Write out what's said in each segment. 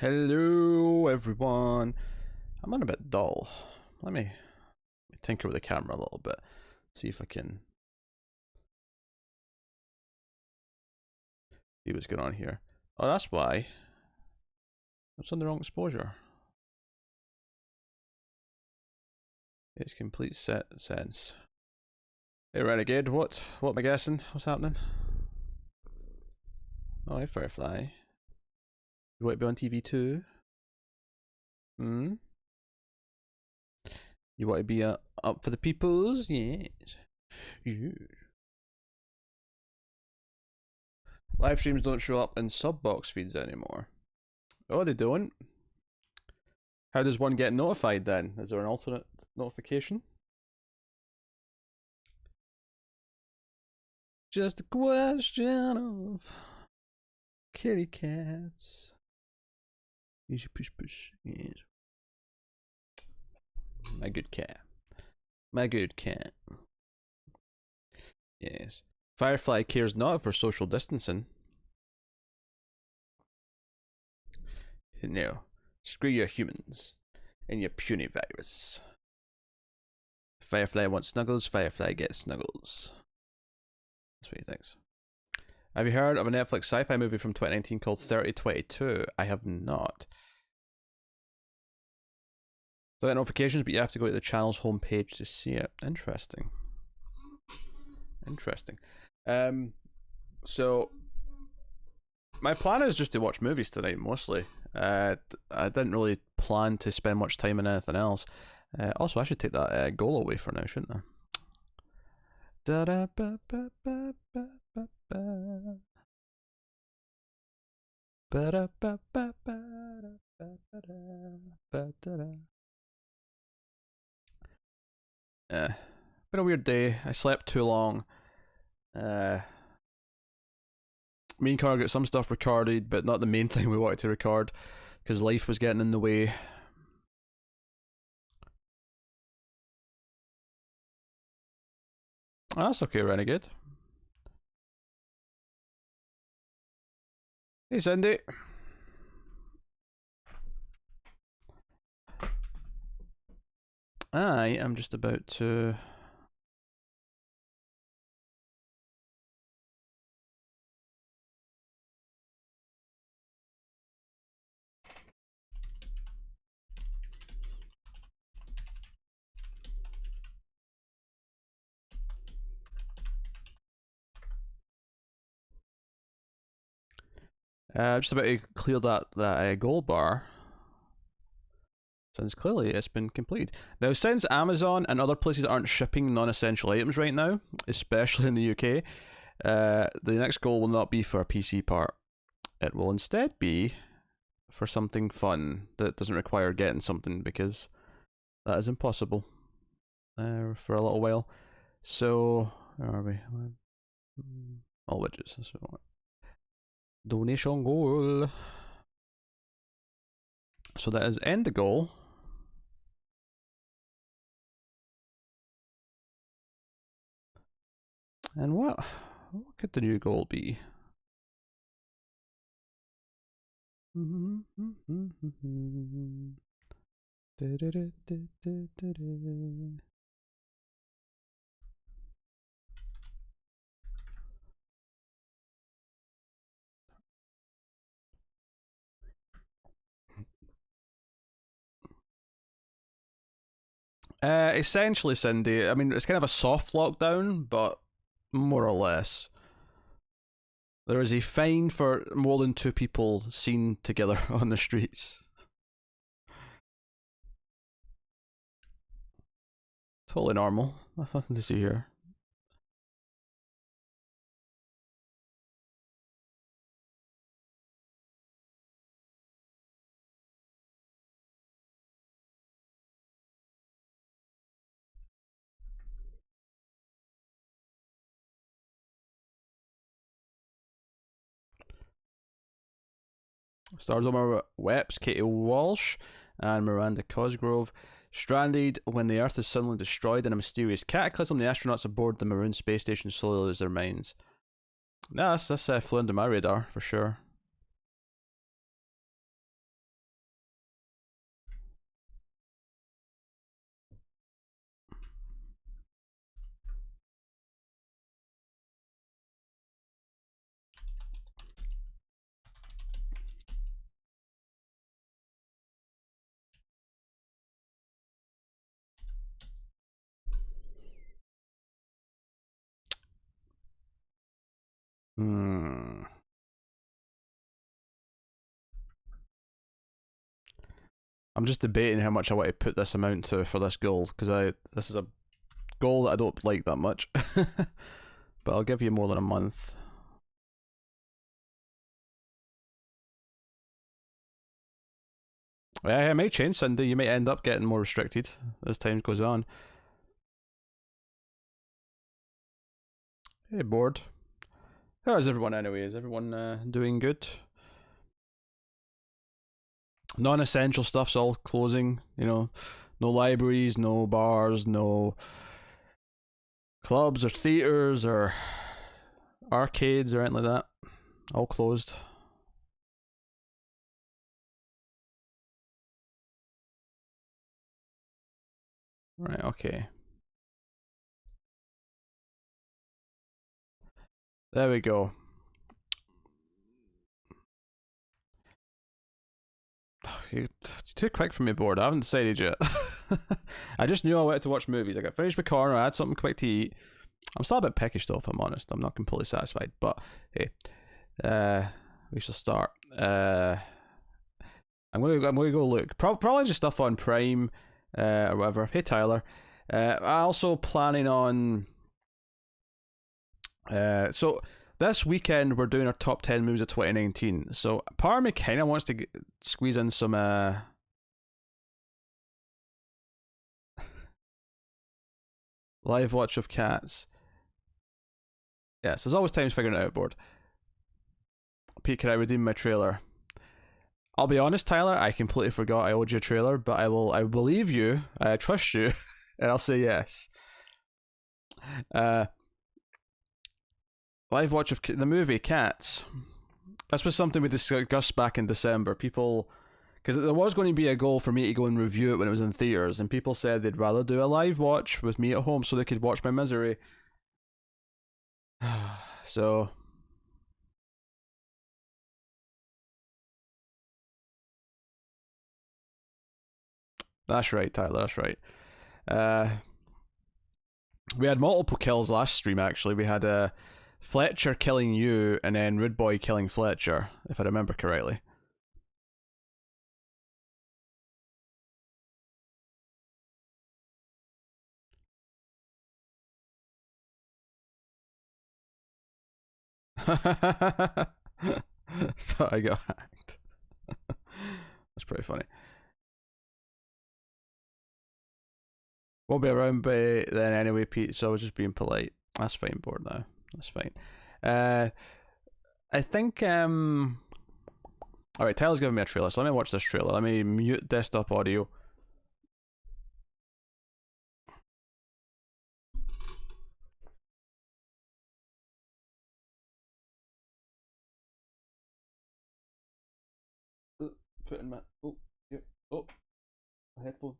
Hello, everyone. I'm on a bit dull. Let me tinker with the camera a little bit. See if I can see what's going on here. Oh, that's why. It's on the wrong exposure. It's complete sense. Hey, Renegade, what am I guessing? What's happening? Oh, hey, Firefly. You want to be on TV too? Hmm? You want to be up for the peoples? Yes. Yes. Live streams don't show up in sub-box feeds anymore. Oh, they don't? How does one get notified then? Is there an alternate notification? Just a question of kitty cats. Easy push push. Yes. My good cat. My good cat. Yes. Firefly cares not for social distancing. No. Screw your humans and your puny virus. Firefly wants snuggles, Firefly gets snuggles. That's what he thinks. Have you heard of a Netflix sci-fi movie from 2019 called 3022? I have not. So I get notifications, but you have to go to the channel's homepage to see it. Interesting. Interesting. So my plan is just to watch movies tonight mostly. I didn't really plan to spend much time on anything else. Also, I should take that goal away for now, shouldn't I? Been a weird day. I slept too long. Me and Connor got some stuff recorded, but not the main thing we wanted to record because life was getting in the way. Oh, that's okay, Renegade. Hey, Cindy. I am just about to... just about to clear that gold bar. Since clearly it's been completed. Now, since Amazon and other places aren't shipping non-essential items right now, especially in the UK, the next goal will not be for a PC part. It will instead be for something fun that doesn't require getting something, because that is impossible for a little while. So, where are we? All widgets. So, donation goal. So that is end the goal. And what could the new goal be? Essentially, Cindy, I mean, it's kind of a soft lockdown, but more or less. There is a fine for more than 2 people seen together on the streets. Totally normal. That's nothing to see here. Stars Omar Weps, Katie Walsh, and Miranda Cosgrove. Stranded when the Earth is suddenly destroyed in a mysterious cataclysm, the astronauts aboard the maroon space station slowly lose their minds. Nah, that's flew under my radar for sure. Hmm. I'm just debating how much I want to put this amount to for this goal, because this is a goal that I don't like that much. But I'll give you more than a month. Yeah, it may change, Cindy. You may end up getting more restricted as time goes on. Hey, bored. How is everyone anyway? Is everyone doing good? Non-essential stuff's all closing, you know. No libraries, no bars, no clubs or theaters or arcades or anything like that. All closed. Right, okay. There we go. You're too quick for me, bored. I haven't decided yet. I just knew I wanted to watch movies. I got finished with corner. I had something quick to eat. I'm still a bit peckish though, if I'm honest. I'm not completely satisfied, but hey, we shall start. I'm gonna go look. Probably just stuff on Prime, or whatever. Hey Tyler. I also planning on. So this weekend we're doing our top 10 movies of 2019. So part of me kind of wants to squeeze in some live watch of Cats. Yes, there's always times figuring it out, board. Pete, can I redeem my trailer? I'll be honest, Tyler, I completely forgot I owed you a trailer, but I believe you, I trust you, and I'll say yes. Live watch of the movie Cats. This was something we discussed back in December. People, because there was going to be a goal for me to go and review it when it was in theaters, and people said they'd rather do a live watch with me at home so they could watch my misery. So that's right, Tyler. That's right. Uh, we had multiple kills last stream. Actually, we had Fletcher killing you, and then Rude Boy killing Fletcher, if I remember correctly. So I got hacked. That's pretty funny. We'll be around by then anyway, Pete. So I was just being polite. That's fine, board now. That's fine. I think All right, Tyler's giving me a trailer, so let me watch this trailer. Let me mute desktop audio. Put in my headphones.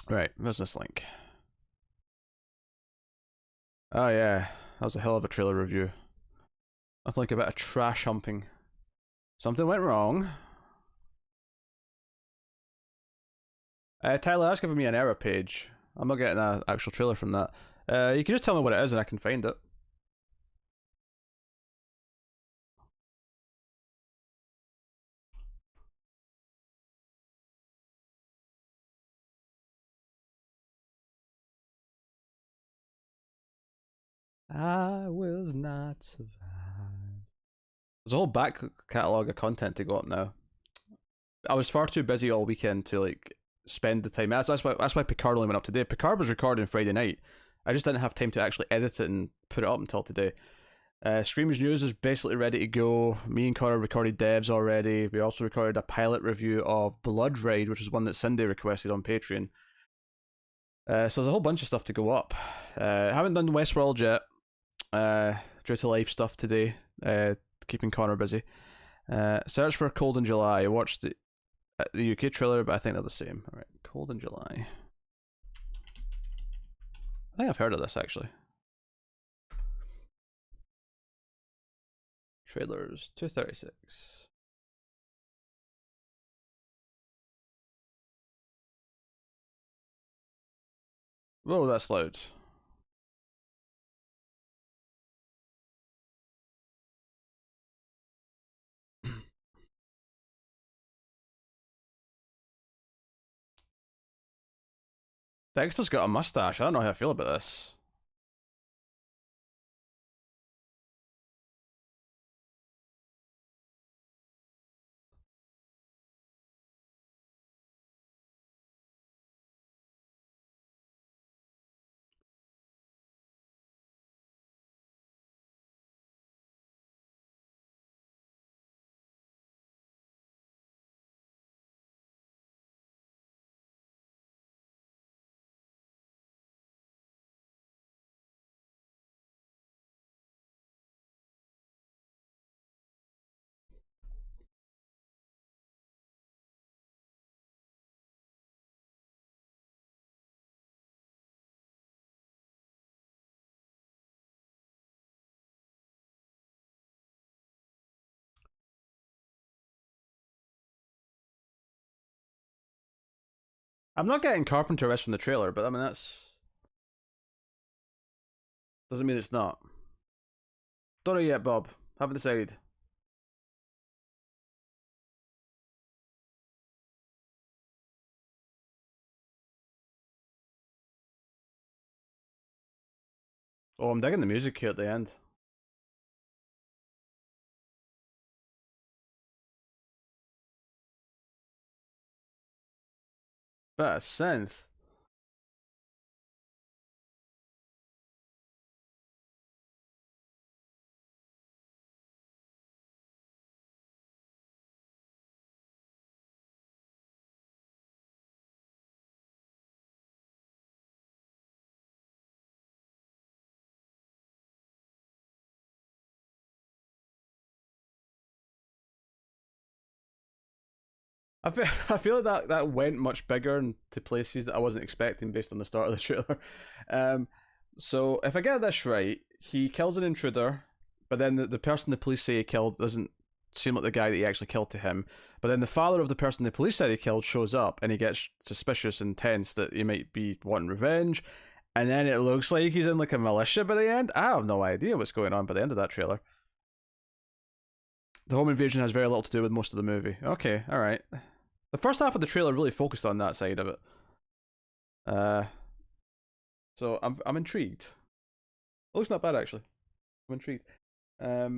Right, where's this link? Oh yeah, that was a hell of a trailer review. That's like a bit of trash humping. Something went wrong. Tyler, that's giving me an error page. I'm not getting an actual trailer from that. You can just tell me what it is and I can find it. I will not survive. There's a whole back catalogue of content to go up now. I was far too busy all weekend to like spend the time. That's why Picard only went up today. Picard was recording Friday night. I just didn't have time to actually edit it and put it up until today. Scream's News is basically ready to go. Me and Connor recorded devs already. We also recorded a pilot review of Blood Ride, which is one that Cindy requested on Patreon. So there's a whole bunch of stuff to go up. Haven't done Westworld yet, due to life stuff today, keeping Connor busy. Search for Cold in July. I watched the UK trailer, but I think they're the same. Alright, Cold in July. I think I've heard of this actually. Trailers 236. Whoa, that's loud. Dexter's got a mustache. I don't know how I feel about this. I'm not getting Carpenter rest from the trailer, but I mean that's doesn't mean it's not. Don't know yet, Bob. Haven't decided. Oh, I'm digging the music here at the end. Bit of synth. I feel like that went much bigger into places that I wasn't expecting based on the start of the trailer. Um, so if I get this right, he kills an intruder, but then the person the police say he killed doesn't seem like the guy that he actually killed to him. But then the father of the person the police said he killed shows up, and he gets suspicious and tense that he might be wanting revenge. And then it looks like he's in like a militia by the end. I have no idea what's going on by the end of that trailer. The home invasion has very little to do with most of the movie. Okay, all right. The first half of the trailer really focused on that side of it. So I'm intrigued. It looks not bad actually. I'm intrigued. I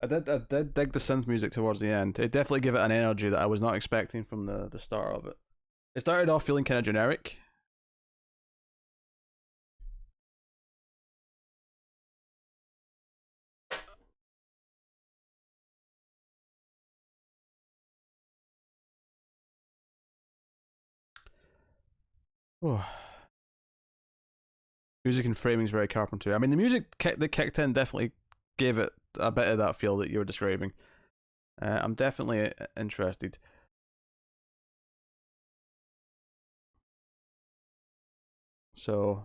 did dig the synth music towards the end. It definitely gave it an energy that I was not expecting from the start of it. It started off feeling kind of generic. Oh. Music and framing is very Carpenter. I mean, the music that kicked in definitely gave it a bit of that feel that you were describing. I'm definitely interested. So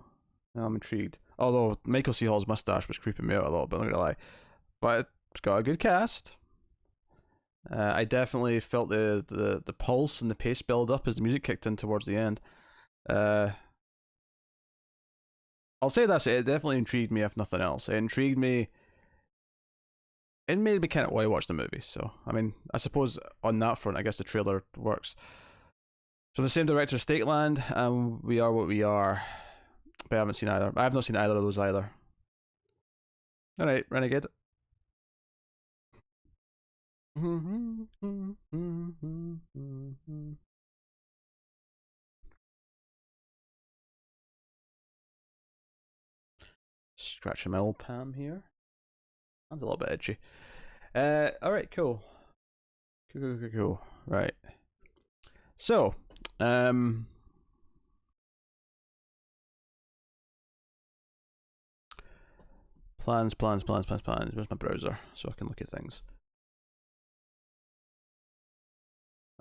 I'm intrigued. Although Michael C. Hall's mustache was creeping me out a little bit, I'm not gonna lie. But it's got a good cast. I definitely felt the pulse and the pace build up as the music kicked in towards the end. Uh, I'll say that's it. It definitely intrigued me, if nothing else. It intrigued me. It made me kind of want to watch the movie. So, I mean, I suppose on that front, I guess the trailer works. So, the same director, Stateland, and We Are What We Are. But I haven't seen either. I have not seen either of those either. Alright, Renegade. Scratching my old palm here. I'm a little bit itchy. Alright, cool. Cool. Right. So, plans. Where's my browser so I can look at things?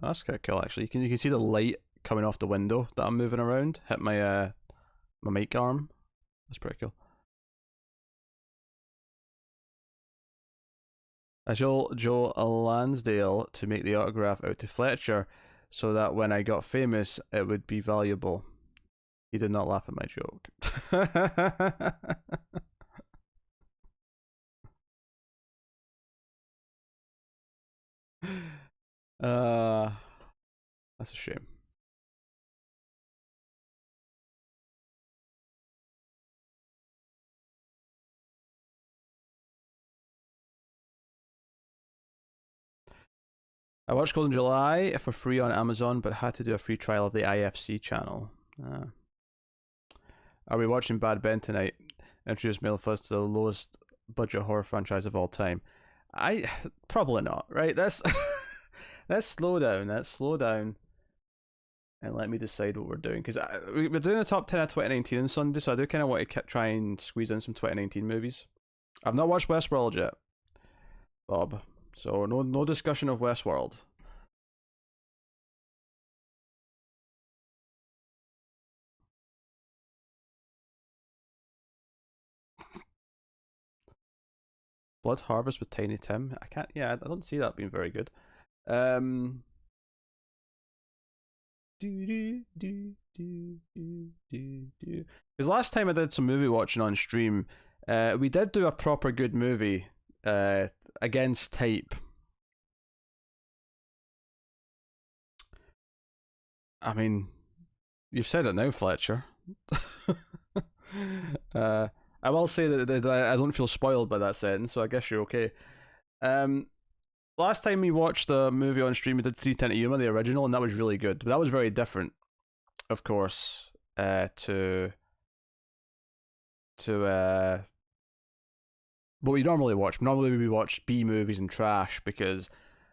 Oh, that's kind of cool, actually. You can see the light coming off the window that I'm moving around. Hit my my mic arm. That's pretty cool. I told Joe Lansdale to make the autograph out to Fletcher so that when I got famous, it would be valuable. He did not laugh at my joke. That's a shame. I watched Golden July for free on Amazon, but had to do a free trial of the IFC channel. Are we watching Bad Ben tonight? Introduced Male Fuzz to the lowest budget horror franchise of all time. I probably not. Right? Let's slow down. Let's slow down, and let me decide what we're doing, because we're doing the top 10 of 2019 on Sunday, so I do kind of want to try and squeeze in some 2019 movies. I've not watched Westworld yet, Bob. So no discussion of Westworld. Blood Harvest with Tiny Tim. I can't. Yeah, I don't see that being very good. Because last time I did some movie watching on stream, we did do a proper good movie. Against type. I mean, you've said it now, Fletcher. I will say that I don't feel spoiled by that sentence, so I guess you're okay. Last time we watched a movie on stream, we did 310 to Yuma, the original, and that was really good. But that was very different, of course, to what we normally watch. Normally we watch B movies and trash because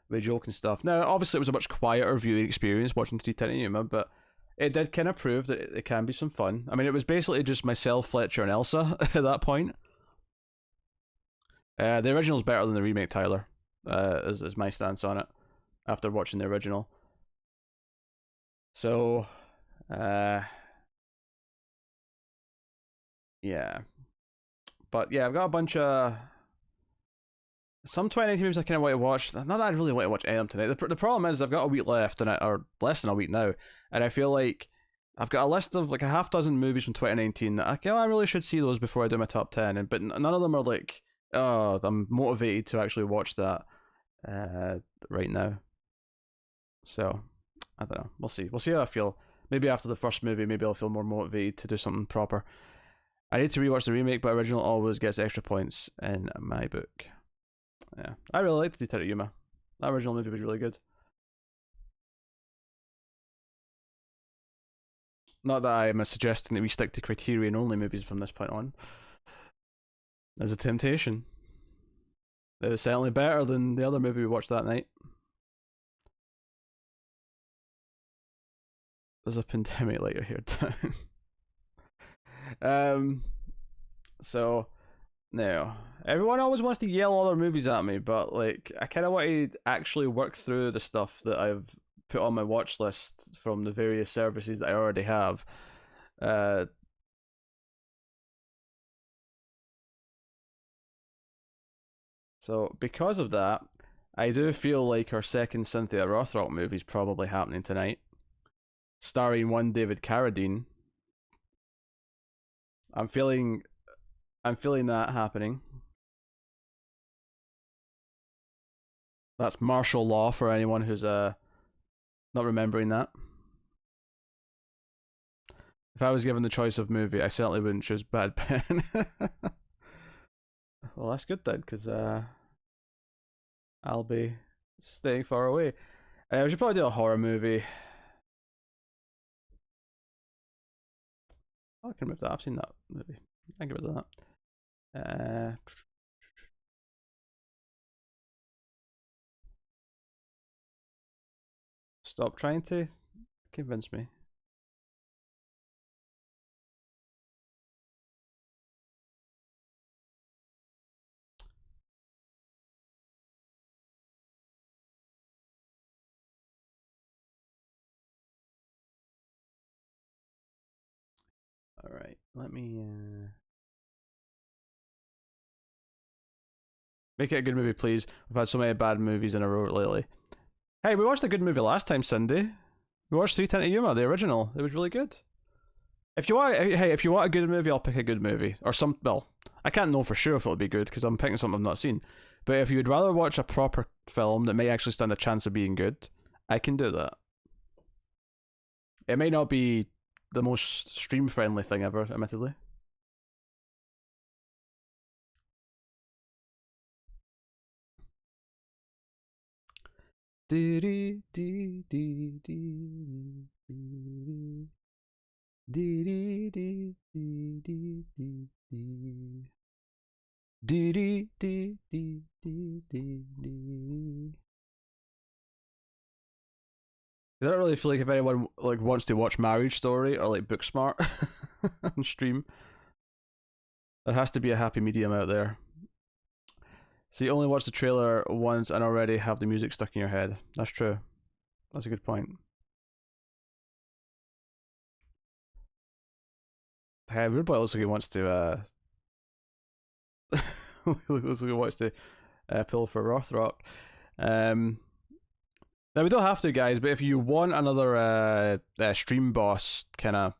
we joke and stuff. Now, obviously it was a much quieter viewing experience watching 310 to Yuma, but it did kind of prove that it can be some fun. I mean, it was basically just myself, Fletcher, and Elsa at that point. The original's better than the remake, Tyler, is my stance on it after watching the original. So, yeah. But yeah, I've got a bunch of some 2019 movies I kind of want to watch. Not that I really want to watch any of them tonight. The problem is I've got a week left, or less than a week now, and I feel like I've got a list of like a half dozen movies from 2019 that I really should see those before I do my top 10. But none of them are like, oh, I'm motivated to actually watch that right now. So I don't know. We'll see. We'll see how I feel. Maybe after the first movie, maybe I'll feel more motivated to do something proper. I need to rewatch the remake, but original always gets extra points in my book. Yeah, I really liked Detective Yuma. That original movie was really good. Not that I'm suggesting that we stick to Criterion only movies from this point on. There's a temptation. It was certainly better than the other movie we watched that night. There's a pandemic lighter here down. So no, everyone always wants to yell other movies at me, but like I kind of want to actually work through the stuff that I've put on my watch list from the various services that I already have. So because of that, I do feel like our second Cynthia Rothrock movie is probably happening tonight, starring one David Carradine. I'm feeling that happening. That's martial law for anyone who's not remembering that. If I was given the choice of movie, I certainly wouldn't choose Bad Ben. Well, that's good then, because I'll be staying far away. We should probably do a horror movie. Oh, I can remove that. I've seen that movie. I can get rid of that. Stop trying to convince me. All right, let me make it a good movie, please. We've had so many bad movies in a row lately. Hey, we watched a good movie last time, Cindy. We watched 310 to Yuma, the original. It was really good. If you want, hey, if you want a good movie, I'll pick a good movie or some. Well, I can't know for sure if it'll be good because I'm picking something I've not seen. But if you'd rather watch a proper film that may actually stand a chance of being good, I can do that. It may not be the most stream friendly thing ever, admittedly. I don't really feel like if anyone like wants to watch Marriage Story or like Booksmart on stream, there has to be a happy medium out there. So you only watch the trailer once and already have the music stuck in your head. That's true. That's a good point. Hey, Rude Boy looks like he wants to looks like he wants to pull for Rothrock. Now we don't have to, guys, but if you want another stream boss kind of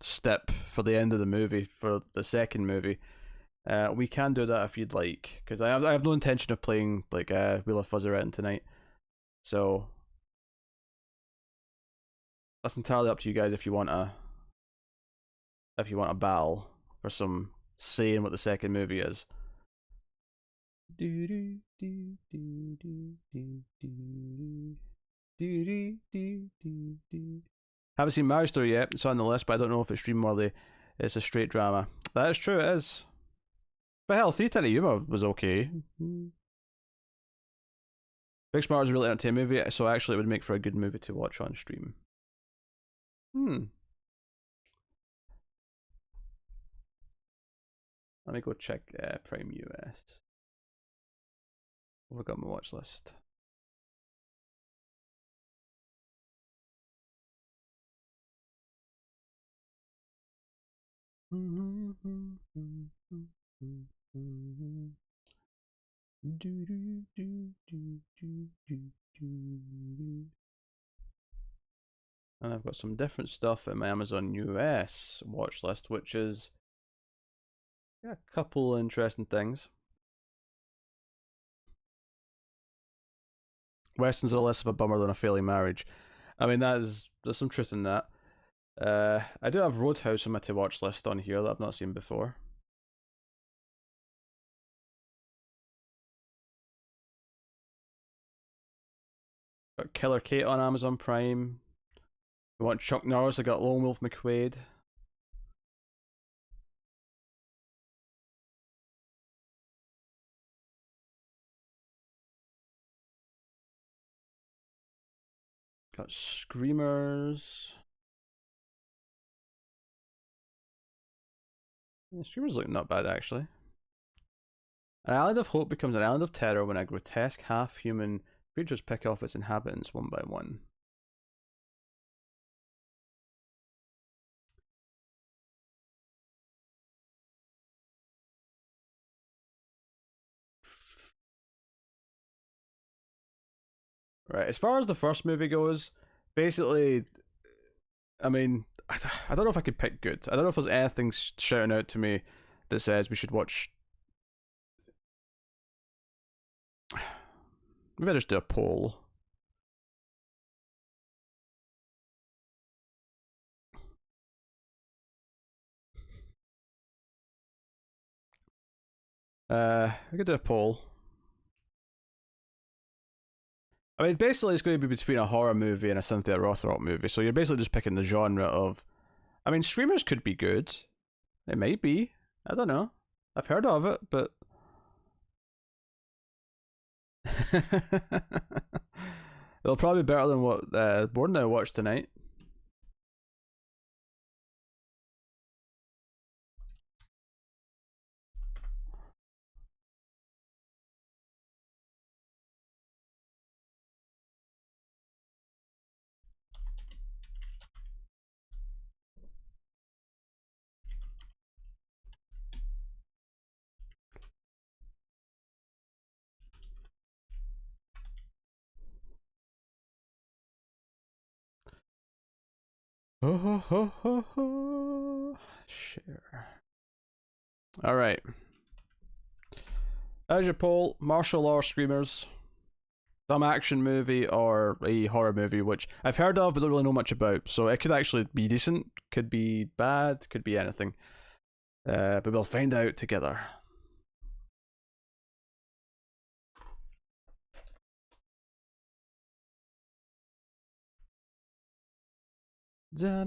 step for the end of the movie for the second movie, we can do that if you'd like. Because I have no intention of playing like Wheel of Fuzz tonight, so that's entirely up to you guys if you want a battle for some saying what the second movie is. Haven't seen Marriage Story yet. It's on the list, but I don't know if it's stream worthy. It's a straight drama. That is true. It is. But hell, 310 Yuma was okay. Big Smart is a really entertaining movie, so actually it would make for a good movie to watch on stream. Let me go check Prime US. What have I got on my watch list? And I've got some different stuff in my Amazon US watch list, which is a couple interesting things. Westerns are less of a bummer than a failing marriage. I mean, there's some truth in that. I do have Roadhouse on my to watch list on here that I've not seen before. Got Killer Kate on Amazon Prime. We want Chuck Norris. I got Lone Wolf McQuaid. Got Screamers. Screamers look not bad actually. An island of hope becomes an island of terror when a grotesque half-human creatures pick off its inhabitants one by one. Right, as far as the first movie goes, basically, I mean, I don't know if I could pick good. I don't know if there's anything shouting out to me that says we should watch. Maybe I just do a poll. I could do a poll. I mean, basically, it's going to be between a horror movie and a Cynthia Rothrock movie. So you're basically just picking the genre of. I mean, Streamers could be good. It might be. I don't know. I've heard of it, but. It'll probably be better than what Borden and I watched tonight. Share. Alright. As your poll, martial law streamers. Some action movie or a horror movie, which I've heard of but don't really know much about. So it could actually be decent, could be bad, could be anything. But we'll find out together. Does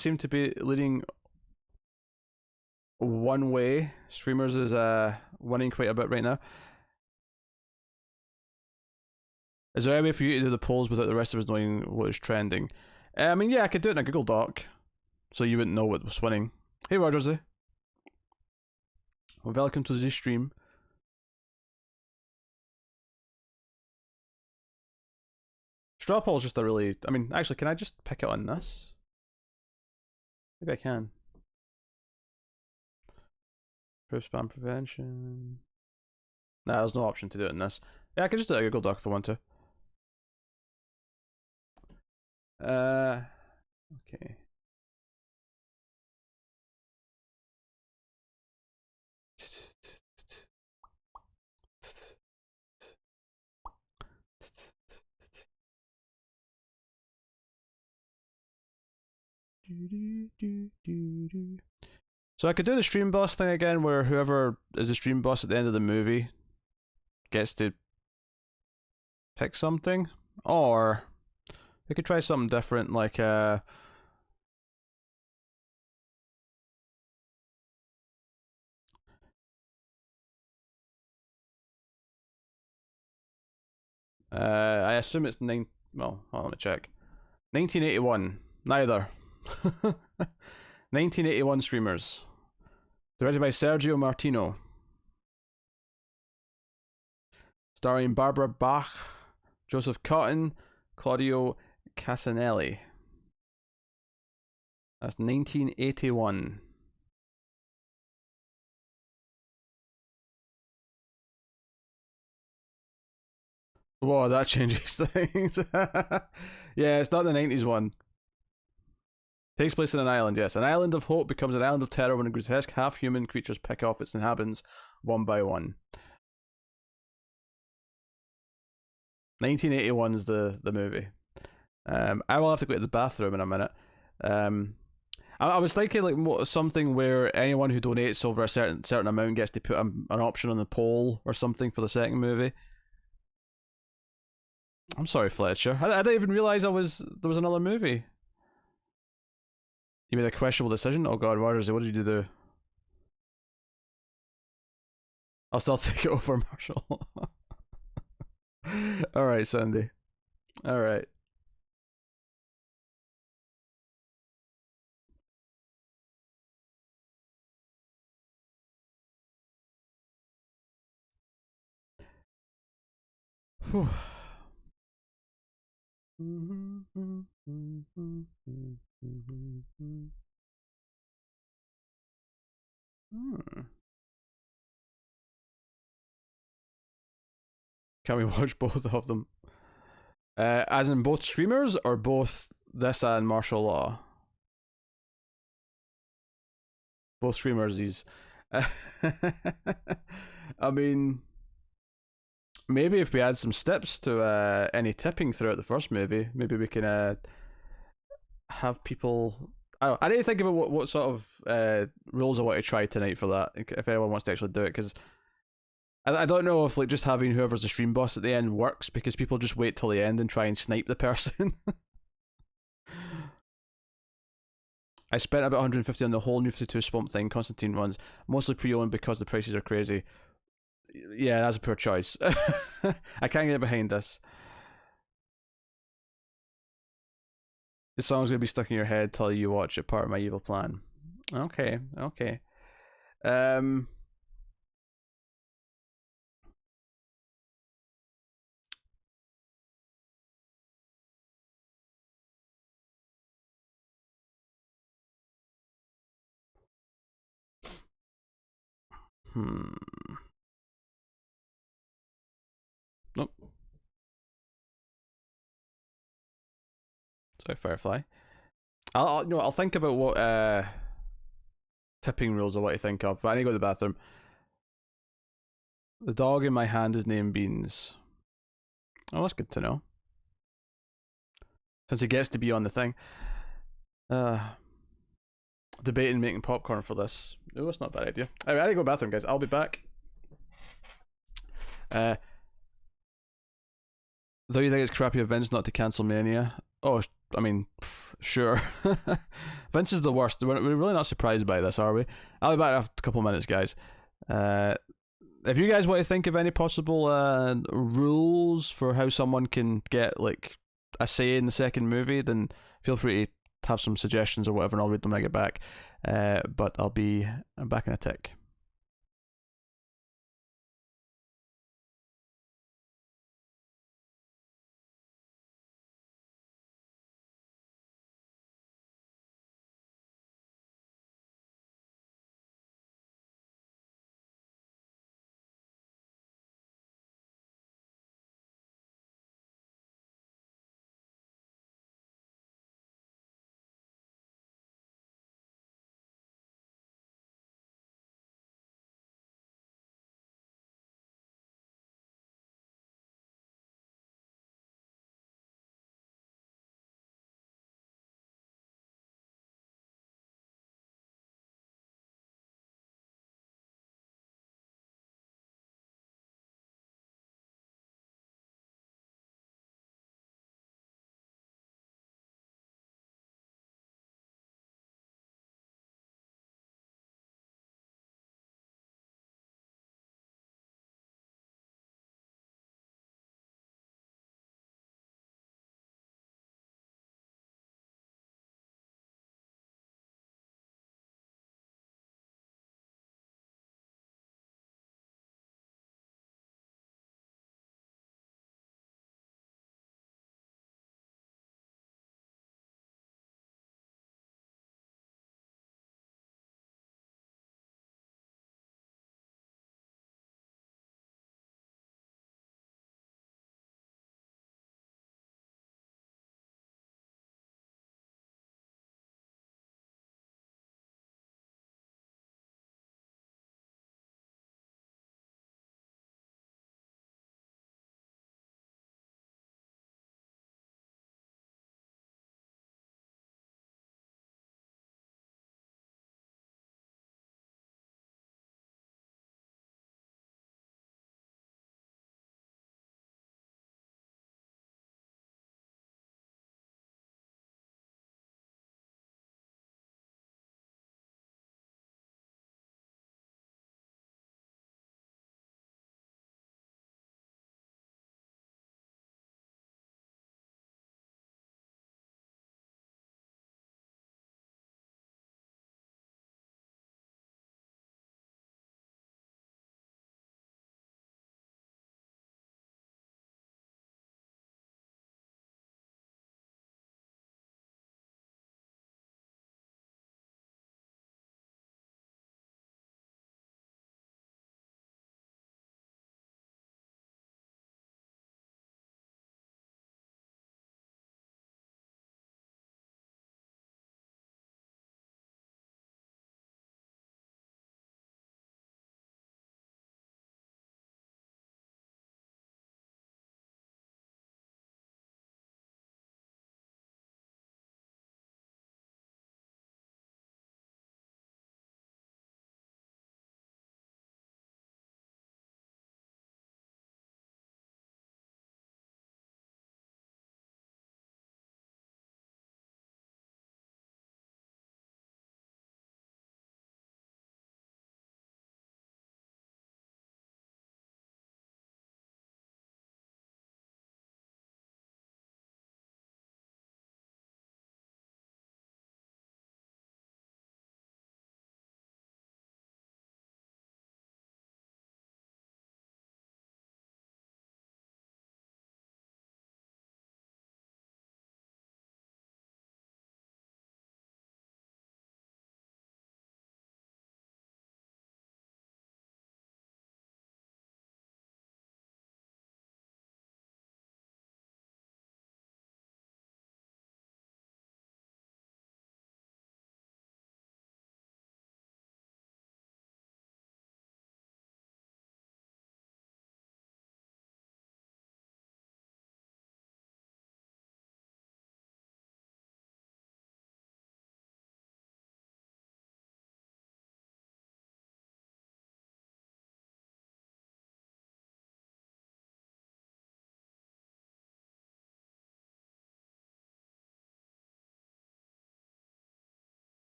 seem to be leading one way. Streamers is winning quite a bit right now. Is there any way for you to do the polls without the rest of us knowing what is trending? I mean, yeah, I could do it in a Google Doc, so you wouldn't know what was winning. Hey, Rogersy. Welcome to the stream. Straw poll is just a really... I mean, actually, can I just pick it on this? Maybe I can. Proof spam prevention. Nah, there's no option to do it in this. Yeah, I could just do it in a Google Doc if I want to. Okay. So I could do the stream boss thing again, where whoever is the stream boss at the end of the movie gets to pick something, or we could try something different, like I assume it's well, let me check. 1981. Neither. 1981 streamers. Directed by Sergio Martino. Starring Barbara Bach, Joseph Cotton, Claudio Casanelli. That's 1981. Whoa, that changes things. Yeah, it's not the 90s one. Takes place in an island, yes. An island of hope becomes an island of terror when grotesque half-human creatures pick off its inhabitants one by one. 1981 is the movie. I will have to go to the bathroom in a minute. I was thinking like something where anyone who donates over a certain amount gets to put an option on the poll or something for the second movie. I'm sorry, Fletcher. I didn't even realize there was another movie. You made a questionable decision? Oh god, what did you do? I'll still take it over Marshall. Alright, Sandy. Alright. Whew. Can we watch both of them? As in both streamers or both this and martial law? Both streamers, these. I mean, maybe if we add some steps to any tipping throughout the first movie, maybe we can have people. I need to think about what sort of rules I want to try tonight for that. If anyone wants to actually do it, because I don't know if like just having whoever's the stream boss at the end works, because people just wait till the end and try and snipe the person. I spent about 150 on the whole New 52 Swamp Thing Constantine ones, mostly pre-owned because the prices are crazy. Yeah, that's a poor choice. I can't get behind this. The song's gonna be stuck in your head till you watch it. Part of my evil plan. Okay. Nope. Sorry, Firefly. I'll think about what tipping rules I want to think of, but I need to go to the bathroom. The dog in my hand is named Beans. Oh, that's good to know. Since he gets to be on the thing. Debating making popcorn for this. Oh, that's not a bad idea. Anyway, I need to go to the bathroom, guys. I'll be back. Though you think it's crappy of Vince not to cancel Mania? Oh, I mean, sure. Vince is the worst. We're really not surprised by this, are we? I'll be back in a couple of minutes, guys. If you guys want to think of any possible rules for how someone can get like a say in the second movie, then feel free to have some suggestions or whatever, and I'll read them when I get back. But I'm back in a tick.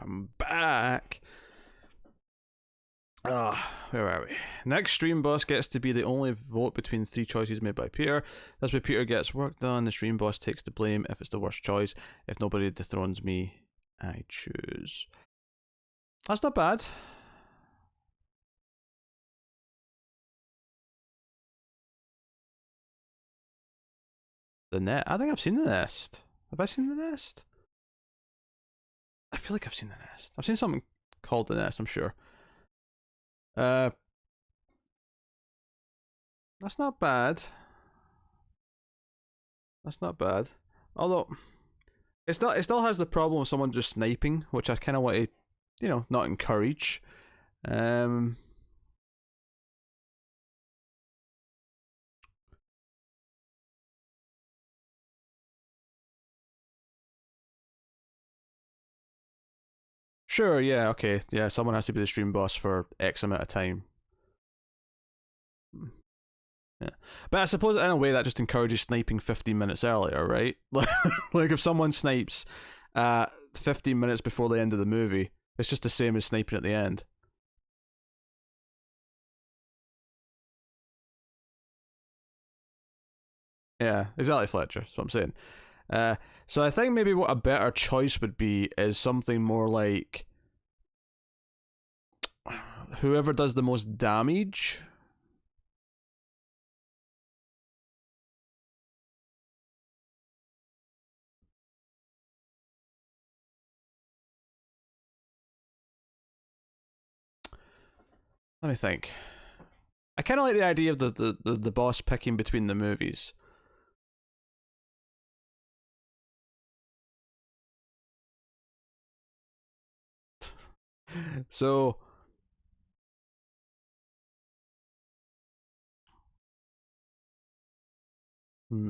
I'm back. Where are we? Next stream boss gets to be the only vote between 3 choices made by Peter. That's where Peter gets work done. The stream boss takes the blame if it's the worst choice. If nobody dethrones me, I choose. That's not bad. The net. I think I've seen the nest. Have I seen the nest? I feel like I've seen the nest. I've seen something called the nest, I'm sure. That's not bad. That's not bad. Although it still has the problem of someone just sniping, which I kind of want to, you know, not encourage. Sure, yeah, okay. Yeah, someone has to be the stream boss for X amount of time. Yeah. But I suppose in a way that just encourages sniping 15 minutes earlier, right? Like if someone snipes 15 minutes before the end of the movie, it's just the same as sniping at the end. Yeah, exactly, Fletcher. That's what I'm saying. So I think maybe what a better choice would be is something more like whoever does the most damage. Let me think. I kind of like the idea of the boss picking between the movies. So yeah,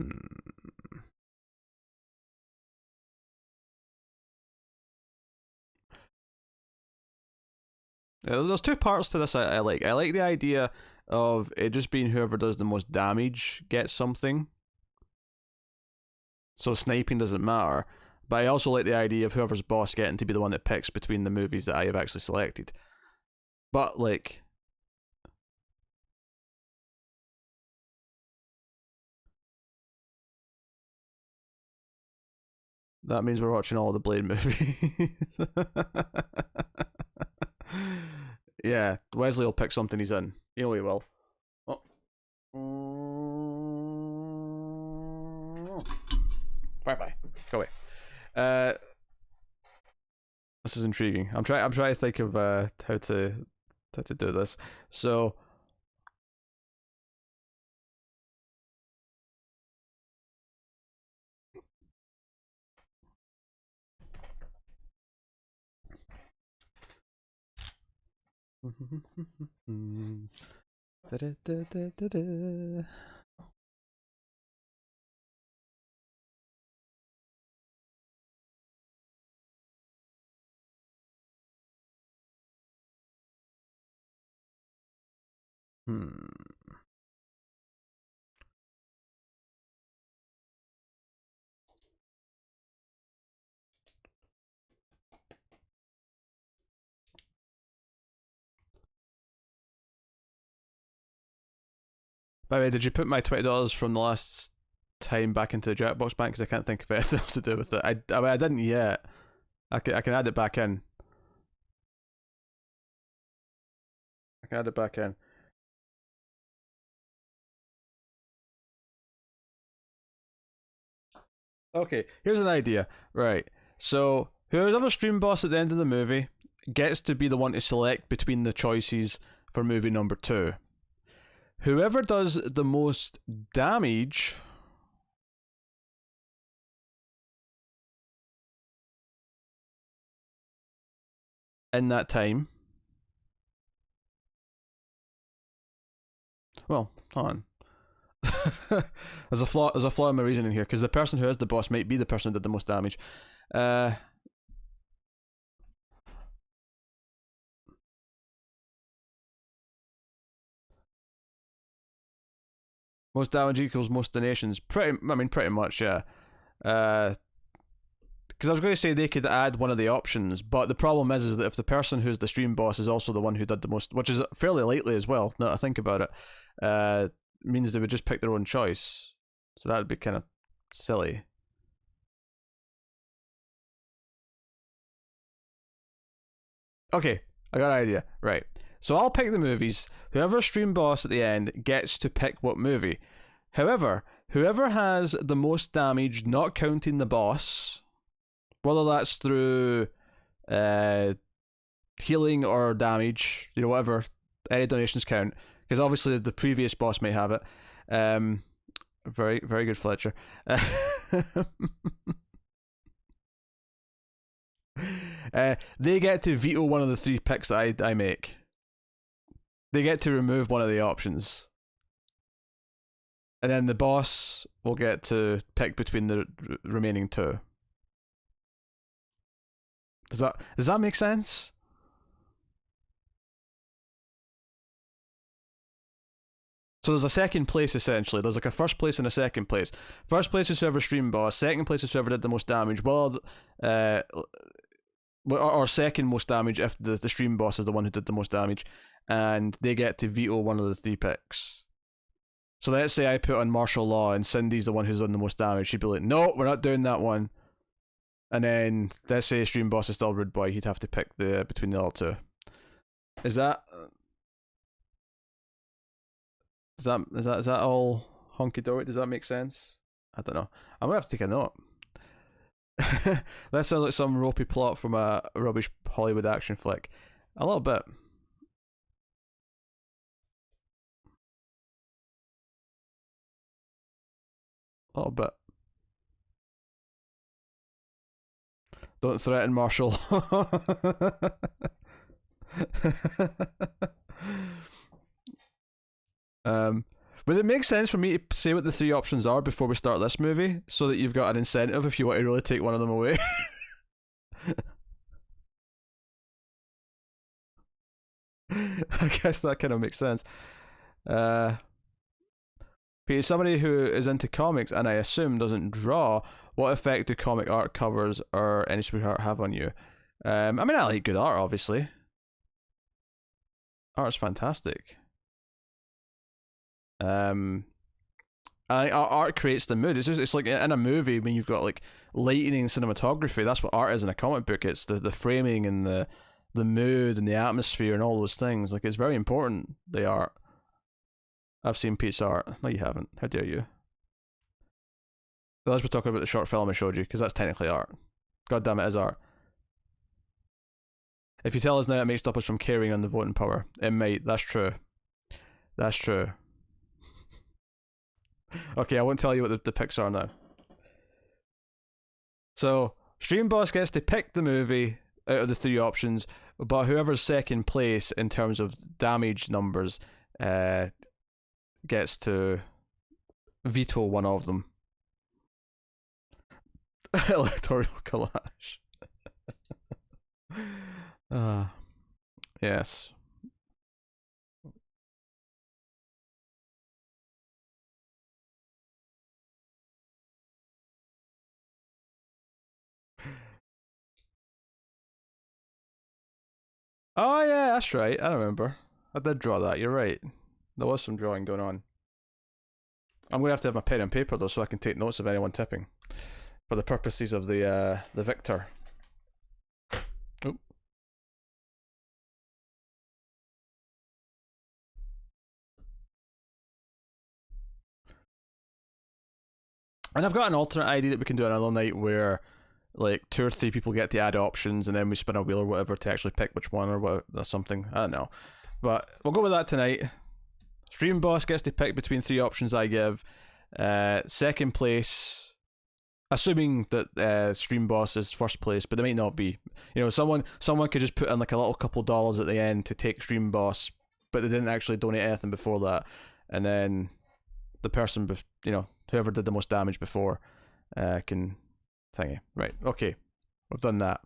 there's 2 parts to this I like. I like the idea of it just being whoever does the most damage gets something. So sniping doesn't matter. But I also like the idea of whoever's boss getting to be the one that picks between the movies that I have actually selected. But like, that means we're watching all the Blade movies. Yeah, Wesley will pick something he's in. You know he will. Oh. Bye. Go away. This is intriguing. I'm trying to think of how to do this. So By the way, did you put my $20 from the last time back into the Jackbox bank? Because I can't think of anything else to do with it. I didn't yet. I can add it back in. I can add it back in. Okay, here's an idea. Right. So whoever's ever stream boss at the end of the movie gets to be the one to select between the choices for movie number 2. Whoever does the most damage in that time. Well, hold on. There's a flaw in my reasoning here, because the person who is the boss might be the person who did the most damage. Most damage equals most donations. Pretty much, yeah. Because I was going to say they could add one of the options, but the problem is that if the person who's the stream boss is also the one who did the most, which is fairly likely as well, now that I think about it, means they would just pick their own choice. So that would be kind of silly. Okay, I got an idea. Right. So I'll pick the movies. Whoever stream boss at the end gets to pick what movie. However, whoever has the most damage, not counting the boss, whether that's through healing or damage, you know, whatever, any donations count, because obviously the previous boss may have it. Very, very good, Fletcher. They get to veto one of the 3 picks that I make. They get to remove one of the options. And then the boss will get to pick between the remaining 2. Does that make sense? So there's a second place, essentially. There's like a first place and a second place. First place is whoever stream boss. Second place is whoever did the most damage. Well, or second most damage if the stream boss is the one who did the most damage. And they get to veto one of the 3 picks. So let's say I put on martial law and Cindy's the one who's done the most damage. She'd be like, no, we're not doing that one. And then let's say stream boss is still Rude Boy. He'd have to pick between the other 2. Is that all honky dory? Does that make sense? I don't know. I'm gonna have to take a note. That sounds like some ropey plot from a rubbish Hollywood action flick. A little bit. A little bit. Don't threaten Marshall. Would it make sense for me to say what the 3 options are before we start this movie, so that you've got an incentive if you want to really take one of them away? I guess that kind of makes sense. Because somebody who is into comics, and I assume doesn't draw, what effect do comic art covers or any superhero art have on you? I mean, I like good art, obviously. Art's fantastic. Art creates the mood. It's like in a movie when you've got like lighting and cinematography. That's what art is in a comic book. It's the framing and the mood and the atmosphere and all those things. Like, it's very important, the art. I've seen Pete's art. No, you haven't. How dare you? Unless we're talking about the short film I showed you, because that's technically art. God damn it, is art. If you tell us now it may stop us from carrying on the voting power, it might. That's true. That's true. Okay, I won't tell you what the picks are now. So, Stream Boss gets to pick the movie out of the 3 options, but whoever's second place in terms of damage numbers gets to veto one of them. Electoral collage. Yes. Oh yeah, that's right. I remember. I did draw that. You're right. There was some drawing going on. I'm gonna have to have my pen and paper though, so I can take notes of anyone tipping, for the purposes of the victor. Oop. And I've got an alternate idea that we can do another night where, like, 2 or 3 people get to add options, and then we spin a wheel or whatever to actually pick which one or something. I don't know, but we'll go with that tonight. Stream Boss gets to pick between 3 options I give. Second place, assuming that Stream Boss is first place, but they might not be. You know, someone could just put in like a little couple dollars at the end to take Stream Boss, but they didn't actually donate anything before that, and then the person, you know, whoever did the most damage before, can thingy. Right. Okay, we've done that.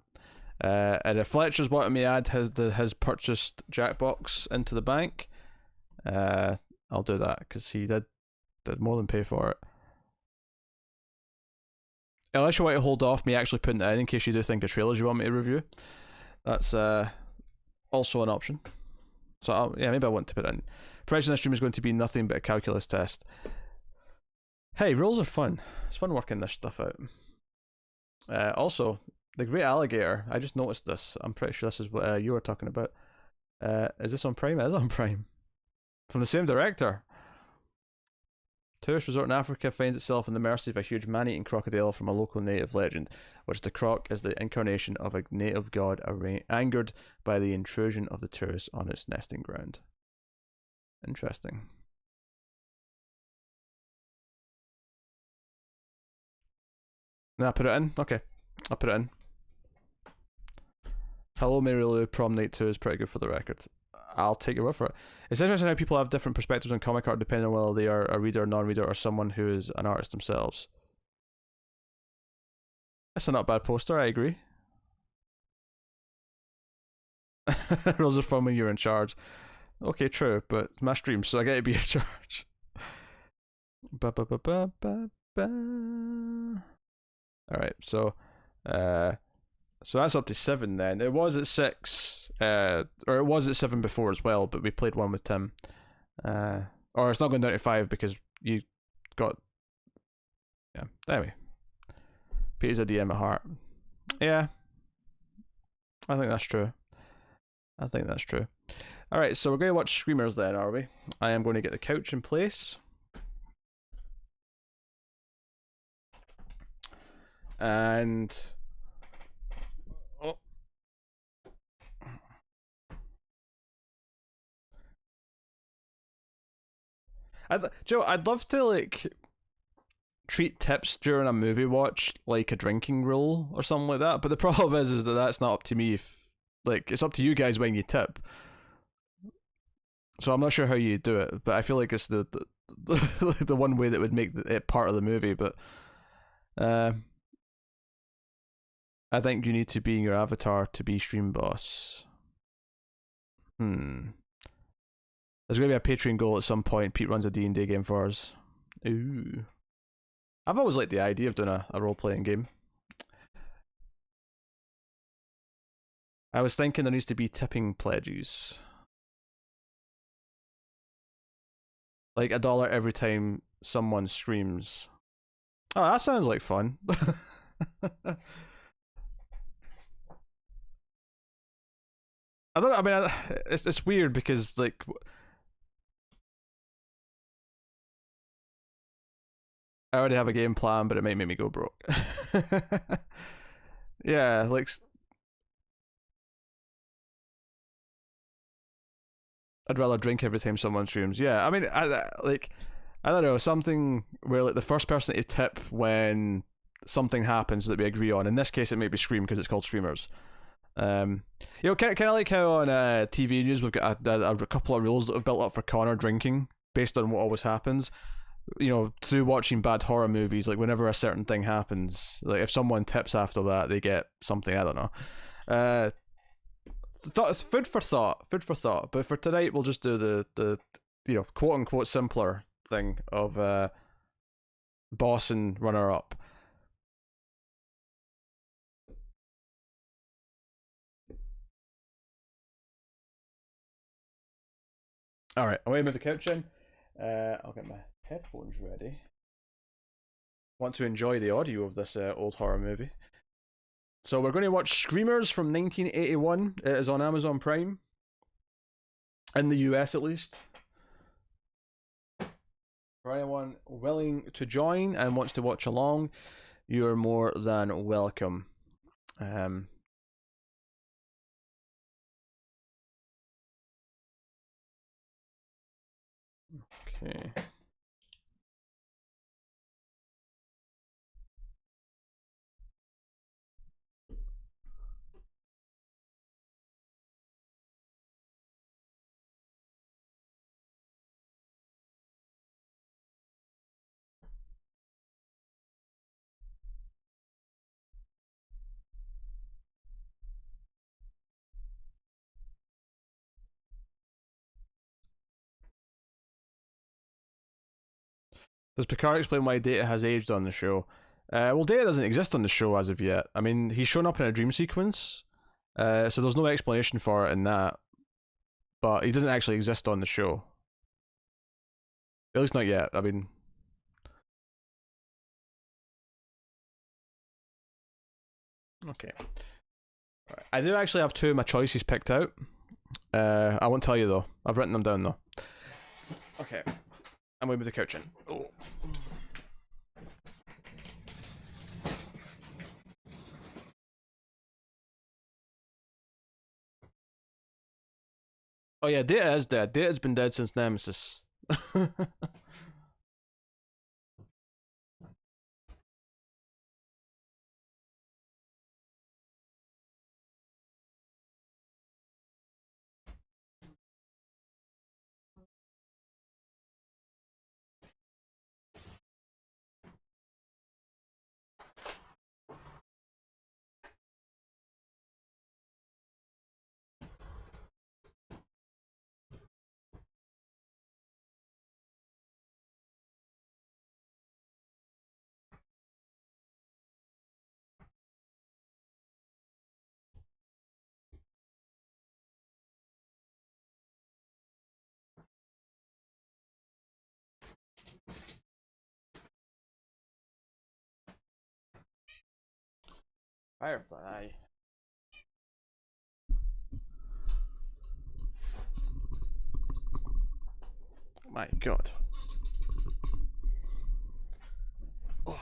And if Fletcher's wanting me to add his purchased Jackbox into the bank, I'll do that because he did more than pay for it. Unless you want to hold off me actually putting it in case you do think of trailers you want me to review. That's also an option. So yeah, maybe I want to put it in. Price in this stream is going to be nothing but a calculus test. Hey, rules are fun. It's fun working this stuff out. Also, the Great Alligator. I just noticed this. I'm pretty sure this is what you were talking about. Is this on Prime? It is on Prime. From the same director. Tourist resort in Africa finds itself in the mercy of a huge man-eating crocodile from a local native legend, which the croc is the incarnation of a native god angered by the intrusion of the tourists on its nesting ground. Interesting. Nah, put it in? Okay, I'll put it in. Hello Mary Lou, Prom Night 2 is pretty good for the record. I'll take your word for it. It's interesting how people have different perspectives on comic art depending on whether they are a reader, non-reader, or someone who is an artist themselves. That's a not bad poster, I agree. Rules are fun when you're in charge. Okay, true, but it's my stream, so I get to be in charge. Alright, so that's up to 7 then. It was at 6, or it was at 7 before as well, but we played one with Tim. Or it's not going down to 5 because you got... Yeah, anyway. Peter's a DM at heart. Yeah. I think that's true. I think that's true. Alright, so we're going to watch Screamers then, are we? I am going to get the couch in place. And... Oh. Joe, I'd love to, like, treat tips during a movie watch like a drinking rule or something like that, but the problem is that that's not up to me. If, like, it's up to you guys when you tip. So I'm not sure how you do it, but I feel like it's the one way that would make it part of the movie, but I think you need to be in your avatar to be stream boss. There's going to be a Patreon goal at some point. Pete runs a D&D game for us. Ooh. I've always liked the idea of doing a role-playing game. I was thinking there needs to be tipping pledges. Like $1 every time someone screams. Oh, that sounds like fun. It's weird because, like, I already have a game plan, but it might make me go broke. Yeah, like, I'd rather drink every time someone streams. Yeah, I mean, I don't know, something where, like, the first person to tip when something happens that we agree on. In this case, it may be Scream because it's called Streamers. You know, kind of like how on TV news we've got a couple of rules that have built up for Connor drinking based on what always happens. You know, through watching bad horror movies, like whenever a certain thing happens, like if someone tips after that, they get something. I don't know. Food for thought. Food for thought. But for tonight, we'll just do the you know, quote unquote simpler thing of boss and runner up. All right, away with the couch in. I'll get my headphones ready. Want to enjoy the audio of this old horror movie. So we're going to watch Screamers from 1981. It is on Amazon Prime. In the US, at least. For anyone willing to join and wants to watch along, you're more than welcome. Okay. Does Picard explain why Data has aged on the show? Well, Data doesn't exist on the show as of yet. I mean, he's shown up in a dream sequence, so there's no explanation for it in that. But he doesn't actually exist on the show. At least not yet. I mean, okay. Right. I do actually have two of my choices picked out. I won't tell you though. I've written them down though. Okay. I'm going to the couch in. Oh. Oh yeah, Data is dead. Data's been dead since Nemesis. Firefly. Oh my god. Oh.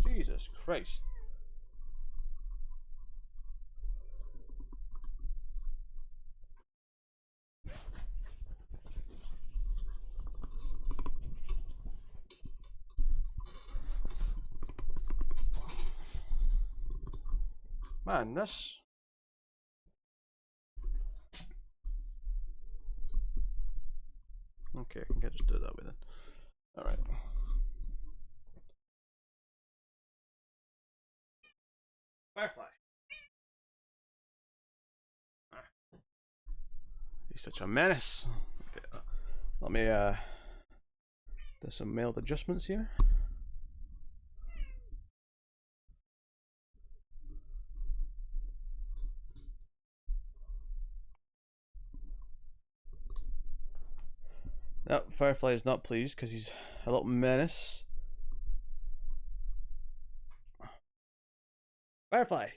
Jesus Christ. Man, this... Okay, I can just do it that way then. Alright. Firefly. He's such a menace. Okay, let me do some mild adjustments here. No, Firefly is not pleased because he's a little menace. Firefly!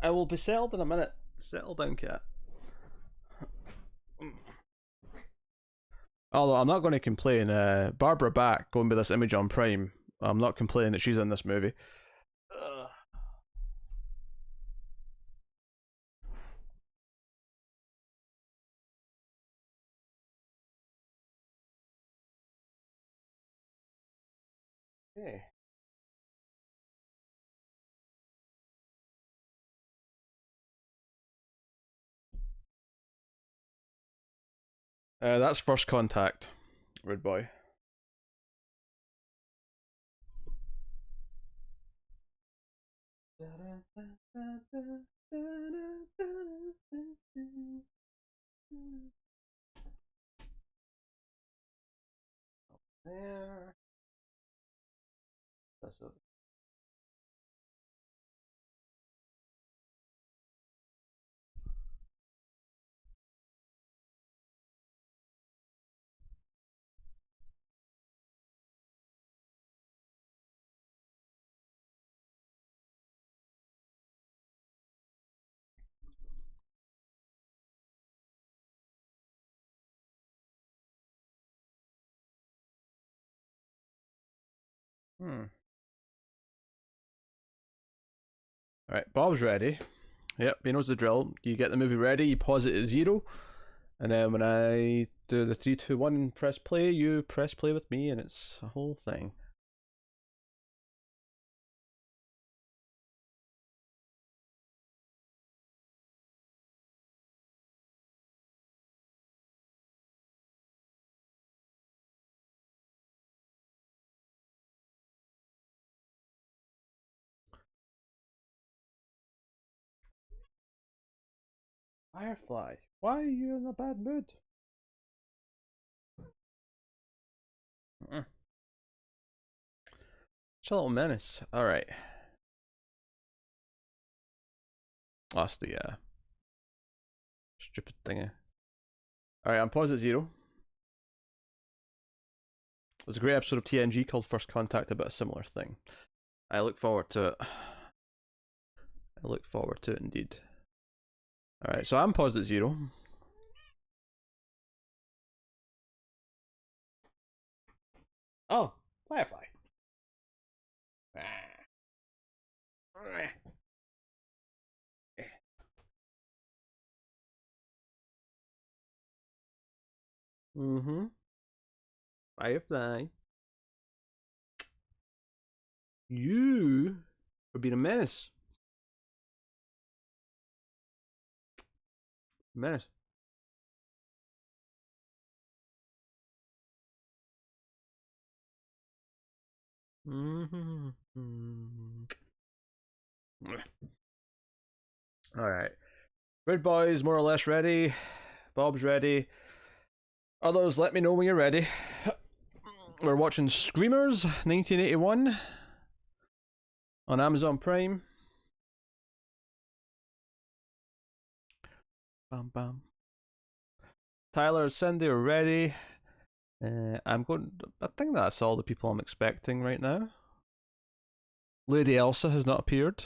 I will be settled in a minute. Settle down, cat. Although I'm not going to complain, Barbara Bach going by this image on Prime, I'm not complaining that she's in this movie. Okay. That's First Contact, Rude Boy. There. That's it. Alright, Bob's ready. Yep, he knows the drill. You get the movie ready, you pause it at 0, and then when I do the 3, 2, 1 and press play, you press play with me, and it's a whole thing. Firefly, why are you in a bad mood? It's a little menace. Alright. That's the stupid thingy. Alright, I'm paused at 0. There's a great episode of TNG called First Contact about a similar thing. I look forward to it. I look forward to it indeed. Alright, so I'm paused at 0. Oh, Firefly. Mm-hmm. Firefly. You are being a menace. Menace. Mm-hmm. Alright. Red Boy's more or less ready. Bob's ready. Others, let me know when you're ready. We're watching Screamers 1981 on Amazon Prime. Bam bam. Tyler, Cindy are ready. I think that's all the people I'm expecting right now. Lady Elsa has not appeared.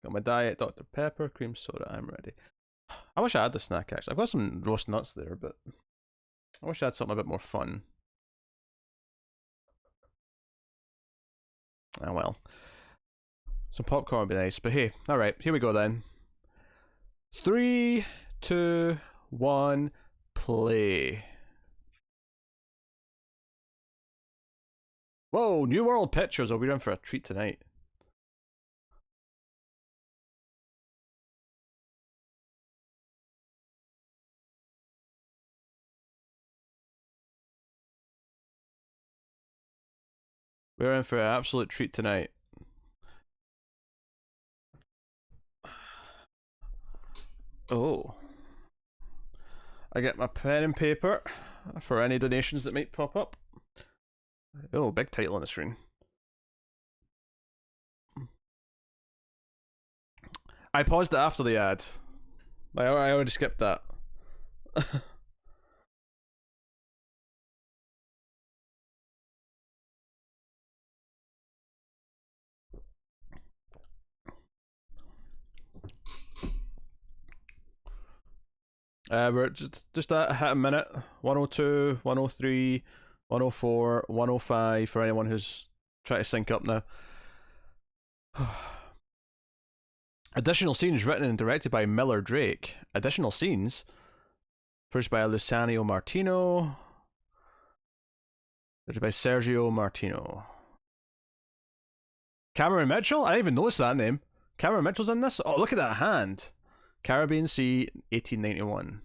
Got my diet, Dr. Pepper, cream soda, I'm ready. I wish I had the snack actually. I've got some roast nuts there, but I wish I had something a bit more fun. Oh well. Some popcorn would be nice, but hey, alright, here we go then. 3, 2, 1, play. Whoa, New World Pictures, are we in for a treat tonight? We're in for an absolute treat tonight. Oh. I get my pen and paper for any donations that might pop up. Oh, big title on the screen. I paused it after the ad. I already skipped that. We're just at a minute. 102, 103, 104, 105 for anyone who's trying to sync up now. Additional scenes written and directed by Miller Drake. Additional scenes produced by Luciano Martino. Directed by Sergio Martino. Cameron Mitchell? I didn't even notice that name. Cameron Mitchell's in this? Oh, look at that hand. Caribbean Sea, 1891.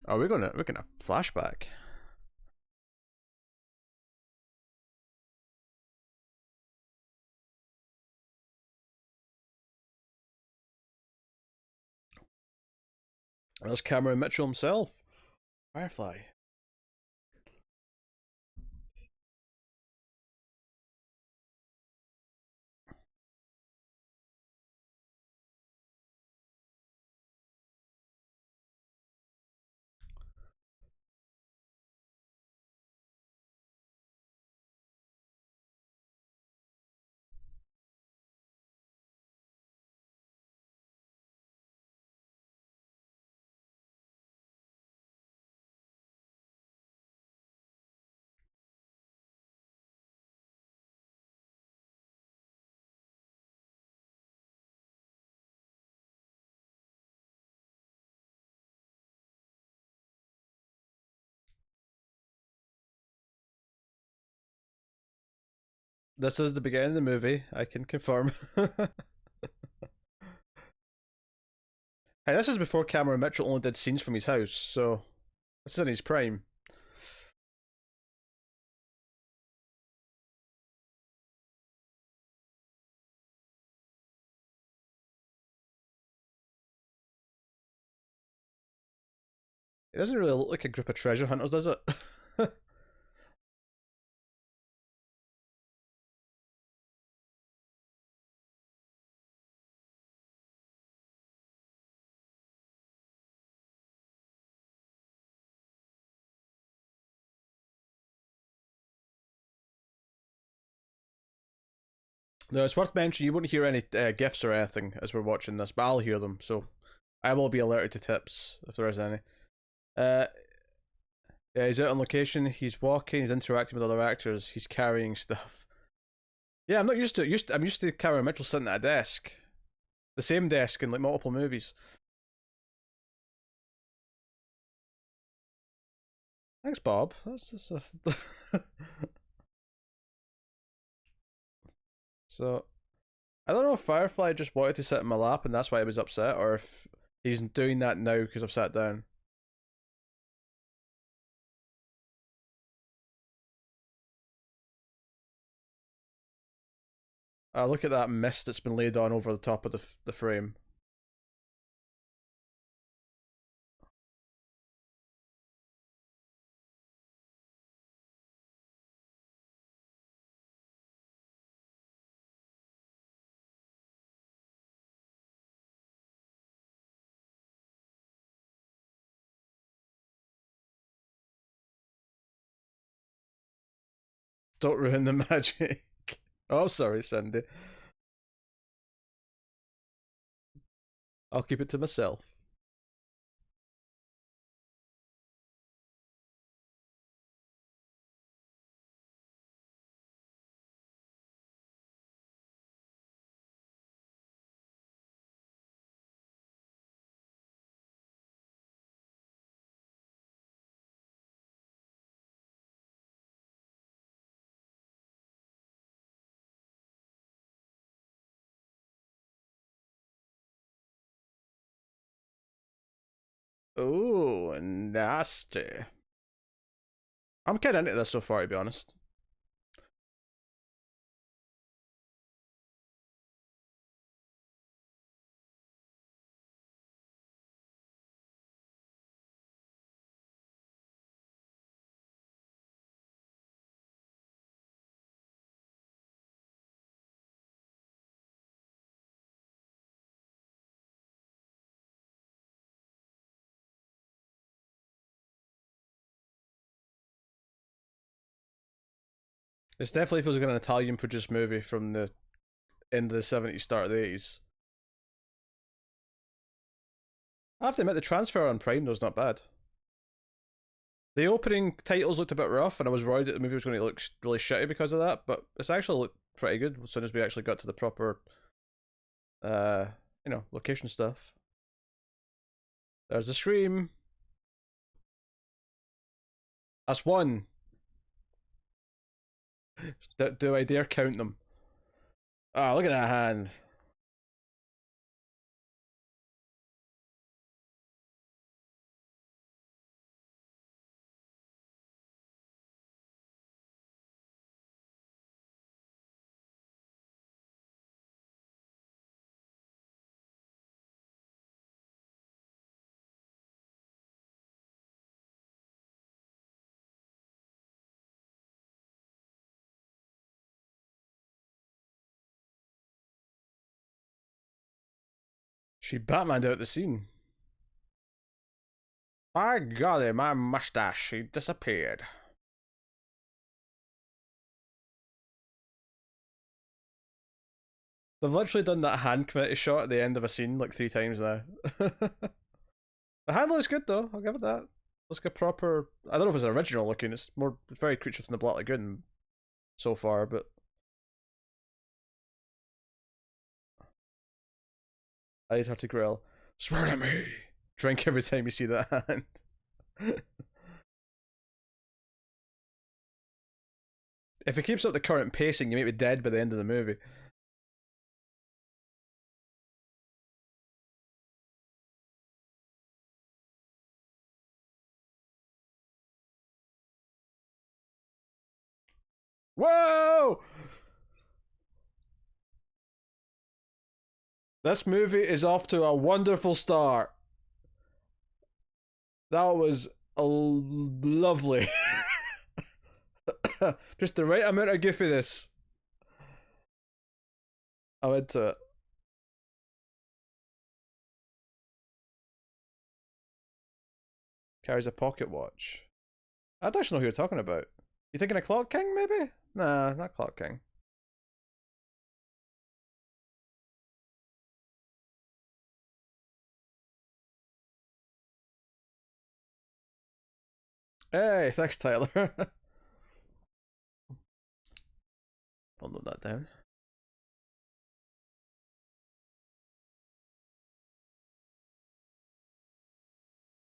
Oh, we're gonna flashback. There's Cameron Mitchell himself. Firefly. This is the beginning of the movie, I can confirm. Hey, this is before Cameron Mitchell only did scenes from his house, so this is in his prime. doesn't really look like a group of treasure hunters, does it? No, it's worth mentioning you won't hear any gifts or anything as we're watching this, but I'll hear them, so I will be alerted to tips if there is any. Uh, yeah, he's out on location. He's walking. He's interacting with other actors. He's carrying stuff. Yeah, I'm not used to it. I'm used to Cameron Mitchell sitting at a desk, the same desk in like multiple movies. Thanks, Bob. That's just so. I don't know if Firefly just wanted to sit in my lap and that's why he was upset, or if he's doing that now because I've sat down. Look at that mist that's been laid on over the top of the frame. Don't ruin the magic. Oh, sorry, Cindy. I'll keep it to myself. Ooh, nasty. I'm kind of into this so far, to be honest. This definitely feels like an Italian produced movie from the end of the 70s, start of the 80s. I have to admit, the transfer on Prime though is not bad. The opening titles looked a bit rough, and I was worried that the movie was going to look really shitty because of that, but it's actually looked pretty good as soon as we actually got to the proper, uh, location stuff. There's the scream. That's one. Do I dare count them? Ah, look at that hand. She Batmaned out the scene. By golly, my mustache, she disappeared. They've literally done that hand committee shot at the end of a scene like 3 times now. The hand looks good though, I'll give it that. Looks like a proper. I don't know if it's original looking, it's very Creature from the Black Lagoon so far, but. I'd have to grill. Swear to me! Drink every time you see that hand. If it keeps up the current pacing, you might be dead by the end of the movie. Whoa! This movie is off to a wonderful start. That was a lovely. Just the right amount of goofiness. I'm into it. Carries a pocket watch. I don't actually know who you're talking about. You thinking of Clock King, maybe? Nah, not Clock King. Hey, thanks, Tyler. I'll note that down.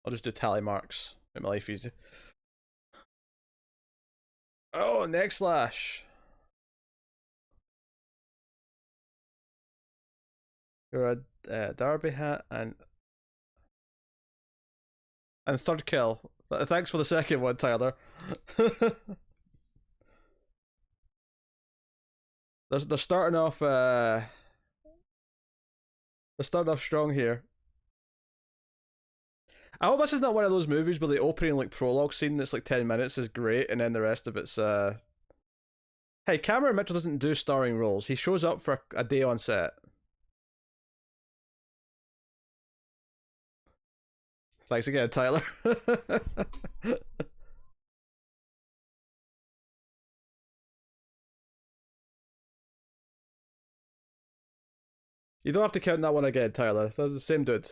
I'll just do tally marks. Make my life easy. Oh, neck slash. You're a Derby hat and third kill. Thanks for the second one, Tyler. they're starting off. They're starting off strong here. I hope this is not one of those movies where the opening like prologue scene that's like 10 minutes is great, and then the rest of it's Hey, Cameron Mitchell doesn't do starring roles. He shows up for a day on set. Thanks again, Tyler. You don't have to count that one again, Tyler. That's the same dude.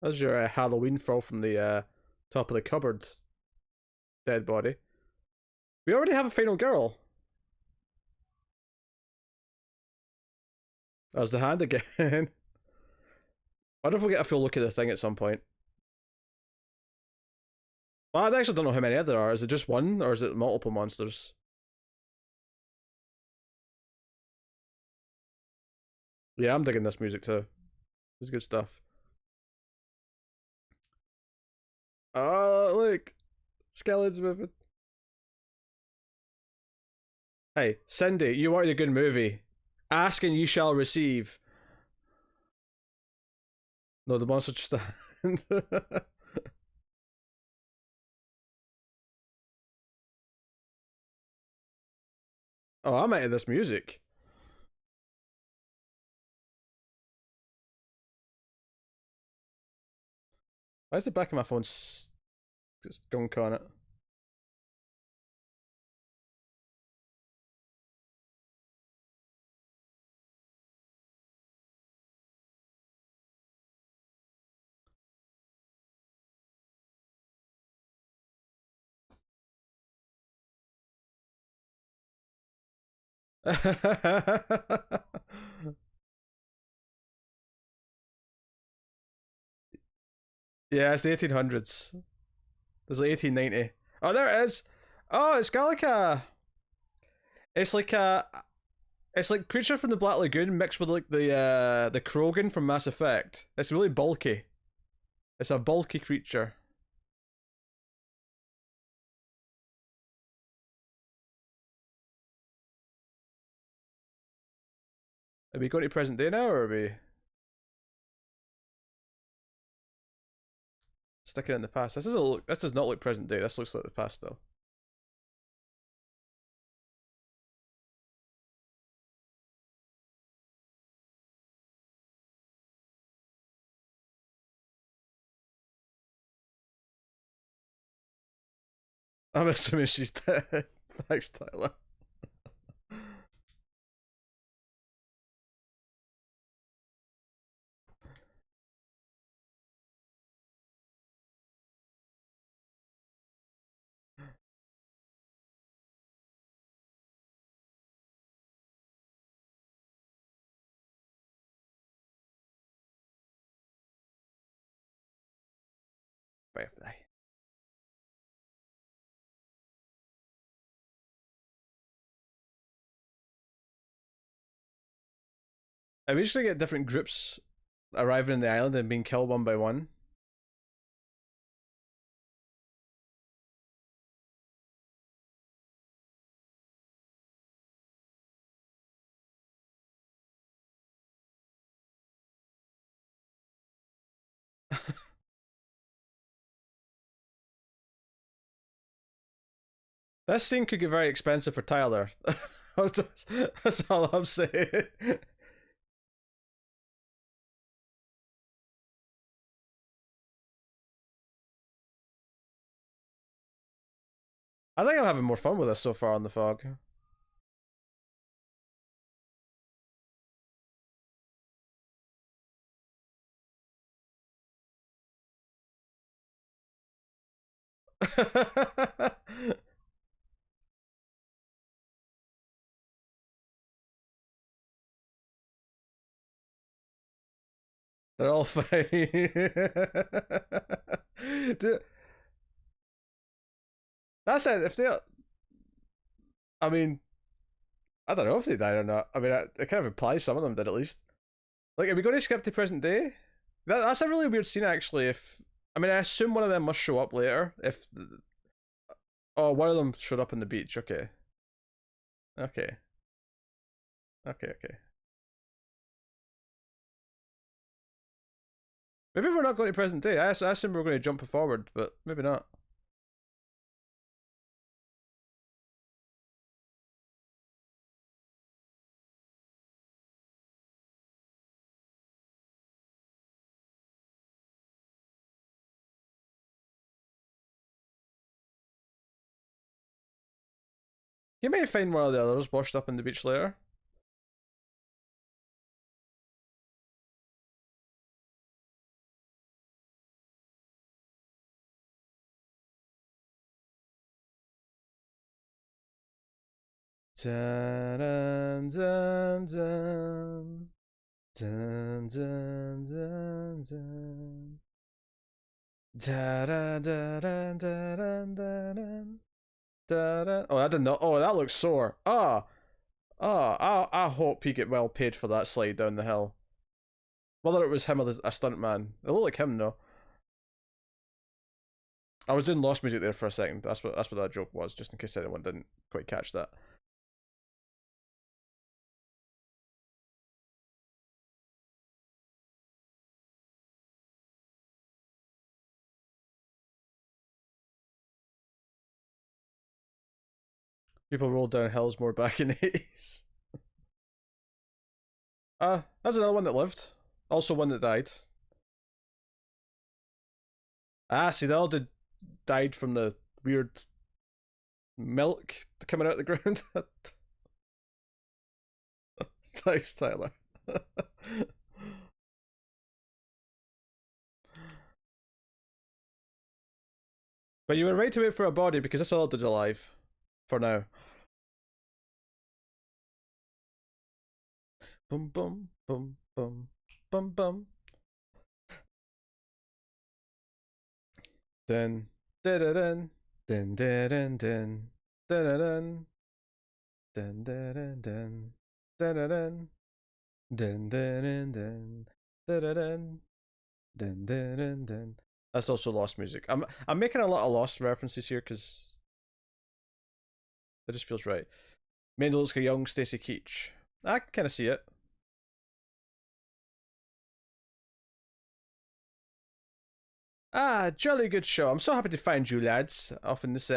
That's your Halloween fall from the top of the cupboard. Dead body. We already have a final girl. There's the hand again. I wonder if we'll get a full look at the thing at some point. Well, I actually don't know how many there are. Is it just one, or is it multiple monsters? Yeah, I'm digging this music too. This is good stuff. Oh, look. Skeletons moving. Hey, Cindy, you wanted a good movie. Ask and you shall receive. No, the monster just a hand. Oh, I'm into this music. Why is the back of my phone just gunk on it? Yeah, it's the 1800s. There's like 1890. Oh, there it is. Oh, it's got like a. It's like a. It's like Creature from the Black Lagoon mixed with like the Krogan from Mass Effect. It's really bulky. It's a bulky creature. Are we going to present day now, or are we sticking in the past? This is a look. This does not look present day. This looks like the past though. I'm assuming she's dead. Thanks, Tyler. Birthday. I we just gonna get different groups arriving in the island and being killed one by one. This scene could get very expensive for Tyler. That's all I'm saying. I think I'm having more fun with this so far on the fog. They're all fine. Dude, that's it. If they, I mean, I don't know if they died or not. I mean, it kind of implies some of them did at least. Like, are we going to skip to present day? That's a really weird scene, actually. If I mean, I assume one of them must show up later. If oh, one of them showed up on the beach. Okay, okay, okay. Maybe we're not going to present day. I assume we're going to jump forward, but maybe not. You may find one of the others washed up on the beach later. Dun, dun, dun, dun, dun, dun, dun. Da, da, da, da, da, da, da, da. Oh, I did not. Oh, that looks sore. Ah, I hope he get well paid for that slide down the hill. Whether it was him or a stunt man, it looked like him though. I was doing lost music there for a second. That's what that joke was, just in case anyone didn't quite catch that. People rolled down hills more back in the 80s. That's another one that lived. Also one that died. Ah, see, they all died from the weird milk coming out of the ground. Thanks, Tyler. But you were right to wait for a body because this all dude's alive. For now. Bum bum bum bum bum bum. Dun dun dun dun dun dun dun dun dun dun dun dun dun dun dun dun dun dun dun dun. That's also Lost music. I'm making a lot of Lost references here because it just feels right. Mendel looks like a young Stacy Keach. I can kind of see it. Ah, jolly good show. I'm so happy to find you lads off in this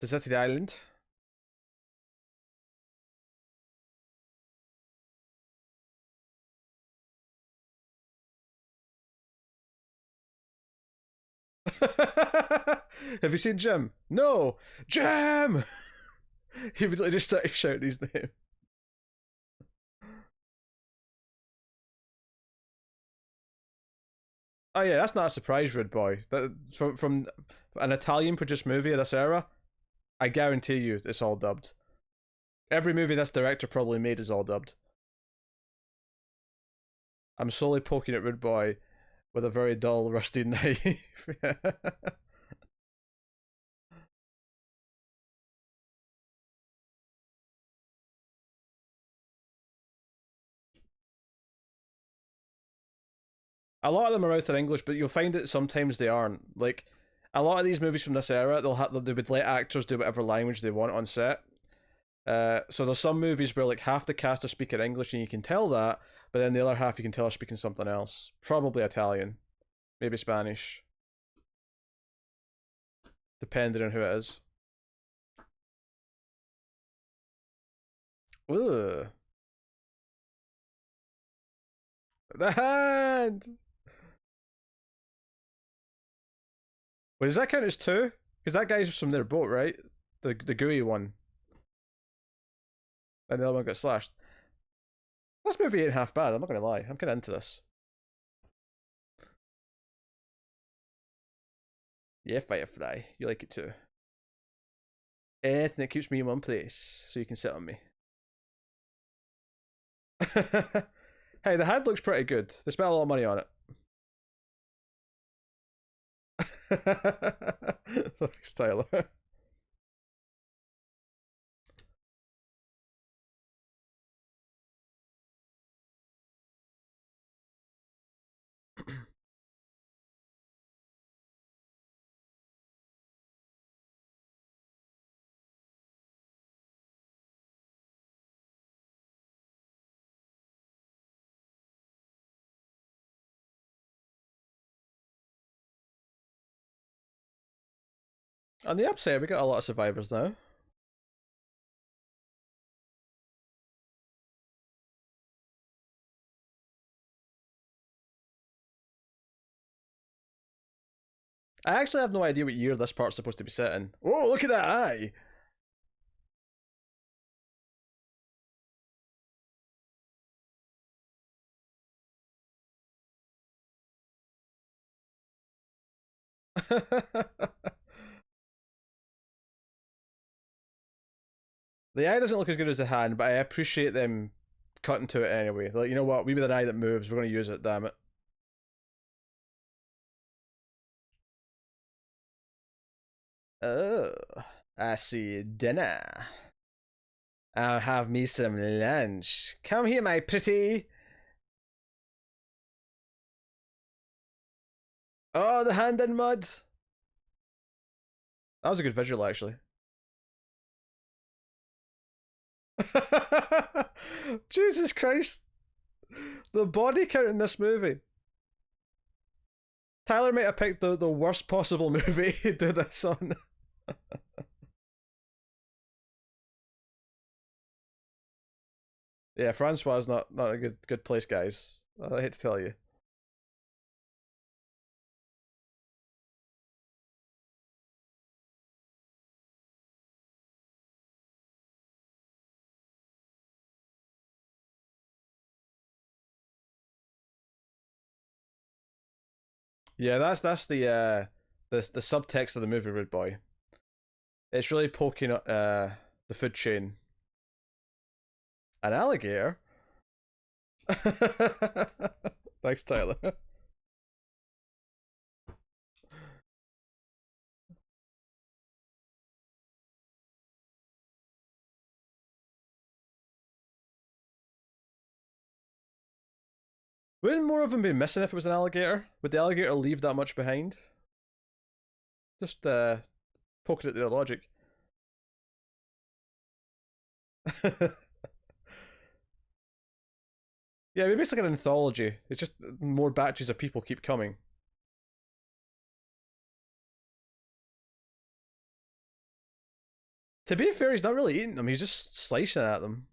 deserted island. Have you seen Jim? No, Jim. He would just start shouting his name. Oh yeah, that's not a surprise, Rude Boy. That from an Italian-produced movie of this era, I guarantee you it's all dubbed. Every movie this director probably made is all dubbed. I'm slowly poking at Rude Boy with a very dull, rusty knife. A lot of them are out in English, but you'll find that sometimes they aren't. Like a lot of these movies from this era, they would let actors do whatever language they want on set. So there's some movies where like half the cast are speaking English and you can tell that, but then the other half you can tell are speaking something else. Probably Italian, maybe Spanish, depending on who it is. Ugh. The hand! Wait, does that count as two? Because that guy's from their boat, right? The gooey one. And the other one got slashed. This movie ain't half bad, I'm not gonna lie. I'm kinda into this. Yeah, Firefly. You like it too. Anything that keeps me in one place, so you can sit on me. Hey, the hand looks pretty good. They spent a lot of money on it. Thanks, Tyler. On the upside, we got a lot of survivors now. I actually have no idea what year this part's supposed to be set in. Oh, look at that eye! The eye doesn't look as good as the hand, but I appreciate them cutting to it anyway. Like, you know what? We with an eye that moves, we're going to use it, damn it. Oh, I see dinner. I'll have me some lunch. Come here, my pretty. Oh, the hand in mud. That was a good visual, actually. Jesus Christ. The body count in this movie. Tyler might have picked the worst possible movie to do this on. Yeah, Francois is not a good place, guys. I hate to tell you. Yeah, that's the subtext of the movie, Rude Boy. It's really poking at the food chain. An alligator? Thanks, Tyler. Wouldn't more of them be missing if it was an alligator? Would the alligator leave that much behind? Just poking at their logic. Yeah, maybe it's like an anthology. It's just more batches of people keep coming. To be fair, he's not really eating them, he's just slicing at them.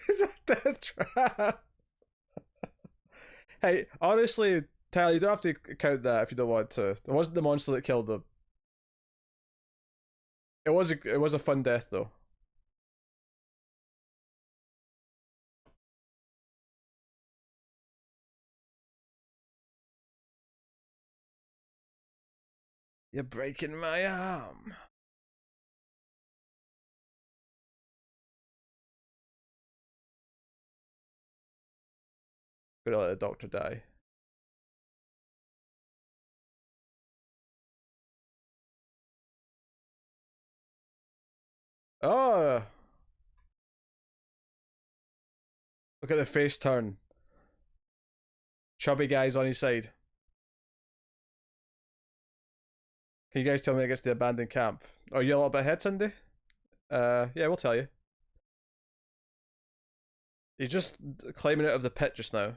It's a death trap. Hey, honestly, Tyler, you don't have to count that if you don't want to. It wasn't the monster that killed him. It was a fun death though. You're breaking my arm. Gonna let the doctor die. Oh, look at the face turn. Chubby guy's on his side. Can you guys tell me it gets to the abandoned camp? Oh, you a little bit ahead, Cindy? Yeah, we'll tell you. He's just climbing out of the pit just now.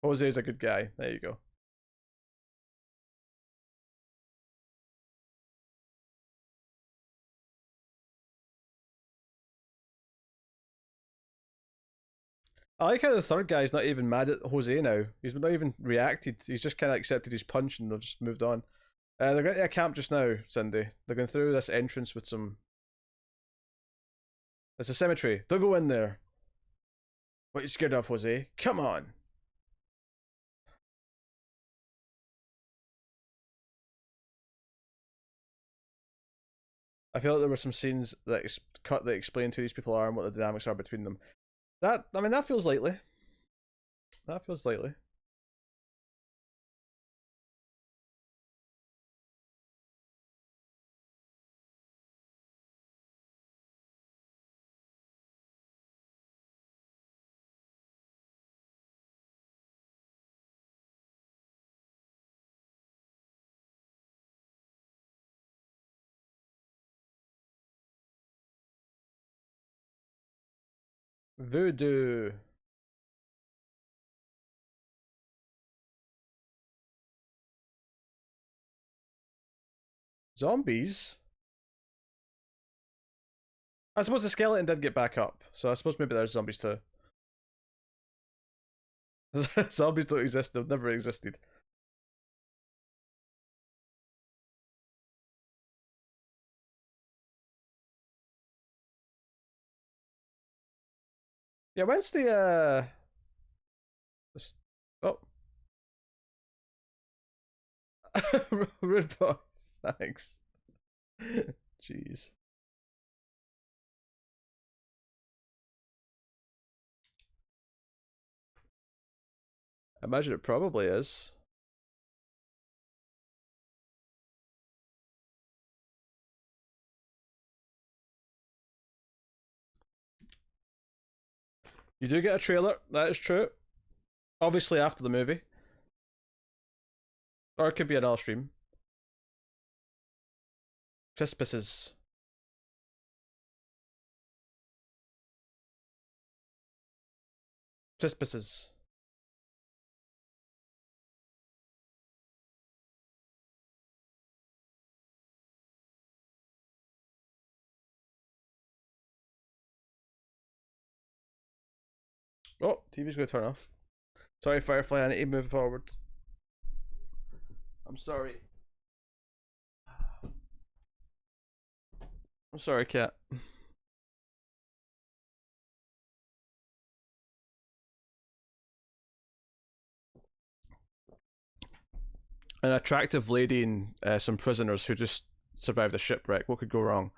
Jose's a good guy. There you go. I like how the third guy's not even mad at Jose now. He's not even reacted. He's just kind of accepted his punch and they've just moved on. They're going to a camp just now, Cindy. They're going through this entrance with some. It's a cemetery. Don't go in there. What are you scared of, Jose? Come on. I feel like there were some scenes that cut that explain who these people are and what the dynamics are between them. That feels likely. That feels likely. Voodoo. Zombies? I suppose the skeleton did get back up, so I suppose maybe there's zombies too. Zombies don't exist, they've never existed. Yeah, when's the oh. Rude boy. Thanks. Jeez. I imagine it probably is. You do get a trailer, that is true. Obviously after the movie. Or it could be another stream. Trespasses. Trespasses. Oh, TV's going to turn off. Sorry, Firefly, I need to move forward. I'm sorry. I'm sorry, cat. An attractive lady and some prisoners who just survived a shipwreck. What could go wrong?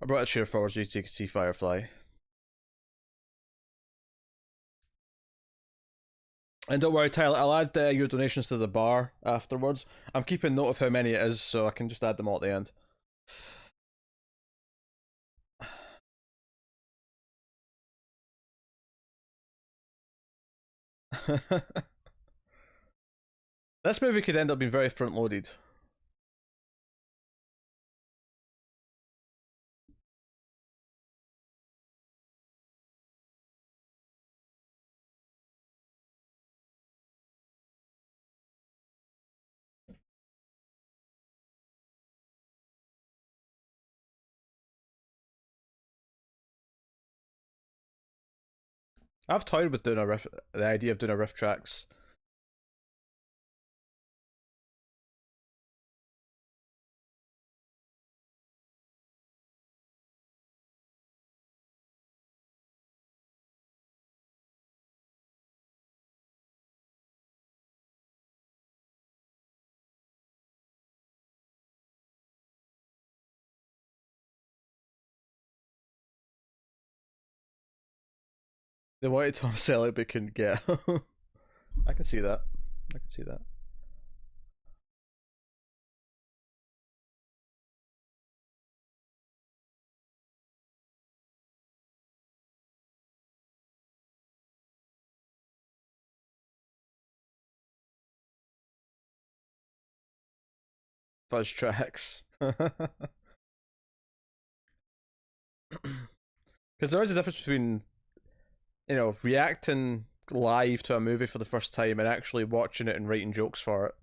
I brought a chair forward so you can see Firefly. And don't worry, Tyler, I'll add your donations to the bar afterwards. I'm keeping note of how many it is, so I can just add them all at the end. This movie could end up being very front-loaded. I've toyed with doing the idea of doing a riff tracks. They wanted Tom Selleck but couldn't get. I can see that. I can see that. Fuzz tracks. Because there is a difference between, you know, reacting live to a movie for the first time and actually watching it and writing jokes for it.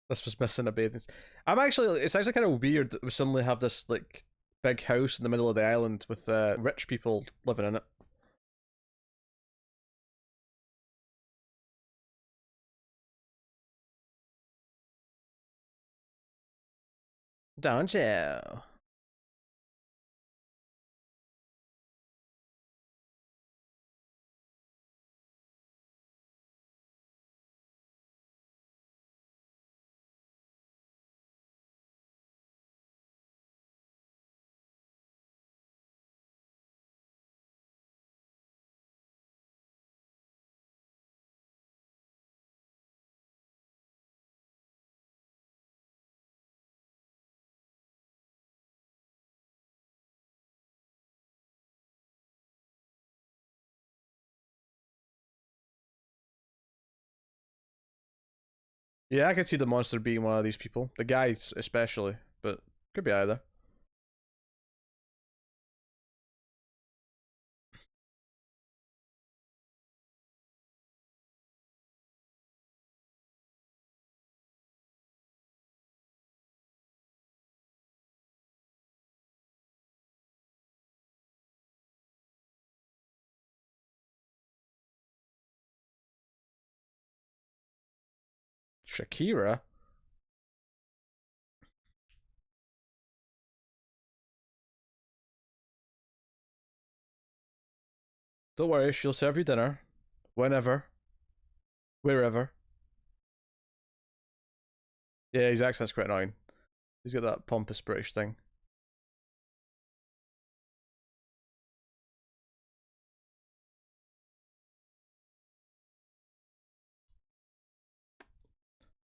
This was missing a bathing. I'm actually. It's actually kind of weird that we suddenly have this like big house in the middle of the island with rich people living in it. Don't you? Yeah, I could see the monster being one of these people. The guys, especially, but could be either. Shakira. Don't worry, she'll serve you dinner, whenever, wherever. Yeah, his accent's quite annoying. He's got that pompous British thing.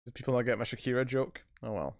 Did people not get my Shakira joke? Oh well.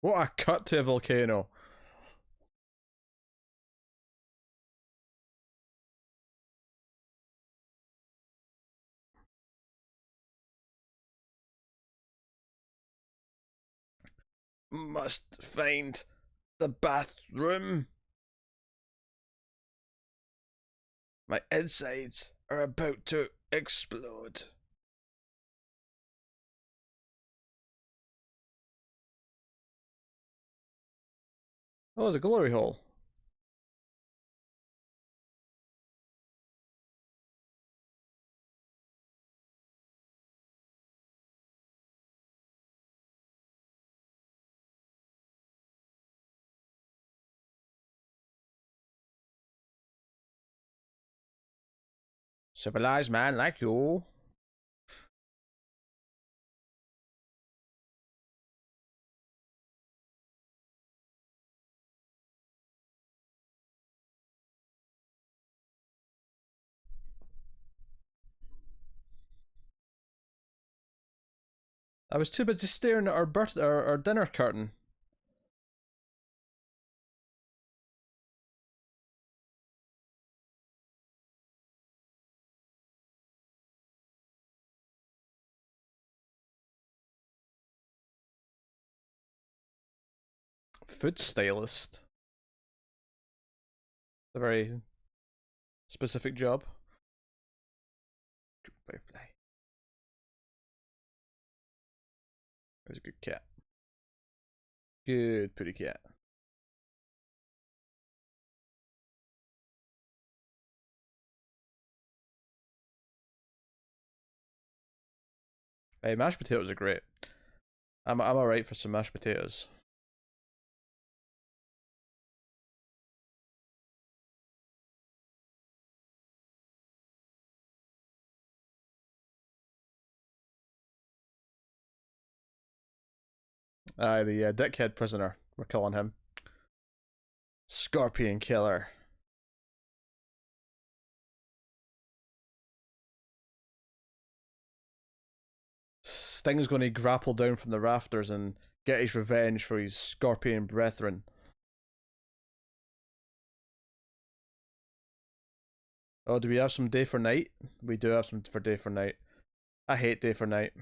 What a cut to a volcano. Must find the bathroom. My insides are about to explode. Oh, it's a glory hole. Civilized man like you. I was too busy staring at our dinner curtain. Food stylist. A very specific job. Firefly. It was a good cat. Good, pretty cat. Hey, mashed potatoes are great. I'm alright for some mashed potatoes. The dickhead prisoner. We're calling him. Scorpion killer. Sting's going to grapple down from the rafters and get his revenge for his scorpion brethren. Oh, do we have some day for night? We do have some for day for night. I hate day for night.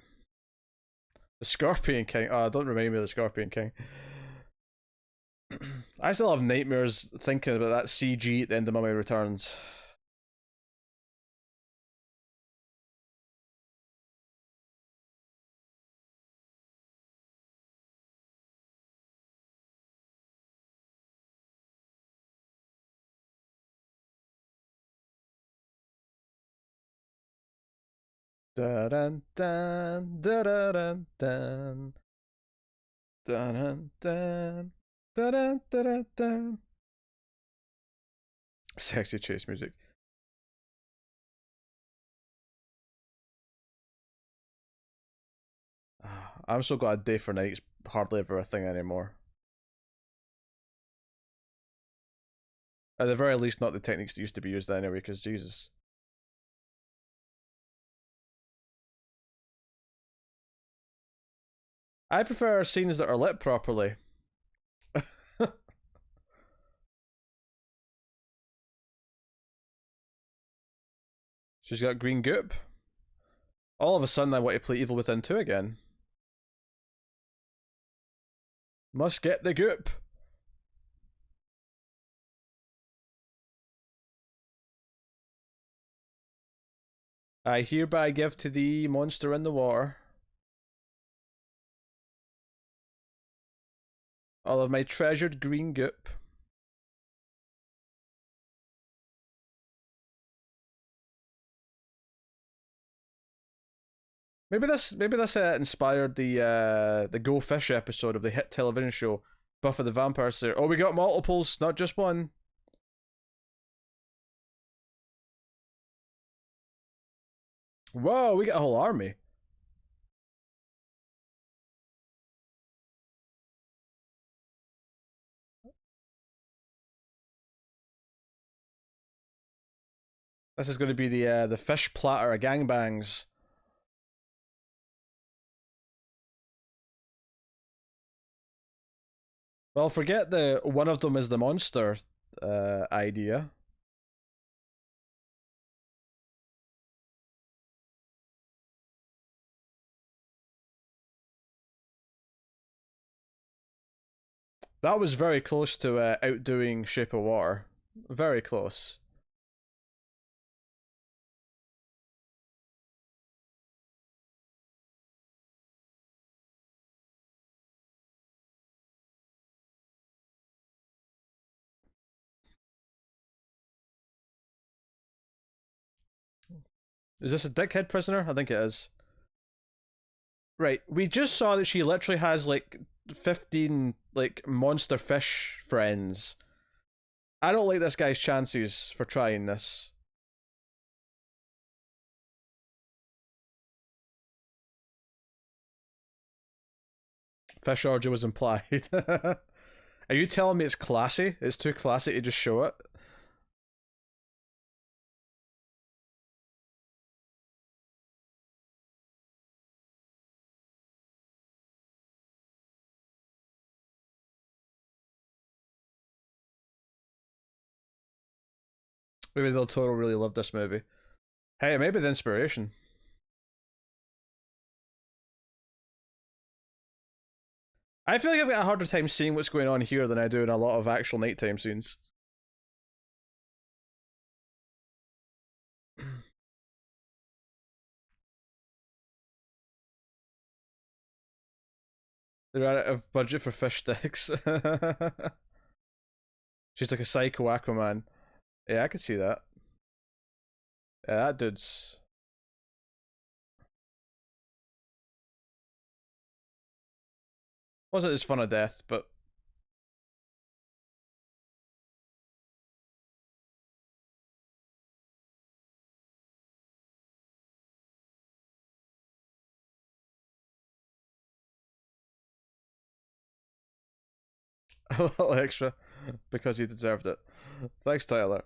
The Scorpion King. Oh, don't remind me of the Scorpion King. I still have nightmares thinking about that CG at the end of Mummy Returns. Da dun dun da da dun dun da dun dun da dun da dun dun. Sexy chase music. I'm so glad day for night's hardly ever a thing anymore. At the very least, not the techniques that used to be used anyway, because Jesus. I prefer scenes that are lit properly. She's got green goop. All of a sudden, I want to play Evil Within 2 again. Must get the goop. I hereby give to thee, monster in the water, all of my treasured green goop. Maybe this inspired the Go Fish episode of the hit television show Buffy the Vampire Slayer. Oh, we got multiples, not just one. Whoa, we got a whole army. This is going to be the fish platter of gangbangs. Well, forget the one of them is the monster idea. That was very close to outdoing Shape of Water. Very close. Is this a dickhead prisoner? I think it is. Right, we just saw that she literally has like 15 like monster fish friends. I don't like this guy's chances for trying this. Fish orgy was implied. Are you telling me it's classy? It's too classy to just show it? Maybe Del Toro really loved this movie. Hey, maybe the inspiration. I feel like I've got a harder time seeing what's going on here than I do in a lot of actual nighttime scenes. They ran out of budget for fish sticks. She's like a psycho Aquaman. Yeah, I can see that. Yeah, that dude's... Wasn't as fun a death, but... a little extra because he deserved it. Thanks, Tyler.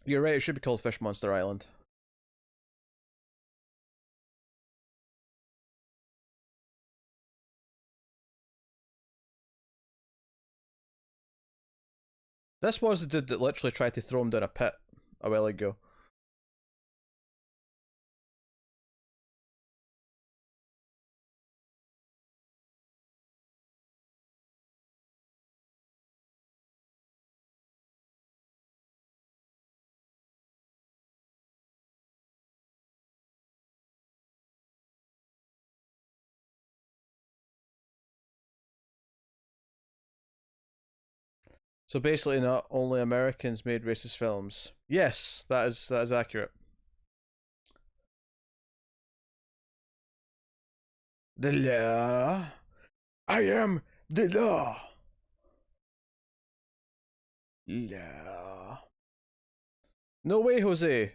You're right, it should be called Fish Monster Island. This was the dude that literally tried to throw him down a pit a while ago. So basically, not only Americans made racist films. Yes, that is accurate. The law. I am the law. Law. No way, Jose.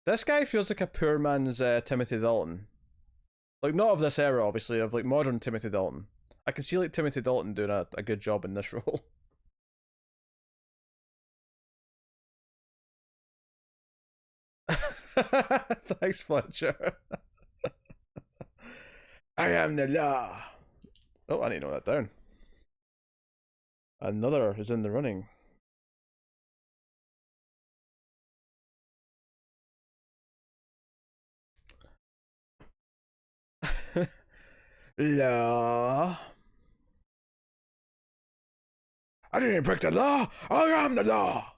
This guy feels like a poor man's Timothy Dalton. Like, not of this era, obviously, of like modern Timothy Dalton. I can see like Timothy Dalton doing a good job in this role. Thanks, Fletcher. I am the law. Oh, I need to note that down. Another is in the running. Law. I didn't break the law. I am the law.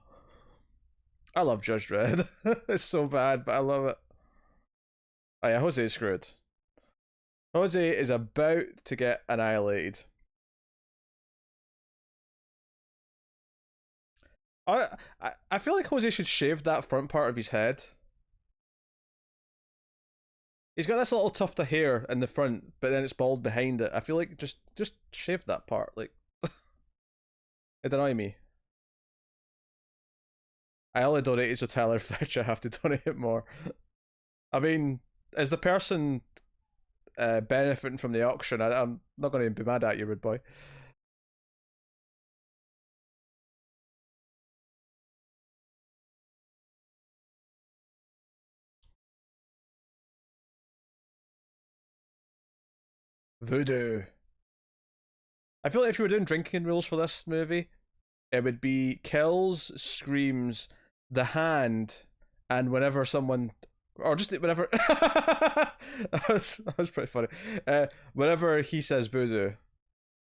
I love Judge Dredd. It's so bad, but I love it. Oh yeah, Jose is screwed. Jose is about to get annihilated. I feel like Jose should shave that front part of his head. He's got this little tuft of hair in the front, but then it's bald behind it. I feel like just shave that part. Like, it annoys me. I only donated so Tyler Fletcher have to donate more. I mean, as the person benefiting from the auction, I'm not going to be mad at you, rude boy. Voodoo. I feel like if you were doing drinking rules for this movie, it would be kills, screams, the hand, and whenever someone, or just whenever, that was pretty funny. Whenever he says voodoo,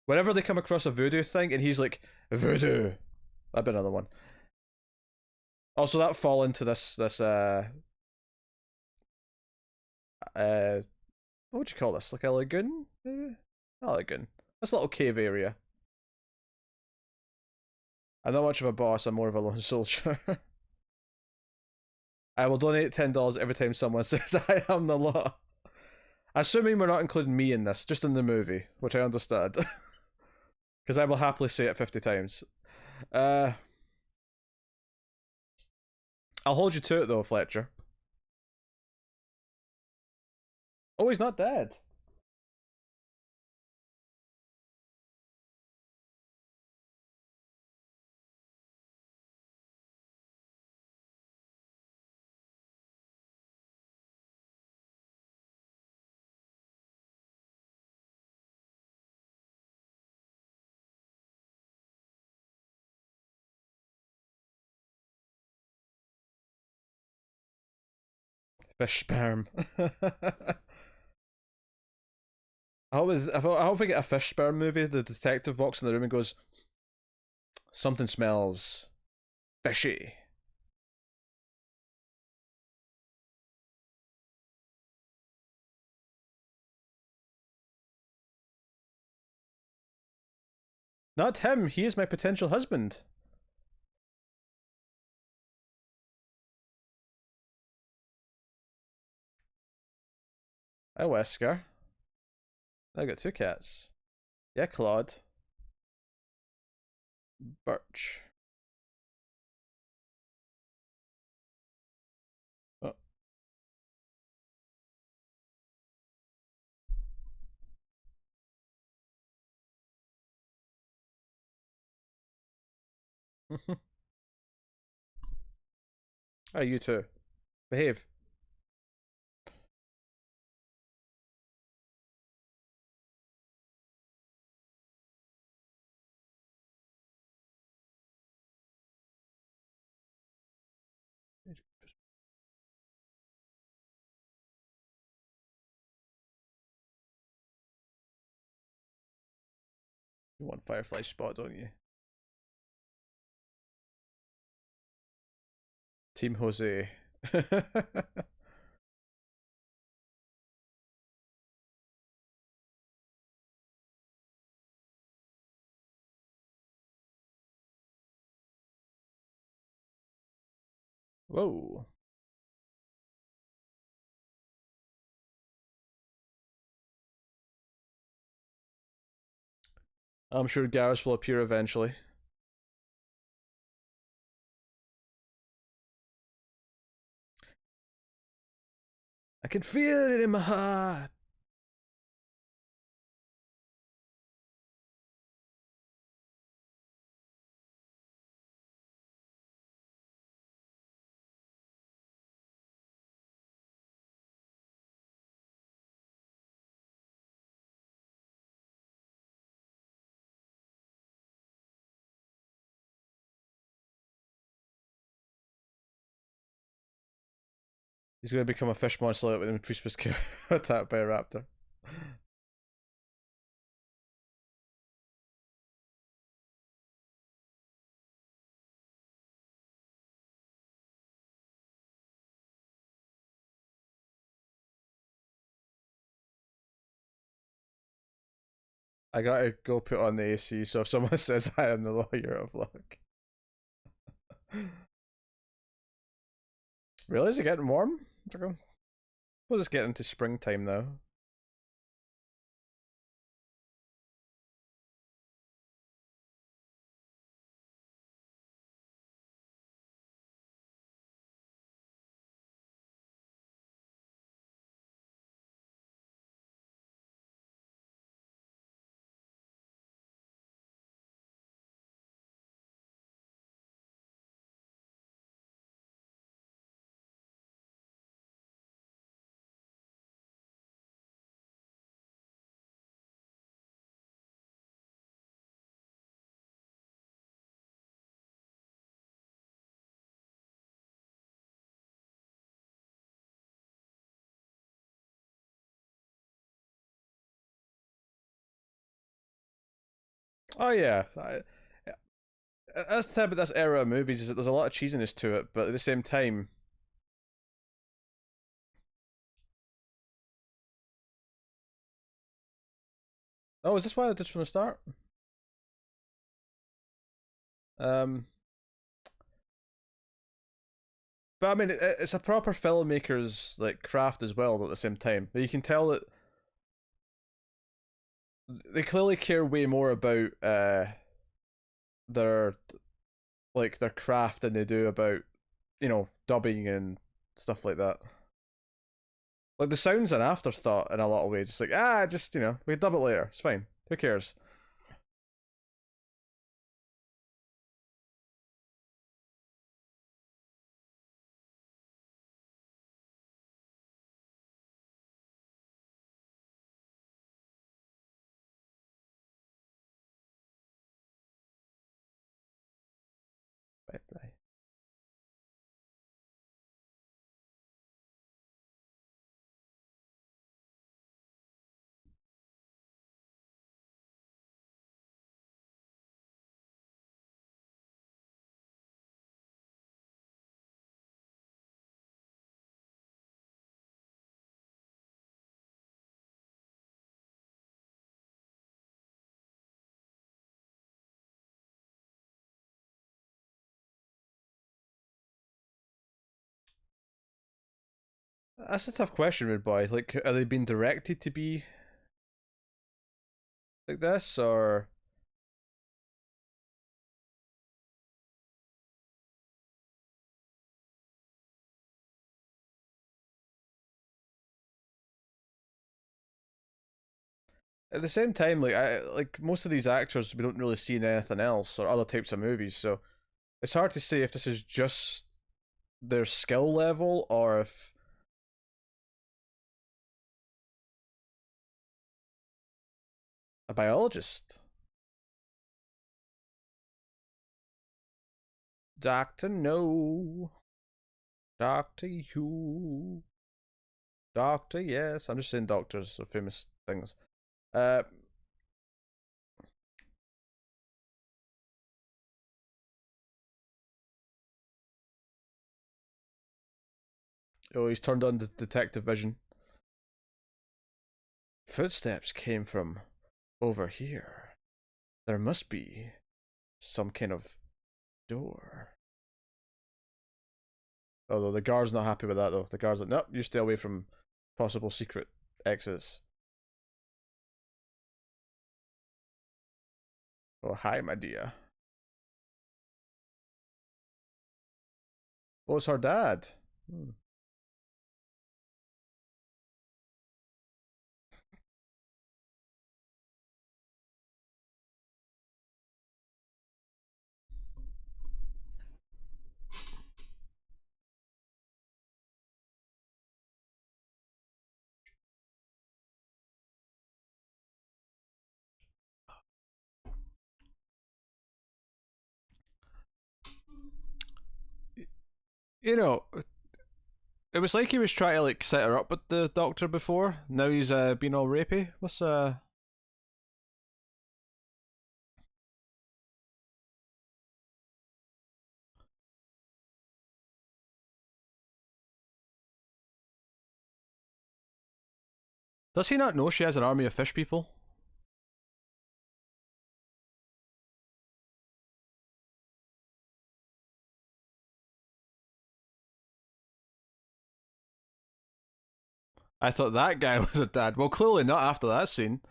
whenever they come across a voodoo thing, and he's like voodoo, that'd be another one. Also, that fall into this what would you call this? Like a lagoon, maybe? Not a lagoon. This little cave area. I'm not much of a boss, I'm more of a lone soldier. I will donate $10 every time someone says I am the law. Assuming we're not including me in this, just in the movie, which I understand. Because I will happily say it 50 times. I'll hold you to it though, Fletcher. Oh, he's not dead. Fish sperm. I hope we get a fish sperm movie. The detective walks in the room and goes, "Something smells fishy." Not him. He is my potential husband. Hi, Wesker. I got two cats. Yeah, Claude. Birch. Oh. Oh, you too. Behave. You want Firefly Spot, don't you? Team Jose. Whoa. I'm sure Garrus will appear eventually. I can feel it in my heart. He's going to become a fish monster when Priest was attacked by a raptor. I gotta go put on the AC, so if someone says I am the lawyer of luck. Really? Is it getting warm? We'll just get into springtime now. Oh yeah, that's the type of this era of movies is that there's a lot of cheesiness to it, but at the same time, oh, is this why I did from the start? Um, but I mean, it's a proper filmmaker's like craft as well. But at the same time, but you can tell that they clearly care way more about their their craft than they do about dubbing and stuff like that. Like the sound's an afterthought in a lot of ways. It's like just we can dub it later. It's fine. Who cares? Bye bye. That's a tough question, Rude Boy. Like, are they being directed to be like this, or at the same time, like most of these actors we don't really see in anything else or other types of movies, so it's hard to say if this is just their skill level or if a biologist. Doctor No. Doctor Who. Doctor Yes. I'm just saying doctors are famous things. Uh oh, he's turned on the detective vision. Footsteps came from over here. There must be some kind of door. Although the guard's not happy with that though. The guard's like, nope, you stay away from possible secret exits. Oh, hi, my dear. Oh, it's her dad. Hmm. You know, it was like he was trying to like set her up with the doctor before. Now he's been all rapey. What's Does he not know she has an army of fish people? I thought that guy was a dad. Well, clearly not after that scene.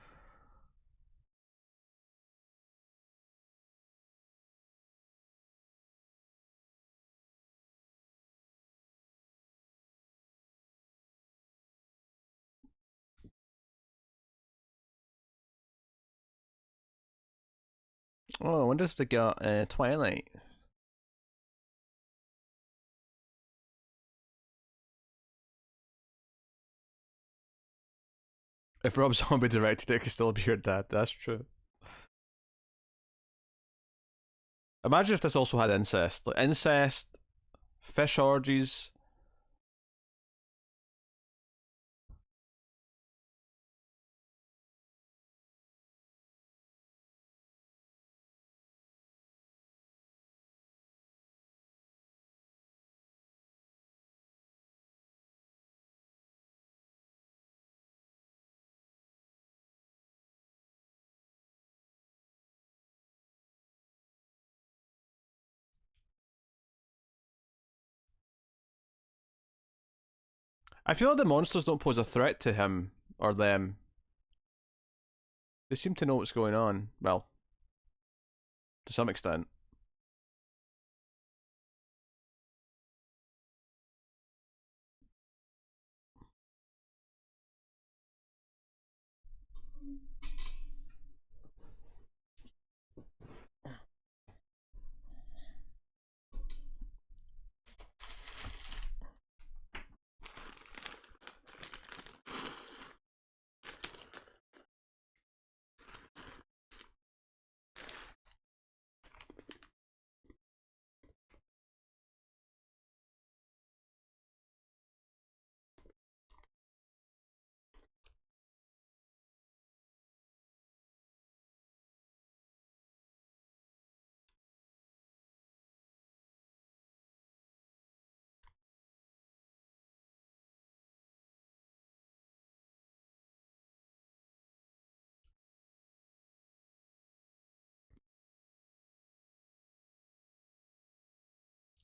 Oh, I wonder if they got Twilight. If Rob Zombie directed it, it could still be your dad. That's true. Imagine if this also had incest. Like incest, fish orgies. I feel like the monsters don't pose a threat to him or them. They seem to know what's going on. Well, to some extent.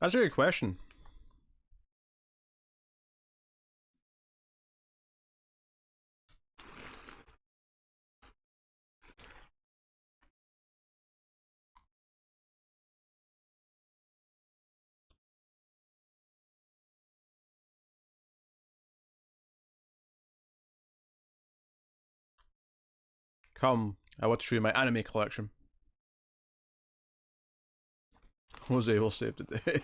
That's a good question. Come, I want to show you my anime collection. Jose will save the day.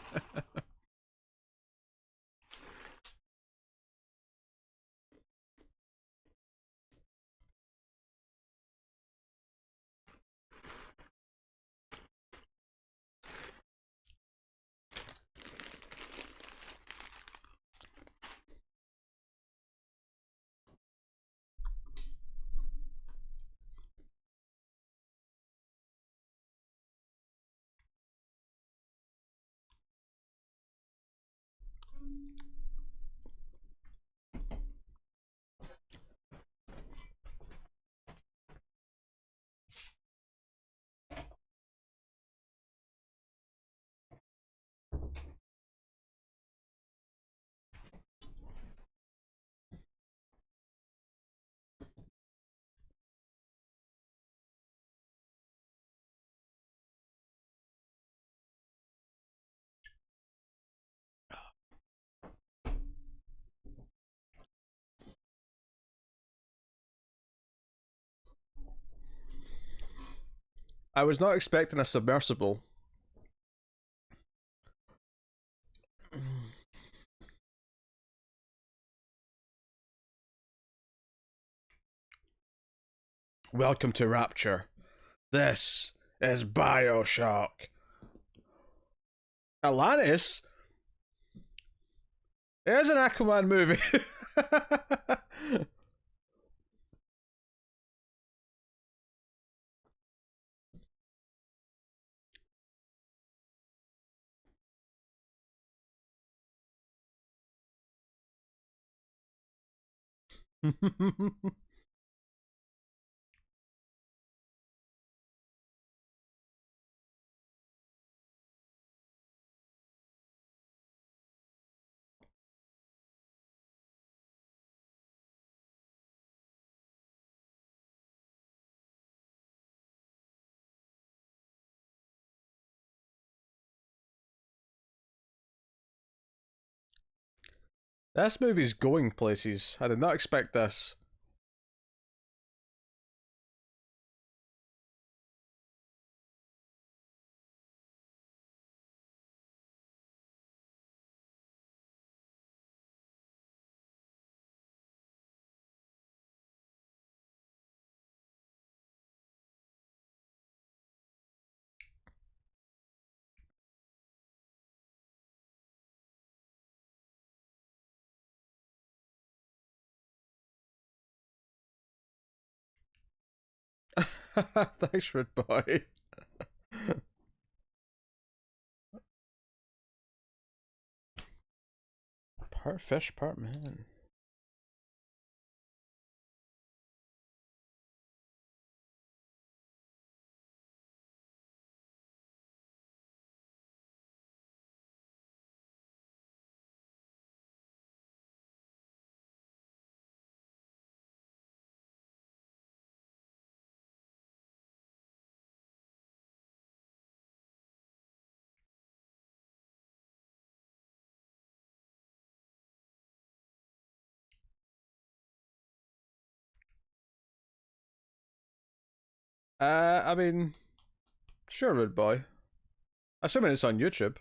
I was not expecting a submersible. Welcome to Rapture. This is Bioshock. Atlantis? It is an Aquaman movie. This movie's going places. I did not expect this. Thanks, Red Boy. Part fish, part man. I mean, sure, Red Boy. Assuming it's on YouTube.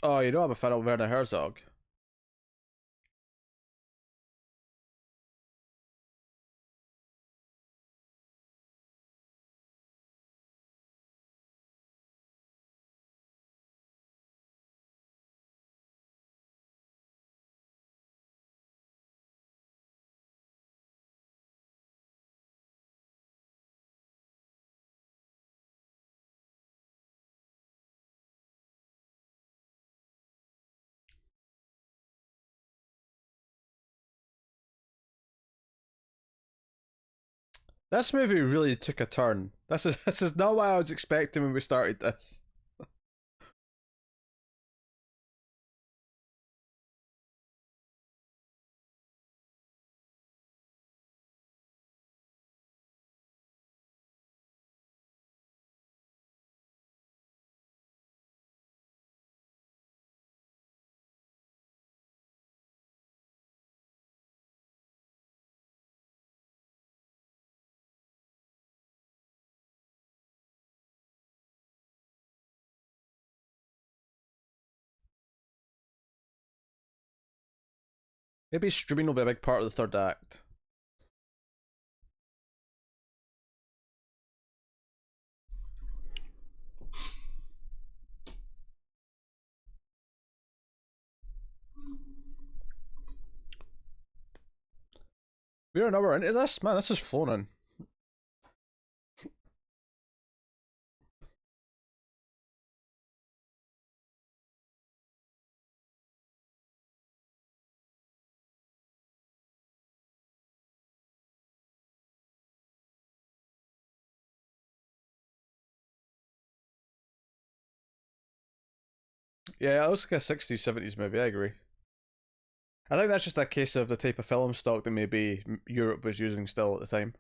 Oh, you don't have a fan of Werner Herzog. This movie really took a turn. This is not what I was expecting when we started this. Maybe streaming will be a big part of the third act. We're an hour into this? Man, this is flown. Yeah, it looks like a 60s, 70s movie, I agree. I think that's just a case of the type of film stock that maybe Europe was using still at the time.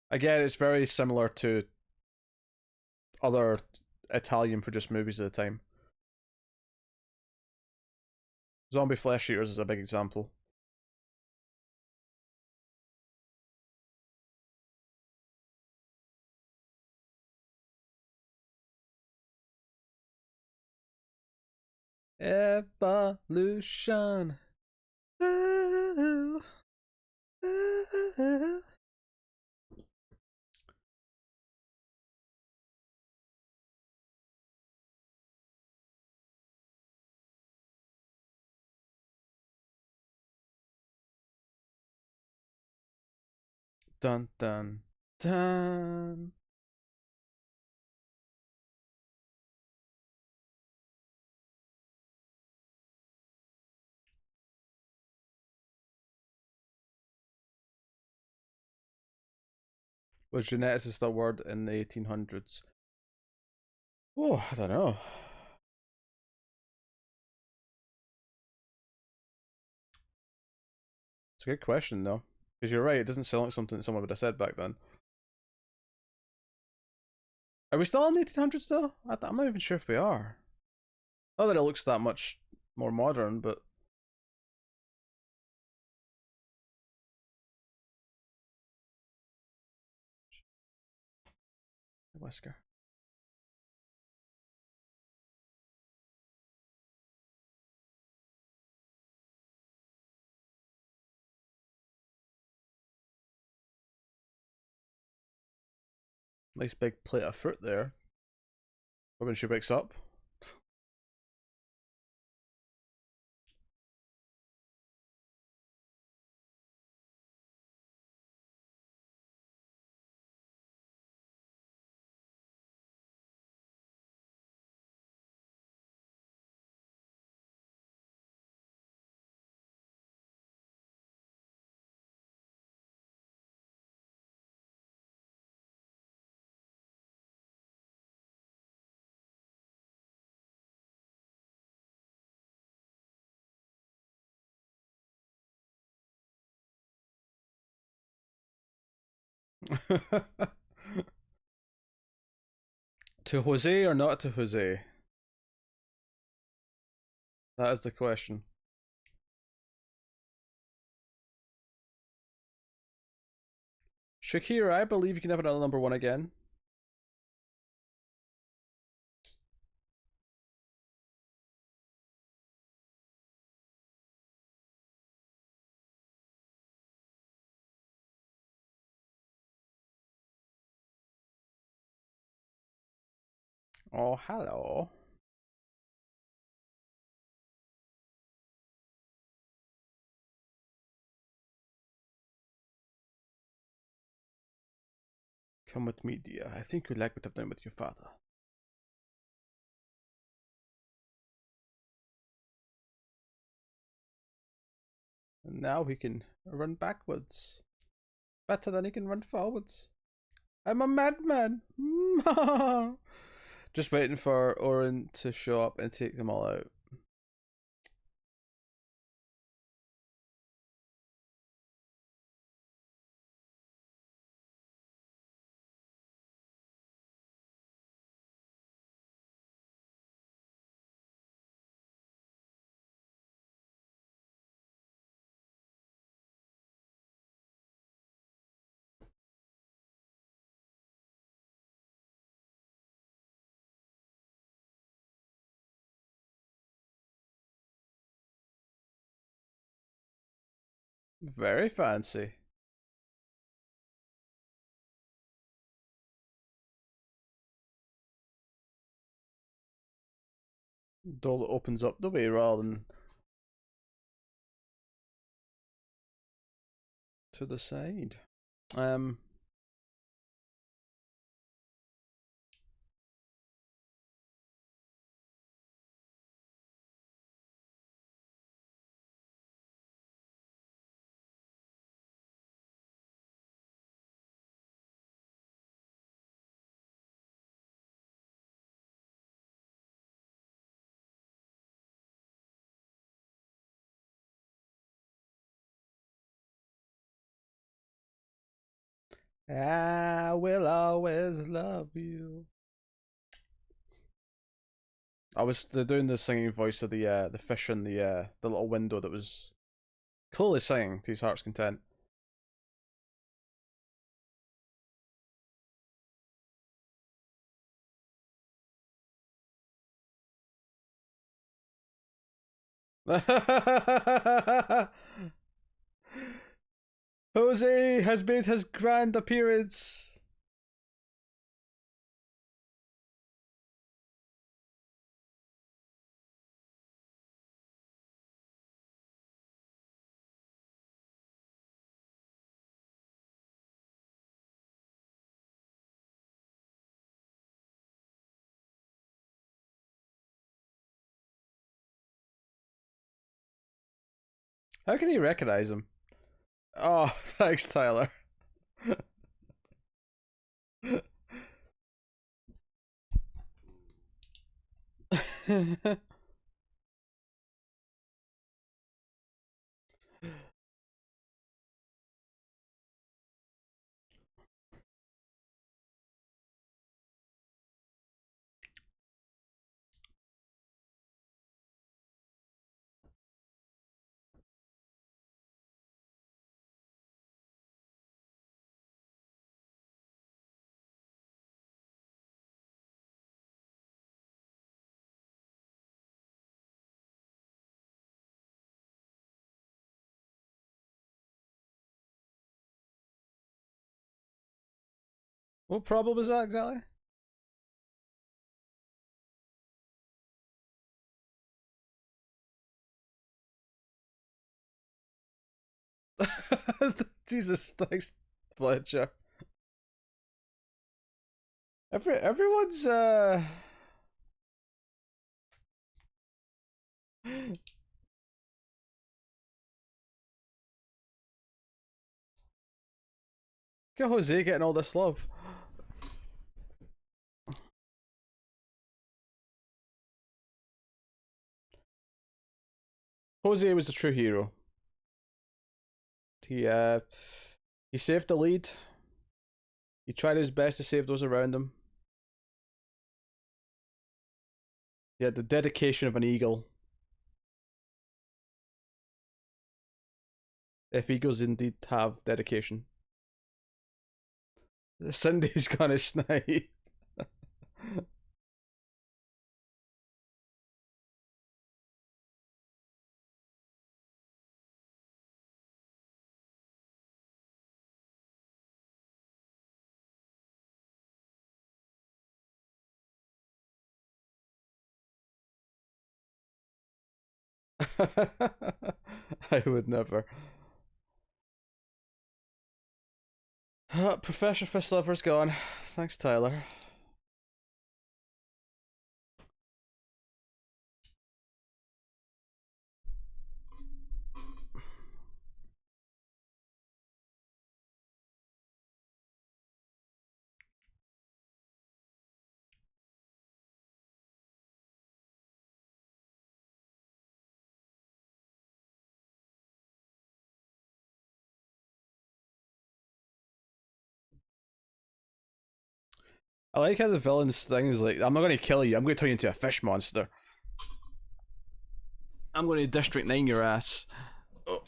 Again, it's very similar to other Italian produced movies at the time. Zombie Flesh Eaters is a big example. Evolution. Ooh. Ooh. Dun dun dun. Was geneticist a word in the 1800s? Oh, I don't know. It's a good question, though. Because you're right, it doesn't sound like something that someone would have said back then. Are we still in the 1800s, though? I'm not even sure if we are. Not that it looks that much more modern, but. Whisker. Nice big plate of fruit there. When she wakes up. To Jose or not to Jose? That is the question. Shakira, I believe you can have another number one again. Oh, hello. Come with me, dear. I think you'd like what I've done with your father. And now he can run backwards. Better than he can run forwards. I'm a madman. Just waiting for Oren to show up and take them all out. Very fancy. Door that opens up the way rather than to the side. I will always love you. I was doing the singing voice of the fish in the little window that was clearly singing to his heart's content. Jose has made his grand appearance. How can he recognize him? Oh, thanks, Tyler. What problem is that exactly? Jesus, thanks, Fletcher. Everyone's Look at Jose getting all this love. Jose was the true hero. He uh he saved the lead. He tried his best to save those around him. He had the dedication of an eagle. If eagles indeed have dedication. Cindy's gonna snipe. I would never. Professor Fistlover's gone. Thanks, Tyler. I like how the villain's thing is like, I'm not going to kill you, I'm going to turn you into a fish monster. I'm going to District 9 your ass. Oh.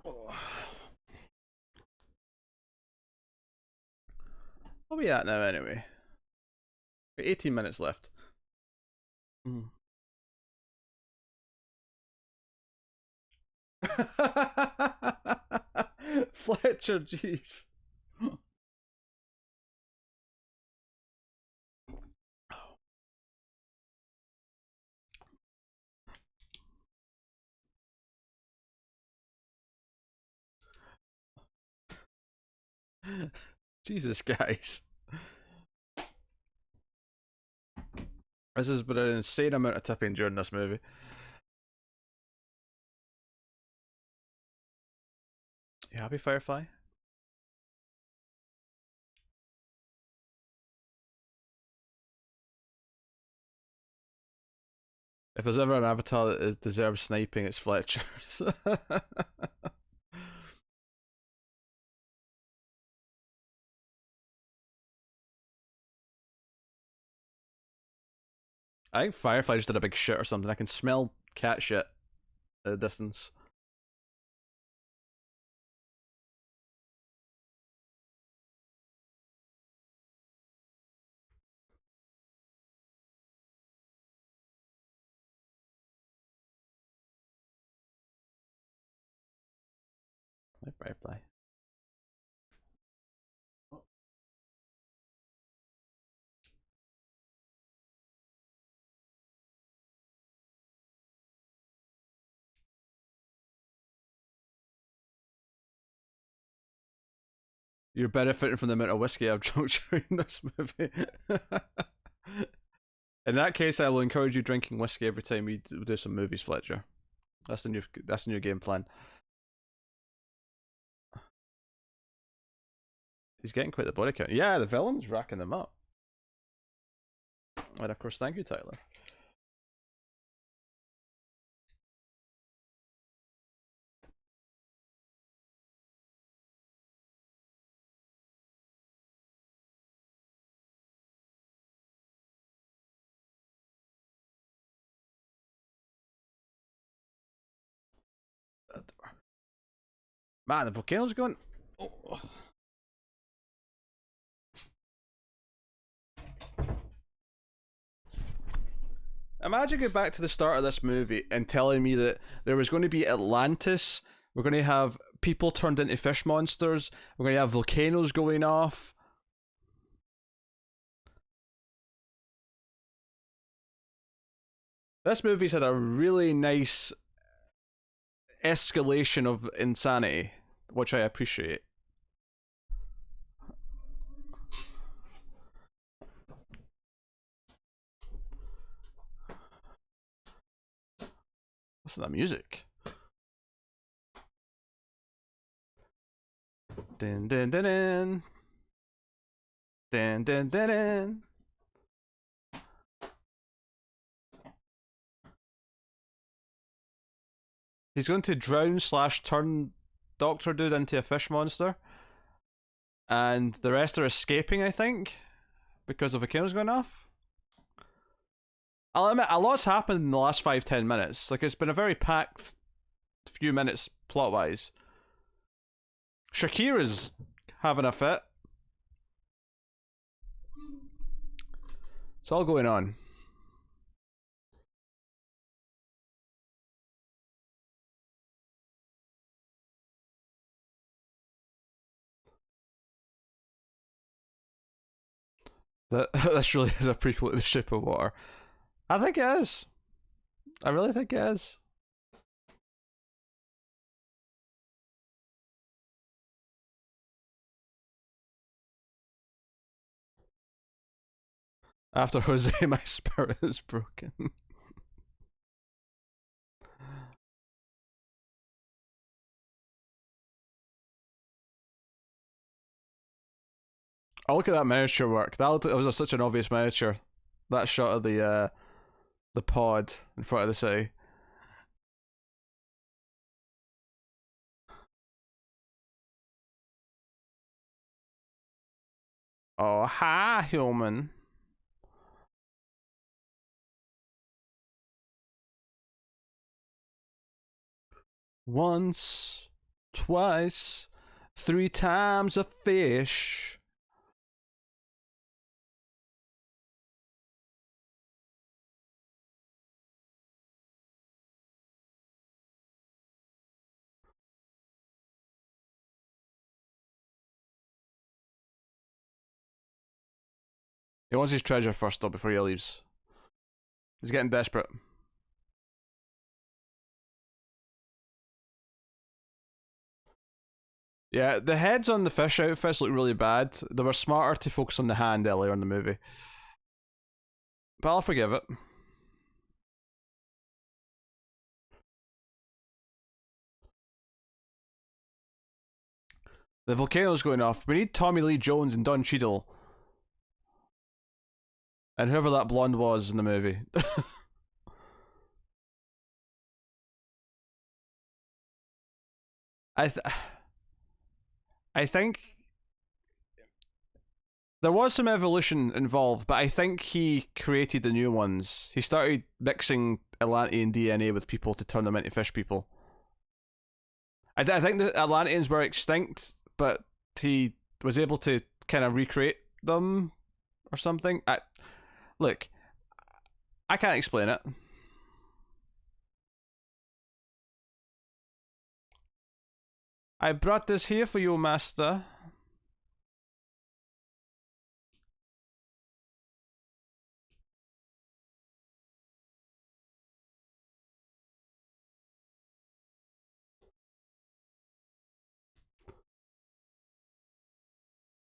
What are we at now anyway? 18 minutes left. Mm. Fletcher, jeez. Jesus, guys. This has been an insane amount of tipping during this movie. You happy, Firefly? If there's ever an avatar that deserves sniping, it's Fletcher's. I think Firefly just did a big shit or something. I can smell cat shit at a distance. Like Firefly. You're benefiting from the amount of whiskey I've drunk during this movie. In that case, I will encourage you drinking whiskey every time we do some movies, Fletcher. That's the new game plan. He's getting quite the body count. Yeah, the villain's racking them up. And of course, thank you, Tyler. Man, the volcano's going. Oh. Imagine going back to the start of this movie and telling me that there was going to be Atlantis. We're going to have people turned into fish monsters. We're going to have volcanoes going off. This movie's had a really nice escalation of insanity, which I appreciate. Listen to that music. Dun dun dun dun. Dun dun dun dun. He's going to drown / turn Doctor Dude into a fish monster. And the rest are escaping, I think, because the volcano's going off. I'll admit, a lot's happened in the last 5-10 minutes. Like, it's been a very packed few minutes plot-wise. Shakira's having a fit. It's all going on. This really is a prequel to The Shape of Water. I think it is. I really think it is. After Jose, my spirit is broken. Oh, look at that miniature work. That was such an obvious miniature. That shot of the pod in front of the city. Oh, hi, human. Once twice, 3 times a fish. He wants his treasure first, though, before he leaves. He's getting desperate. Yeah, the heads on the fish outfits look really bad. They were smarter to focus on the hand earlier in the movie. But I'll forgive it. The volcano's going off. We need Tommy Lee Jones and Don Cheadle. And whoever that blonde was in the movie. I I think there was some evolution involved, but I think he created the new ones. He started mixing Atlantean DNA with people to turn them into fish people. I think the Atlanteans were extinct, but he was able to kind of recreate them or something. Look, I can't explain it. I brought this here for you, master.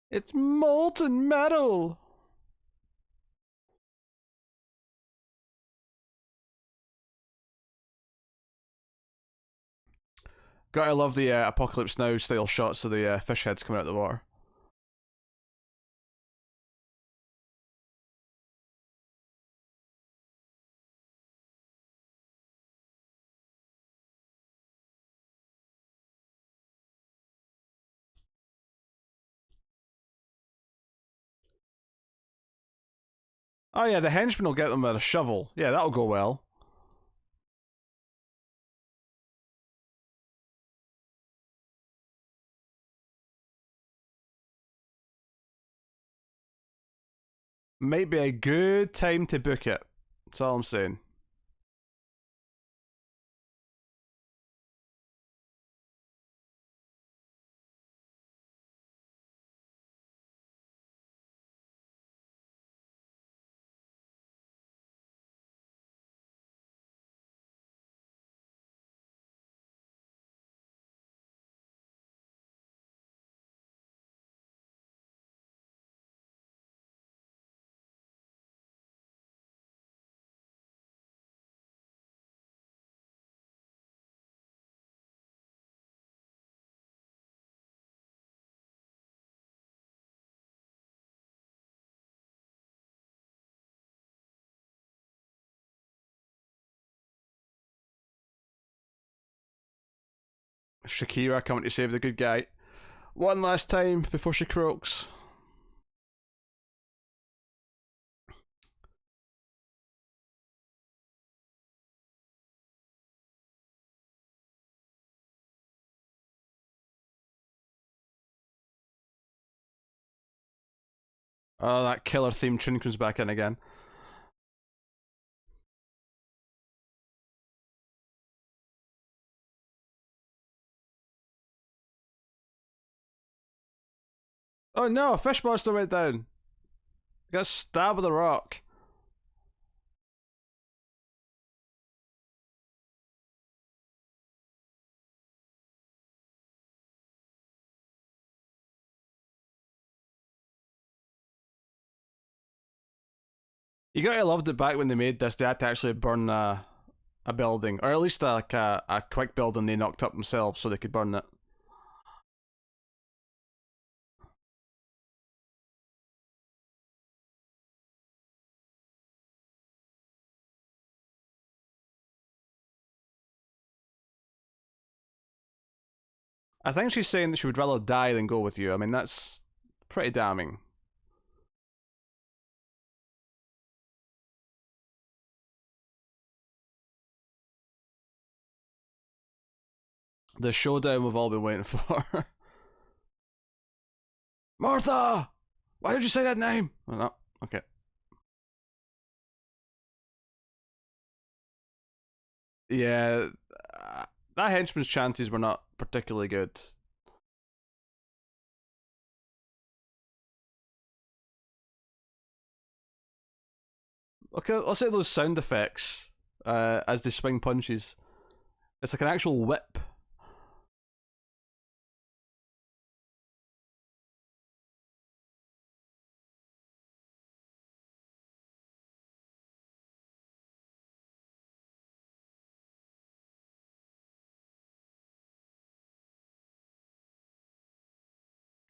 It's molten metal. Gotta love the Apocalypse Now style shots of the fish heads coming out of the water. Oh yeah, the henchman will get them with a shovel. Yeah, that'll go well. Might be a good time to book it. That's all I'm saying. Shakira coming to save the good guy. One last time before she croaks. Oh, that killer theme tune comes back in again. Oh no, a fish monster went down. Got stabbed with a rock. You gotta loved it back when they made this. They had to actually burn a building, or at least like a quick building they knocked up themselves so they could burn it. I think she's saying that she would rather die than go with you. I mean, that's pretty damning. The showdown we've all been waiting for. Martha! Why did you say that name? Oh, no. Okay. Yeah, that henchman's chances were not particularly good. Okay, I'll say those sound effects as they swing punches. It's like an actual whip.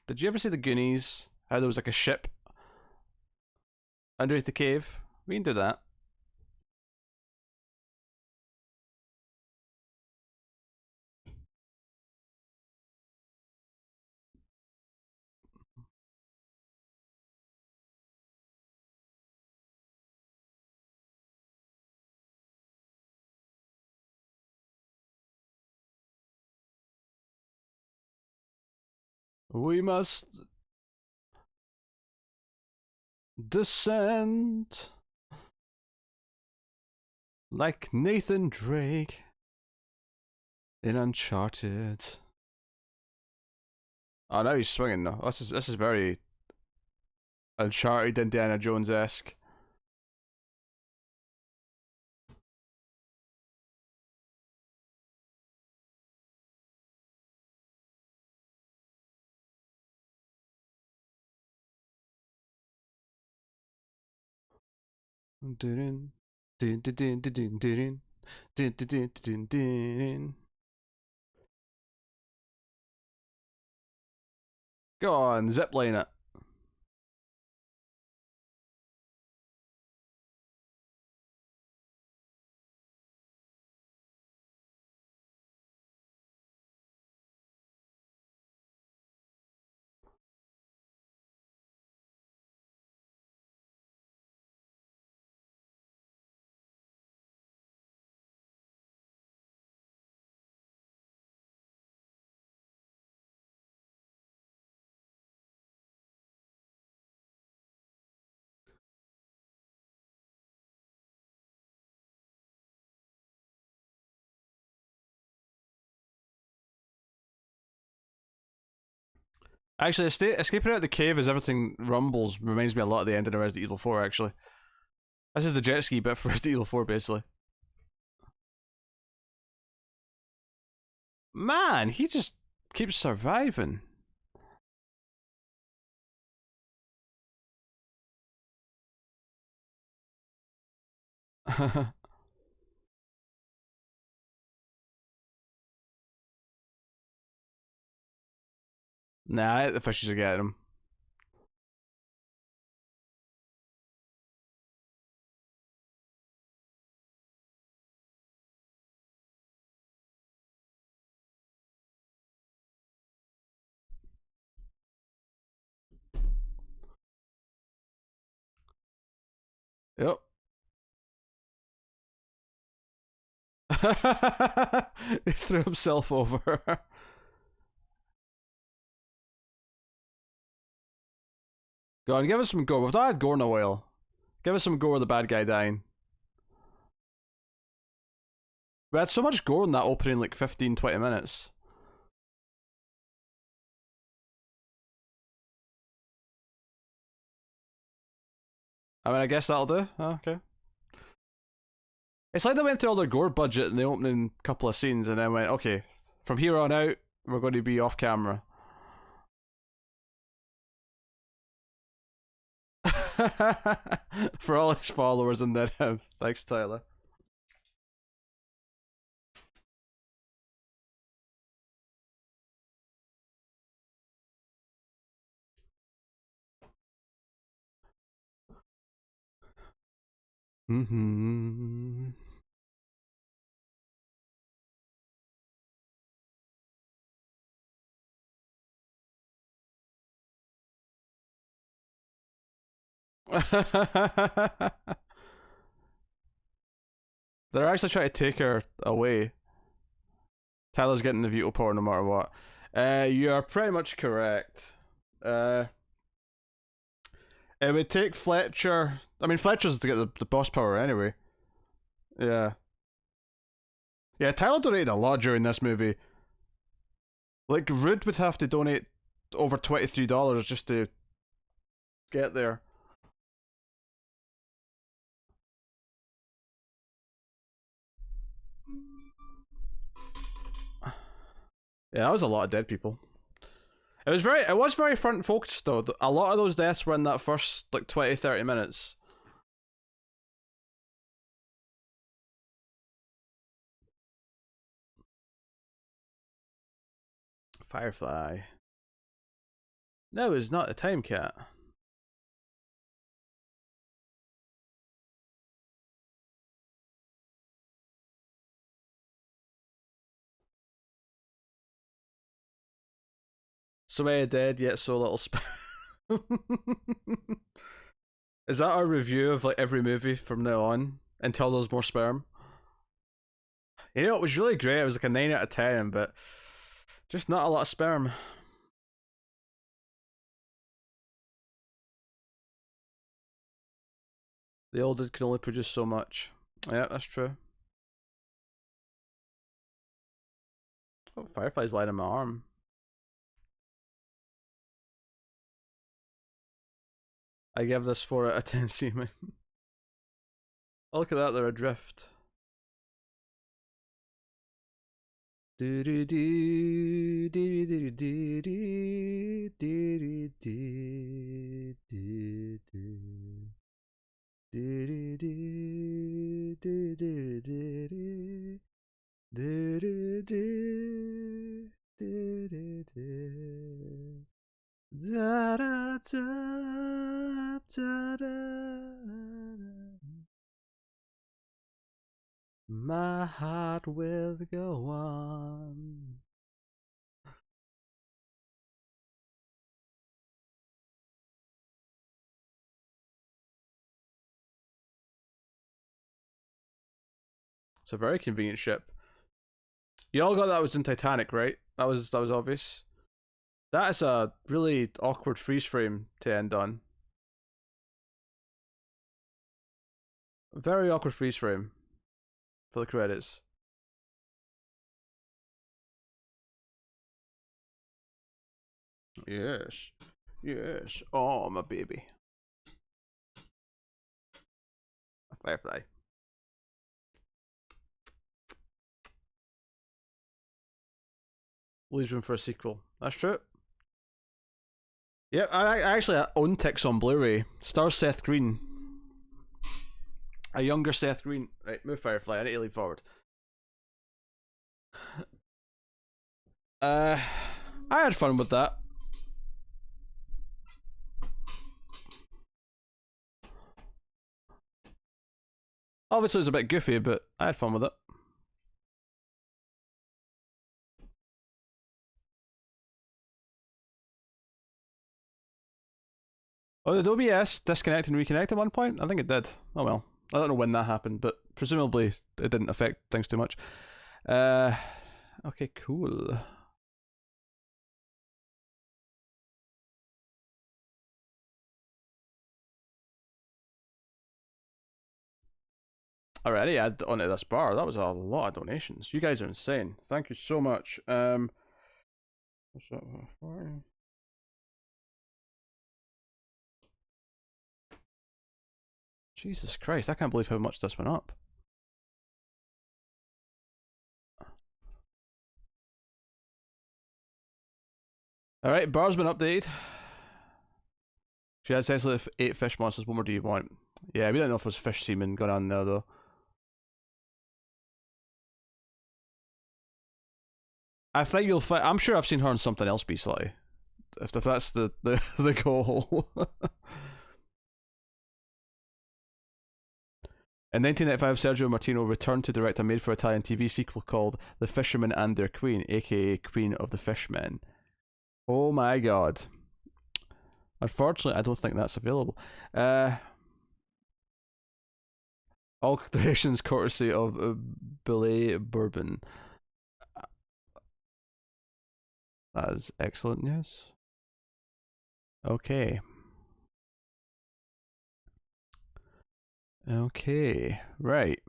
Did you ever see the Goonies? How there was like a ship underneath the cave? We can do that. We must descend like Nathan Drake in Uncharted. Oh, now he's swinging though. This is very Uncharted, Indiana Jones esque. Go on, zipline it. Actually, escaping out of the cave as everything rumbles reminds me a lot of the ending of Resident Evil 4, actually. This is the jet ski bit for Resident Evil 4, basically. Man, he just keeps surviving. Nah, the fishes are getting him. Yep. He threw himself over. Go on, give us some gore. We've not had gore in a while. Give us some gore with the bad guy dying. We had so much gore in that opening, like 15-20 minutes. I mean, I guess that'll do. Oh, okay. It's like they went through all their gore budget in the opening couple of scenes and then went, okay, from here on out, we're going to be off camera. For all his followers and then him. Thanks, Tyler. Mm-hmm. They're actually trying to take her away. Tyler's getting the veto power no matter what. You are pretty much correct. It would take Fletcher. I mean, Fletcher's to get the boss power anyway. Yeah. Yeah, Tyler donated a lot during this movie. Like, Rude would have to donate over $23 just to get there. Yeah, that was a lot of dead people. It was very front focused though. A lot of those deaths were in that first like 20-30 minutes. Firefly. No, it's not a time cat. So many dead, yet so little Is that our review of like every movie from now on until there's more sperm? You know, it was really great. It was like a 9 out of 10, but just not a lot of sperm. The old can only produce so much. Yeah, that's true. Oh, Firefly's lying in my arm. I give this 4 out of 10 semen. Oh, look at that, they're adrift. Do do do do do do do do do do do. Do do do do do do do do do do do do. Da da da da da. My heart will go on. It's a very convenient ship. You all got that was in Titanic, right? That was obvious. That is a really awkward freeze frame to end on. Very awkward freeze frame for the credits. Yes. Yes. Oh, my baby. A firefly. Leaves room for a sequel. That's true. Yeah, I actually own Ticks on Blu-ray. Stars Seth Green. A younger Seth Green. Right, move Firefly. I need to lean forward. I had fun with that. Obviously, it was a bit goofy, but I had fun with it. Oh, did OBS disconnect and reconnect at one point? I think it did. Oh well. I don't know when that happened, but presumably it didn't affect things too much. Okay, cool. Already add onto this bar. That was a lot of donations. You guys are insane. Thank you so much. What's that for? Jesus Christ, I can't believe how much this went up. Alright, bar's been updated. She had essentially 8 fish monsters. What more do you want? Yeah, we don't know if there's fish semen going on there though. I think you'll find. I'm sure I've seen her on something else recently. If that's the goal. In 1995, Sergio Martino returned to direct a made-for-Italian TV sequel called The Fishermen and Their Queen, aka Queen of the Fishmen. Oh my god. Unfortunately, I don't think that's available. All donations courtesy of Belay Bourbon. That is excellent news. Okay. Okay, right.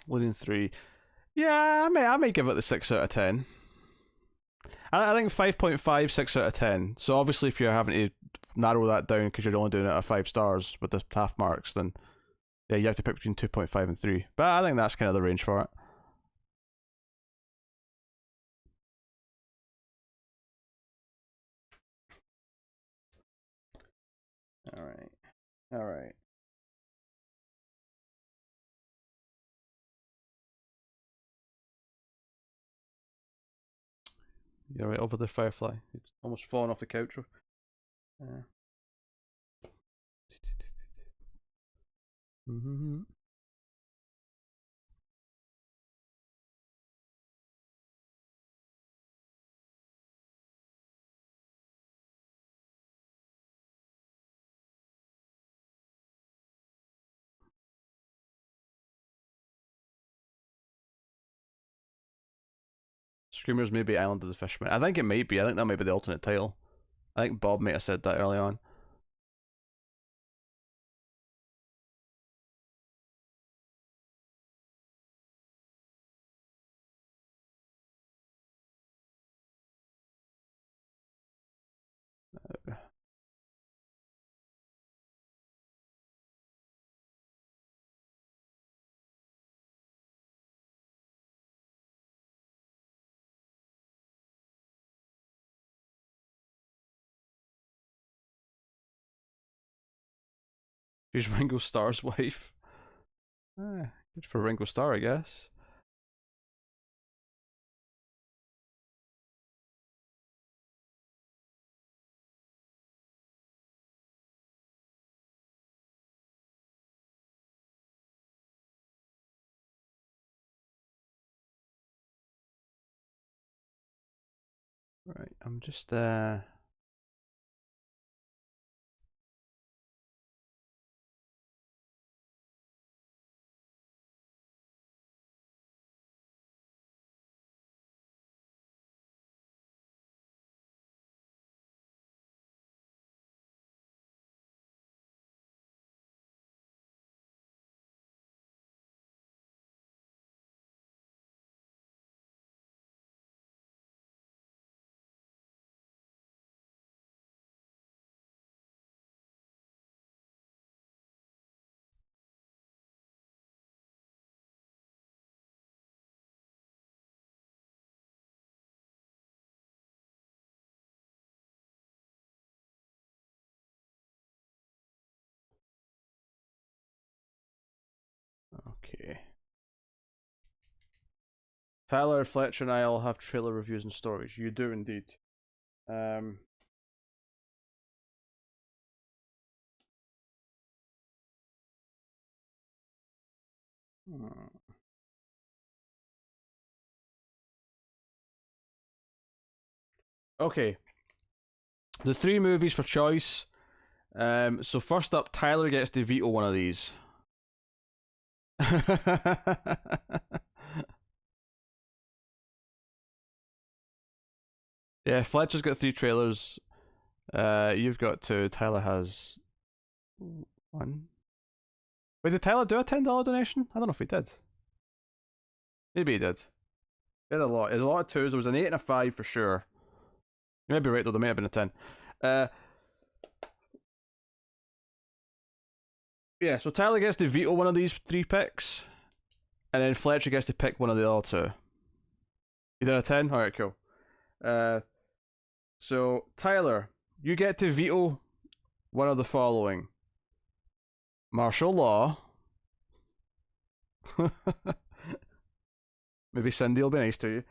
Leading 3. Yeah, I may give it the 6 out of 10. I think 5.5, 6 out of 10. So obviously, if you're having to narrow that down because you're only doing it at 5 stars with the half marks, then yeah, you have to pick between 2.5 and 3. But I think that's kind of the range for it. Alright. Alright. You're right over the Firefly. It's almost fallen off the couch. Mm-hmm. Screamers may be Island of the Fisherman. I think it might be. I think that might be the alternate title. I think Bob might have said that early on. She's Ringo Starr's wife. Good for Ringo Starr, I guess. Right, I'm just okay. Tyler, Fletcher, and I all have trailer reviews and stories. You do indeed. Hmm. Okay. The 3 movies for choice. So first up, Tyler gets to veto one of these. Yeah, Fletcher's got 3 trailers. You've got 2. Tyler has 1. Wait, did Tyler do a $10 donation? I don't know if he did. Maybe he did. He had a lot. There's a lot of 2s. There was an 8 and a 5 for sure. You might be right though. There may have been a 10. Yeah. So Tyler gets to veto one of these 3 picks, and then Fletcher gets to pick one of the other 2. You did a 10. All right, cool. So Tyler, you get to veto one of the following: martial law. Maybe Cindy will be nice to you.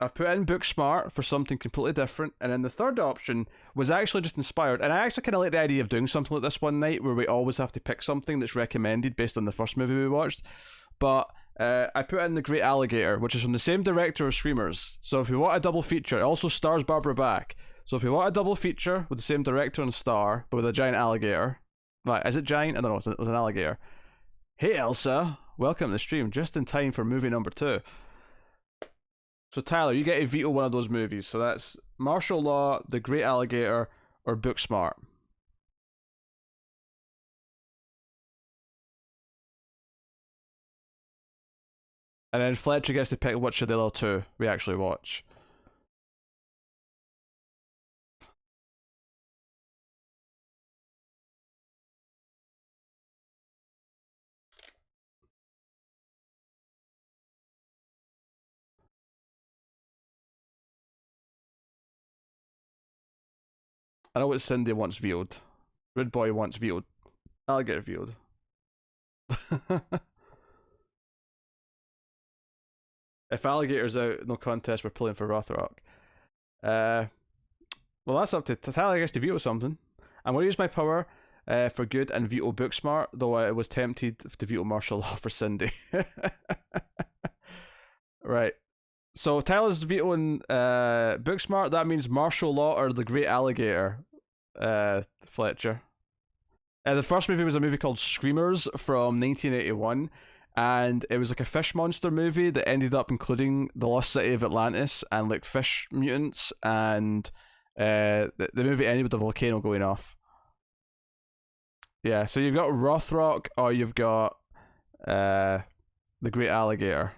I've put in Booksmart for something completely different, and then the third option was actually just inspired. And I actually kind of like the idea of doing something like this one night, where we always have to pick something that's recommended based on the first movie we watched. But I put in The Great Alligator, which is from the same director of Screamers. So if you want a double feature, it also stars Barbara Bach. So if you want a double feature with the same director and star, but with a giant alligator, right? Is it giant? I don't know. It was an alligator. Hey Elsa, welcome to the stream. Just in time for movie number 2. So Tyler, you get to veto one of those movies. So that's Martial Law, The Great Alligator, or Booksmart. And then Fletcher gets to pick which of the other two we actually watch. I know what Cindy wants vetoed. Red Boy wants vetoed. Alligator vetoed. If Alligator's out, no contest, we're playing for Rothrock. Well, that's up to Tyler, I guess, to veto something. I'm going to use my power for good and veto Booksmart, though I was tempted to veto Martial Law for Cindy. Right. So Tyler's vetoing Booksmart. That means Martial Law or The Great Alligator, Fletcher. The first movie was a movie called Screamers from 1981, and it was like a fish monster movie that ended up including the lost city of Atlantis and like fish mutants, and the movie ended with a volcano going off. Yeah, so you've got Rothrock or you've got The Great Alligator.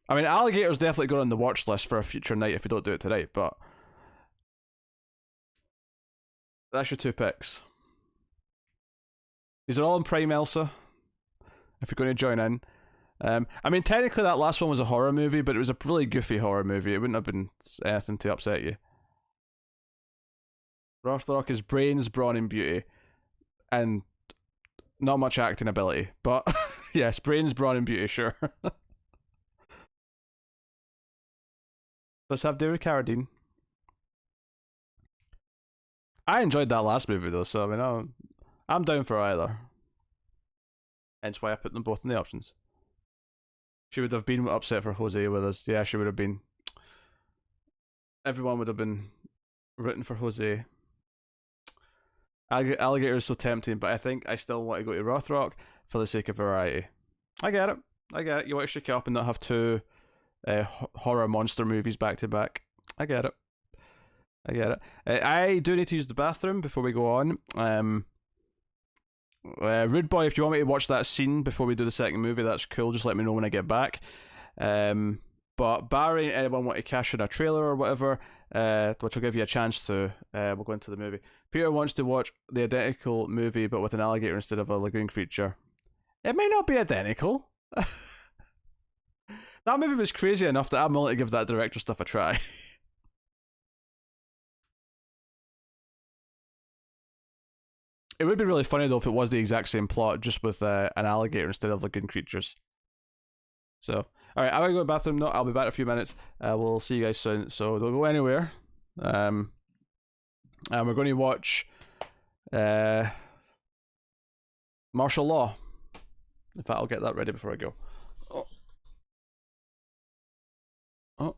I mean, Alligator's definitely going on the watch list for a future night if we don't do it tonight, but that's your 2 picks. These are all in Prime, Elsa, if you're going to join in. I mean, technically that last one was a horror movie, but it was a really goofy horror movie. It wouldn't have been anything to upset you. Rothrock is brains, brawn, and beauty, and not much acting ability. But yes, brains, brawn, and beauty, sure. Let's have David Carradine. I enjoyed that last movie though, so I mean, I'm down for either. Hence why I put them both in the options. She would have been upset for Jose with us. Yeah, she would have been. Everyone would have been rooting for Jose. Alligator is so tempting, but I think I still want to go to Rothrock for the sake of variety. I get it. I get it. You want to shake it up and not have 2 horror monster movies back to back. I get it. I get it. I do need to use the bathroom before we go on. Rude Boy, if you want me to watch that scene before we do the second movie, that's cool. Just let me know when I get back. But barring anyone want to cash in a trailer or whatever, which will give you a chance to, we'll go into the movie. Peter wants to watch the identical movie but with an alligator instead of a lagoon creature. It may not be identical. That movie was crazy enough that I'm willing to give that director stuff a try. It would be really funny though if it was the exact same plot, just with an alligator instead of lagoon creatures. So, alright, I'm gonna go to the bathroom now. I'll be back in a few minutes. We'll see you guys soon. So don't go anywhere. And we're going to watch Martial Law. In fact, I'll get that ready before I go. Oh. Oh.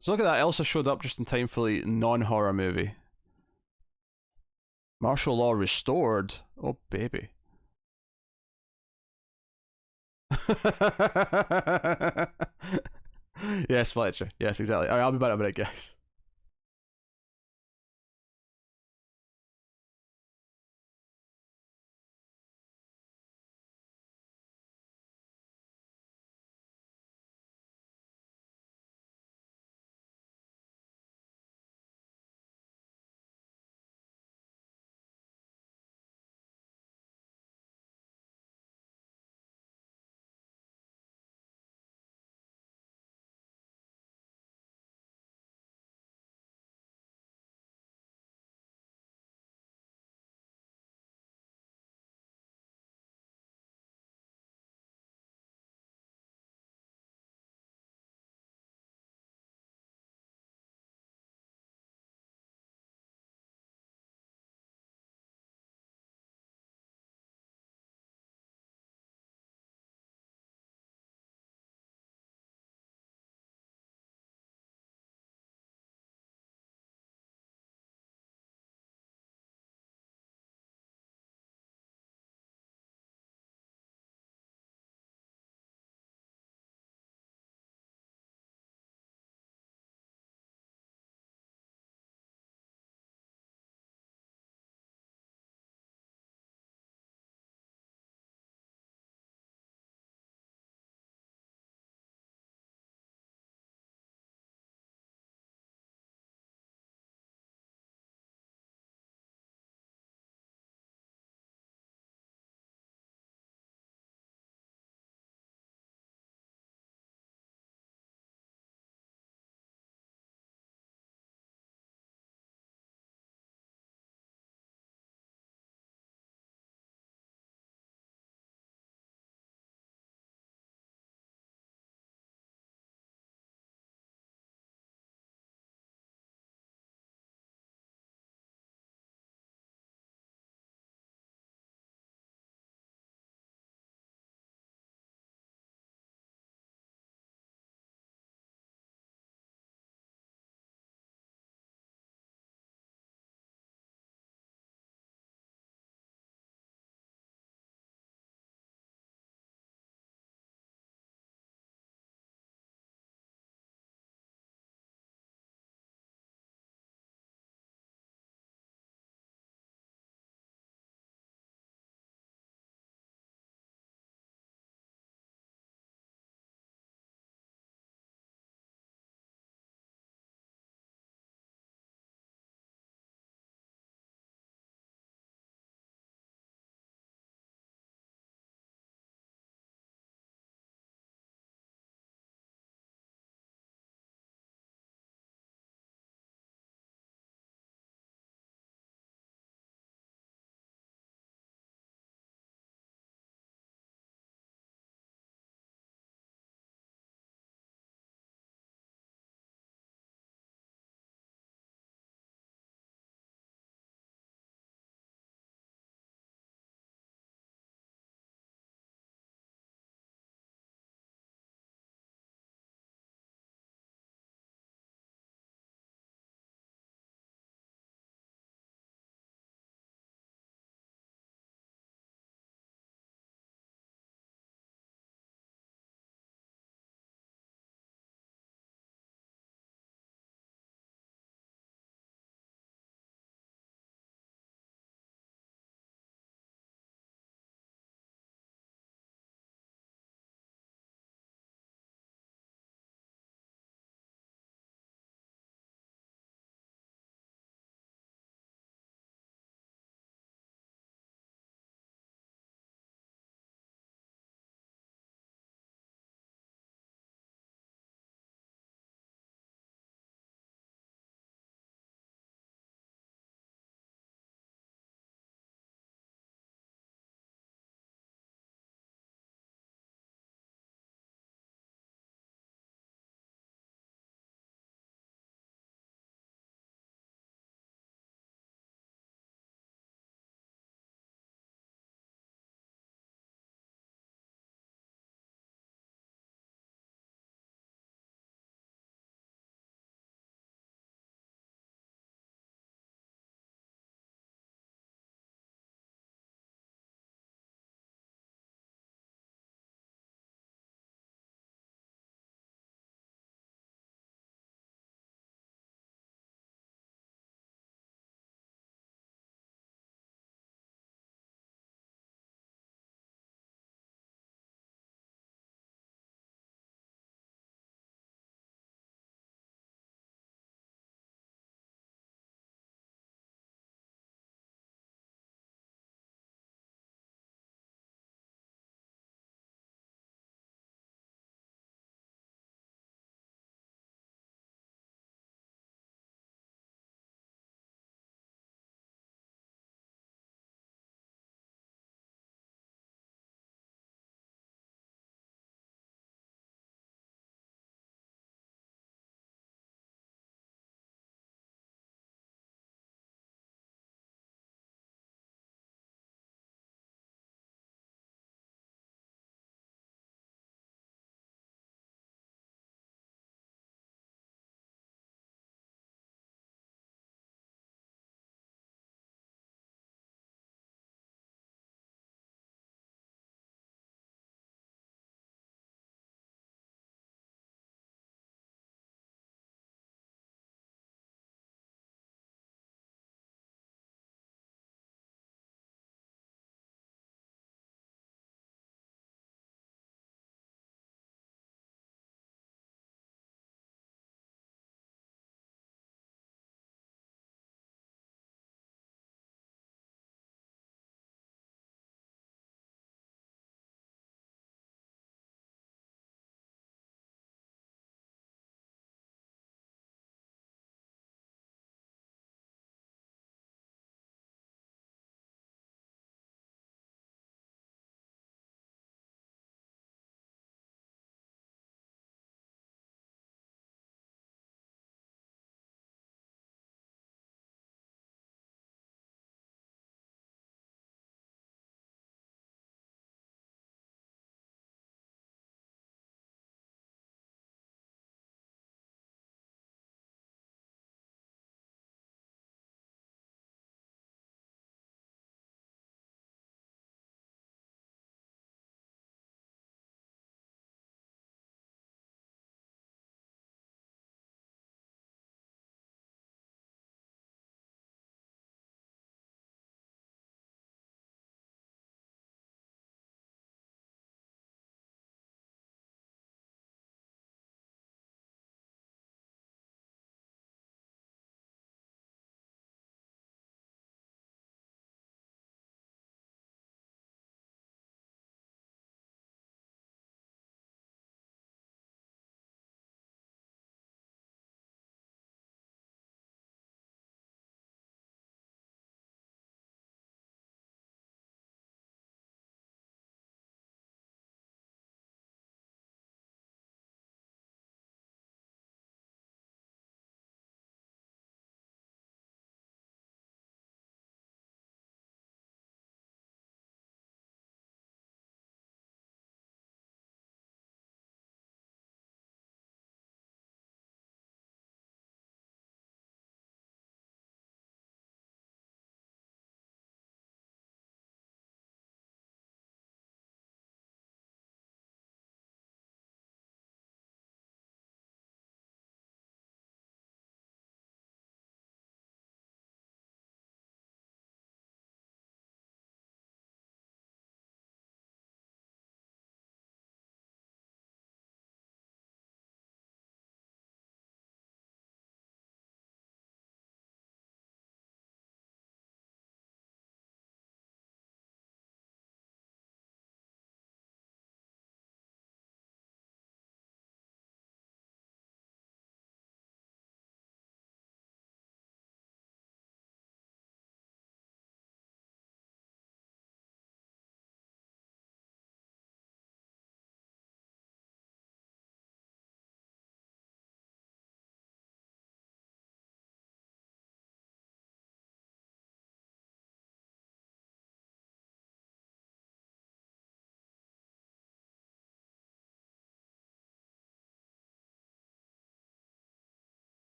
So look at that, Elsa showed up just in time for the non-horror movie. Martial Law Restored. Oh, baby. Yes, Fletcher. Yes, exactly. Alright, I'll be back in a minute, guys.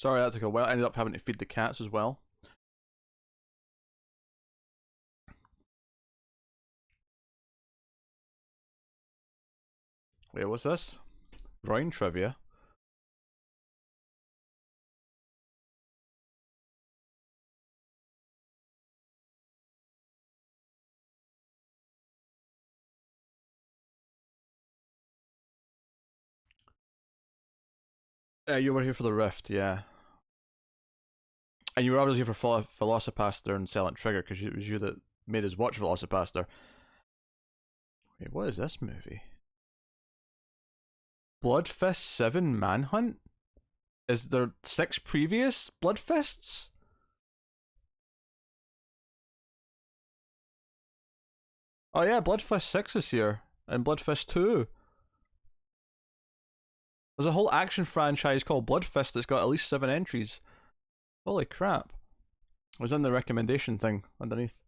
Sorry that took a while. I ended up having to feed the cats as well. Wait, what's this? Drawing trivia. You were here for the Rift, yeah. And you were obviously here for Velocipaster and Silent Trigger, because it was you that made us watch Velocipaster. Wait, what is this movie? Bloodfist 7 Manhunt? Is there 6 previous Bloodfists? Oh yeah, Bloodfist 6 is here. And Bloodfist 2. There's a whole action franchise called Bloodfist that's got at least 7 entries. Holy crap. It was in the recommendation thing underneath.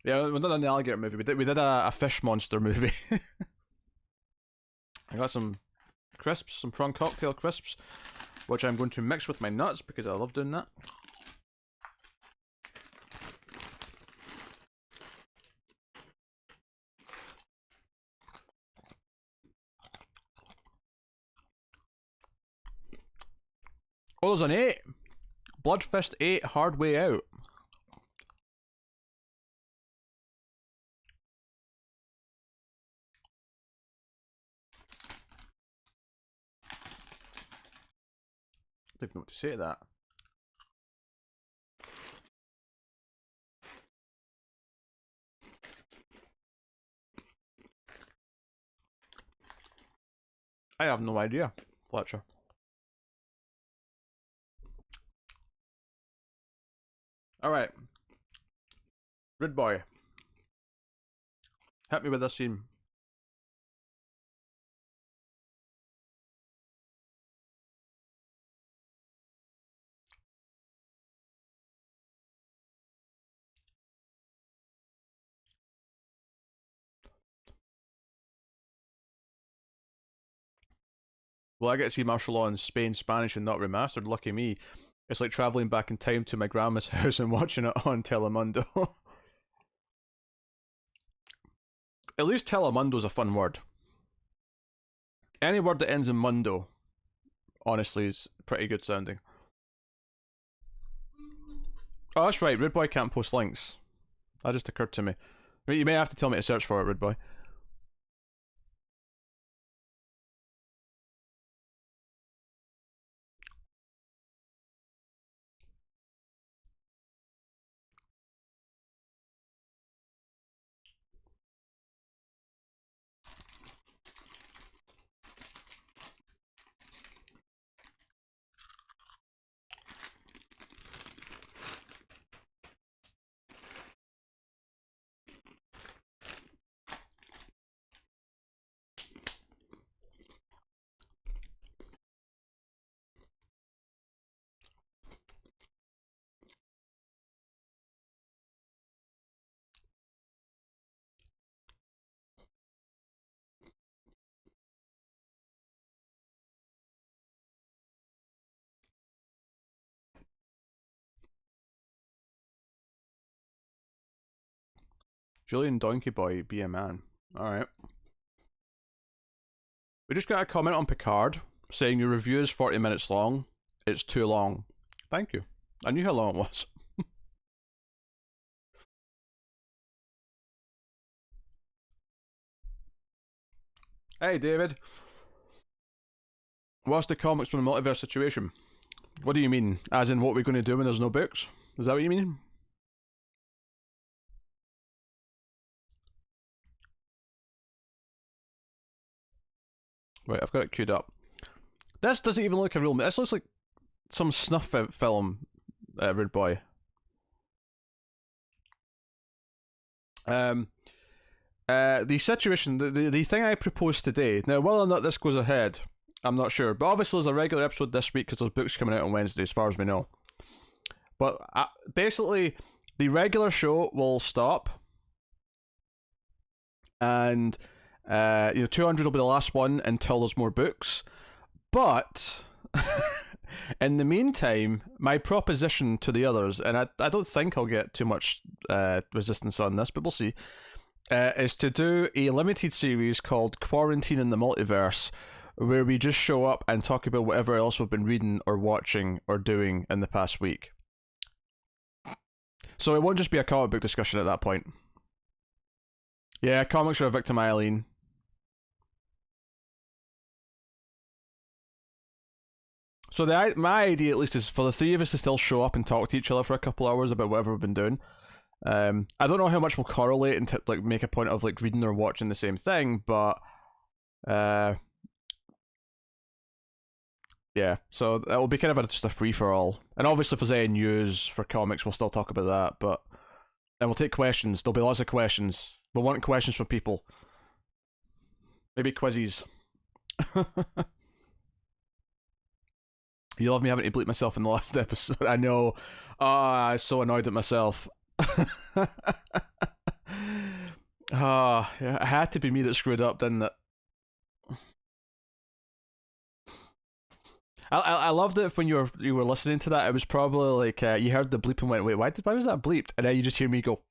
Yeah, we did an alligator movie. We did a fish monster movie. I got some crisps, some prawn cocktail crisps, which I'm going to mix with my nuts because I love doing that. Oh, there's an 8. Bloodfist 8 Hard Way Out. I don't even know what to say to that. I have no idea, Fletcher. Alright. Red boy. Hit me with this scene. Well, I get to see martial law in Spain, Spanish, and not remastered. Lucky me. It's like travelling back in time to my grandma's house and watching it on Telemundo. At least Telemundo's a fun word. Any word that ends in mundo, honestly, is pretty good sounding. Oh, that's right. Rude Boy can't post links. That just occurred to me. You may have to tell me to search for it, Rude Boy. Julian Donkey Boy, be a man. Alright. We just got a comment on Picard saying your review is 40 minutes long. It's too long. Thank you. I knew how long it was. Hey, David. What's the comics from the multiverse situation? What do you mean? As in what we're going to do when there's no books? Is that what you mean? Right, I've got it queued up. This doesn't even look a real... This looks like some snuff film, Rude Boy. The situation, the thing I proposed today, now whether or not this goes ahead, I'm not sure, but obviously there's a regular episode this week because there's books coming out on Wednesday as far as we know. But basically, the regular show will stop, and 200 will be the last one until there's more books. But In the meantime, my proposition to the others, and I don't think I'll get too much resistance on this, but we'll see, is to do a limited series called Quarantine in the Multiverse, where we just show up and talk about whatever else we've been reading or watching or doing in the past week. So it won't just be a comic book discussion at that point. Yeah, comics are a victim, Eileen. So my idea, at least, is for the three of us to still show up and talk to each other for a couple hours about whatever we've been doing. I don't know how much we'll correlate and like make a point of like reading or watching the same thing, but yeah. So it'll be kind of just a free for all. And obviously, if there's any news for comics, we'll still talk about that. But and we'll take questions. There'll be lots of questions. We'll want questions from people. Maybe quizzes. You love me having to bleep myself in the last episode. I know. I was so annoyed at myself. Yeah, it had to be me that screwed up, didn't it? I loved it when you were listening to that. It was probably like you heard the bleep and went, "Wait, why was that bleeped?" And then you just hear me go,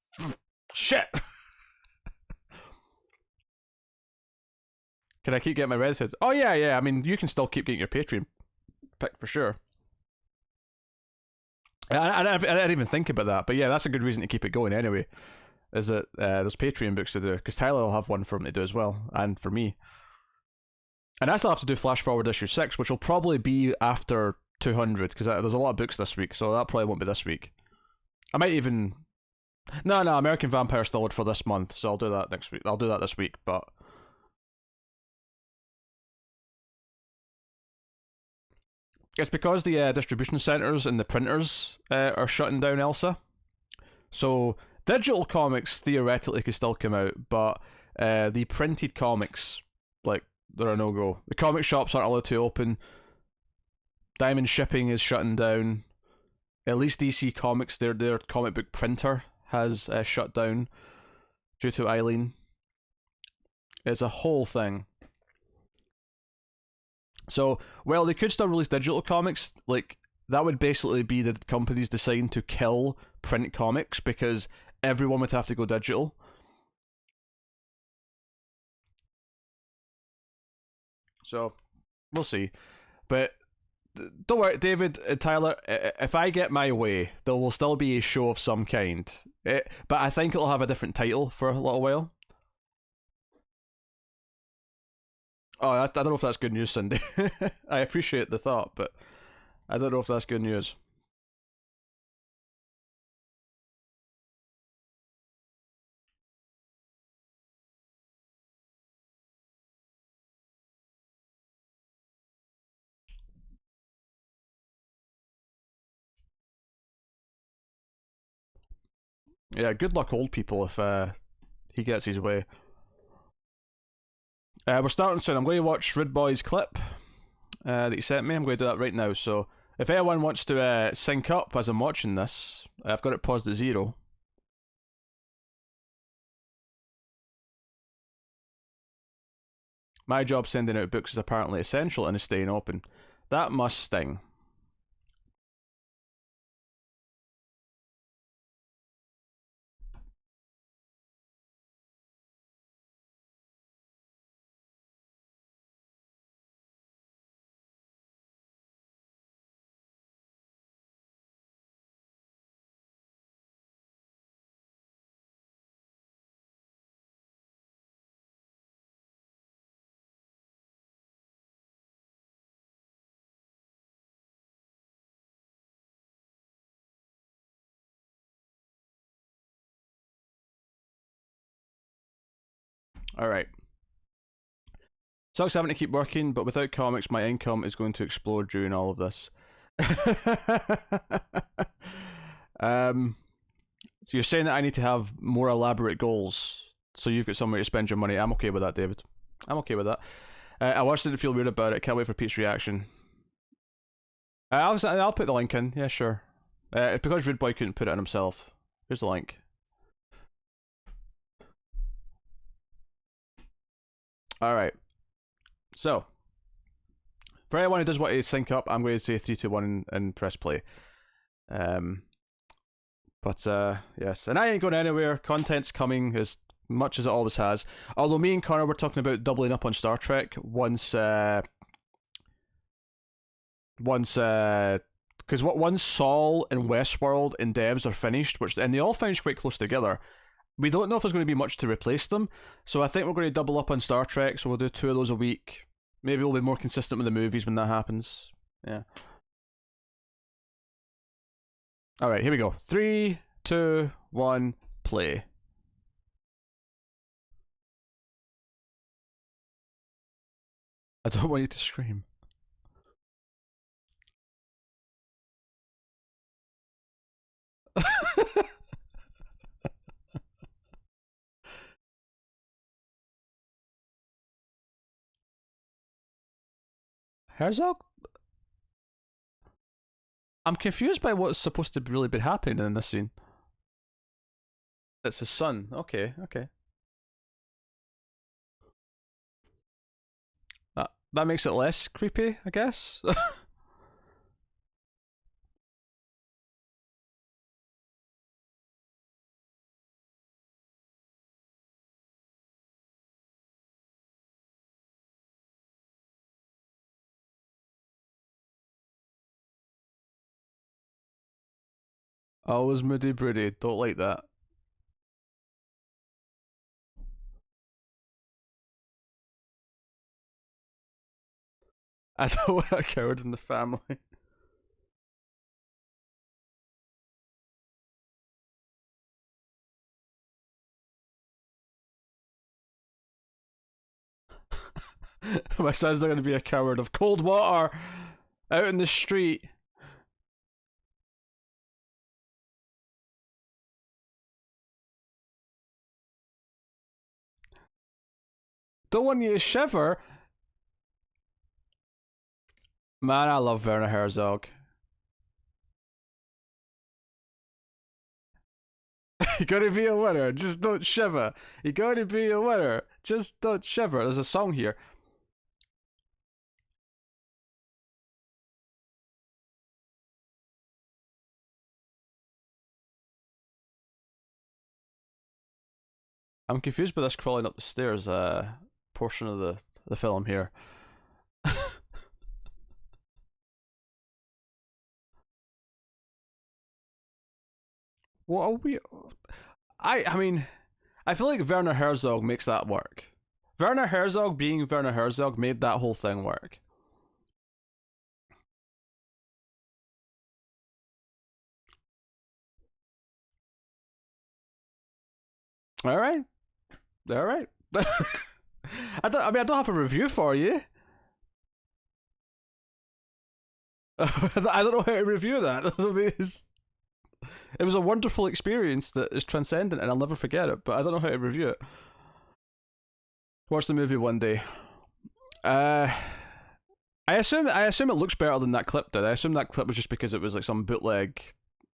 "Shit." Can I keep getting my Reddit? Oh yeah. I mean, you can still keep getting your Patreon pick for sure. I didn't even think about that, but yeah, that's a good reason to keep it going anyway. Is that there's Patreon books to do, because Tyler will have one for him to do as well, and for me. And I still have to do Flash Forward issue 6, which will probably be after 200, because there's a lot of books this week, so that probably won't be this week. I might even... No, American Vampire still for this month, so I'll do that next week. I'll do that this week, but... It's because the distribution centres and the printers are shutting down, Elsa. So, digital comics theoretically could still come out, but the printed comics, like, they're a no-go. The comic shops aren't allowed to open. Diamond Shipping is shutting down. At least DC Comics, their comic book printer has shut down due to Eileen. It's a whole thing. So, well, they could still release digital comics. Like, that would basically be the companies deciding to kill print comics because everyone would have to go digital. So, we'll see. But don't worry, David and Tyler, if I get my way, there will still be a show of some kind. But I think it'll have a different title for a little while. Oh, I don't know if that's good news, Cindy. I appreciate the thought, but I don't know if that's good news. Yeah, good luck, old people, if he gets his way. We're starting soon. I'm going to watch Rid Boy's clip that he sent me. I'm going to do that right now. So if anyone wants to sync up as I'm watching this, I've got it paused at 0. My job sending out books is apparently essential and is staying open. That must sting. Alright. Sucks having to keep working, but without comics, my income is going to explode during all of this. So you're saying that I need to have more elaborate goals so you've got somewhere to spend your money. I'm okay with that, David. I'm okay with that. I watched it and feel weird about it. Can't wait for Pete's reaction. I'll put the link in. Yeah, sure. It's because Rude Boy couldn't put it in himself. Here's the link. Alright. So, For anyone who does want to sync up, I'm going to say 3, 2, 1 and press play. But yes, and I ain't going anywhere. Content's coming as much as it always has. Although me and Connor were talking about doubling up on Star Trek once Saul and Westworld and Devs are finished, and they all finish quite close together. We don't know if there's going to be much to replace them, so I think we're going to double up on Star Trek. So we'll do 2 of those a week. Maybe we'll be more consistent with the movies when that happens. Yeah. All right, here we go. 3, 2, 1, play. I don't want you to scream. Herzog? I'm confused by what's supposed to really be happening in this scene. It's his son. Okay, okay. That makes it less creepy, I guess. Always moody broody. Don't like that. I don't want a coward in the family. My son's not going to be a coward of cold water out in the street. Don't want you to shiver. Man, I love Werner Herzog. You gotta be a winner, just don't shiver. You gotta be a winner, just don't shiver. There's a song here. I'm confused by this crawling up the stairs portion of the film here. What are we? I mean, I feel like Werner Herzog makes that work. Werner Herzog being Werner Herzog made that whole thing work. All right. I don't have a review for you. I don't know how to review that. It was a wonderful experience that is transcendent and I'll never forget it, but I don't know how to review it. Watch the movie one day. I assume it looks better than that clip did. I assume that clip was just because it was like some bootleg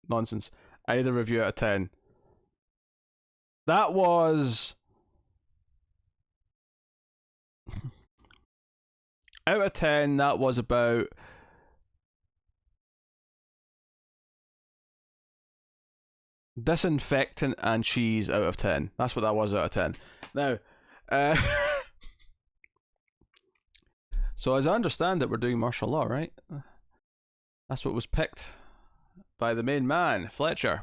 nonsense. I had a review out of 10. That was out of 10, that was about disinfectant and cheese out of 10. That's what that was out of 10. Now, so as I understand it, we're doing martial law, right? That's what was picked by the main man, Fletcher.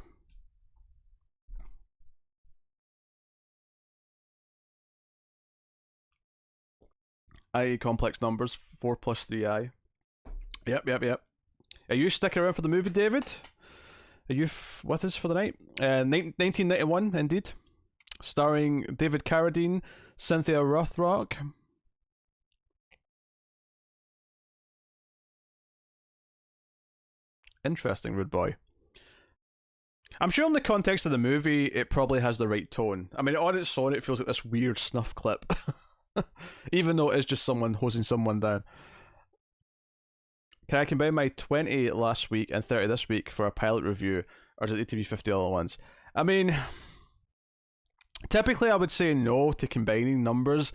I.e. complex numbers, 4 plus 3i. Yep. Are you sticking around for the movie, David? Are you with us for the night? 1991, indeed. Starring David Carradine, Cynthia Rothrock. Interesting, rude boy. I'm sure in the context of the movie, it probably has the right tone. I mean, on its own, it feels like this weird snuff clip. Even though it's just someone hosing someone down. Can I combine my 20 last week and 30 this week for a pilot review, or does it need to be 50 all at once? I mean, typically I would say no to combining numbers.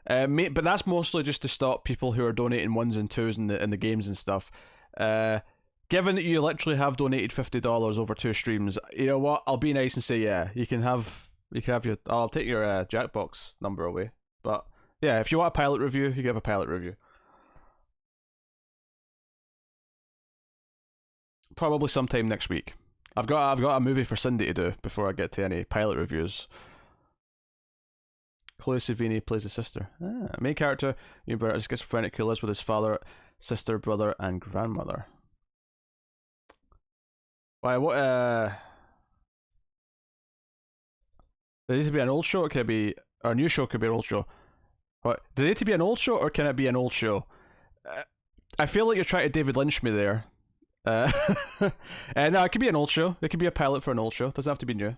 But that's mostly just to stop people who are donating ones and twos in the games and stuff. Given that you literally have donated $50 over 2 streams, you know what? I'll be nice and say yeah. You can have your. I'll take your Jackbox number away. But yeah, if you want a pilot review, you can have a pilot review. Probably sometime next week. I've got a movie for Cindy to do before I get to any pilot reviews. Chloe Savini plays the sister. Main character, Hubert, is schizophrenic who lives with his father, sister, brother, and grandmother. Why? What? Does it need to be an old show? Or can it be or a new show? Could be an old show. What? Does it need to be an old show, or can it be an old show? I feel like you're trying to David Lynch me there. No, it could be an old show. It could be a pilot for an old show. It doesn't have to be new.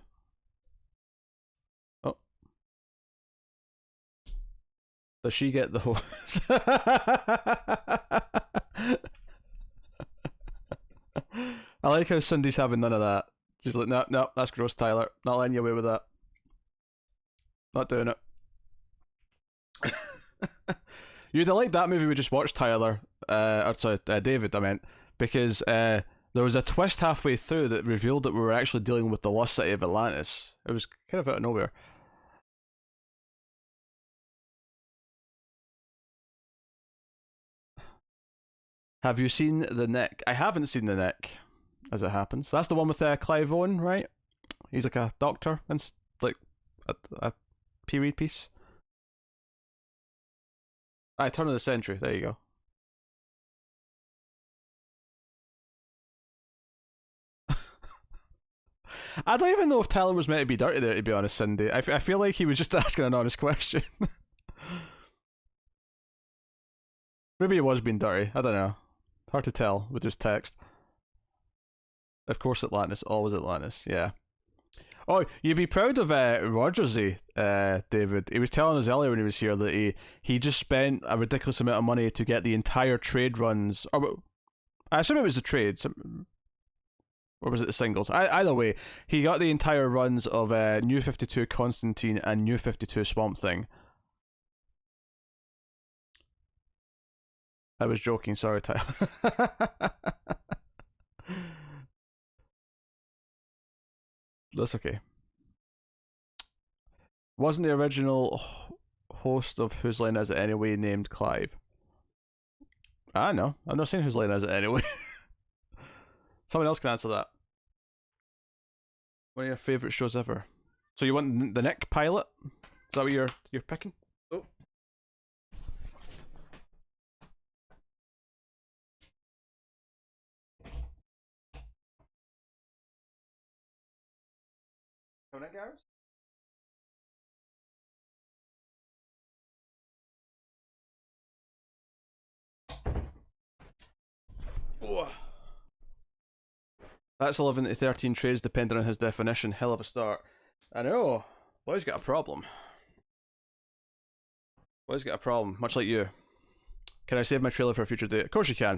Oh. Does she get the hose? I like how Cindy's having none of that. She's like, no, that's gross, Tyler. Not letting you away with that. Not doing it. You'd have liked that movie we just watched, Tyler. David, I meant. Because there was a twist halfway through that revealed that we were actually dealing with the lost city of Atlantis. It was kind of out of nowhere. Have you seen The Nick? I haven't seen The Nick, as it happens. That's the one with Clive Owen, right? He's like a doctor and like a period piece. Turn of the century. There you go. I don't even know if Tyler was meant to be dirty there, to be honest, Cindy. I feel like he was just asking an honest question. Maybe he was being dirty. I don't know. Hard to tell with just text. Of course, Atlantis. Always Atlantis. Yeah. Oh, you'd be proud of Rogersy, David. He was telling us earlier when he was here that he just spent a ridiculous amount of money to get the entire trade runs. Or, I assume it was the trades. Or was it the singles? Either way, he got the entire runs of New 52 Constantine and New 52 Swamp Thing. I was joking, sorry, Tyler. That's okay. Wasn't the original host of Whose Line Is It Anyway named Clive? I know. I'm not saying Whose Line Is It Anyway. Someone else can answer that. One of your favourite shows ever. So you want the Nick pilot? Is that what you're picking? Oh. Nick Garris? Oh. That's 11 to 13 trades depending on his definition. Hell of a start. I know. Boy's got a problem. Boy's got a problem, much like you. Can I save my trailer for a future date? Of course you can.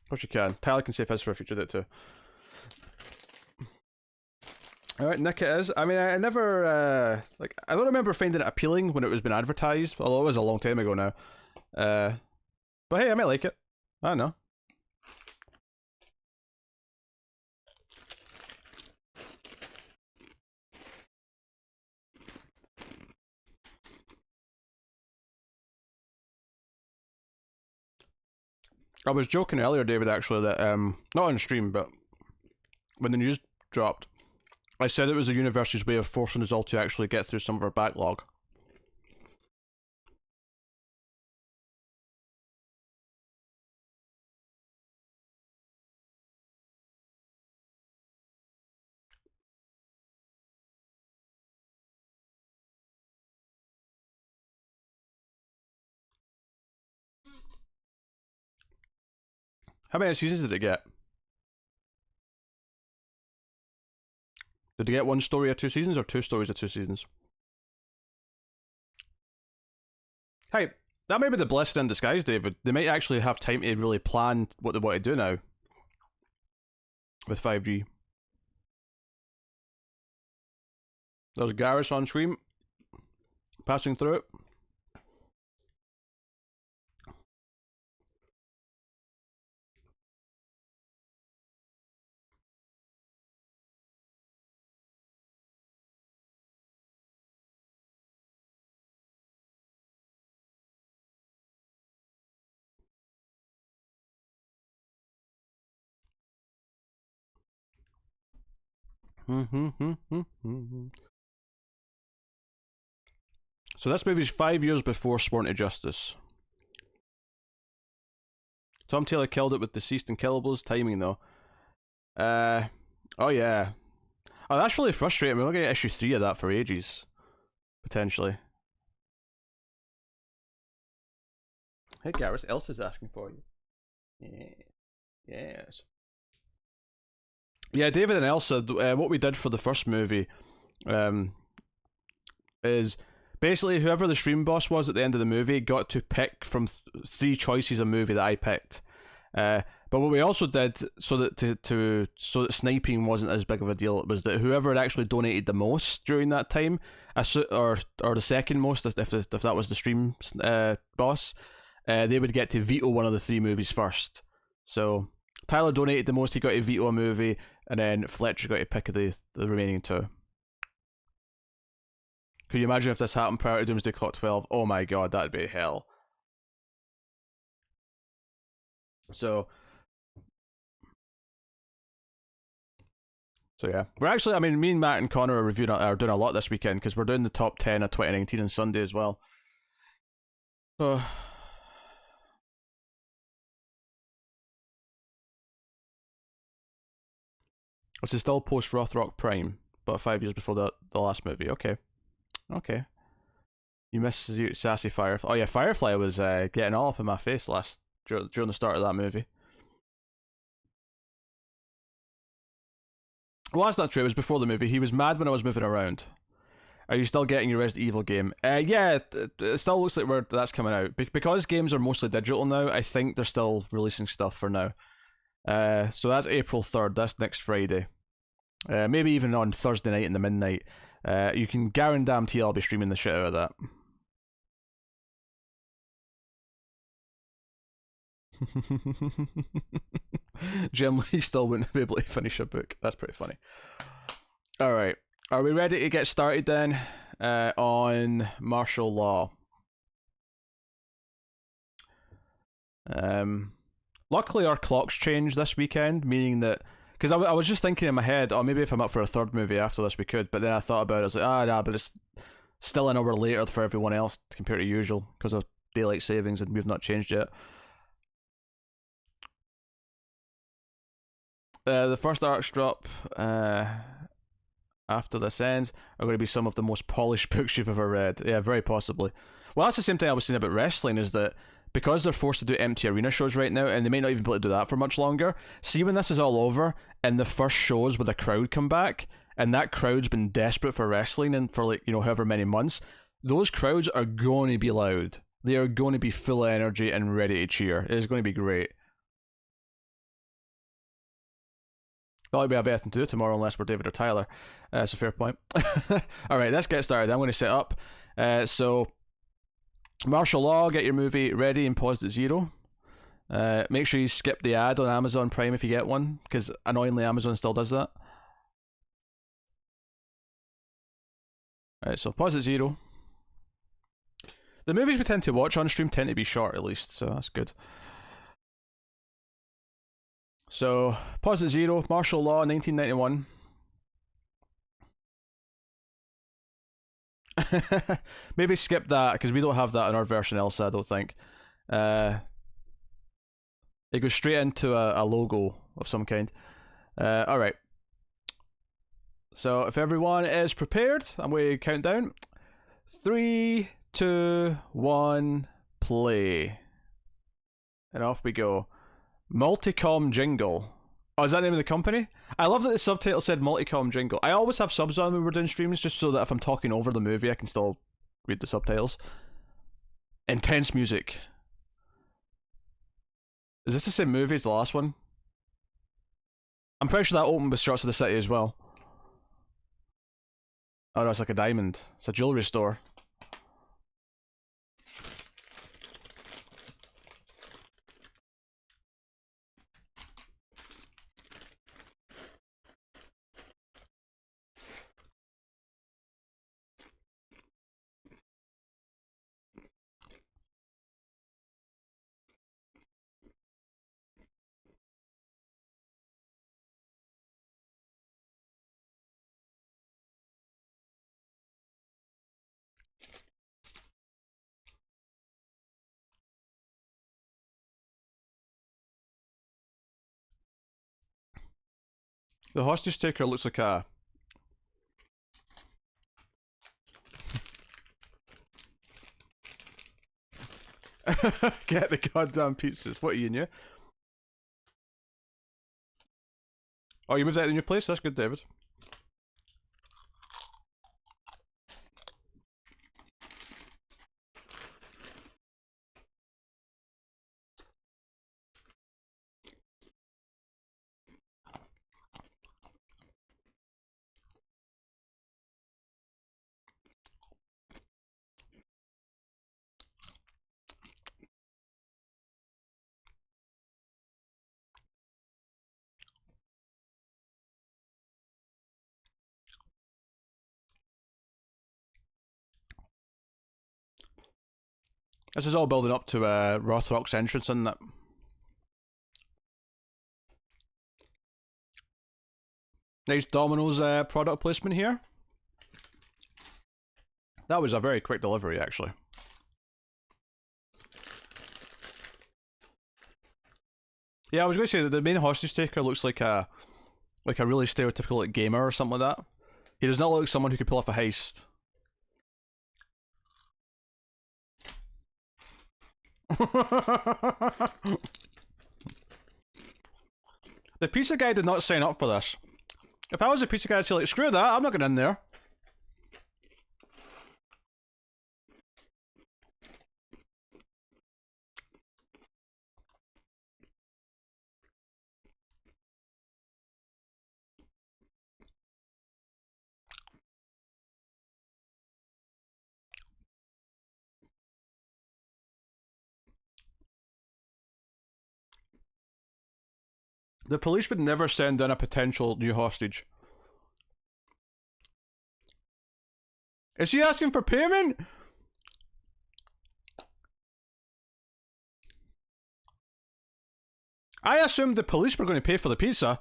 Of course you can. Tyler can save his for a future date too. Alright, Nick it is. I mean, I never, I don't remember finding it appealing when it was being advertised, although it was a long time ago now. But hey, I might like it. I don't know. I was joking earlier, David, actually, that, not on stream, but when the news dropped, I said it was the university's way of forcing us all to actually get through some of our backlog. How many seasons did it get? Did they get one story of 2 seasons or 2 stories of 2 seasons? Hey, that may be the blessing in disguise, David. They might actually have time to really plan what they want to do now. With 5G. There's Garrus on stream. Passing through it. So this movie's 5 years before Sworn to Justice. Tom Taylor killed it with Deceased and Killables. Timing though. Oh yeah. Oh, that's really frustrating. We're not gonna get issue 3 of that for ages. Potentially. Hey Gareth, Elsa's asking for you. Yeah. Yes. Yeah, David and Elsa, what we did for the first movie is basically whoever the stream boss was at the end of the movie got to pick from 3 choices of movie that I picked. But what we also did, so that so that sniping wasn't as big of a deal, was that whoever had actually donated the most during that time, or the second most, if that was the stream boss, they would get to veto one of the 3 movies first. So Tyler donated the most; he got to veto a movie, and then Fletcher got to pick the remaining 2. Could you imagine if this happened prior to Doomsday Clock 12? Oh my god, that'd be hell. So yeah, we're actually, I mean, me and Matt and Connor are doing a lot this weekend because we're doing the top 10 of 2019 on Sunday as well. Oh. This is still post Rothrock Prime, but 5 years before the last movie. Okay. You miss Sassy Firefly. Oh yeah, Firefly was getting all up in my face during the start of that movie. Well, that's not true. It was before the movie. He was mad when I was moving around. Are you still getting your Resident Evil game? Yeah, it still looks like that's coming out. Because games are mostly digital now, I think they're still releasing stuff for now. So that's April 3rd. That's next Friday. Maybe even on Thursday night in the midnight. You can guarantee I'll be streaming the shit out of that. Jim Lee still wouldn't be able to finish a book. That's pretty funny. Alright. Are we ready to get started then on martial law? Luckily our clocks changed this weekend, meaning that, because I was just thinking in my head, oh, maybe if I'm up for a 3rd movie after this we could, but then I thought about it, I was like, nah, but it's still an hour later for everyone else compared to usual because of daylight savings and we've not changed yet. The first arcs drop after this ends are going to be some of the most polished books you've ever read. Yeah, very possibly. Well, that's the same thing I was saying about wrestling, is that because they're forced to do empty arena shows right now, and they may not even be able to do that for much longer, see when this is all over, and the first shows with a crowd come back, and that crowd's been desperate for wrestling and for, like, you know, however many months, those crowds are going to be loud. They are going to be full of energy and ready to cheer. It is going to be great. Thought we have anything to do tomorrow unless we're David or Tyler. That's a fair point. Alright, let's get started. I'm going to set up. So, martial law, get your movie ready and paused at 0. Make sure you skip the ad on Amazon Prime if you get one, because annoyingly Amazon still does that. Alright, so pause at 0. The movies we tend to watch on stream tend to be short at least, so that's good. So, pause at 0, martial law, 1991. Maybe skip that, because we don't have that in our version, Elsa, I don't think. It goes straight into a logo of some kind. Alright. So, if everyone is prepared, I'm going to count down. 3, 2, 1, play. And off we go. Multicom Jingle. Oh, is that the name of the company? I love that the subtitle said Multicom Jingle. I always have subs on when we're doing streams, just so that if I'm talking over the movie, I can still read the subtitles. Intense music. Is this the same movie as the last one? I'm pretty sure that opened with shots of the city as well. Oh no, it's like a diamond. It's a jewelry store. The hostage taker looks like a... Get the goddamn pizzas. What are you, new? Oh, you moved out in your place? That's good, David. This is all building up to Rothrock's entrance, isn't it? Nice Domino's product placement here. That was a very quick delivery, actually. Yeah, I was going to say that the main hostage taker looks like a really stereotypical like gamer or something like that. He does not look like someone who could pull off a heist. The pizza guy did not sign up for this. If I was a pizza guy, I'd say like, screw that, I'm not going in there. The police would never send in a potential new hostage. Is he asking for payment? I assumed the police were going to pay for the pizza.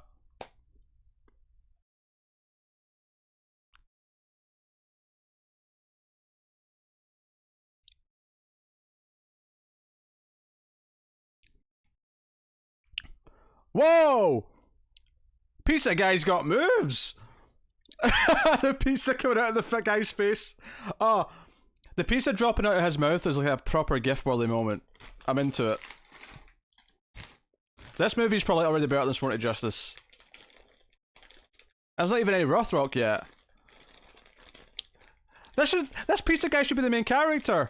Whoa! Pizza guy's got moves! The pizza coming out of the guy's face. Oh, the pizza dropping out of his mouth is like a proper gift-worthy moment. I'm into it. This movie's probably already better than Sworn to Justice. There's not even any Rothrock yet. This pizza guy should be the main character.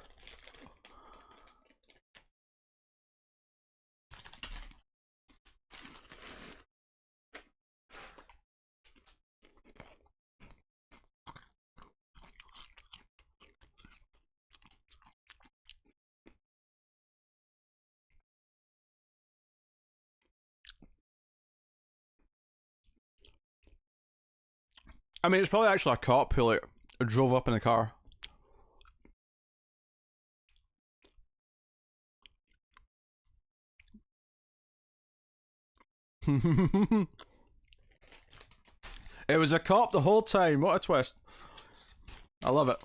I mean, it's probably actually a cop who like drove up in a car. It was a cop the whole time. What a twist. I love it.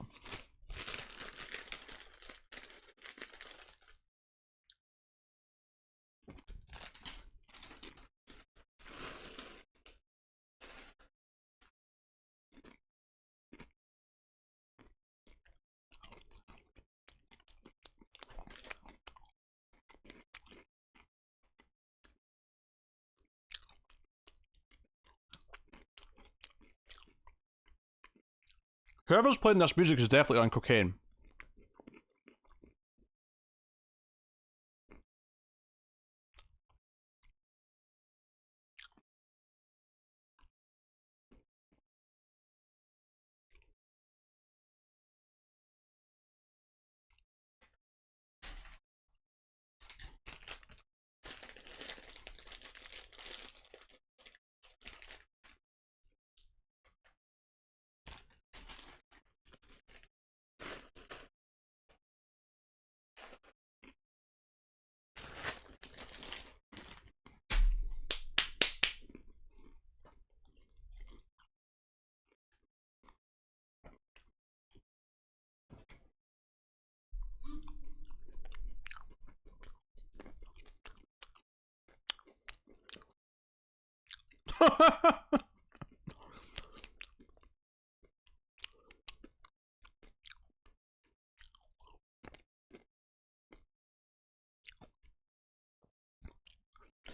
Whoever's playing this music is definitely on cocaine.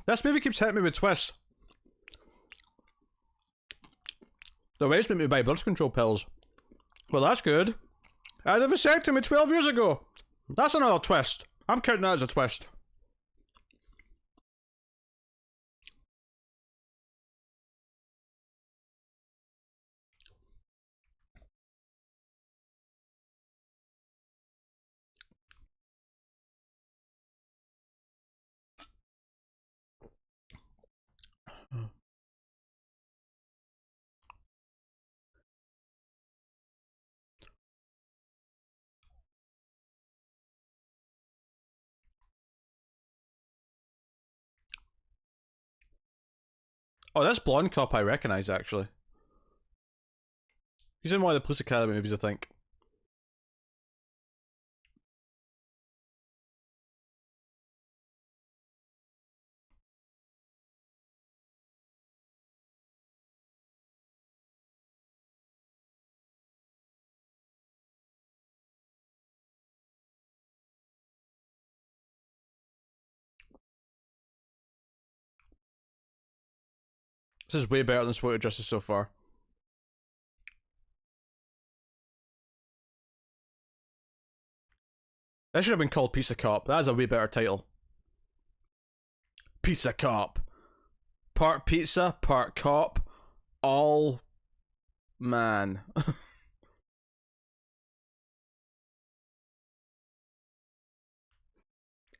This movie keeps hitting me with twists. The ways make me buy birth control pills. Well, that's good. I had a vasectomy 12 years ago. That's another twist. I'm counting that as a twist. Oh, this blonde cop I recognise, actually. He's in one of the Police Academy movies, I think. This is way better than Spotted Justice so far. That should have been called Pizza Cop. That is a way better title. Pizza Cop. Part pizza, part cop. All man.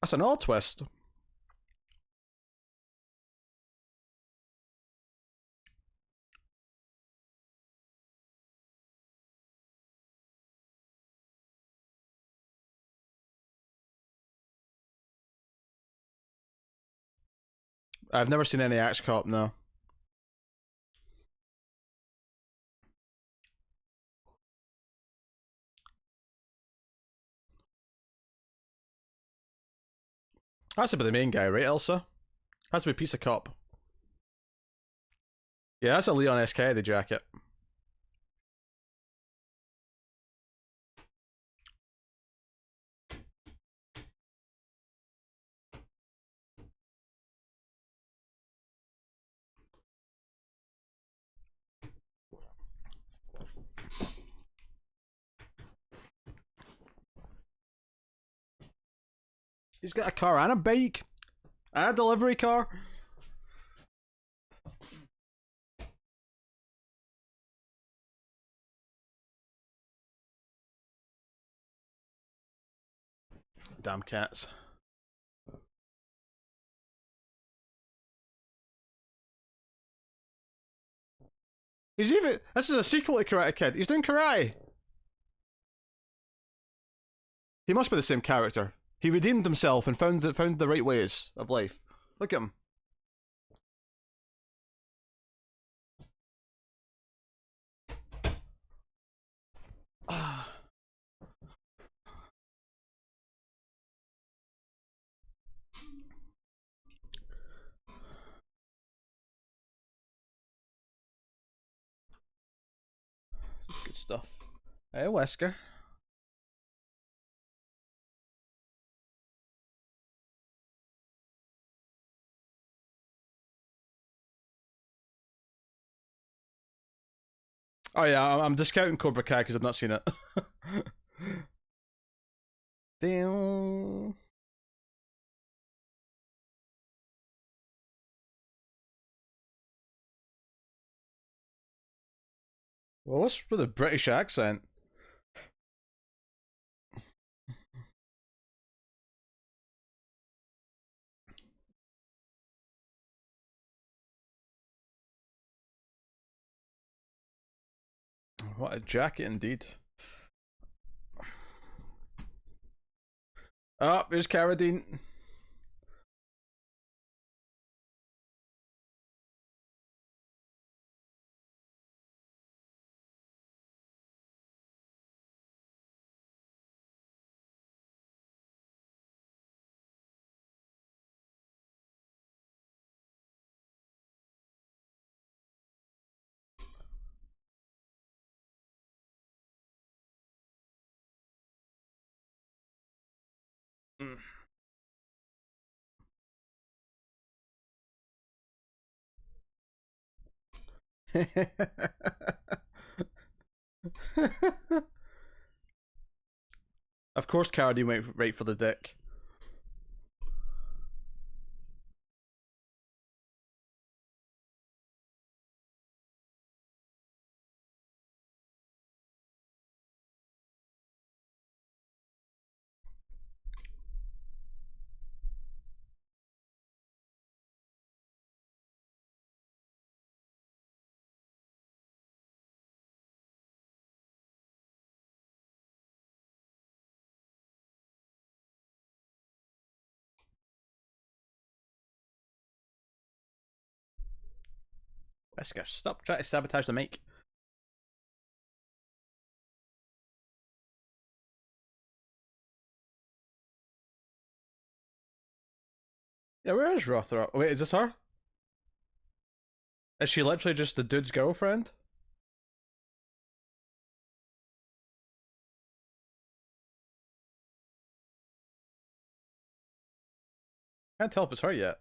That's an odd twist. I've never seen any Axe Cop, no. Has to be the main guy, right, Elsa? Has to be Pizza Cop. Yeah, that's a Leon S. Kennedy jacket. He's got a car and a bike. And a delivery car. Damn cats. He's even. This is a sequel to Karate Kid. He's doing karate. He must be the same character. He redeemed himself and found the right ways of life. Look at him. Good stuff. Hey, Wesker. Oh yeah, I'm discounting Cobra Kai because I've not seen it. Damn. Well, what's with a British accent? What a jacket indeed. Oh, here's Carradine. Of course, Cardi went right for the dick. Wesker, stop trying to sabotage the mic. Yeah, where is Rothrock? Wait, is this her? Is she literally just the dude's girlfriend? Can't tell if it's her yet.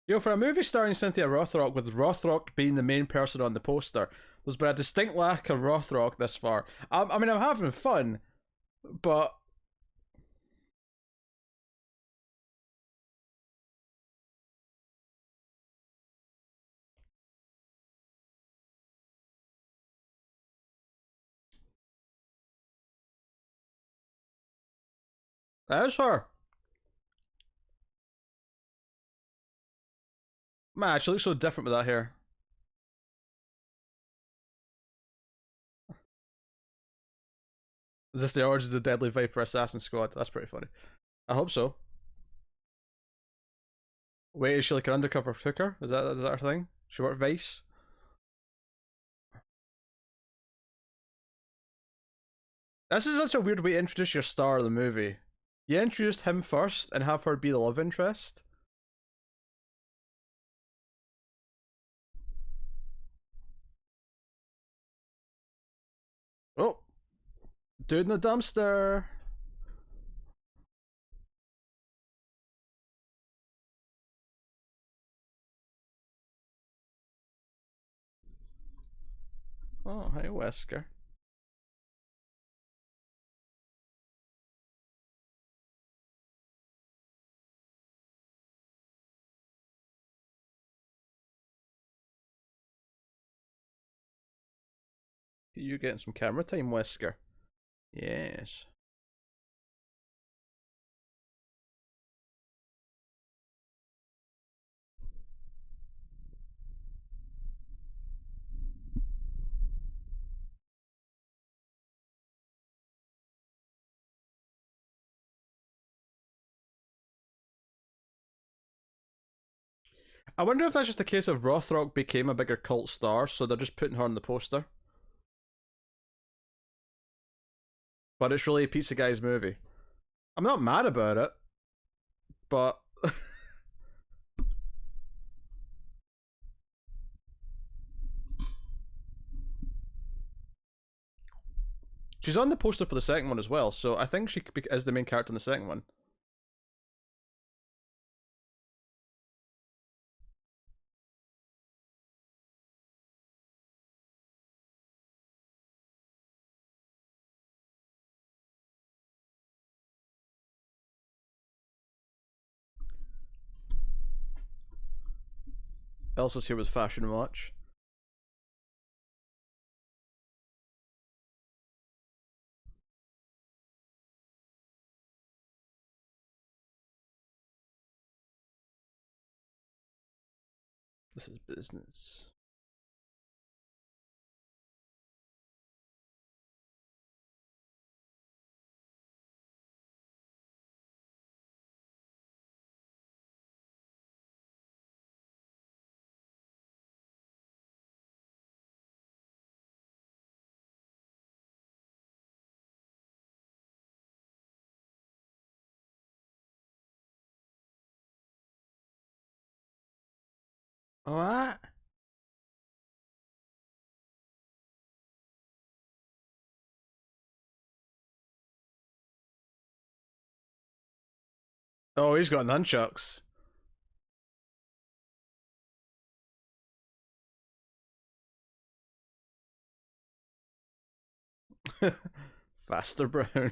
Yo, for a movie starring Cynthia Rothrock, with Rothrock being the main person on the poster, there's been a distinct lack of Rothrock this far. I mean, I'm having fun, but that is her. Man, she looks so different with that hair. Is this the origins of the Deadly Viper Assassin Squad? That's pretty funny. I hope so. Wait, is she like an undercover hooker? Is that her thing? She worked Vice? This is such a weird way to introduce your star of the movie. You introduced him first and have her be the love interest. Oh, dude in the dumpster. Oh, hey, Wesker. You getting some camera time, Wesker? Yes. I wonder if that's just a case of Rothrock became a bigger cult star, so they're just putting her on the poster. But it's really a Pizza Guy's movie. I'm not mad about it, but she's on the poster for the second one as well, so I think she is the main character in the second one. Elsa's here with Fashion Watch. This is business. What? Oh, he's got nunchucks. Faster Brown.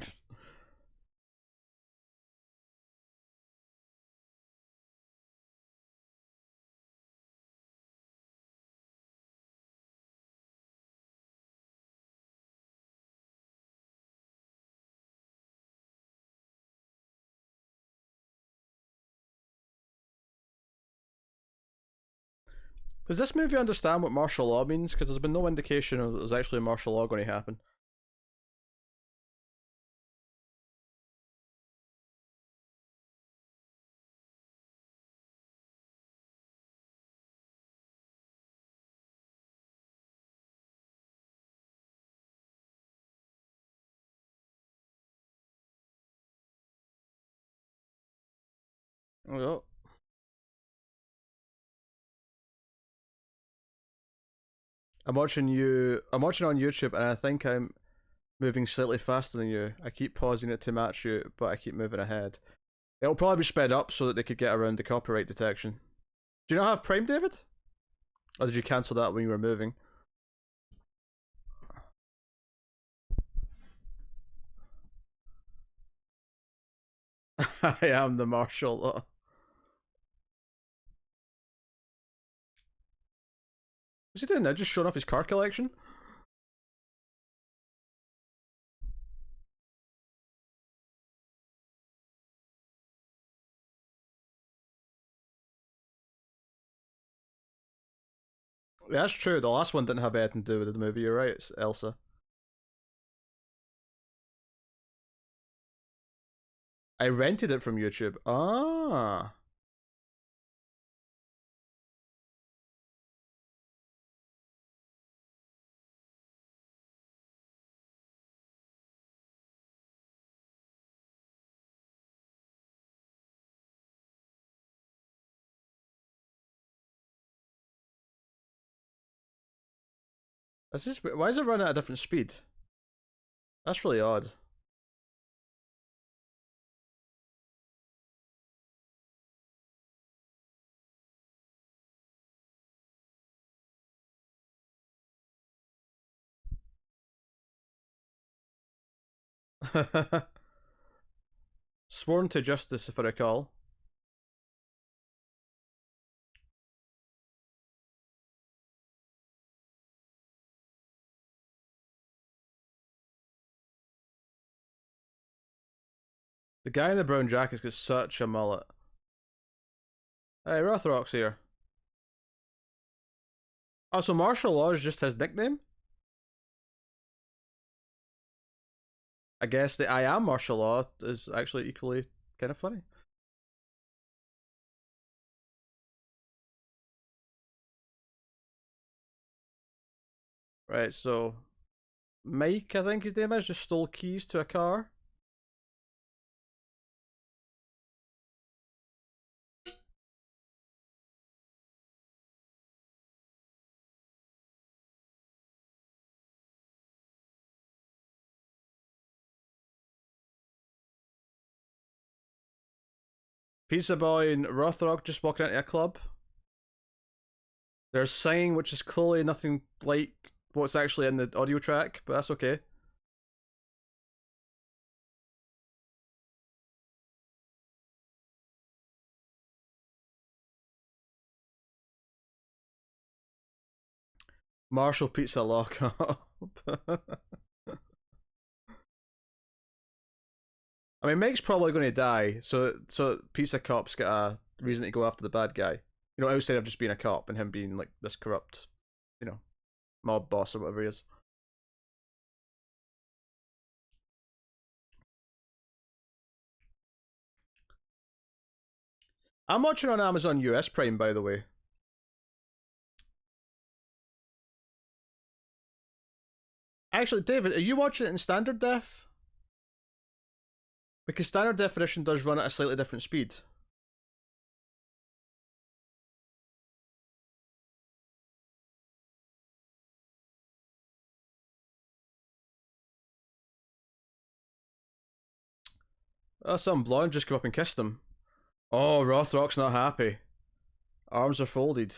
Does this movie understand what martial law means? Because there's been no indication of there's actually martial law going to happen. Oh, I'm watching you. I'm watching on YouTube, and I think I'm moving slightly faster than you. I keep pausing it to match you, but I keep moving ahead. It'll probably be sped up so that they could get around the copyright detection. Do you not have Prime, David? Or did you cancel that when you were moving? I am the marshal. What's he doing now? Just showing off his car collection? Yeah, that's true. The last one didn't have anything to do with the movie. You're right. It's Elsa. I rented it from YouTube. Ah. Why is it running at a different speed? That's really odd. Sworn to justice, if I recall. The guy in the brown jacket's got such a mullet. Hey, Rothrock's here. Oh, so martial law is just his nickname? I guess the I am martial law is actually equally kind of funny. Right, so Mike, I think his name is, just stole keys to a car. Pizza Boy and Rothrock just walking into a club. They're singing, which is clearly nothing like what's actually in the audio track, but that's okay. Marshall Pizza Lockup. I mean, Mike's probably going to die, so Pizza Cop's got a reason to go after the bad guy. You know, outside of just being a cop and him being like this corrupt, you know, mob boss or whatever he is. I'm watching on Amazon US Prime, by the way. Actually, David, are you watching it in standard def? Because standard definition does run at a slightly different speed. Oh, some blonde just came up and kissed him. Oh, Rothrock's not happy. Arms are folded.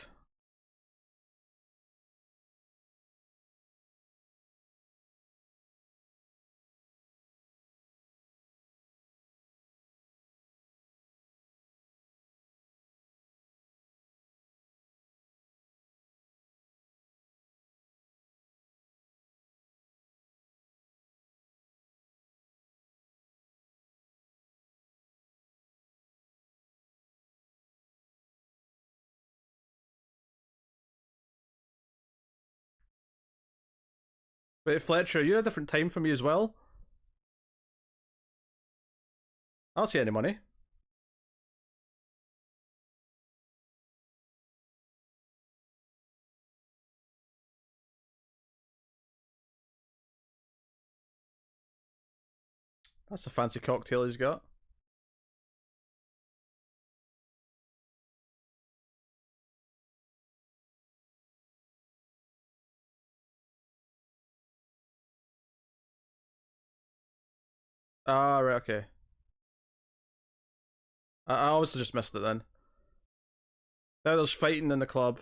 Wait, Fletcher, you had a different time from me as well? I don't see any money. That's a fancy cocktail he's got. Ah, right, okay. I obviously just missed it then. Now there's fighting in the club.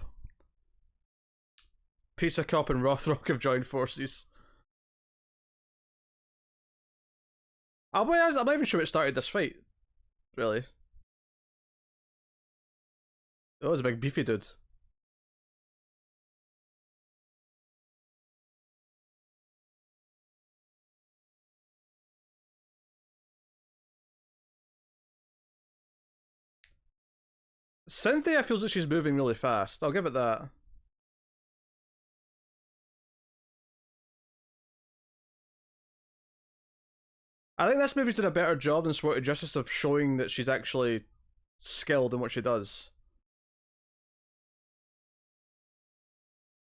Pizza Cup and Rothrock have joined forces. I'm not even sure it started this fight. Really. Oh, it was a big beefy dude. Cynthia feels like she's moving really fast. I'll give it that. I think this movie's done a better job than Sword Justice of showing that she's actually skilled in what she does.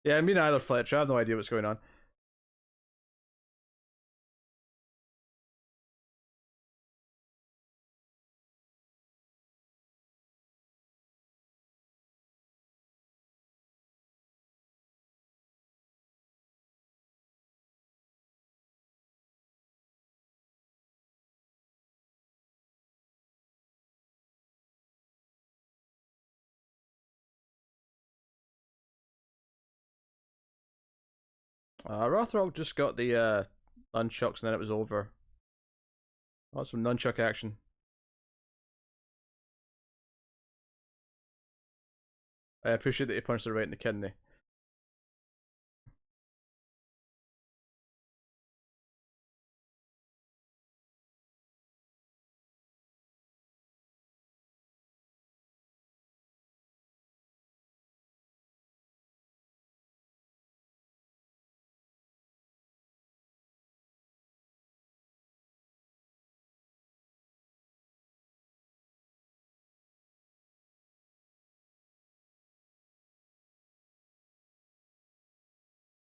Yeah, me neither, Fletcher. I have no idea what's going on. Rothrock just got the nunchucks and then it was over. Oh, some nunchuck action. I appreciate that he punched her right in the kidney.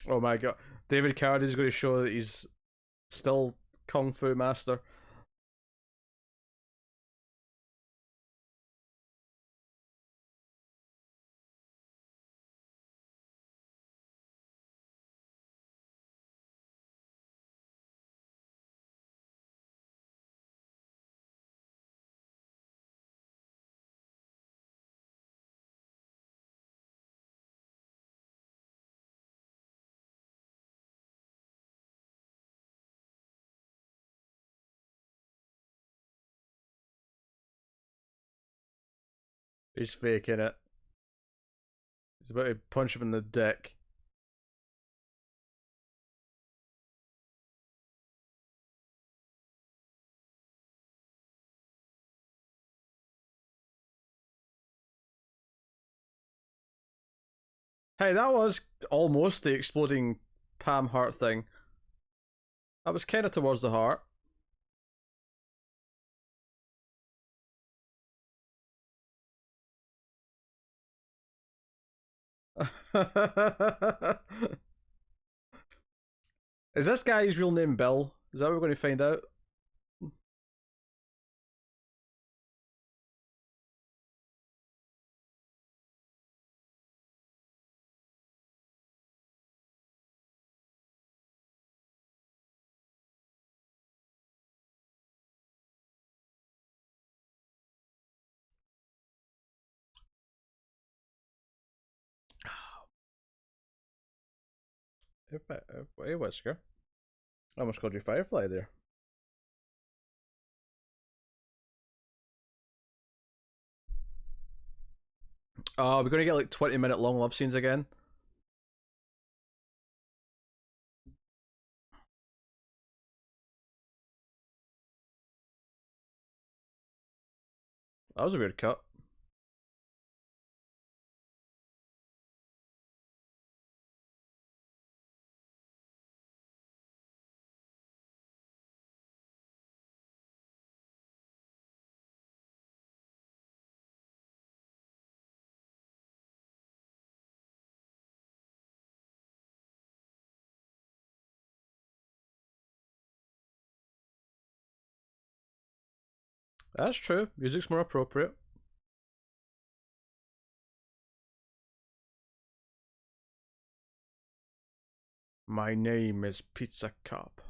Oh my god. David Carradine's going to show that he's still Kung Fu master. He's faking it. He's about to punch him in the dick. Hey, that was almost the exploding Pam heart thing. That was kind of towards the heart. Is this guy's real name Bill? Is that what we're going to find out? Hey, Whisker. I almost called you Firefly there. Oh, we're going to get like 20-minute long love scenes again. That was a weird cut. That's true. Music's more appropriate. My name is Pizza Cop.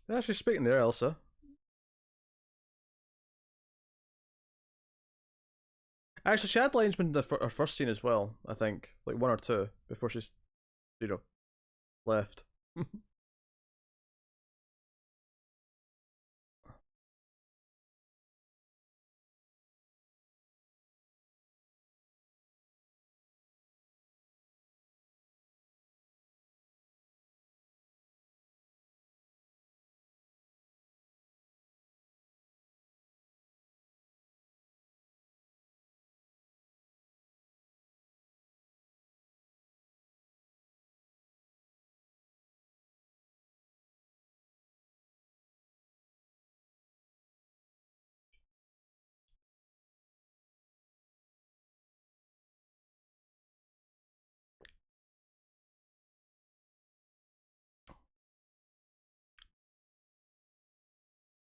Actually, speaking there, Elsa. Actually, she had lines in her first scene as well, I think. Like one or two, before she's, you know, left.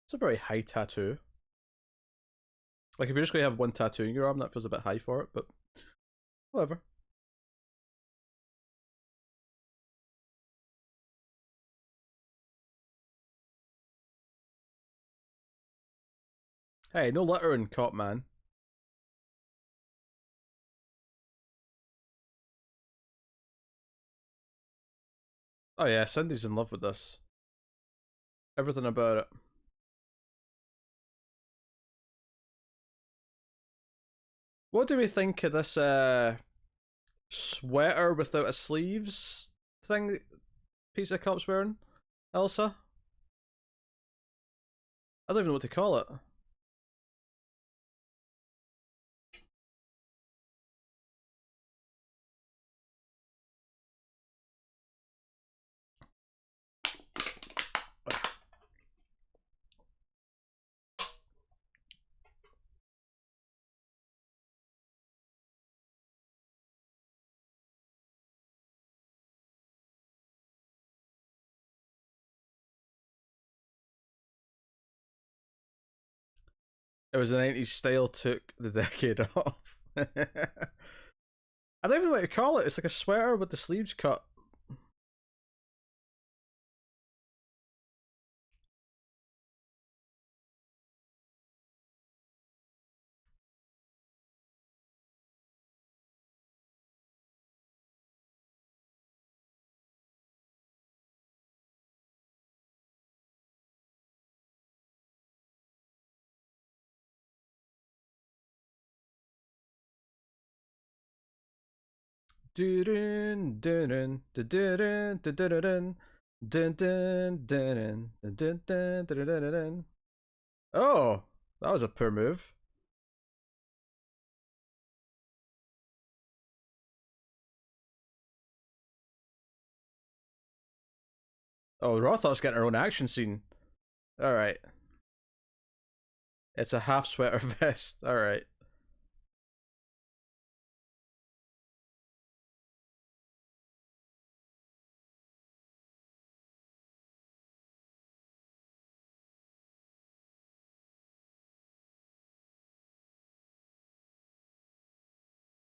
It's a very high tattoo. Like, if you're just going to have one tattoo in your arm, that feels a bit high for it, but whatever. Hey, no littering, cop man. Oh yeah, Cindy's in love with this. Everything about it. What do we think of this sweater without a sleeves thing Pizza Cop's wearing? Elsa? I don't even know what to call it. It was the 90s style, took the decade off. I don't even know what to call it. It's like a sweater with the sleeves cut. Dun dun dun dun dun dun dun dun dun dun dun dun dun dun dun. Oh, that was a poor move. Oh, Rothar's getting her own action scene. All right, it's a half sweater vest. All right.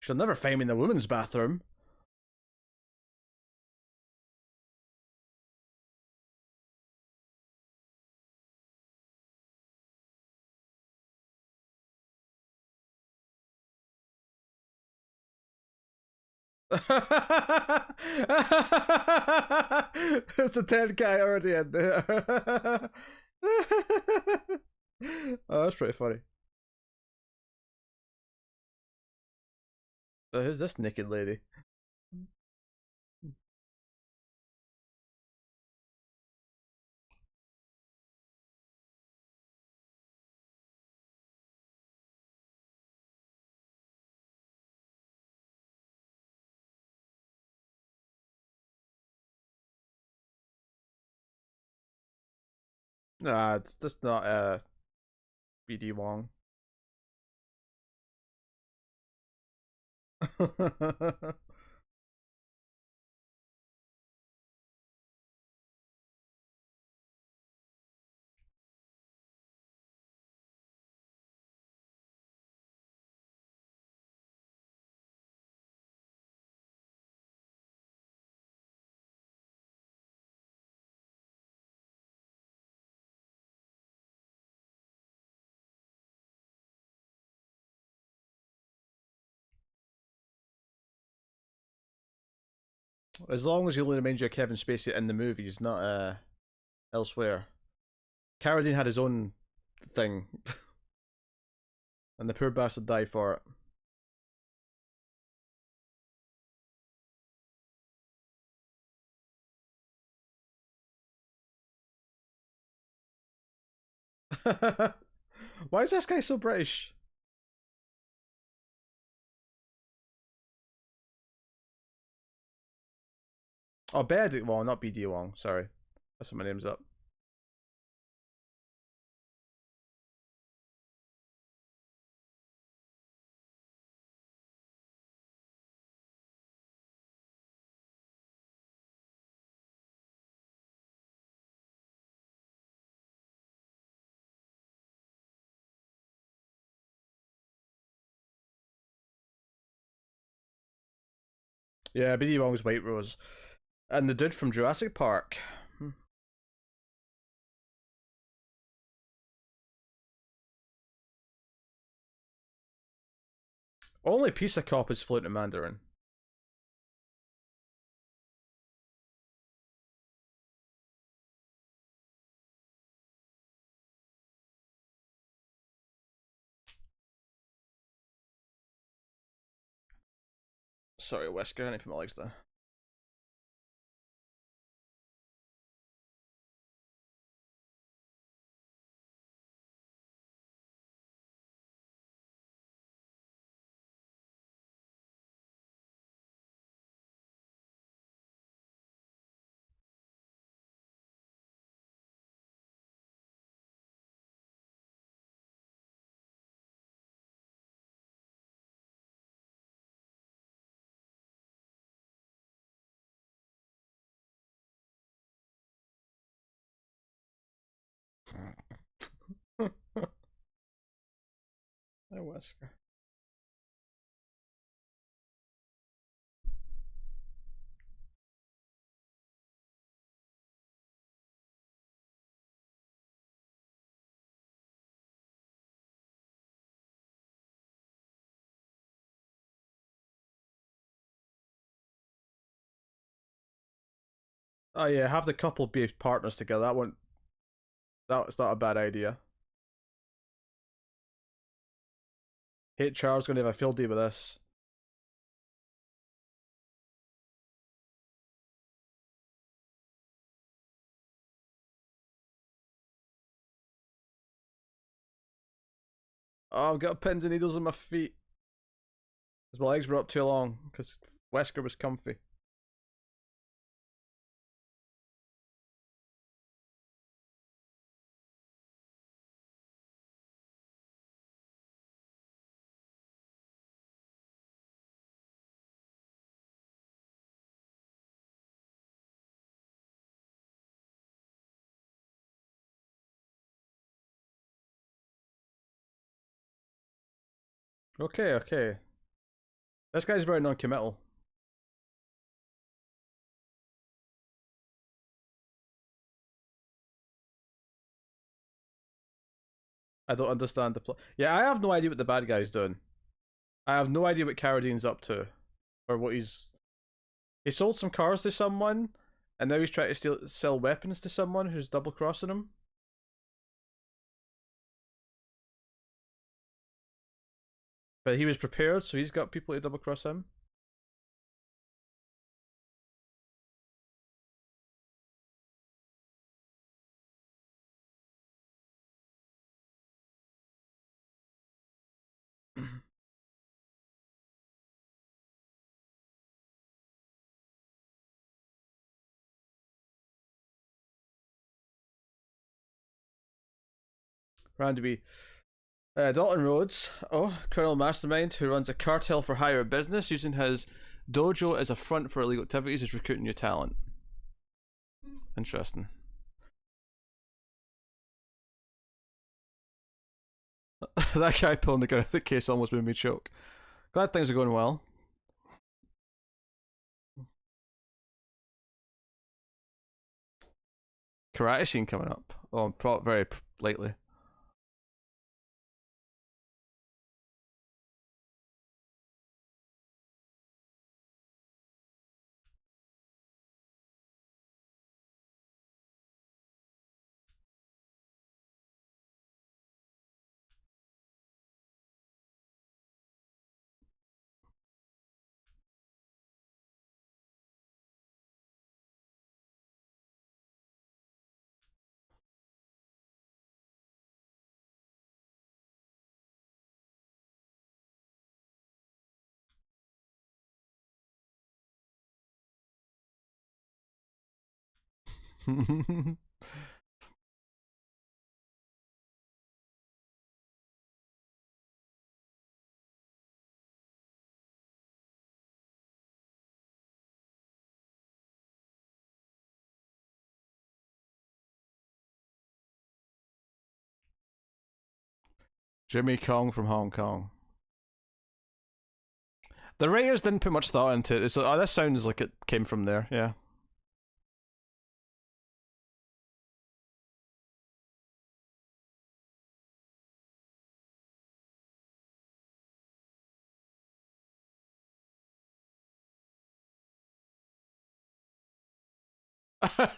She'll never find me in the women's bathroom. It's a 10 guy already in there. Oh, that's pretty funny. Who's this naked lady? Nah, it's just not. BD Wong. As long as you only remind you of Kevin Spacey in the movies, not elsewhere. Carradine had his own thing, and the poor bastard died for it. Why is this guy so British? Oh, Benedict Wong, not BD Wong. Sorry, that's what my name's up. Yeah, BD Wong's White Rose, and the dude from Jurassic Park. Only Pizza Cop is fluent in Mandarin. Sorry, Wesker, I need to put my legs down. Hey, Wesker. Oh yeah, have the couple be partners together. That's not a bad idea. HR's gonna have a field day with this. Oh, I've got pins and needles in my feet. Because my legs were up too long. Because Wesker was comfy. Okay, okay. This guy's very non-committal. I don't understand the plot. Yeah, I have no idea what the bad guy's doing. I have no idea what Carradine's up to. Or what he's... He sold some cars to someone, and now he's trying to sell weapons to someone who's double-crossing him. But he was prepared, so he's got people to double-cross him. Randy Dalton Rhodes, criminal mastermind who runs a cartel for hire business using his dojo as a front for illegal activities, is recruiting new talent. Interesting. That guy pulling the gun out of the case almost made me choke. Glad things are going well. Karate scene coming up. Oh, very lately. Jimmy Kong from Hong Kong. The writers didn't put much thought into it. So, this sounds like it came from there, yeah.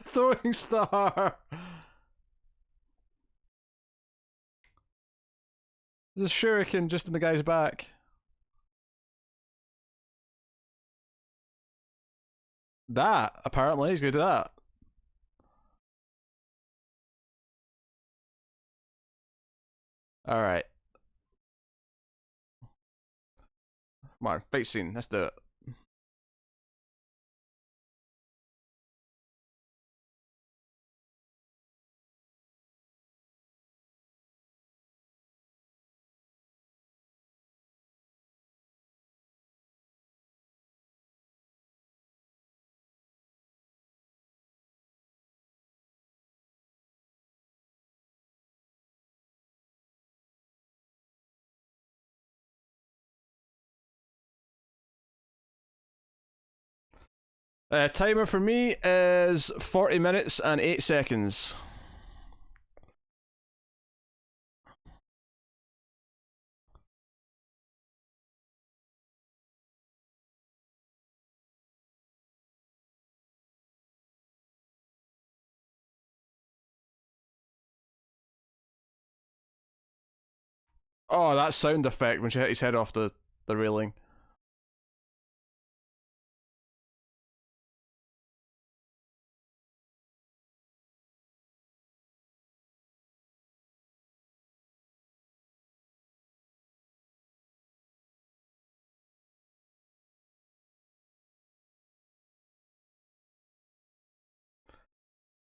Throwing star! There's a shuriken just in the guy's back. That, apparently, he's good at that. Alright. Come on, fight scene, let's do it. Timer for me is 40 minutes and 8 seconds. Oh, that sound effect when she hit his head off the railing.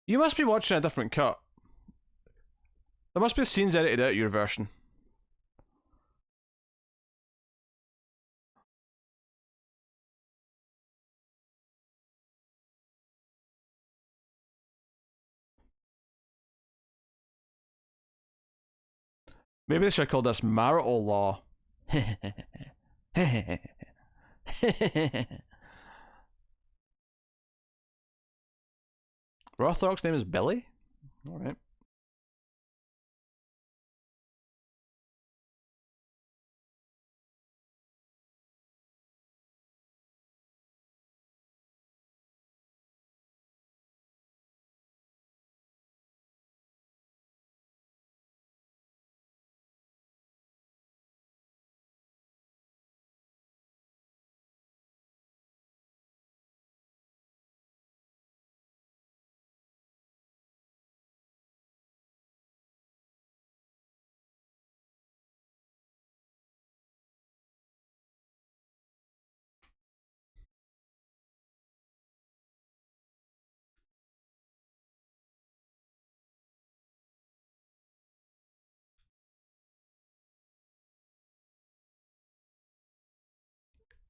You must be watching a different cut. There must be scenes edited out of your version. Maybe they should have called this marital law. Rothrock's name is Billy? Alright.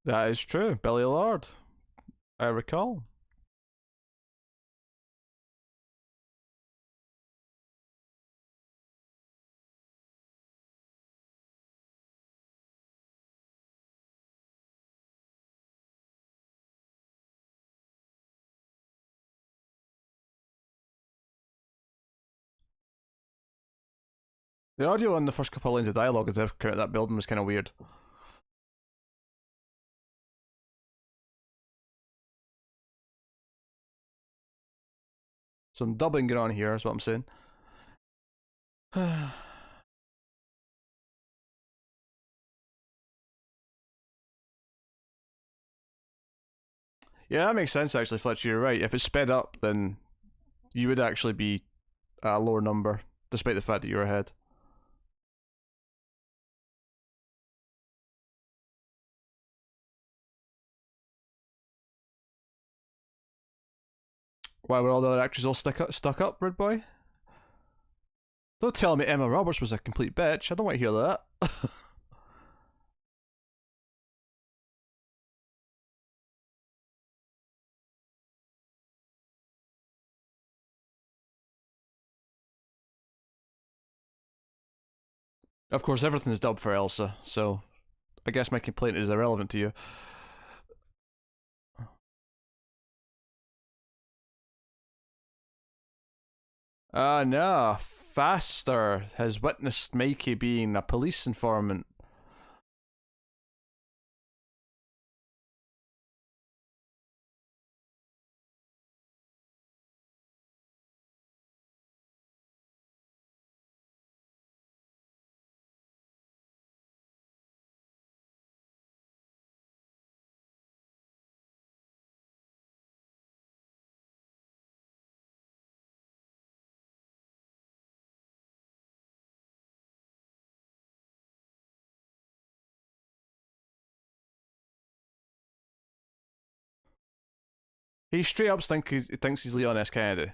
That is true. Billy Lord. I recall. The audio on the first couple of lines of dialogue as if that building was kind of weird. Some dubbing going on here is what I'm saying. Yeah, that makes sense actually, Fletcher. You're right. If it's sped up, then you would actually be at a lower number, despite the fact that you're ahead. Why were all the other actors all stuck up, Red Boy? Don't tell me Emma Roberts was a complete bitch. I don't want to hear that. Of course, everything is dubbed for Elsa, so I guess my complaint is irrelevant to you. No. Faster has witnessed Mikey being a police informant. He straight up thinks he's Leon S. Kennedy.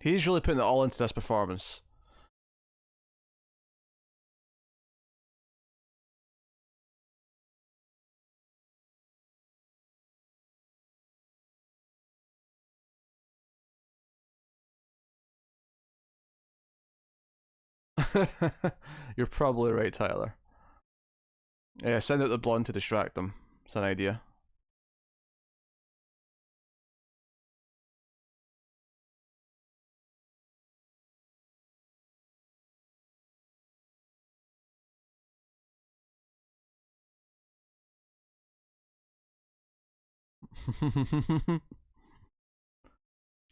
He's really putting it all into this performance. You're probably right, Tyler. Yeah, send out the blonde to distract them. It's an idea.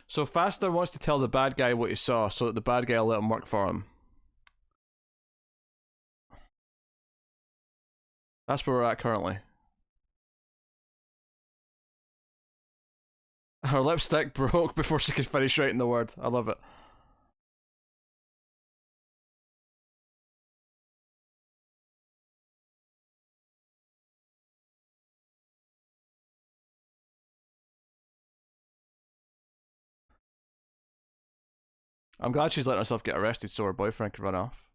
So Faster wants to tell the bad guy what he saw so that the bad guy will let him work for him. That's where we're at currently. Her lipstick broke before she could finish writing the word. I love it. I'm glad she's letting herself get arrested so her boyfriend can run off.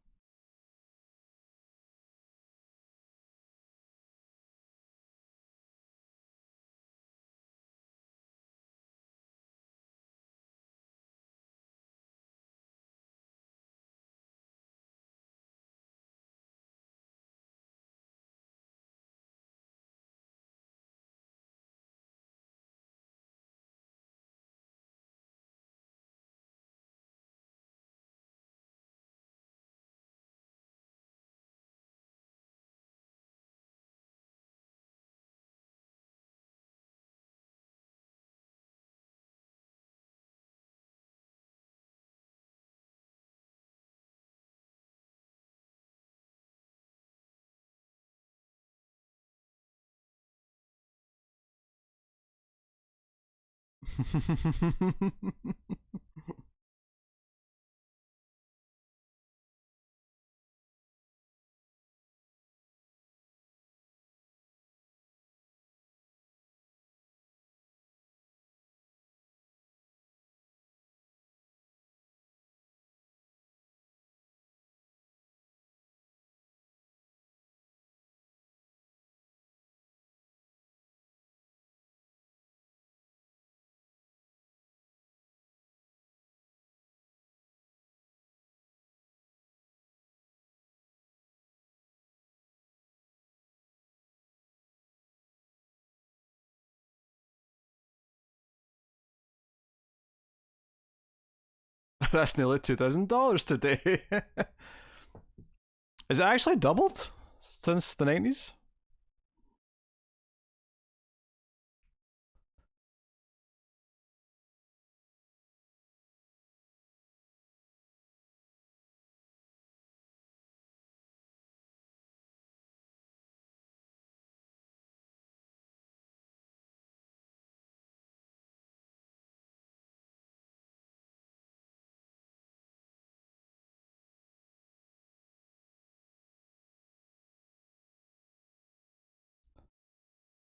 That's nearly $2,000 today. Is it actually doubled since the 90s?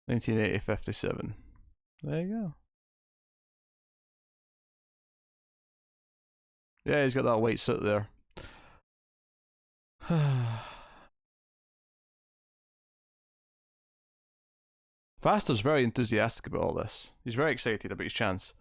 $1980.57. There you go. Yeah, he's got that white suit there. Faster's very enthusiastic about all this. He's very excited about his chance.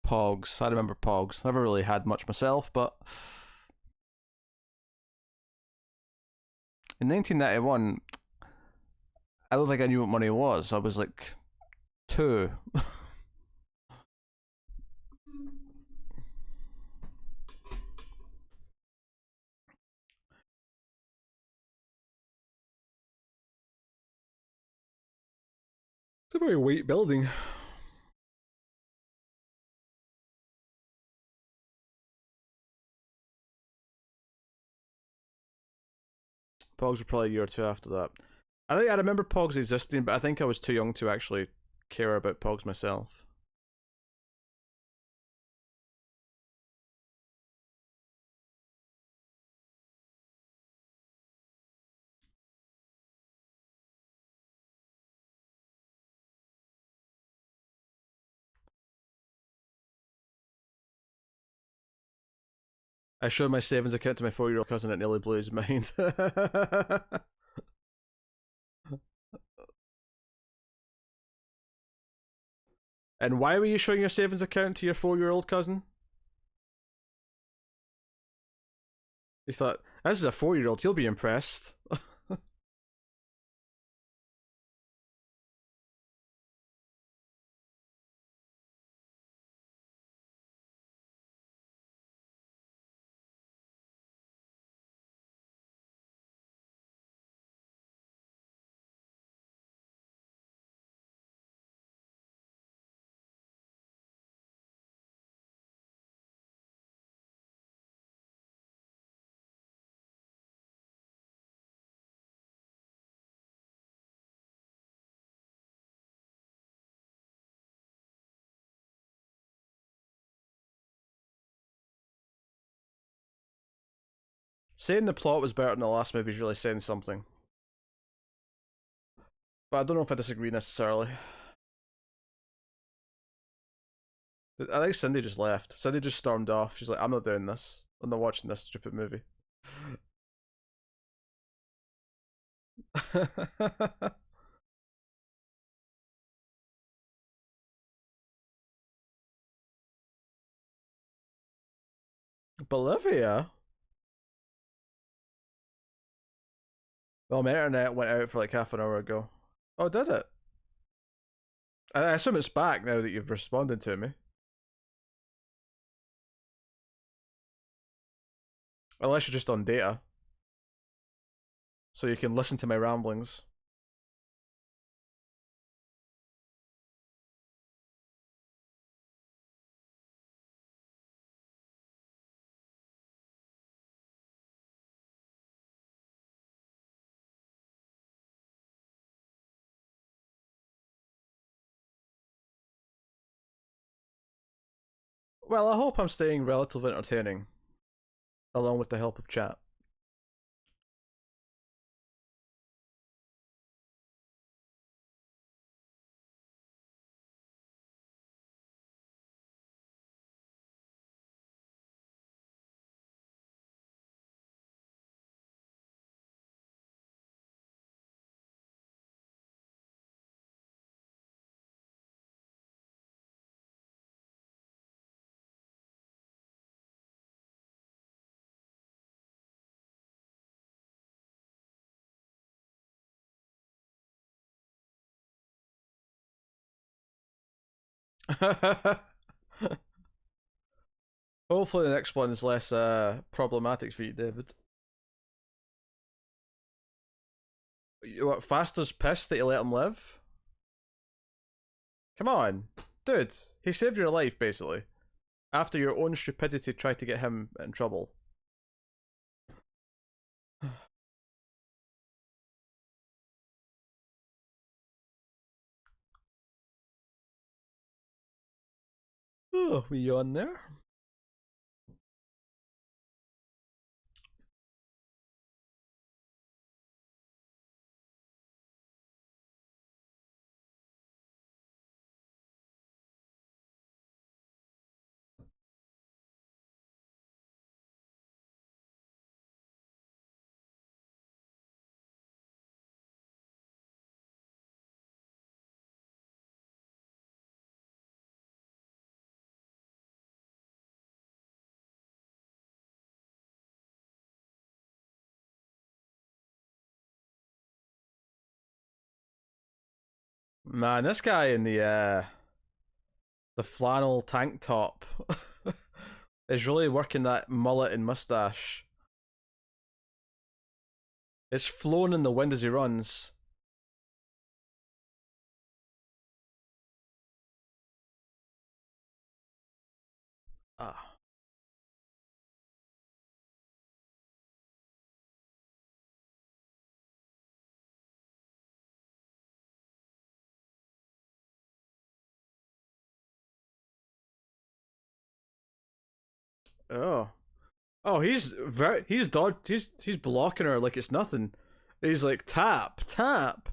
Pogs. I remember Pogs. Never really had much myself, but in 1991, I don't think I knew what money was. I was like 2. It's a very white building. Pogs were probably a year or two after that. I think I remember Pogs existing, but I think I was too young to actually care about Pogs myself. I showed my savings account to my 4-year-old cousin. It nearly blew his mind. And why were you showing your savings account to your 4-year-old cousin? He thought, this is a 4-year-old, he'll be impressed. Saying the plot was better than the last movie is really saying something. But I don't know if I disagree necessarily. I think Cindy just left. Cindy just stormed off. She's like, I'm not doing this. I'm not watching this stupid movie. Bolivia? Well, my internet went out for like half an hour ago. Oh, did it? I assume it's back now that you've responded to me. Unless you're just on data. So you can listen to my ramblings. Well, I hope I'm staying relatively entertaining, along with the help of chat. Hopefully the next one is less problematic for you, David. What, Faster's pissed that you let him live? Come on. Dude, he saved your life, basically. After your own stupidity tried to get him in trouble. Oh, we yawn there. Man, this guy in the flannel tank top is really working that mullet and mustache. It's flowing in the wind as he runs. Ah. Oh. Oh, he's blocking her like it's nothing. He's like tap, tap.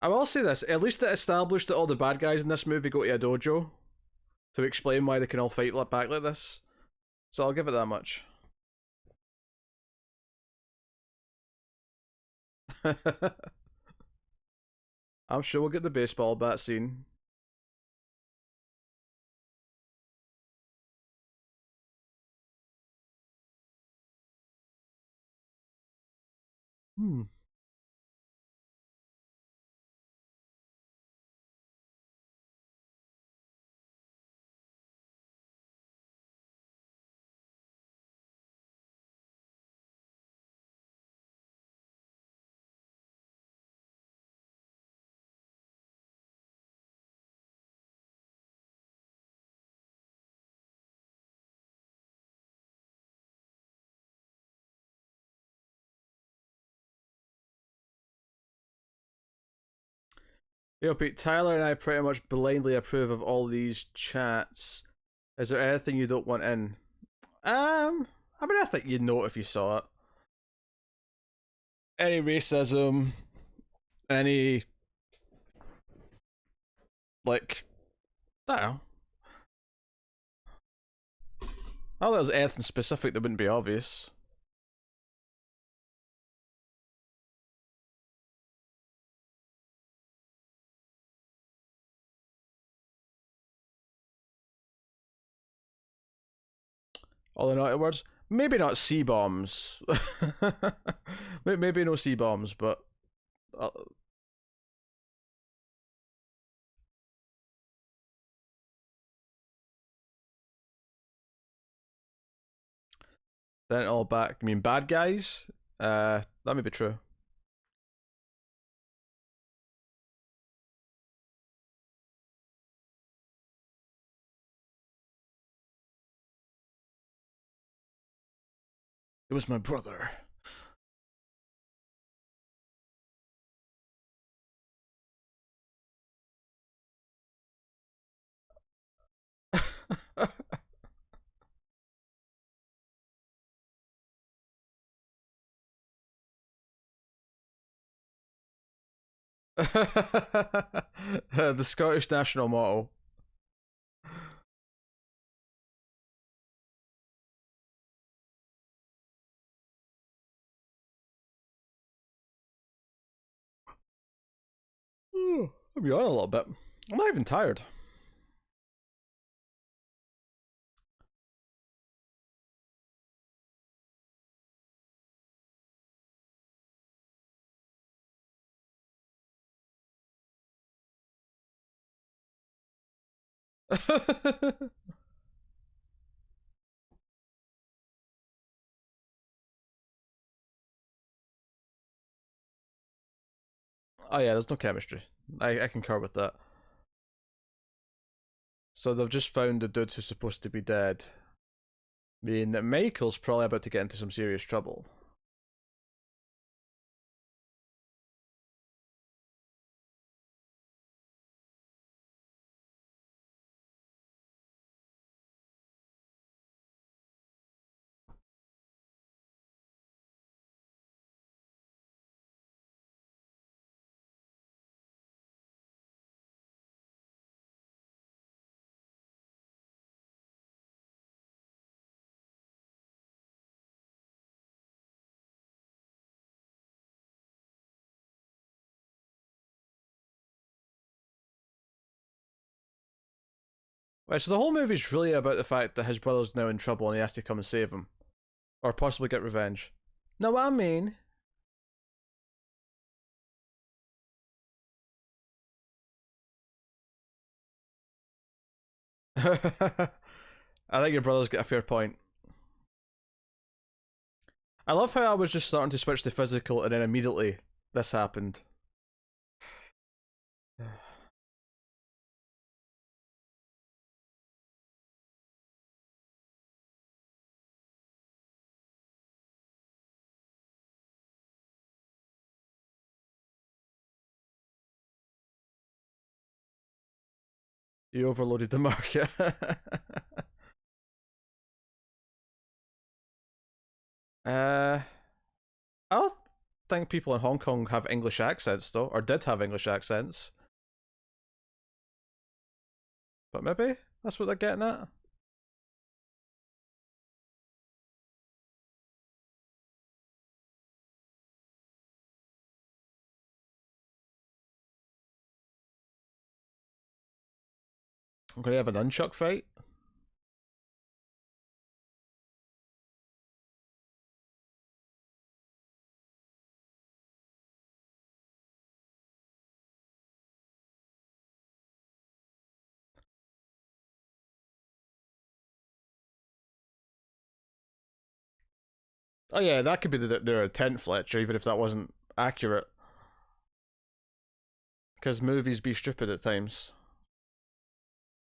I will say this, at least it established that all the bad guys in this movie go to a dojo to explain why they can all fight back like this. So I'll give it that much. I'm sure we'll get the baseball bat scene. Hmm. Yo, Pete, Tyler and I pretty much blindly approve of all these chats. Is there anything you don't want in? I mean, I think you'd know it if you saw it. Any racism, any like, I don't know. Oh, that was anything specific that wouldn't be obvious. All the naughty words. Maybe not C bombs. Maybe no C bombs, but uh, then all back. I mean, bad guys. That may be true. It was my brother. The Scottish national motto. I'll be on a little bit. I'm not even tired. Oh yeah, there's no chemistry. I concur with that. So they've just found the dude who's supposed to be dead. I mean, Michael's probably about to get into some serious trouble. Right, so the whole movie's really about the fact that his brother's now in trouble and he has to come and save him. Or possibly get revenge. Know what I mean? I think your brother's got a fair point. I love how I was just starting to switch to physical and then immediately this happened. You overloaded the market. uh, I don't think people in Hong Kong have English accents though, or did have English accents. But maybe that's what they're getting at. I'm gonna have a nunchuck fight. Oh yeah, that could be their intent, Fletcher, even if that wasn't accurate. Because movies be stupid at times.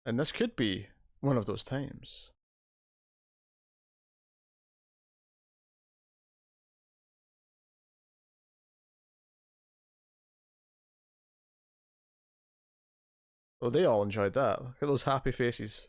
And this could be one of those times. Oh, they all enjoyed that. Look at those happy faces.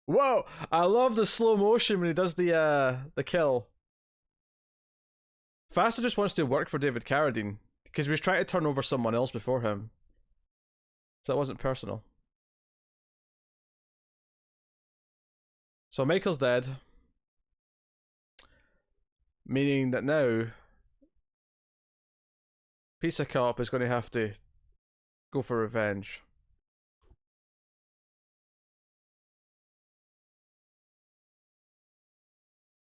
Whoa! I love the slow motion when he does the kill. Faster just wants to work for David Carradine because he was trying to turn over someone else before him, so that wasn't personal. So Michael's dead, meaning that now Pizza Cop is going to have to go for revenge.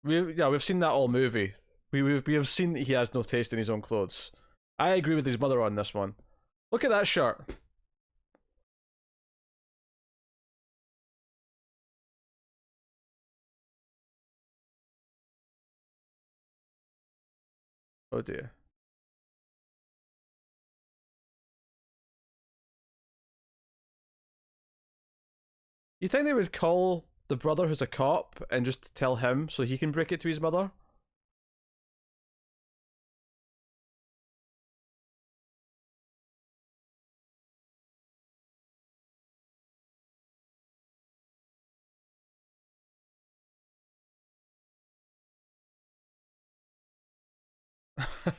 We've seen that all movie. We have seen that he has no taste in his own clothes. I agree with his mother on this one. Look at that shirt. Oh dear. You think they would call the brother who's a cop and just tell him so he can break it to his mother?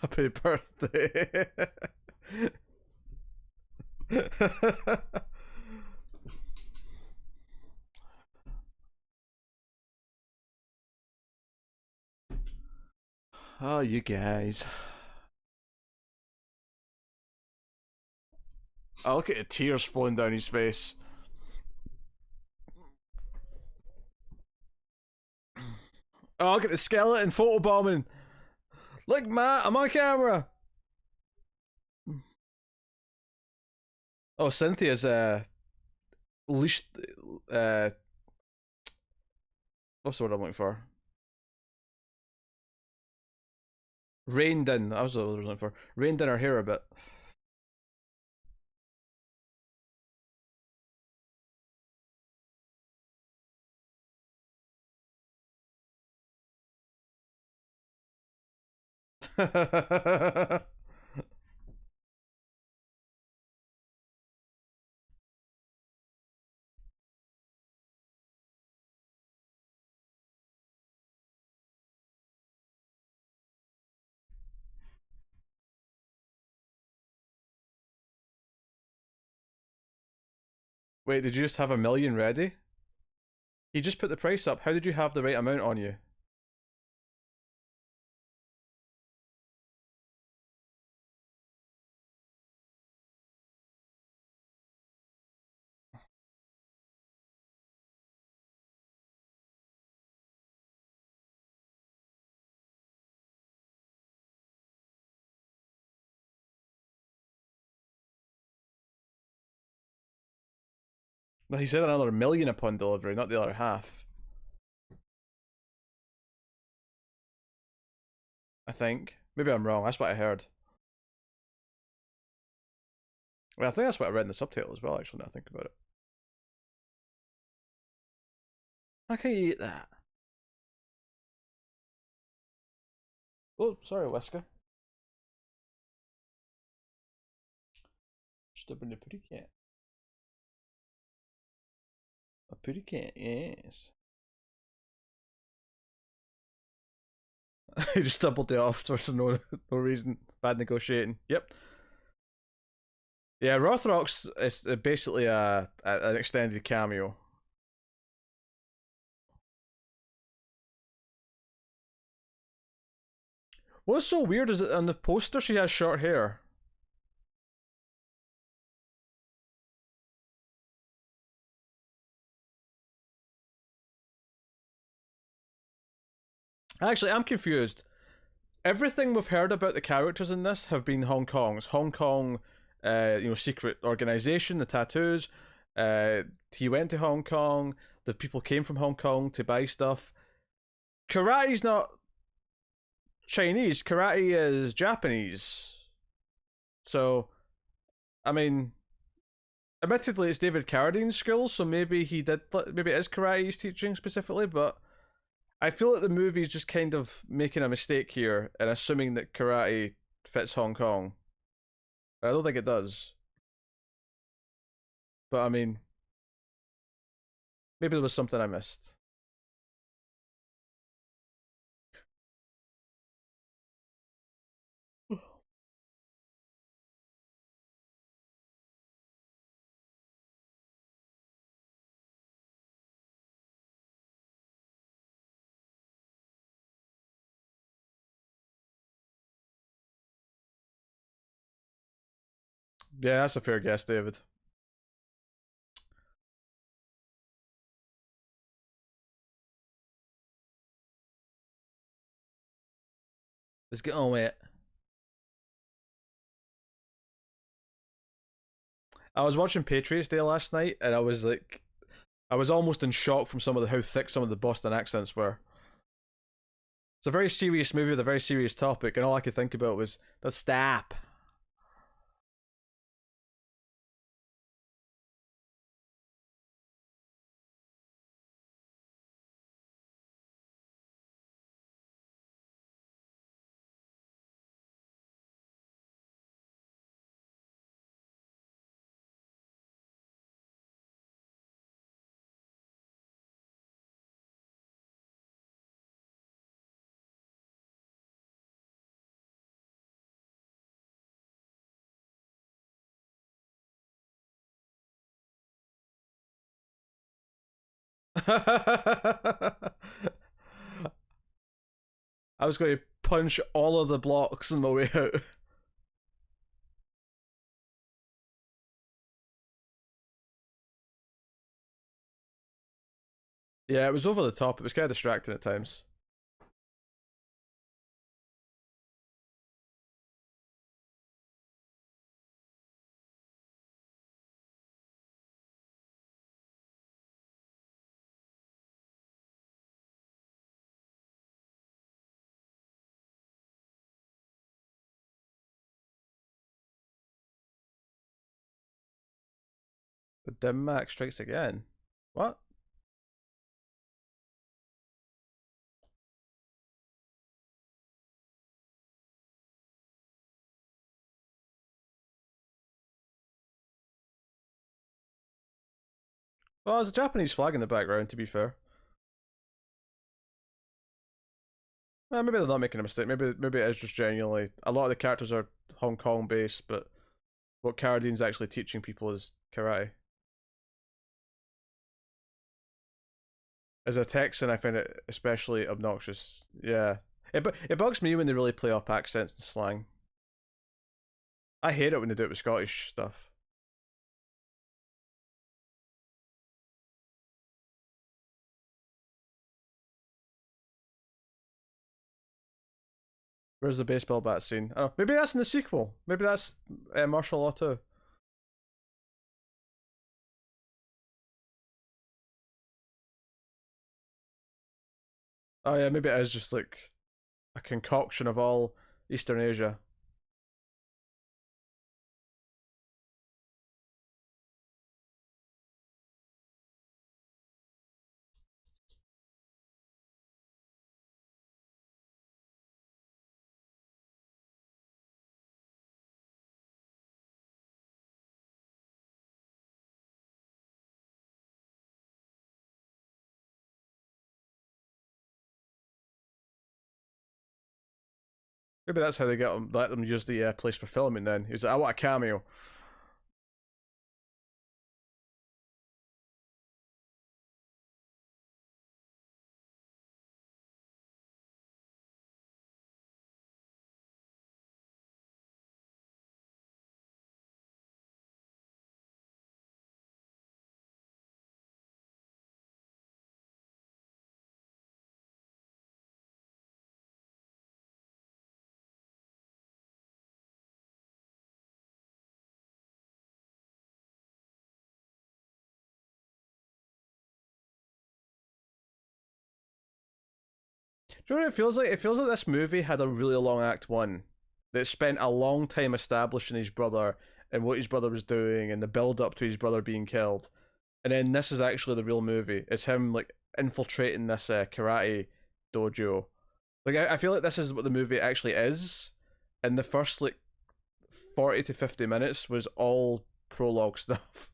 Happy birthday. Oh, you guys. Oh, look at the tears flowing down his face. Oh, look at the skeleton photobombing. Look, Matt, I'm on camera. Oh, Cynthia's leashed what's the word I'm looking for? Reined in. That was what I was looking for. Reined in her hair a bit. Wait, did you just have 1,000,000 ready? You just put the price up. How did you have the right amount on you? Well, he said another 1,000,000 upon delivery, not the other half. I think. Maybe I'm wrong. That's what I heard. Well, I think that's what I read in the subtitle as well, actually, now I think about it. How can you eat that? Oh, sorry, Whisker. Stubborn the pretty cat. A pretty cat, yes. He just doubled it off for no reason. Bad negotiating. Yep. Yeah, Rothrock's is basically an extended cameo. What's so weird is that on the poster she has short hair. Actually, I'm confused. Everything we've heard about the characters in this have been Hong Kong's. Hong Kong, secret organization, the tattoos. He went to Hong Kong. The people came from Hong Kong to buy stuff. Karate's not Chinese. Karate is Japanese. So, I mean, admittedly, it's David Carradine's school, so maybe maybe it is karate he's teaching specifically, but I feel like the movie's just kind of making a mistake here and assuming that karate fits Hong Kong. I don't think it does. But I mean, maybe there was something I missed. Yeah, that's a fair guess, David. Let's get on with it. I was watching Patriots Day last night, and I was almost in shock from some of how thick some of the Boston accents were. It's a very serious movie with a very serious topic, and all I could think about was the stop. I was going to punch all of the blocks on my way out. Yeah, it was over the top. It was kind of distracting at times. The dim max strikes again. What? Well, there's a Japanese flag in the background, to be fair. Well, maybe they're not making a mistake. Maybe it is just genuinely a lot of the characters are Hong Kong based, but what Carradine's actually teaching people is karate. As a Texan, I find it especially obnoxious. Yeah, it bugs me when they really play up accents and slang. I hate it when they do it with Scottish stuff. Where's the baseball bat scene? Oh, maybe that's in the sequel. Maybe that's martial law too. Oh yeah, maybe it is just like a concoction of all Eastern Asia. Maybe that's how they let them use the place for filming. Then he's like, I want a cameo. Do you know what it feels like? It feels like this movie had a really long act one that spent a long time establishing his brother and what his brother was doing and the build up to his brother being killed. And then this is actually the real movie. It's him like infiltrating this karate dojo. Like I feel like this is what the movie actually is. In the first like 40 to 50 minutes was all prologue stuff.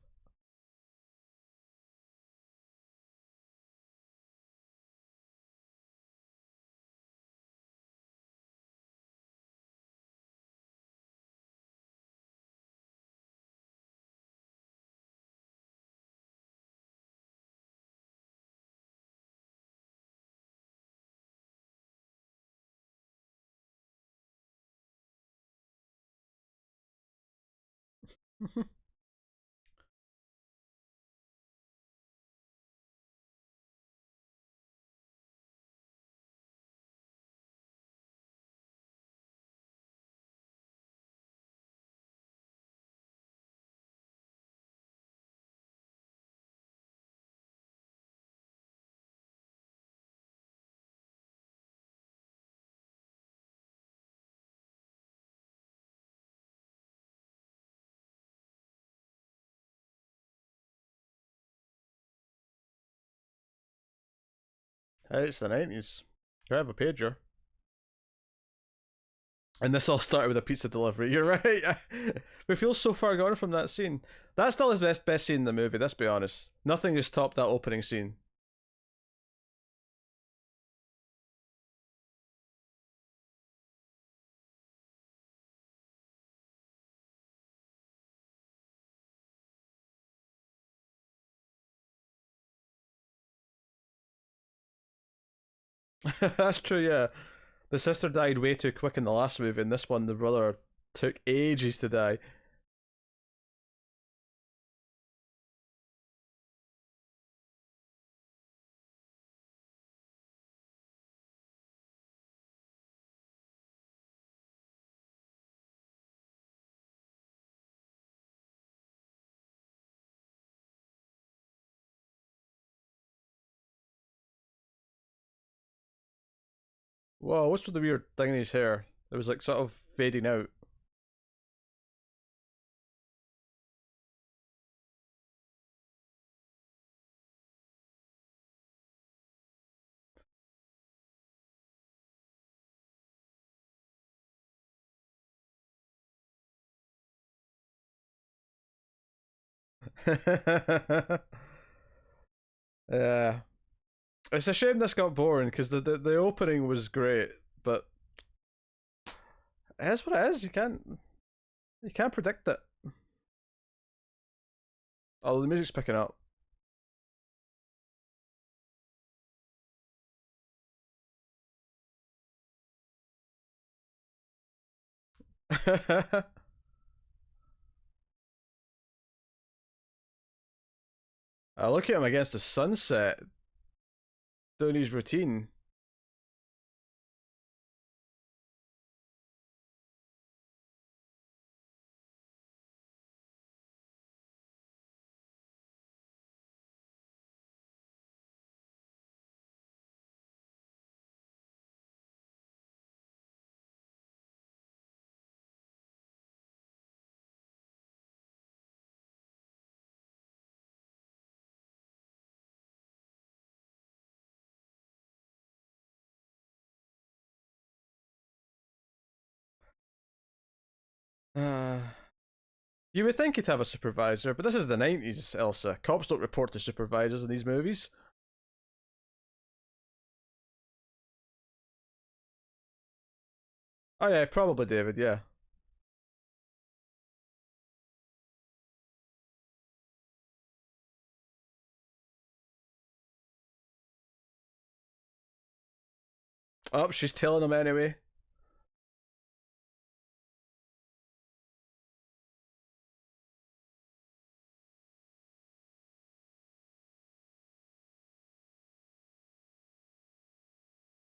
Hey, it's the 90s. I have a pager. And this all started with a pizza delivery. You're right. We feel so far gone from that scene. That's still his best scene in the movie, let's be honest. Nothing has topped that opening scene. That's true, yeah. The sister died way too quick in the last movie. In this one, the brother took ages to die. Whoa, what's with the weird thing in his hair? It was like sort of fading out. Yeah. It's a shame this got boring because the opening was great, but it is what it is. You can't predict it. Oh, the music's picking up. I look at him against the sunset doing his routine. Uh, you would think he'd have a supervisor, but this is the 90s, Elsa. Cops don't report to supervisors in these movies. Oh, yeah, probably David, yeah. Oh, she's telling him anyway.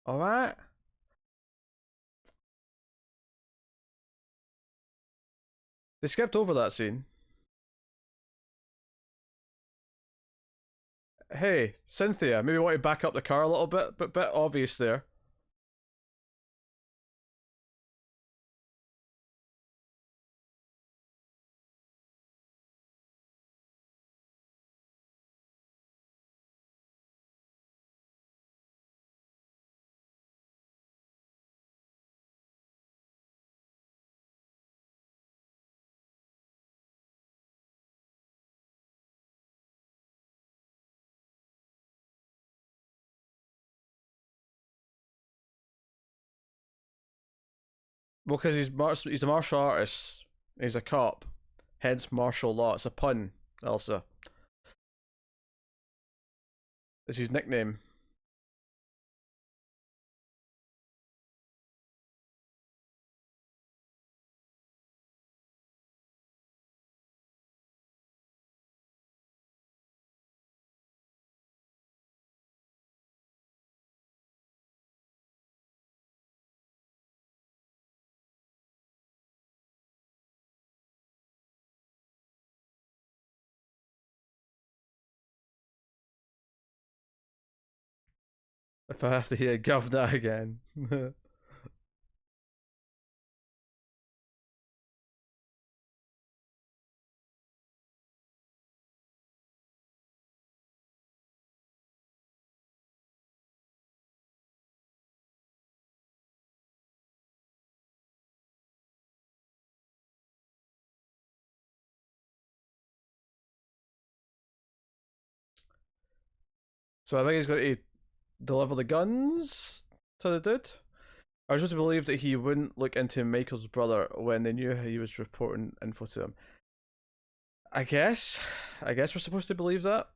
Alright. They skipped over that scene. Hey, Cynthia, maybe want to back up the car a little bit, but bit obvious there. Well, because he's a martial artist. He's a cop. Hence martial law. It's a pun, Elsa. It's his nickname. If I have to hear governor again. So I think he's got to deliver the guns to the dude. I was supposed to believe that he wouldn't look into Michael's brother when they knew he was reporting info to him. I guess. I guess we're supposed to believe that.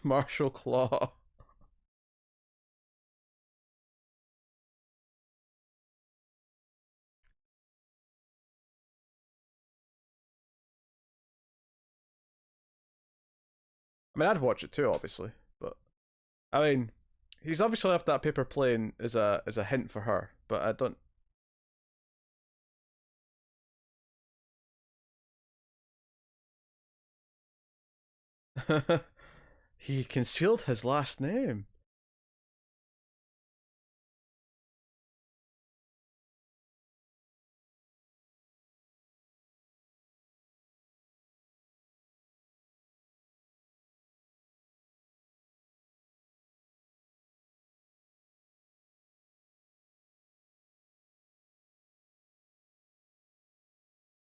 Martial Claw. I mean, I'd watch it too, obviously, but I mean, he's obviously left that paper plain as a hint for her, but I don't. He concealed his last name.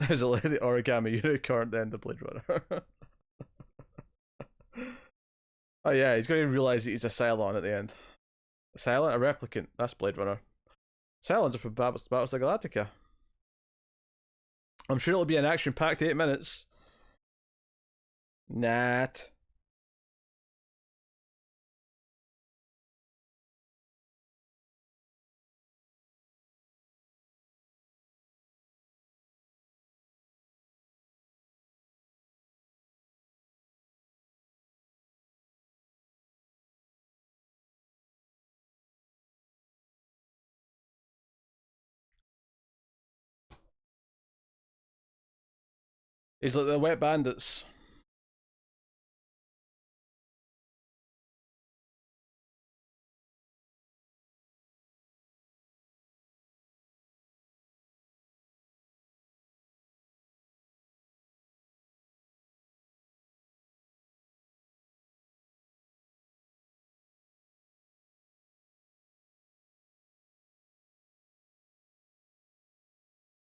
Is a lady origami unicorn then the Blade Runner? Oh yeah, he's going to realize that he's a Cylon at the end. A Cylon, a replicant. That's Blade Runner. Cylons are from Battlestar Galactica. I'm sure it'll be an action-packed 8 minutes. Nat. He's like the wet bandits.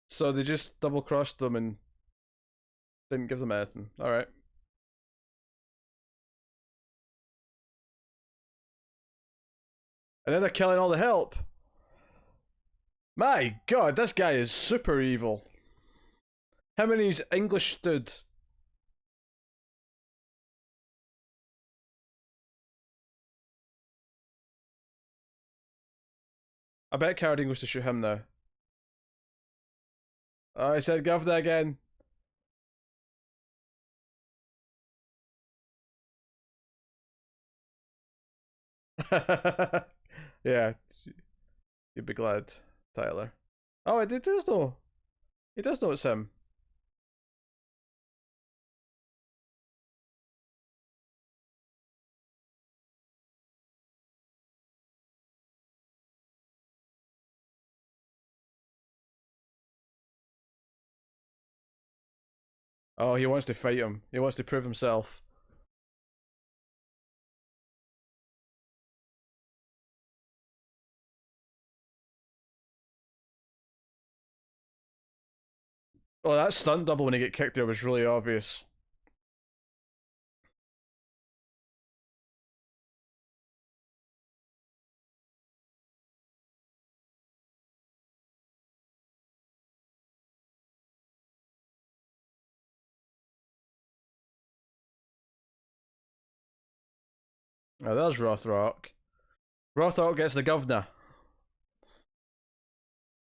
So they just double crossed them and didn't give them anything. Alright. And then they're killing all the help. My god, this guy is super evil. Him and his English stud. I bet Carradine goes to shoot him now. Oh, I said governor again. Yeah, you'd be glad, Tyler. Oh, it does know. He does know it's him. Oh, he wants to fight him. He wants to prove himself. Oh, that stunt double when he get kicked there was really obvious. Oh, there's Rothrock. Rothrock gets the governor.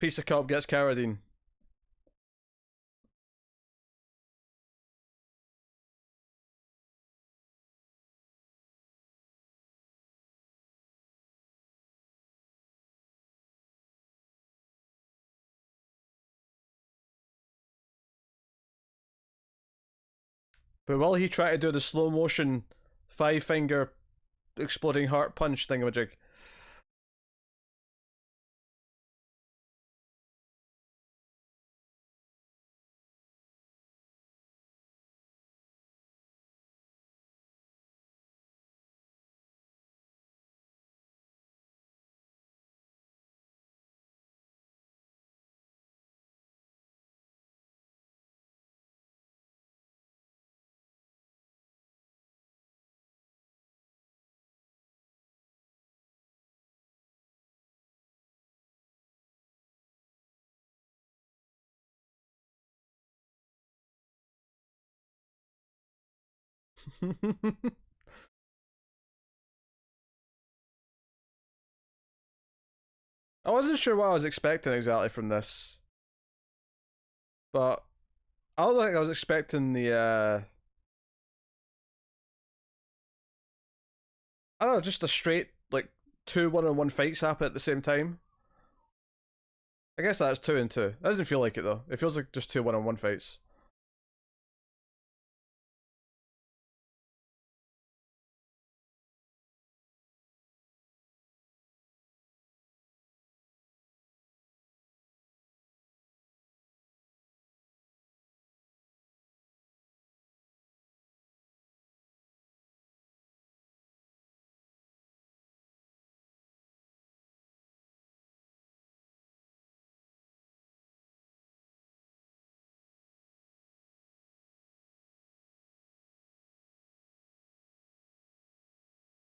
Piece of Cup gets Carradine. But will he try to do the slow motion 5-finger exploding heart punch thingamajig? I wasn't sure what I was expecting exactly from this, but I don't think I was expecting the I don't know, just a straight like two one-on-one fights happen at the same time. I guess that's 2 and 2. That doesn't feel like it though. It feels like just two one-on-one fights.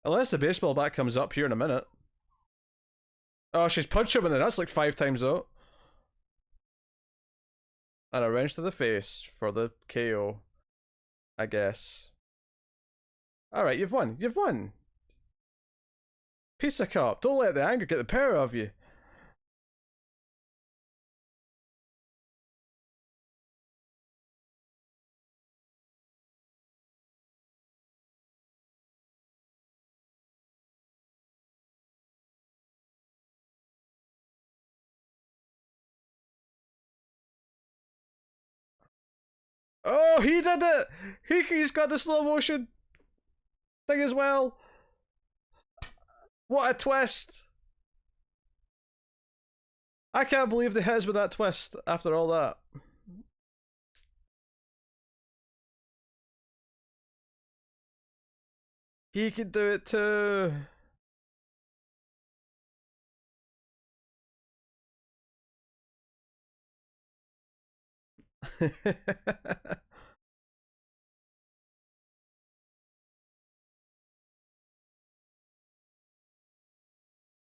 Unless the baseball bat comes up here in a minute. Oh, she's punched him in the nuts like 5 times though. And a wrench to the face for the KO, I guess. Alright, you've won. You've won. Piece of Cup. Don't let the anger get the better of you. Oh, he did it! He's got the slow motion thing as well. What a twist! I can't believe they hit us with that twist after all that. He can do it too.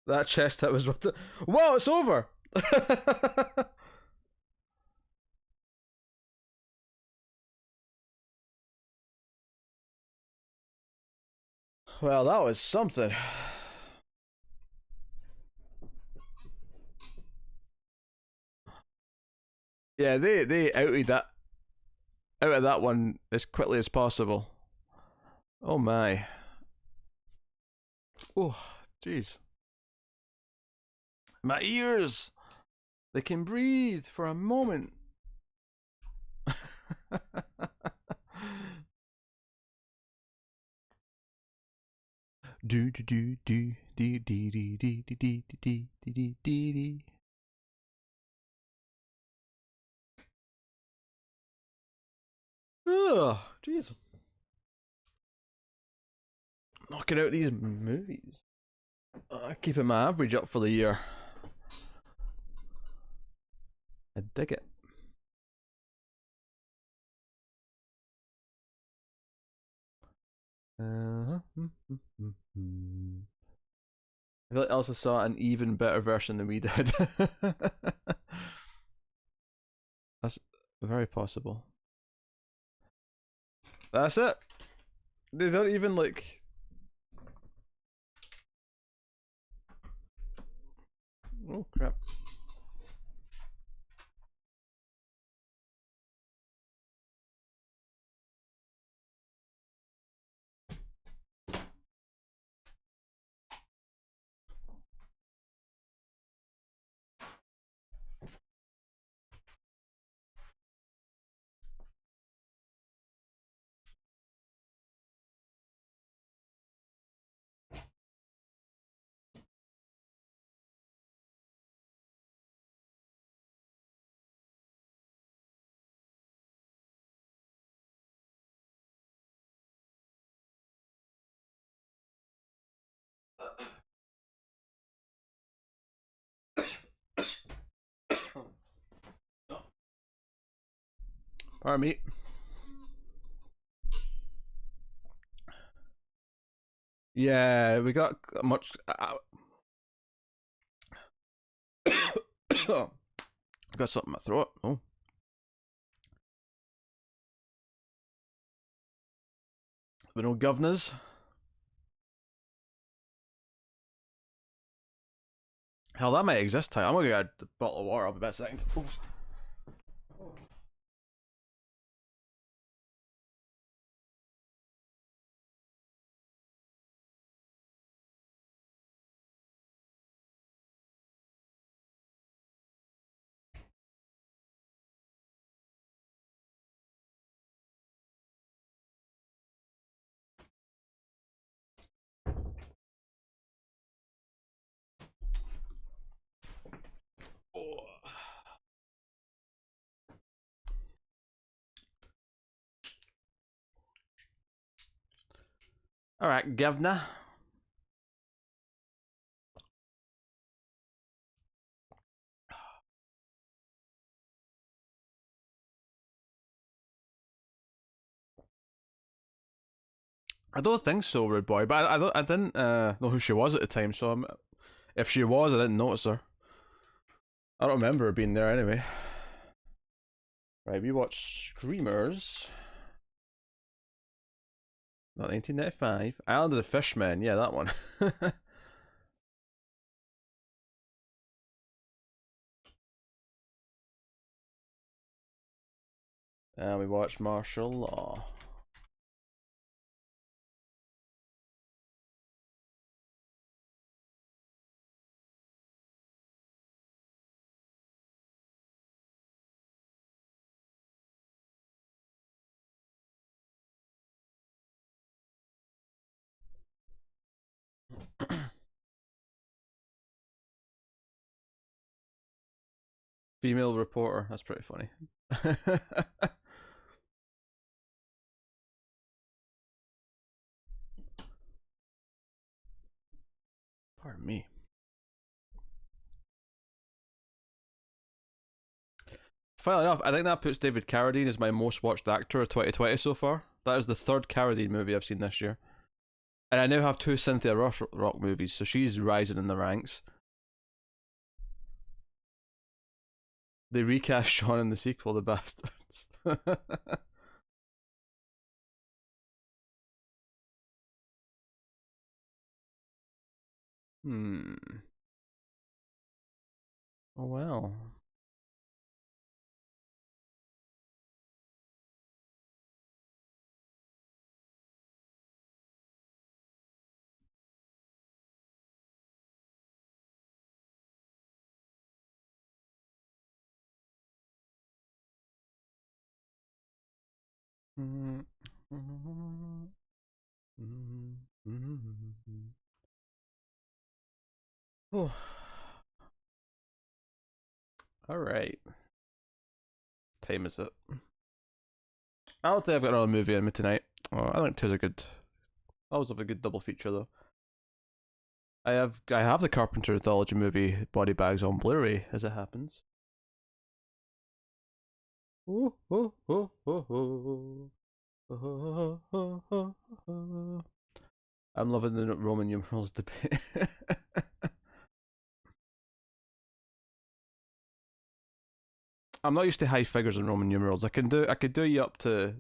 That chest that was what the. Whoa, it's over! Well, that was something. Yeah, they outed that out of that one as quickly as possible. Oh my. Oh, jeez. My ears! They can breathe for a moment. Do do do do do do do do do do do do do do. Ugh, jeez. Knocking out these movies. Keeping my average up for the year. I dig it. I feel like Elsa saw an even better version than we did. That's very possible. That's it. They don't even like. Oh crap. Pardon me. Yeah, we got much. I got something in my throat. Oh. But no governors. Hell, that might exist. I'm gonna get a bottle of water. I'll be back a second. Oops. Oh. All right, governor. I don't think so, rude boy. But I didn't know who she was at the time. So if she was, I didn't notice her. I don't remember her being there anyway. Right, we watched Screamers. Not 1995. Island of the Fishmen. Yeah, that one. And we watched Martial Law. Female reporter. That's pretty funny. Pardon me. Funnily enough, I think that puts David Carradine as my most watched actor of 2020 so far. That is the third Carradine movie I've seen this year. And I now have two Cynthia Rock movies, so she's rising in the ranks. They recast Sean in the sequel, the bastards. Hmm. Oh well. Oh. All right. Time is it? I don't think I've got another movie in me tonight. Oh, I think two's a good. Always have a good double feature though. I have the Carpenter anthology movie Body Bags on Blu-ray as it happens. I'm loving the Roman numerals debate. I'm not used to high figures in Roman numerals. I could do you up to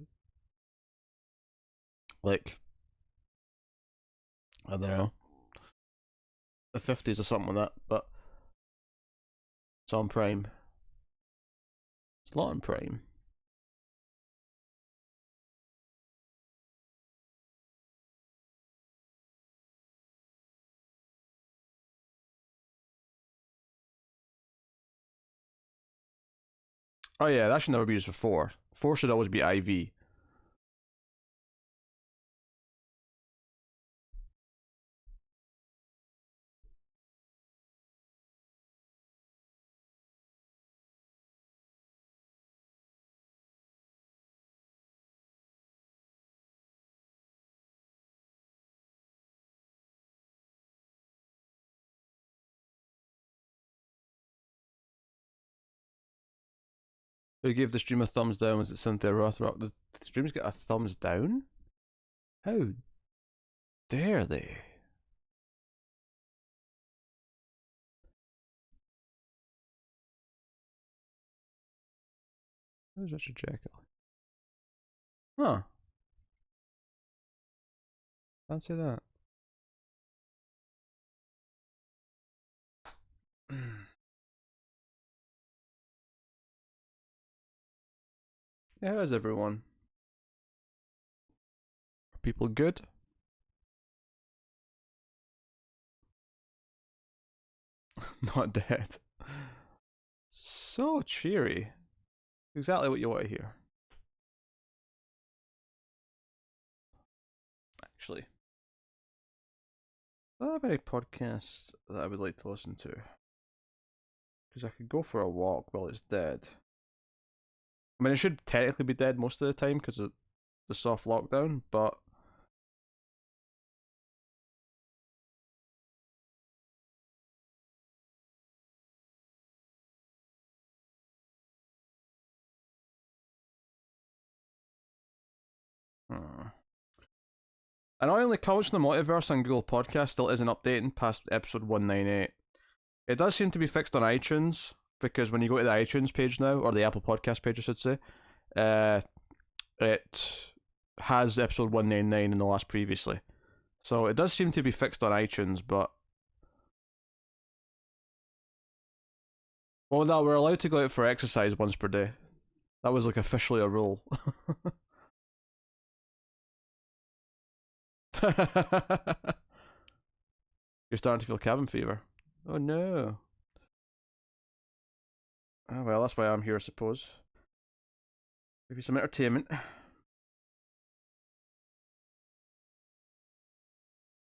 like I don't know the 50s or something like that, but it's on Prime. It's a lot on Prime. Oh yeah, that should never be used for 4. 4 should always be IV. Who gave the stream a thumbs down? Was it Cynthia Rothrock? The stream's got a thumbs down? How dare they? Who's Richard Jekyll? Huh. Fancy that. Yeah, how's everyone? Are people good? Not dead. So cheery. Exactly what you want to hear. Actually, I don't have any podcasts that I would like to listen to. Because I could go for a walk while it's dead. I mean, it should technically be dead most of the time because of the soft lockdown, but annoyingly, Cults from the Multiverse on Google Podcast still isn't updating past episode 198. It does seem to be fixed on iTunes, because when you go to the iTunes page now, or the Apple Podcast page, I should say, it has episode 199 in the last previously. So it does seem to be fixed on iTunes, but... Well, no, we're allowed to go out for exercise once per day. That was like officially a rule. You're starting to feel cabin fever. Oh no. Oh well, that's why I'm here, I suppose. Give you some entertainment.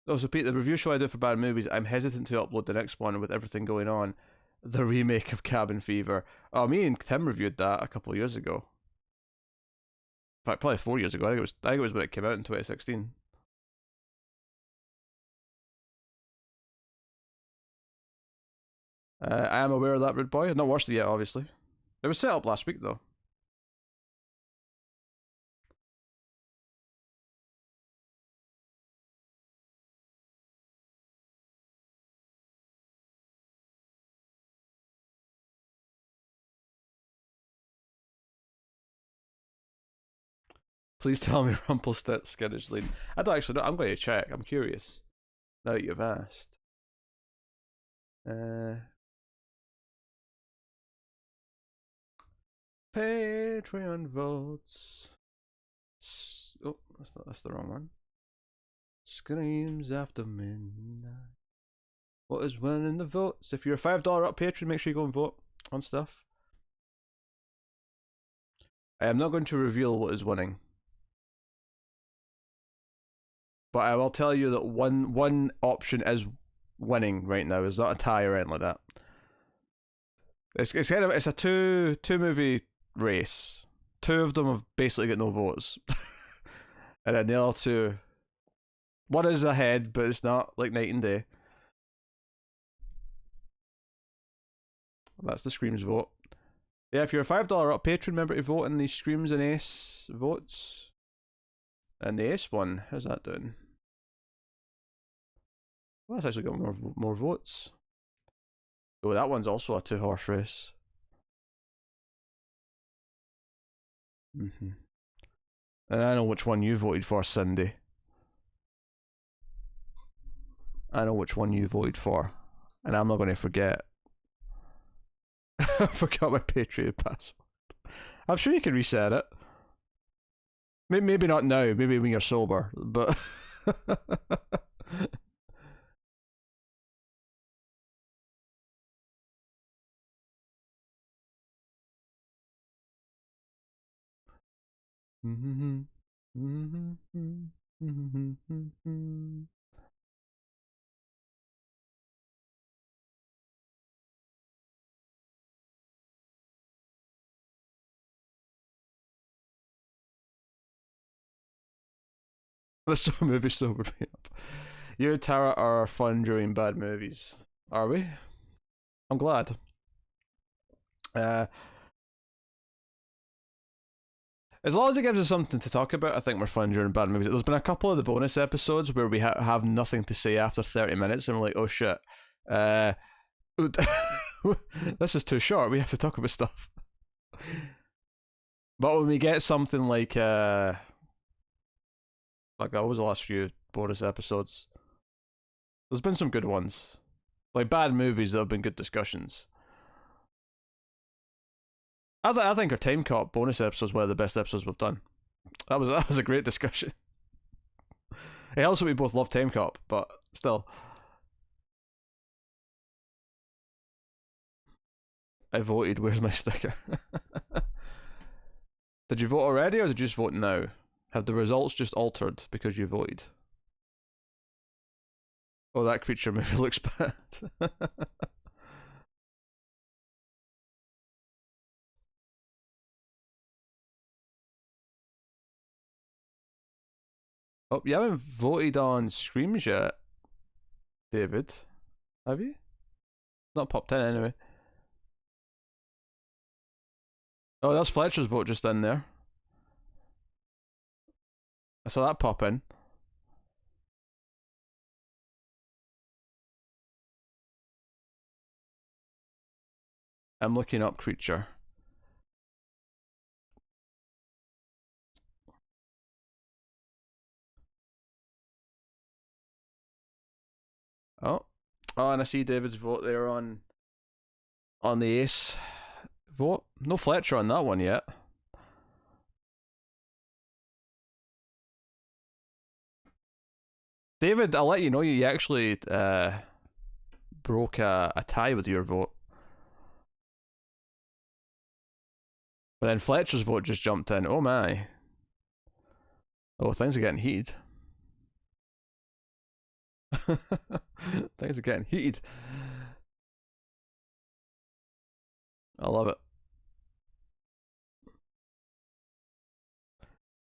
Also, Pete, the review show I do for bad movies, I'm hesitant to upload the next one with everything going on. The remake of Cabin Fever. Oh, me and Tim reviewed that a couple of years ago. In fact, probably 4 years ago. I think it was when it came out in 2016. I am aware of that, Rude Boy. I've not watched it yet, obviously. It was set up last week, though. Please tell me Rumpelstiltskin is leading. I don't actually know. I'm going to check. I'm curious. Now that you've asked. Patreon votes. Oh, that's the wrong one. Screams after midnight. What is winning the votes? If you're a $5 up patron, make sure you go and vote on stuff. I am not going to reveal what is winning, but I will tell you that one option is winning right now. It's not a tie or anything like that. It's kind of, it's a two movie race. 2 of them have basically got no votes, and then the other 2, one is ahead, but it's not like night and day. That's the Screams vote. Yeah, if you're a $5 up patron, remember to vote in the Screams and Ace votes. And the Ace one, how's that doing? Well, that's actually got more votes. Oh, that one's also a 2-horse race. And I know which one you voted for, Cindy. I know which one you voted for, and I'm not going to forget. I forgot my Patreon password. I'm sure you can reset it. Maybe not now. Maybe when you're sober, but. This movie sobered me up. You and Tara are fun during bad movies. Are we? I'm glad. As long as it gives us something to talk about, I think we're fun during bad movies. There's been a couple of the bonus episodes where we have nothing to say after 30 minutes, and we're like, oh shit. This is too short. We have to talk about stuff. But when we get something like that was the last few bonus episodes. There's been some good ones. Like bad movies that have been good discussions. I think our Time Cop bonus episode was one of the best episodes we've done. That was a great discussion. It helps that we both love Time Cop, but still. I voted. Where's my sticker? Did you vote already, or did you just vote now? Have the results just altered because you voted? Oh, that creature movie looks bad. Oh, you haven't voted on Screams yet, David. Have you? Not popped in anyway. Oh, that's Fletcher's vote just in there. I saw that pop in. I'm looking up creature. Oh, and I see David's vote there on the Ace vote. No Fletcher on that one yet. David, I'll let you know you actually broke a tie with your vote. But then Fletcher's vote just jumped in. Oh my. Oh, things are getting heated. Things are getting heated. I love it.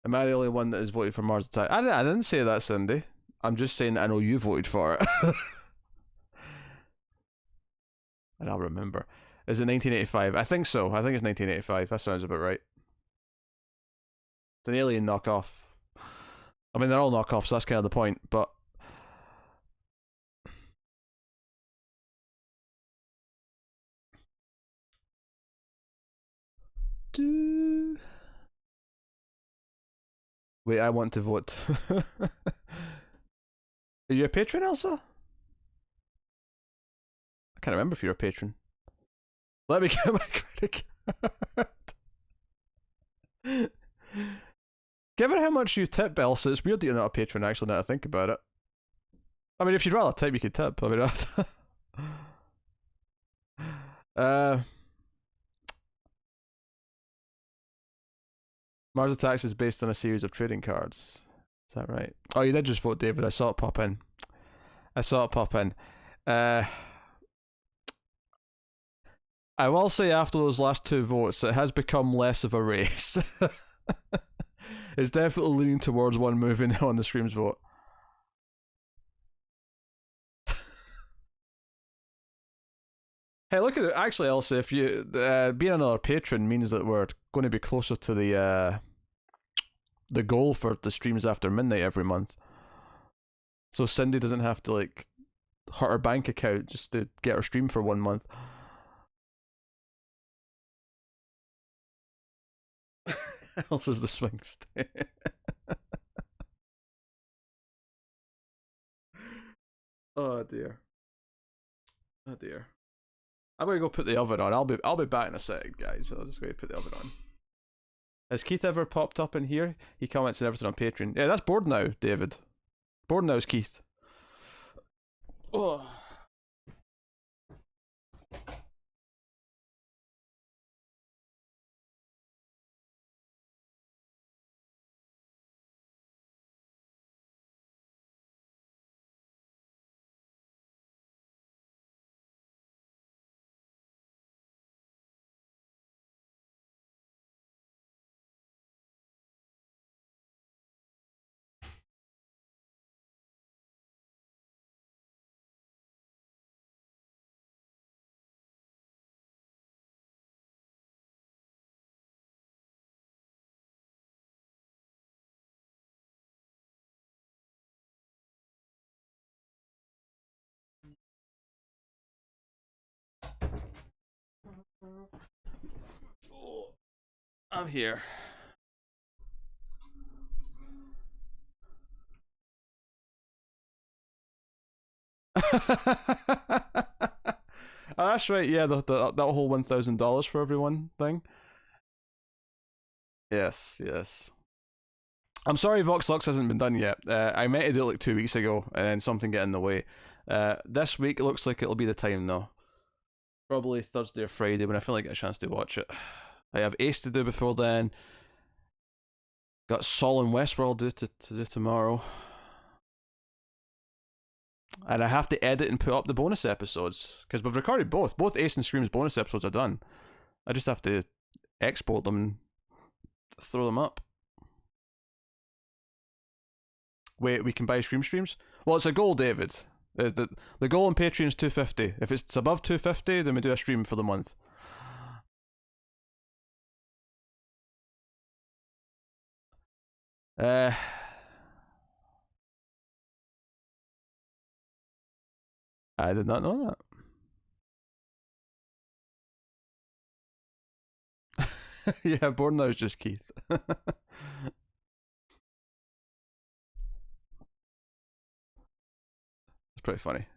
Am I the only one that has voted for Mars Attack? I didn't say that, Cindy. I'm just saying I know you voted for it. And I'll remember. Is it 1985? I think so. I think it's 1985. That sounds about right. It's an Alien knockoff. I mean, they're all knockoffs, so that's kind of the point, but... Wait, I want to vote. Are you a patron, Elsa? I can't remember if you're a patron. Let me get my credit card. Given how much you tip, Elsa, it's weird that you're not a patron, actually, now I think about it. I mean, if you'd rather tip, you could tip. I mean, Mars Attacks is based on a series of trading cards. Is that right? Oh, you did just vote, David. I saw it pop in. I will say after those last two votes, it has become less of a race. It's definitely leaning towards one moving on the Screams vote. Hey, look at it. Actually, Elsa, if you being another patron means that we're going to be closer to the goal for the streams after midnight every month. So Cindy doesn't have to like hurt her bank account just to get her stream for 1 month. Else is the swing state. Oh dear. Oh dear. I'm gonna go put the oven on. I'll be back in a sec, guys. So I'll just go put the oven on. Has Keith ever popped up in here? He comments and everything on Patreon. Yeah, that's bored now, David. Bored now is Keith. Oh. I'm here. Oh, that's right. Yeah, that whole $1,000 for everyone thing. Yes, yes. I'm sorry, Vox Lux hasn't been done yet. I meant to do it like 2 weeks ago, and then something got in the way. This week it looks like it'll be the time though. Probably Thursday or Friday when I feel like I get a chance to watch it. I have Ace to do before then. Got Sol and Westworld to do tomorrow. And I have to edit and put up the bonus episodes because we've recorded both. Both Ace and Scream's bonus episodes are done. I just have to export them and throw them up. Wait, we can buy Scream streams? Well, it's a goal, David. The goal on Patreon is 250. If it's above 250, then we do a stream for the month. I did not know that. Yeah, born now is just Keith. It's pretty funny.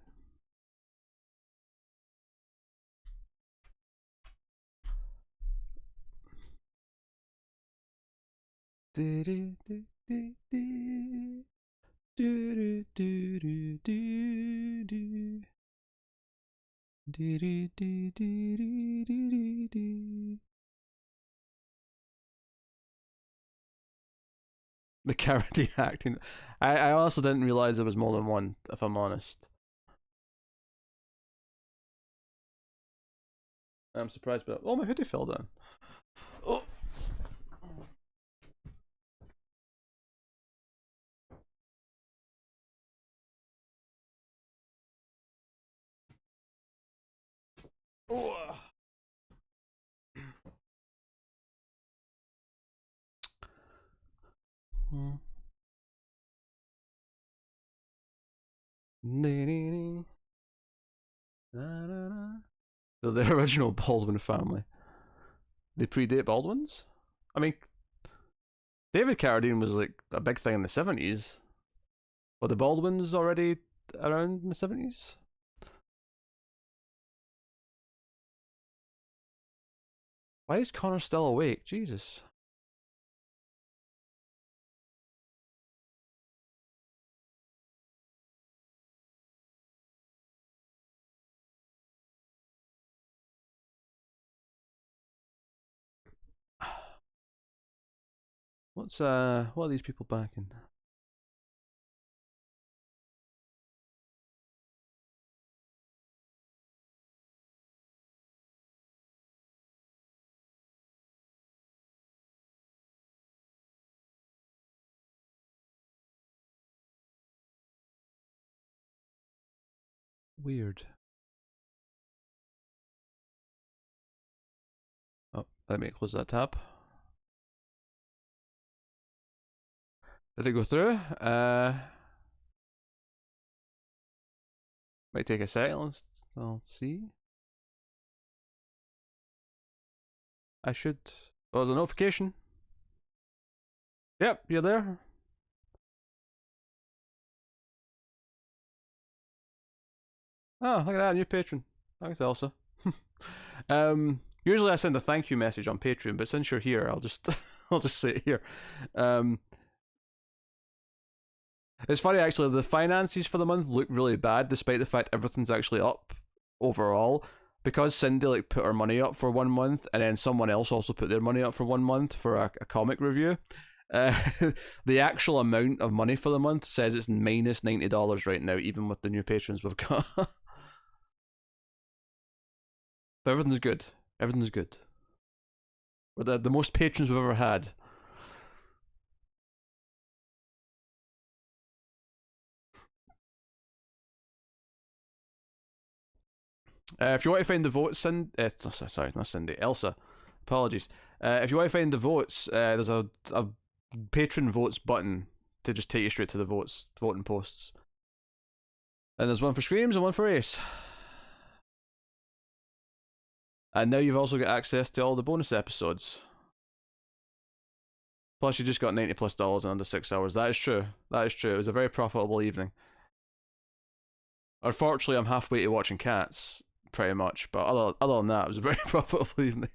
The character acting. I also didn't realize there was more than one, if I'm honest. I'm surprised, but oh, my hoodie fell down. Oh. Oh. They're the original Baldwin family. They predate Baldwins? I mean, David Carradine was like a big thing in the 70s. Were the Baldwins already around in the 70s? Why is Connor still awake? Jesus. What are these people backing? Weird. Oh, let me close that tab. Did it go through? Might take a second. I'll see. I should. Oh, there's a notification. Yep, you're there. Oh, look at that, new patron. Thanks, Elsa. Usually I send a thank you message on Patreon, but since you're here, I'll just I'll just say it here. It's funny actually, the finances for the month look really bad, despite the fact everything's actually up overall. Because Cindy like put her money up for 1 month, and then someone else also put their money up for 1 month for a comic review. The actual amount of money for the month says it's minus $90 right now, even with the new patrons we've got. But everything's good. Everything's good. We're the most patrons we've ever had. If you want to find the votes, sorry, not Cindy, Elsa. Apologies. If you want to find the votes, there's a patron votes button to just take you straight to the voting posts. And there's one for Screams and one for Ace. And now you've also got access to all the bonus episodes. Plus, you just got $90+ in under 6 hours. That is true. That is true. It was a very profitable evening. Unfortunately, I'm halfway to watching Cats, pretty much. But other than that, it was a very profitable evening.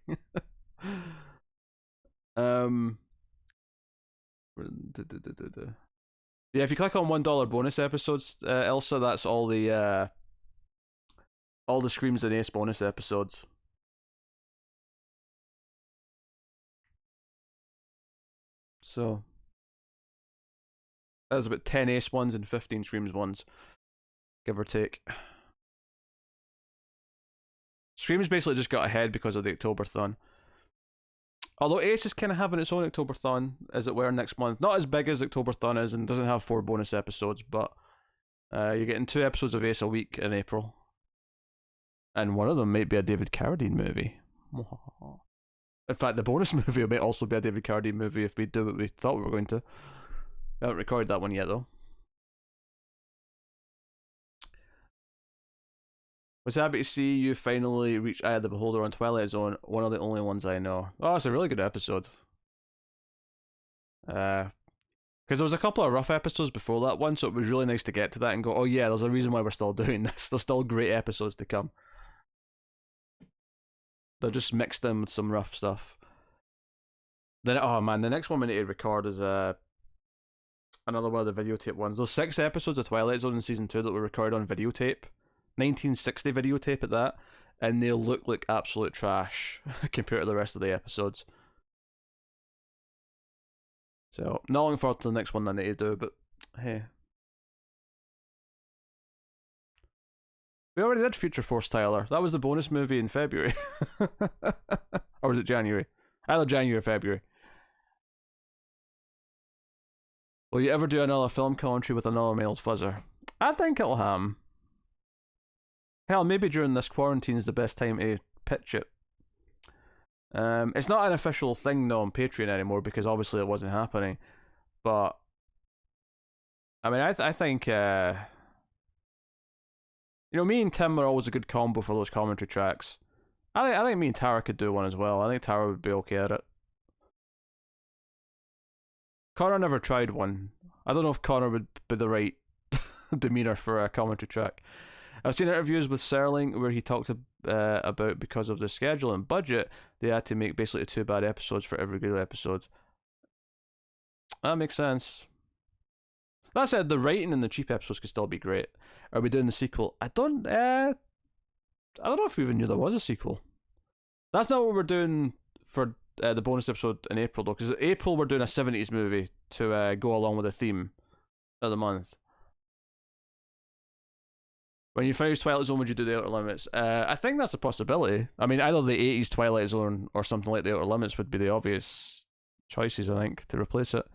Yeah, if you click on $1 bonus episodes, Elsa, that's all the Screams and Ace bonus episodes. So there's about 10 Ace ones and 15 Screams ones, give or take. Screams basically just got ahead because of the Octoberthon. Although Ace is kind of having its own Octoberthon, as it were, next month. Not as big as Octoberthon is, and doesn't have 4 bonus episodes, but you're getting 2 episodes of Ace a week in April. And one of them might be a David Carradine movie. In fact, the bonus movie might also be a David Carradine movie if we do what we thought we were going to. We haven't recorded that one yet, though. Was happy to see you finally reach Eye of the Beholder on Twilight Zone, one of the only ones I know. Oh, it's a really good episode. Because there was a couple of rough episodes before that one, so it was really nice to get to that and go, oh yeah, there's a reason why we're still doing this. There's still great episodes to come. They're just mixed in with some rough stuff. Then, oh man, the next one we need to record is another one of the videotape ones. There's 6 episodes of Twilight Zone in season 2 that we recorded on videotape. 1960 videotape at that, and they look like absolute trash compared to the rest of the episodes. So, not looking forward to the next one I need to do, but hey. We already did Future Force, Tyler. That was the bonus movie in February. Or was it January? Either January or February. Will you ever do another film commentary with another male fuzzer? I think it'll happen. Hell, maybe during this quarantine is the best time to pitch it. It's not an official thing though on Patreon anymore because obviously it wasn't happening. But I mean, I think you know, me and Tim are always a good combo for those commentary tracks. I think me and Tara could do one as well. I think Tara would be okay at it. Connor never tried one. I don't know if Connor would be the right demeanor for a commentary track. I've seen interviews with Serling where he talked about because of the schedule and budget, they had to make basically 2 bad episodes for every good episode. That makes sense. That said, the writing in the cheap episodes could still be great. Are we doing the sequel? I don't know if we even knew there was a sequel. That's not what we're doing for the bonus episode in April though, because in April we're doing a 70s movie to go along with the theme of the month. When you finish Twilight Zone, would you do the Outer Limits? I think that's a possibility. I mean, either the 80s Twilight Zone or something like the Outer Limits would be the obvious choices, I think, to replace it.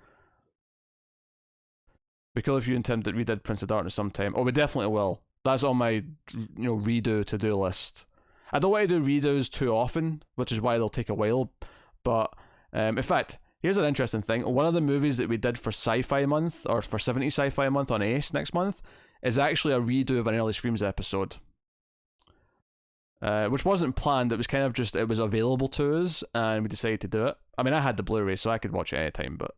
Be cool if you and Tim redid Prince of Darkness sometime. Oh, we definitely will. That's on my, redo to-do list. I don't want to do redos too often, which is why they'll take a while. But, in fact, here's an interesting thing. One of the movies that we did for Sci-Fi Month, or for 70 Sci-Fi Month on Ace next month, is actually a redo of an early Screams episode. Which wasn't planned, it was kind of just, it was available to us, and we decided to do it. I mean, I had the Blu-ray, so I could watch it anytime, but...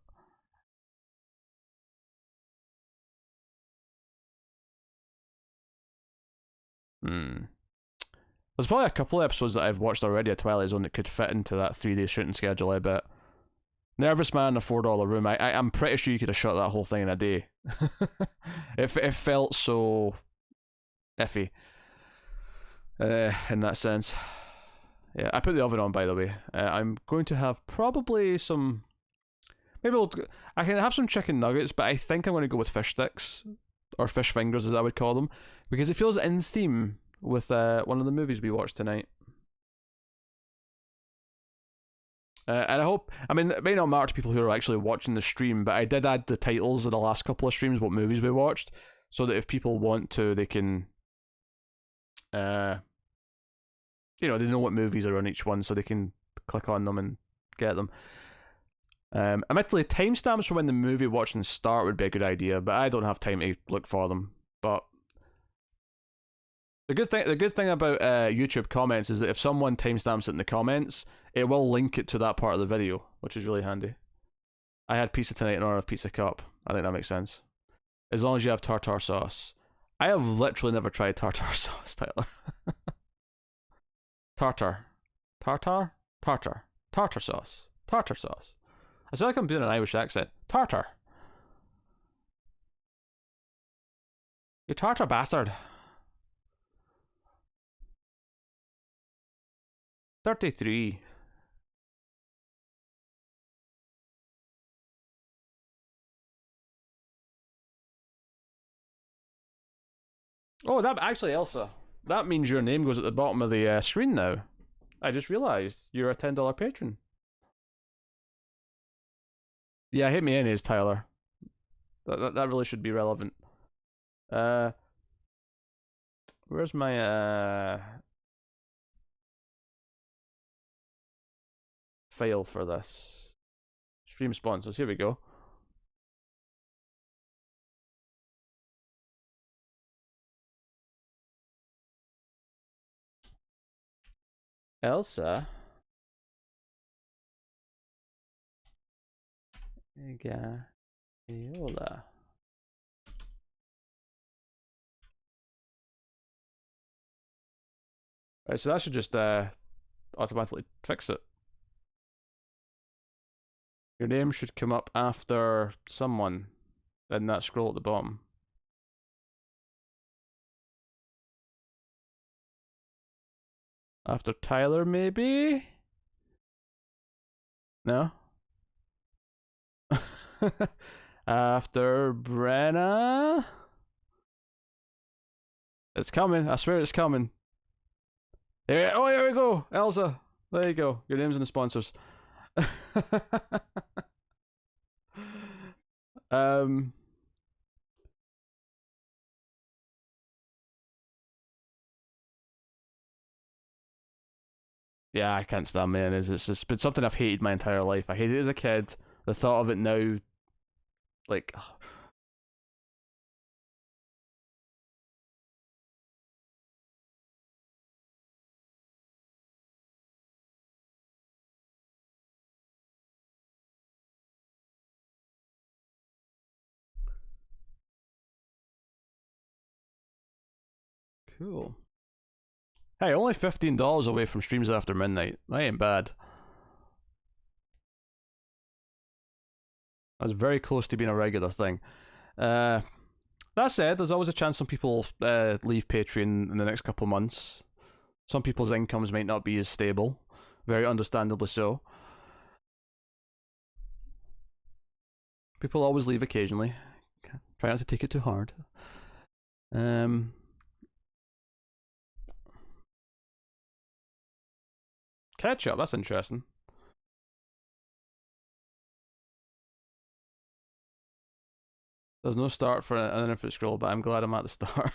There's probably a couple of episodes that I've watched already at Twilight Zone that could fit into that 3-day shooting schedule, I bet. Nervous Man in a $4 room, I'm pretty sure you could have shot that whole thing in a day. it felt so... iffy. In that sense. Yeah, I put the oven on, by the way. I'm going to have probably some... Maybe I can have some chicken nuggets, but I think I'm going to go with fish sticks. Or fish fingers, as I would call them. Because it feels in theme with one of the movies we watched tonight. And I hope... I mean, it may not matter to people who are actually watching the stream, but I did add the titles of the last couple of streams, what movies we watched, so that if people want to, they can... you know, they know what movies are on each one, so they can click on them and get them. Admittedly, timestamps for when the movie watching start would be a good idea, but I don't have time to look for them. But the good thing about YouTube comments is that if someone timestamps it in the comments, it will link it to that part of the video, which is really handy. I had pizza tonight in honor of Pizza Cup. I think that makes sense. As long as you have tartar sauce. I have literally never tried tartar sauce, Tyler. Tartar sauce. I feel like I'm doing an Irish accent. Tartar. You tartar bastard. 33. Oh, that actually, Elsa. That means your name goes at the bottom of the screen now. I just realised you're a $10 patron. Yeah, hit me anyways, Tyler. That really should be relevant. Where's my file for this? Stream sponsors. Here we go. Elsa. Viola. Right, so that should just automatically fix it. Your name should come up after someone in that scroll at the bottom. After Tyler, maybe? No? After Brenna? It's coming. I swear it's coming. Here we go. Elsa. There you go. Your name's in the sponsors. Yeah, I can't stand mayonnaise. It's just been something I've hated my entire life. I hated it as a kid. The thought of it now, like... Cool. Hey, only $15 away from streams after midnight. That ain't bad. That's very close to being a regular thing. That said, there's always a chance some people leave Patreon in the next couple months. Some people's incomes might not be as stable. Very understandably so. People always leave occasionally. Try not to take it too hard. Ketchup, that's interesting. There's no start for an infinite scroll, but I'm glad I'm at the start.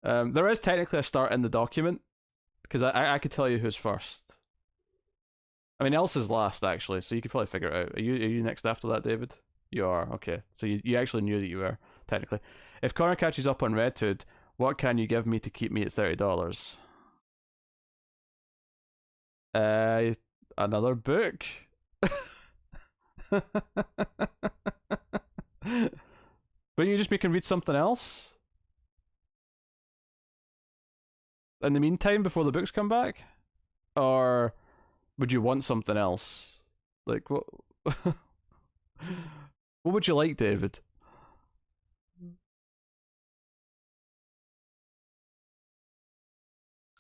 There is technically a start in the document, because I could tell you who's first. I mean, Elsa's last, actually, so you could probably figure it out. Are you next after that, David? You are, okay. So you actually knew that you were, technically. If Connor catches up on Red Hood, what can you give me to keep me at $30? Uh, Another book? Wouldn't you just make him read something else? In the meantime, before the books come back? Or would you want something else? Like, what? What would you like, David?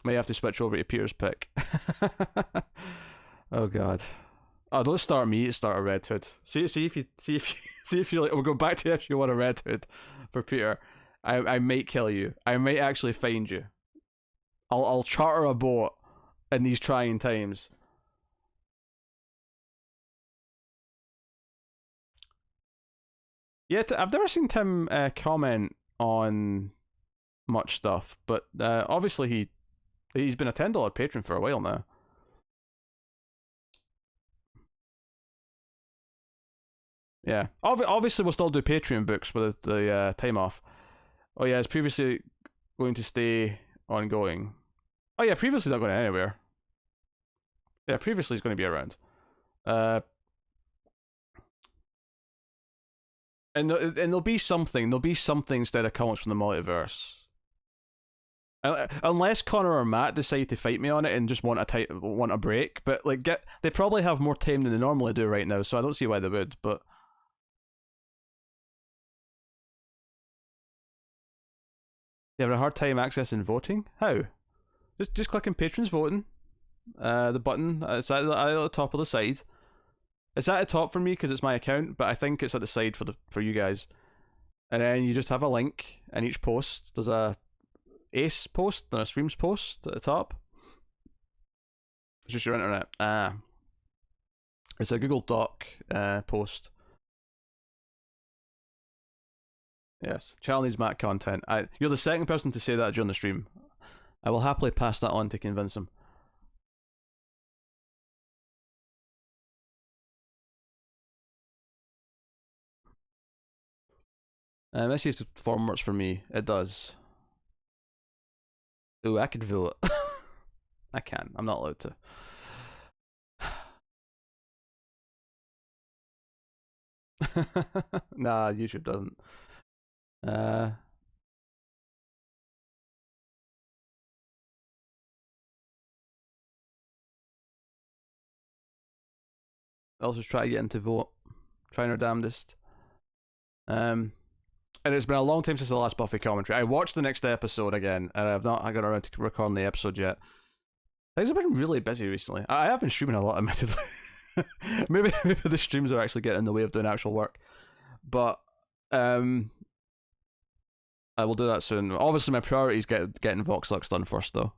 May have to switch over to Peter's pick. Oh god. Oh, don't start me. Start a Red Hood. See if you see if you like. We'll go back to issue one a Red Hood for Peter. I might kill you. I might actually find you. I'll charter a boat in these trying times. Yeah, I've never seen Tim comment on much stuff, but obviously he's been a $10 patron for a while now. Yeah, obviously we'll still do Patreon books with the time off. Oh yeah, it's previously going to stay ongoing. Oh yeah, previously not going anywhere. Yeah, previously is going to be around. And there'll be something. There'll be something instead of comments from the multiverse. Unless Connor or Matt decide to fight me on it and just want a break, but like they probably have more time than they normally do right now, so I don't see why they would. But you having a hard time accessing voting? How? Just clicking patrons voting. The button it's at the top of the side. It's at the top for me because it's my account, but I think it's at the side for you guys. And then you just have a link in each post. There's a Ace post and a Streams post at the top. It's just your internet. It's a Google Doc post. Yes, channel needs Matt content. You're the second person to say that during the stream. I will happily pass that on to convince him. Let's see if the form works for me. It does. Ooh, I could vote. I can. I'm not allowed to. Nah, YouTube doesn't. I'll just try to get into vote. Trying our damnedest. And it's been a long time since the last Buffy commentary. I watched the next episode again, and I got around to recording the episode yet. Things have been really busy recently. I have been streaming a lot, admittedly. maybe the streams are actually getting in the way of doing actual work, but I will do that soon. Obviously, my priority is getting Voxlux done first, though.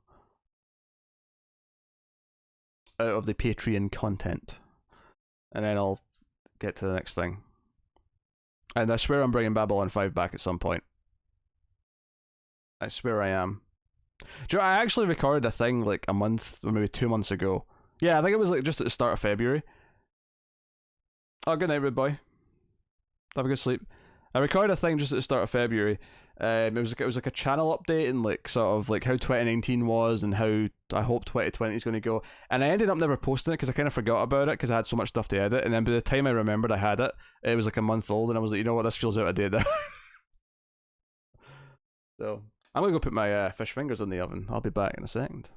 Out of the Patreon content, and then I'll get to the next thing. And I swear I'm bringing Babylon 5 back at some point. I swear I am. Do you know, I actually recorded a thing like a month or maybe 2 months ago. Yeah, I think it was like just at the start of February. Oh, good night, rude boy. Have a good sleep. I recorded a thing just at the start of February. It was like a channel update and like sort of like how 2019 was and how I hope 2020 is going to go. And I ended up never posting it because I kind of forgot about it because I had so much stuff to edit. And then by the time I remembered I had it, it was like a month old, and I was like, you know what, this feels out of date now. So I'm gonna go put my fish fingers in the oven. I'll be back in a second.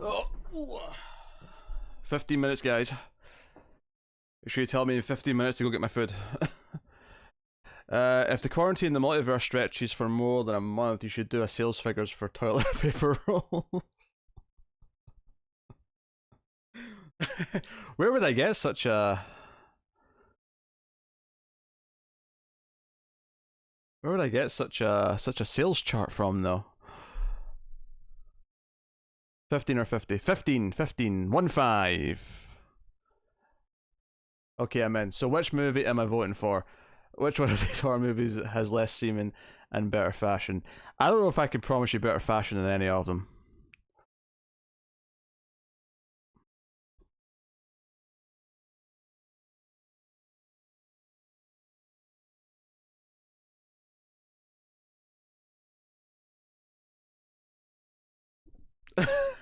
Oh. 15 minutes, guys. Make sure you tell me in 15 minutes to go get my food. If the quarantine in the multiverse stretches for more than a month, you should do a sales figures for toilet paper rolls. Where would I get such a... Where would I get such a sales chart from, though? 15 or 50? 15, 15, 1-5. Okay, I'm in. So which movie am I voting for? Which one of these horror movies has less semen and better fashion? I don't know if I can promise you better fashion than any of them.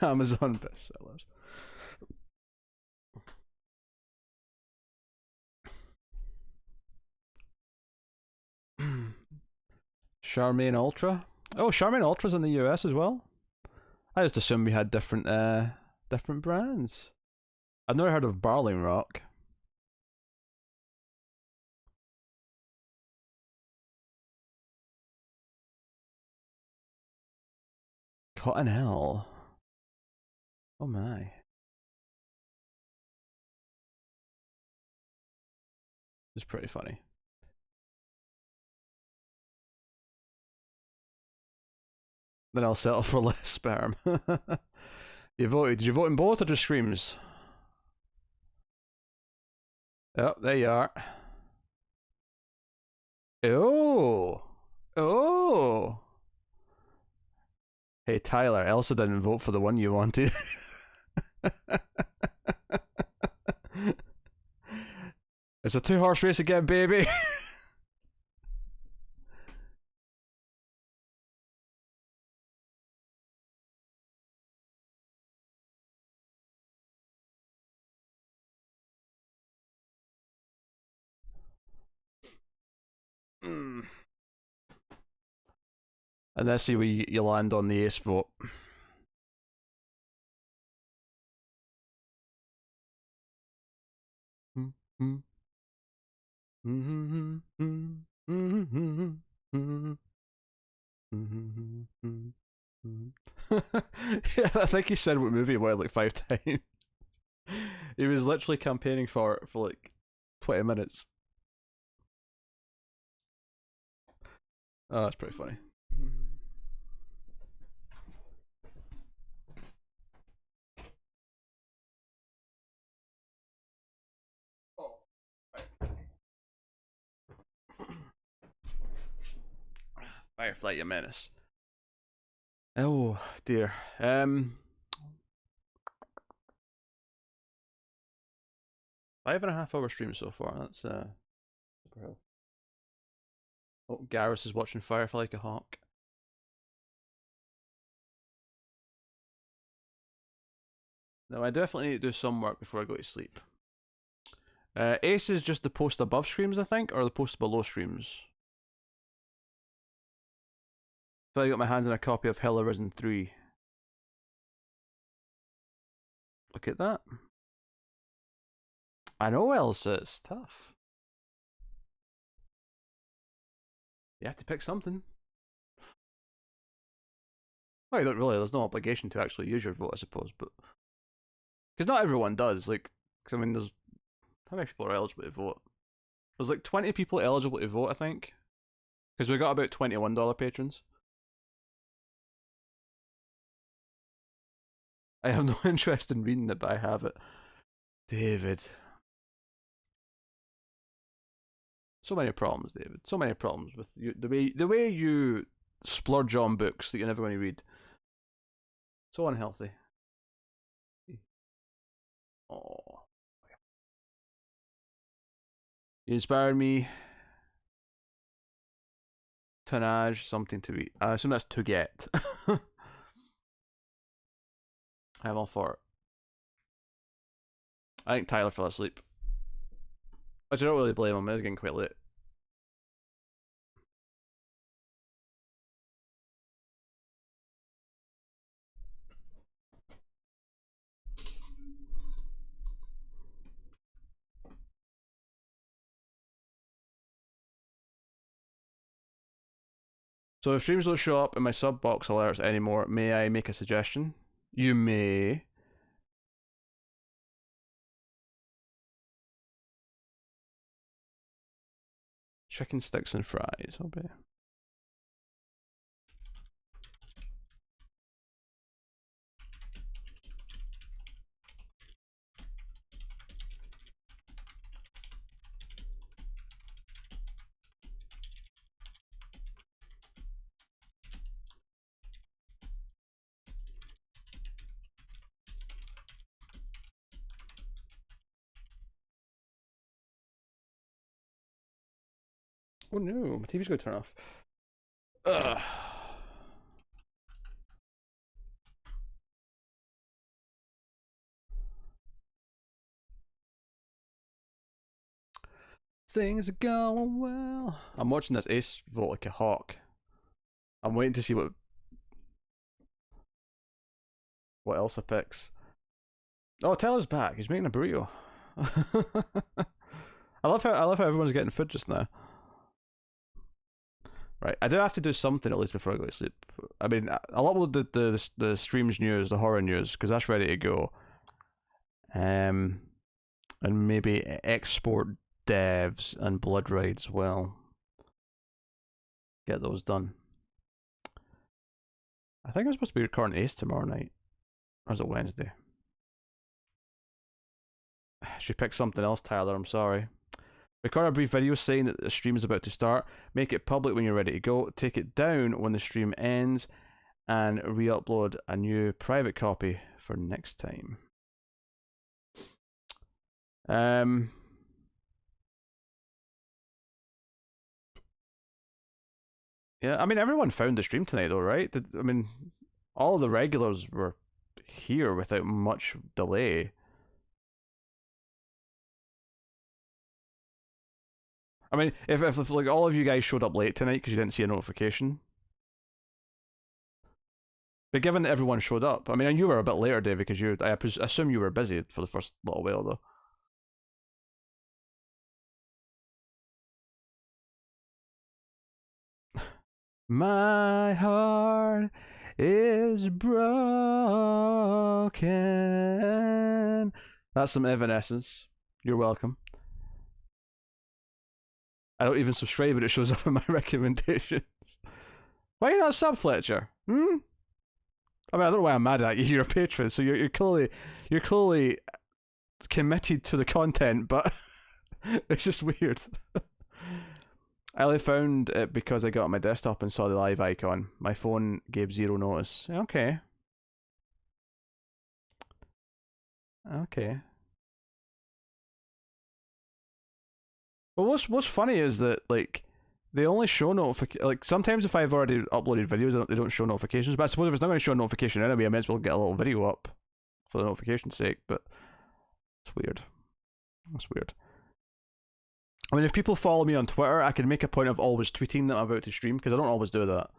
Amazon bestsellers. Charmaine Ultra. Oh, Charmaine Ultra's in the US as well. I just assumed we had different different brands. I've never heard of Barling Rock. Cottonelle. Oh my. It's pretty funny. Then I'll settle for less sperm. You voted. Did you vote in both or just Screams? Oh, there you are. Oh. Oh. Hey, Tyler, Elsa didn't vote for the one you wanted. It's a 2-horse race again, baby. And let's see where you land on the ace vote. Yeah, I think he said what movie it was like 5 times. He was literally campaigning for it for like 20 minutes. Oh, that's pretty funny. Firefly, you menace. Oh dear. 5.5 hour stream so far. That's super healthy. Oh, Garrus is watching Firefly like a hawk. No, I definitely need to do some work before I go to sleep. Ace is just the post above streams, I think, or the post below streams. I feel like I got my hands on a copy of Hell Arisen 3. Look at that. I know, Elsa, it's tough. You have to pick something. Well, you don't really, there's no obligation to actually use your vote, I suppose, but. Because not everyone does, like, because I mean, there's. How many people are eligible to vote? There's like 20 people eligible to vote, I think. Because we got about $21 patrons. I have no interest in reading it, but I have it. David. So many problems, David. So many problems with you, the way you splurge on books that you never want to read. So unhealthy. Oh. You inspired me. Tonnage, something to eat. I assume that's to get. I'm all for it. I think Tyler fell asleep. Which I don't really blame him, it was getting quite late. So if streams don't show up in my sub box alerts anymore, may I make a suggestion? You may. Chicken sticks and fries, I'll be. Oh no, my TV's going to turn off. Ugh. Things are going well. I'm watching this Ace vote like a hawk. I'm waiting to see what else it picks. Oh, Taylor's back. He's making a burrito. I love how everyone's getting food just now. Right, I do have to do something at least before I go to sleep. I mean, a lot of the streams news, the horror news, because that's ready to go. And maybe export devs and blood raids. Well, get those done. I think I'm supposed to be recording Ace tomorrow night, or is it Wednesday? She picked something else, Tyler. I'm sorry. Record a brief video saying that the stream is about to start. Make it public when you're ready to go. Take it down when the stream ends, and re-upload a new private copy for next time. Yeah, I mean, everyone found the stream tonight, though, right? I mean, all of the regulars were here without much delay. I mean, if like all of you guys showed up late tonight because you didn't see a notification, but given that everyone showed up, I mean, and you were a bit later, Dave, because I assume you were busy for the first little while, though. My heart is broken. That's some Evanescence. You're welcome. I don't even subscribe, but it shows up in my recommendations. Why are you not a sub, Fletcher? I mean, I don't know why I'm mad at you. You're a patron, so you're clearly committed to the content, but it's just weird. I only found it because I got on my desktop and saw the live icon. My phone gave zero notice. Okay. Okay. Well, what's funny is that like they only show notifications. Like sometimes if I've already uploaded videos, they don't show notifications. But I suppose if it's not going to show a notification anyway, I might as well get a little video up for the notification's sake. But it's weird. That's weird. I mean, if people follow me on Twitter, I can make a point of always tweeting that I'm about to stream because I don't always do that.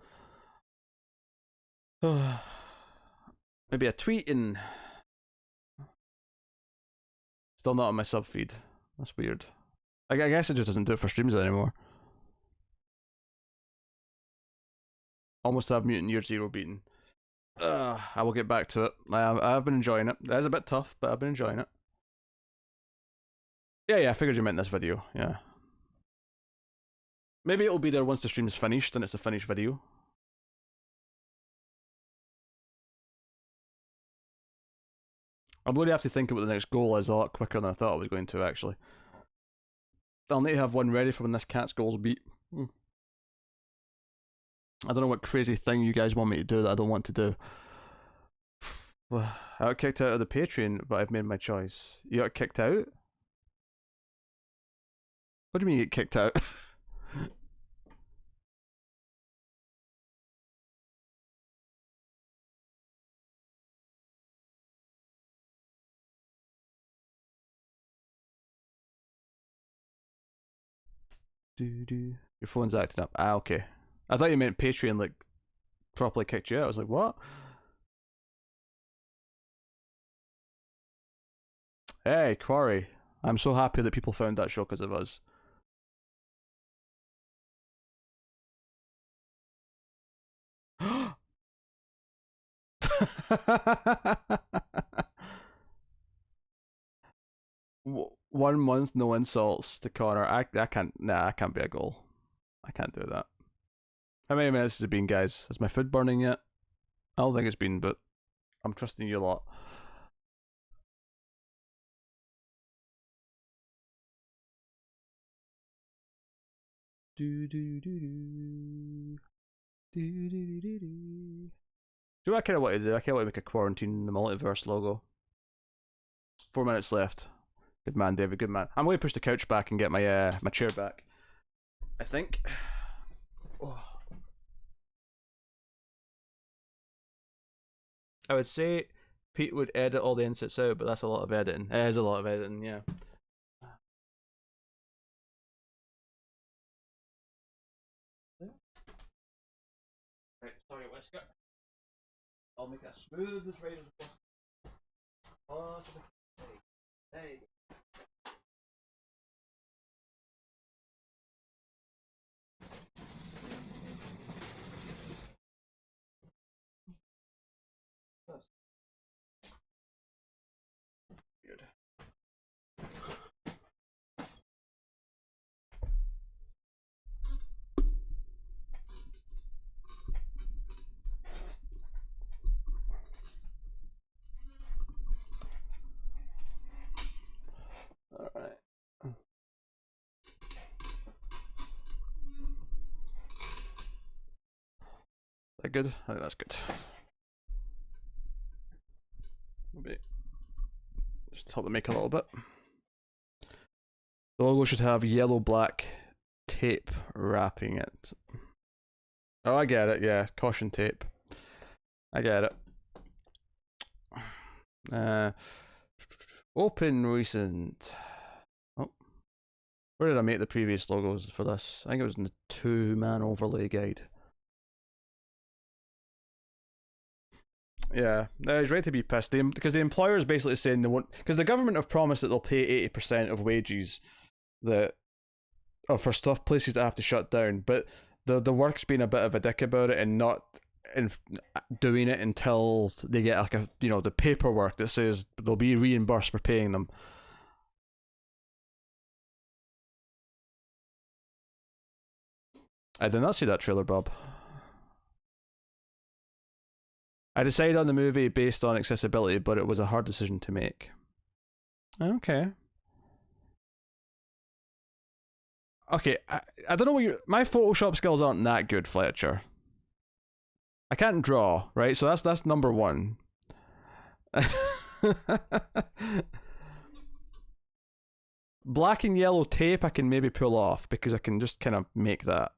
Maybe a tweet and still not on my sub feed. That's weird. I guess it just doesn't do it for streams anymore. Almost have Mutant Year Zero beaten. I will get back to it. I've been enjoying it. That is a bit tough, but I've been enjoying it. Yeah, I figured you meant this video. Yeah. Maybe it'll be there once the stream's finished and it's a finished video. I'm going to have to think about the next goal is a lot quicker than I thought I was going to, actually. I'll need to have one ready for when this cat's goal's beat. I don't know what crazy thing you guys want me to do that I don't want to do. I got kicked out of the Patreon, but I've made my choice. You got kicked out? What do you mean you get kicked out? Your phone's acting up. Ah, okay. I thought you meant Patreon, like, properly kicked you out. I was like, what? Hey, Quarry. I'm so happy that people found that show because of us. 1 month, no insults to Connor. I can't. Nah, I can't be a goal. I can't do that. How many minutes has it been, guys? Is my food burning yet? I don't think it's been, but I'm trusting you a lot. Do do do do do do do do. Do I kind of want to do? I kind of want to make a quarantine the multiverse logo. 4 minutes left. Good man, David. Good man. I'm going to push the couch back and get my my chair back. I think. Oh. I would say Pete would edit all the inserts out, but that's a lot of editing. It is a lot of editing, yeah. Right, sorry, Whisker. I'll make it as smooth as right as possible. There you go. Good. Alright. Is that good? I think that's good. Maybe just help it make a little bit. The logo should have yellow-black tape wrapping it. Oh, I get it, yeah. Caution tape. I get it. Open recent. Oh. Where did I make the previous logos for this? I think it was in the 2-man overlay guide. Yeah, he's right to be pissed. Because the employer is basically saying they won't. Because the government have promised that they'll pay 80% of wages that or for stuff places that have to shut down, but the work's been a bit of a dick about it and not doing it until they get like the paperwork that says they'll be reimbursed for paying them. I did not see that trailer, Bob. I decided on the movie based on accessibility, but it was a hard decision to make. Okay. Okay, I don't know what my Photoshop skills aren't that good, Fletcher. I can't draw, right? So that's number one. Black and yellow tape I can maybe pull off because I can just kind of make that.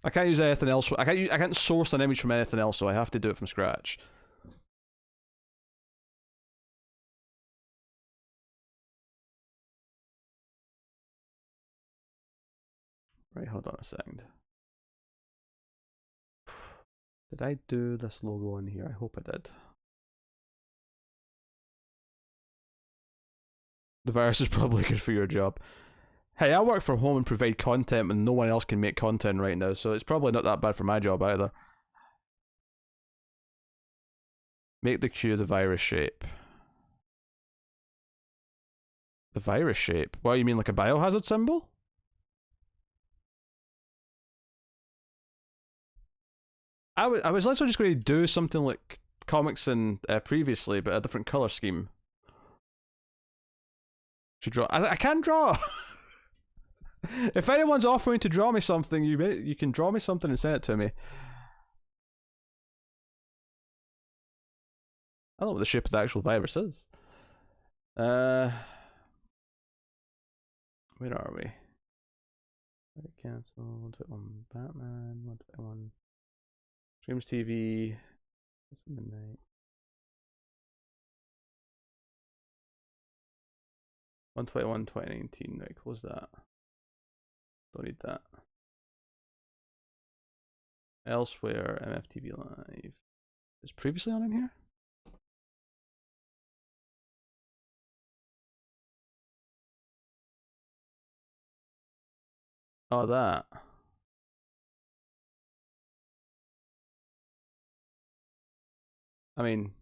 I can't use anything else. I can't source an image from anything else, so I have to do it from scratch. Right, hold on a second. Did I do this logo in here? I hope I did. The virus is probably good for your job. Hey, I work from home and provide content when no one else can make content right now, so it's probably not that bad for my job either. Make the Q the virus shape. The virus shape? What, you mean like a biohazard symbol? I was literally just going to do something like comics and previously, but a different color scheme. Should draw. I can't draw. If anyone's offering to draw me something, you can draw me something and send it to me. I don't know what the shape of the actual virus is. Where are we? Cancel. 121 Batman. 121 Streams TV. It's midnight. 121 2019. Right, close that. Don't need that. Elsewhere, MFTV Live. Is previously on in here? Oh, that. I mean...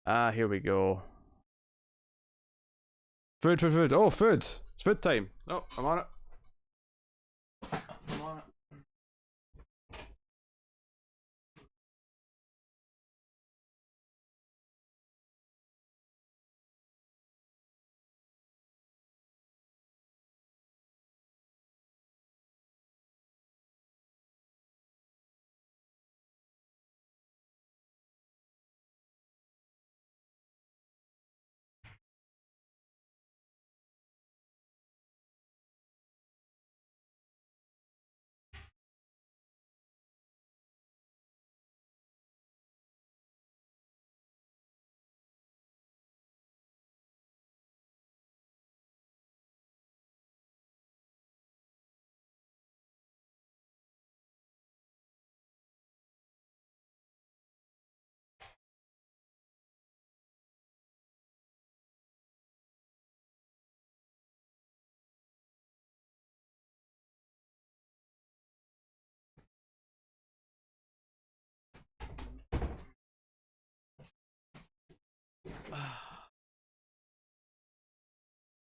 Ah, here we go. Food, food, food. Oh, food. It's food time. Oh, I'm on it. I'm on it.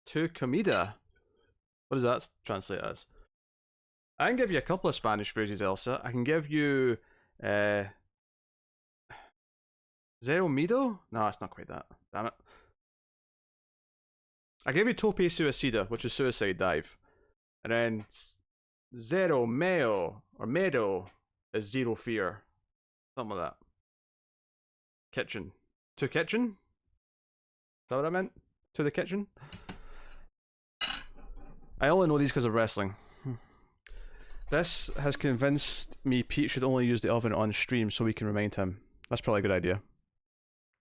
To comida. What does that translate as? I can give you a couple of Spanish phrases, Elsa. I can give you Zero Mido? No, it's not quite that. Damn it. I gave you Tope Suicida, which is suicide dive. And then Zero Meo or Medo is zero fear. Something like that. Kitchen. To kitchen? Is that what I meant? To the kitchen? I only know these because of wrestling. This has convinced me Pete should only use the oven on stream so we can remind him. That's probably a good idea.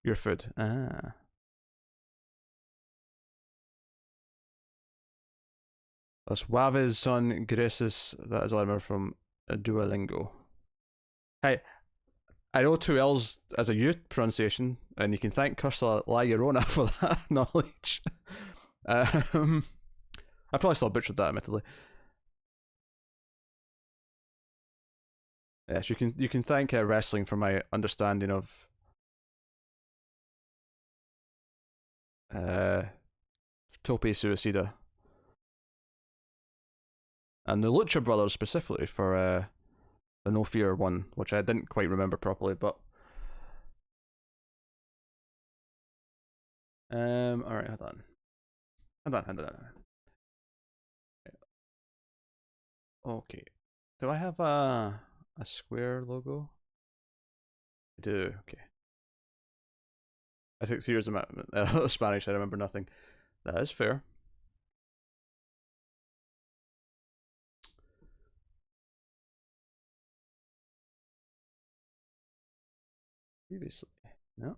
Your food. Ah. That's Waves son Gracias. That is all I remember from Duolingo. Hey, I know 2L's as a U pronunciation, and you can thank Cursor La Llorona for that knowledge. I probably still butchered that, admittedly. Yes, you can thank wrestling for my understanding of Tope Suicida. And the Lucha Brothers specifically for the No Fear one, which I didn't quite remember properly, but alright, hold on. Hold on. Okay. Do I have a square logo? I do, okay. I took 3 years of Spanish, I remember nothing. That is fair. Previously. No.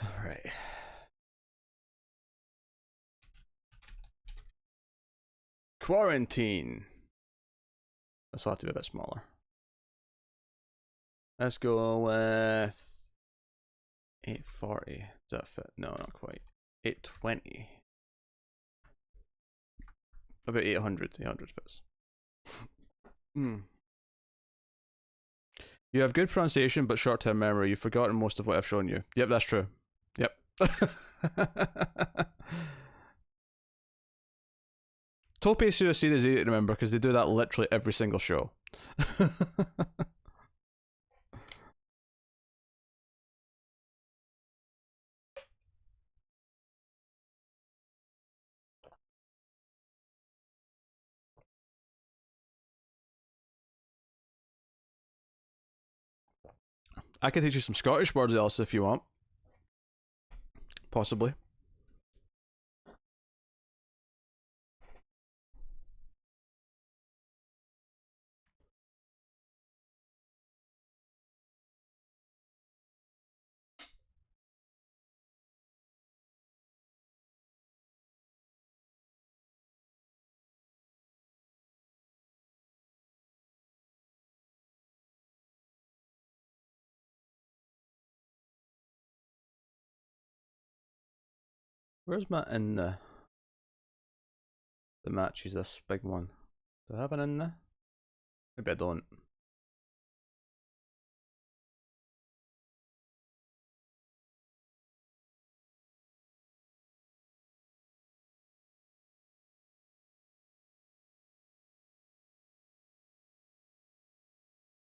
Alright. Quarantine. That's ought to be a bit smaller. Let's go with 840. Does that fit? No, not quite. 820. About 800. 800 fits. You have good pronunciation but short-term memory. You've forgotten most of what I've shown you. Yep, that's true. Yep. Tope Suicide is easy to remember because they do that literally every single show. I can teach you some Scottish words, Elsa, if you want. Possibly. Where's my in the matches this big one? Do I have an in there? Maybe I don't.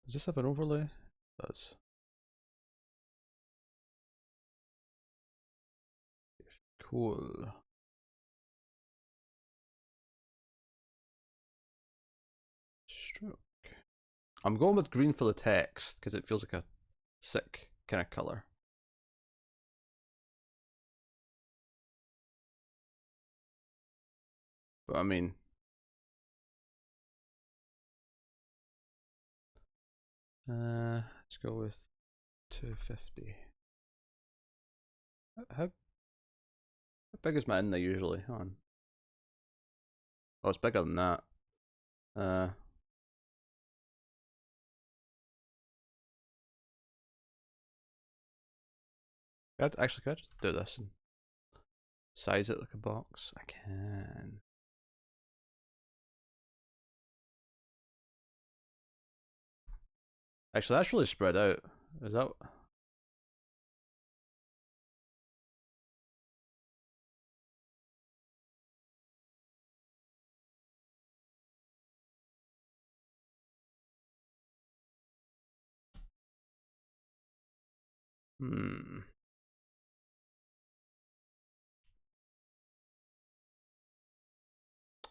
Does this have an overlay? It does. Cool. Stroke. I'm going with green for the text because it feels like a sick kind of color. But I mean, let's go with 250. How big is my inner usually? Hold on. Oh, it's bigger than that. Actually, could I just do this and size it like a box? I can. Actually, that's really spread out. Is that?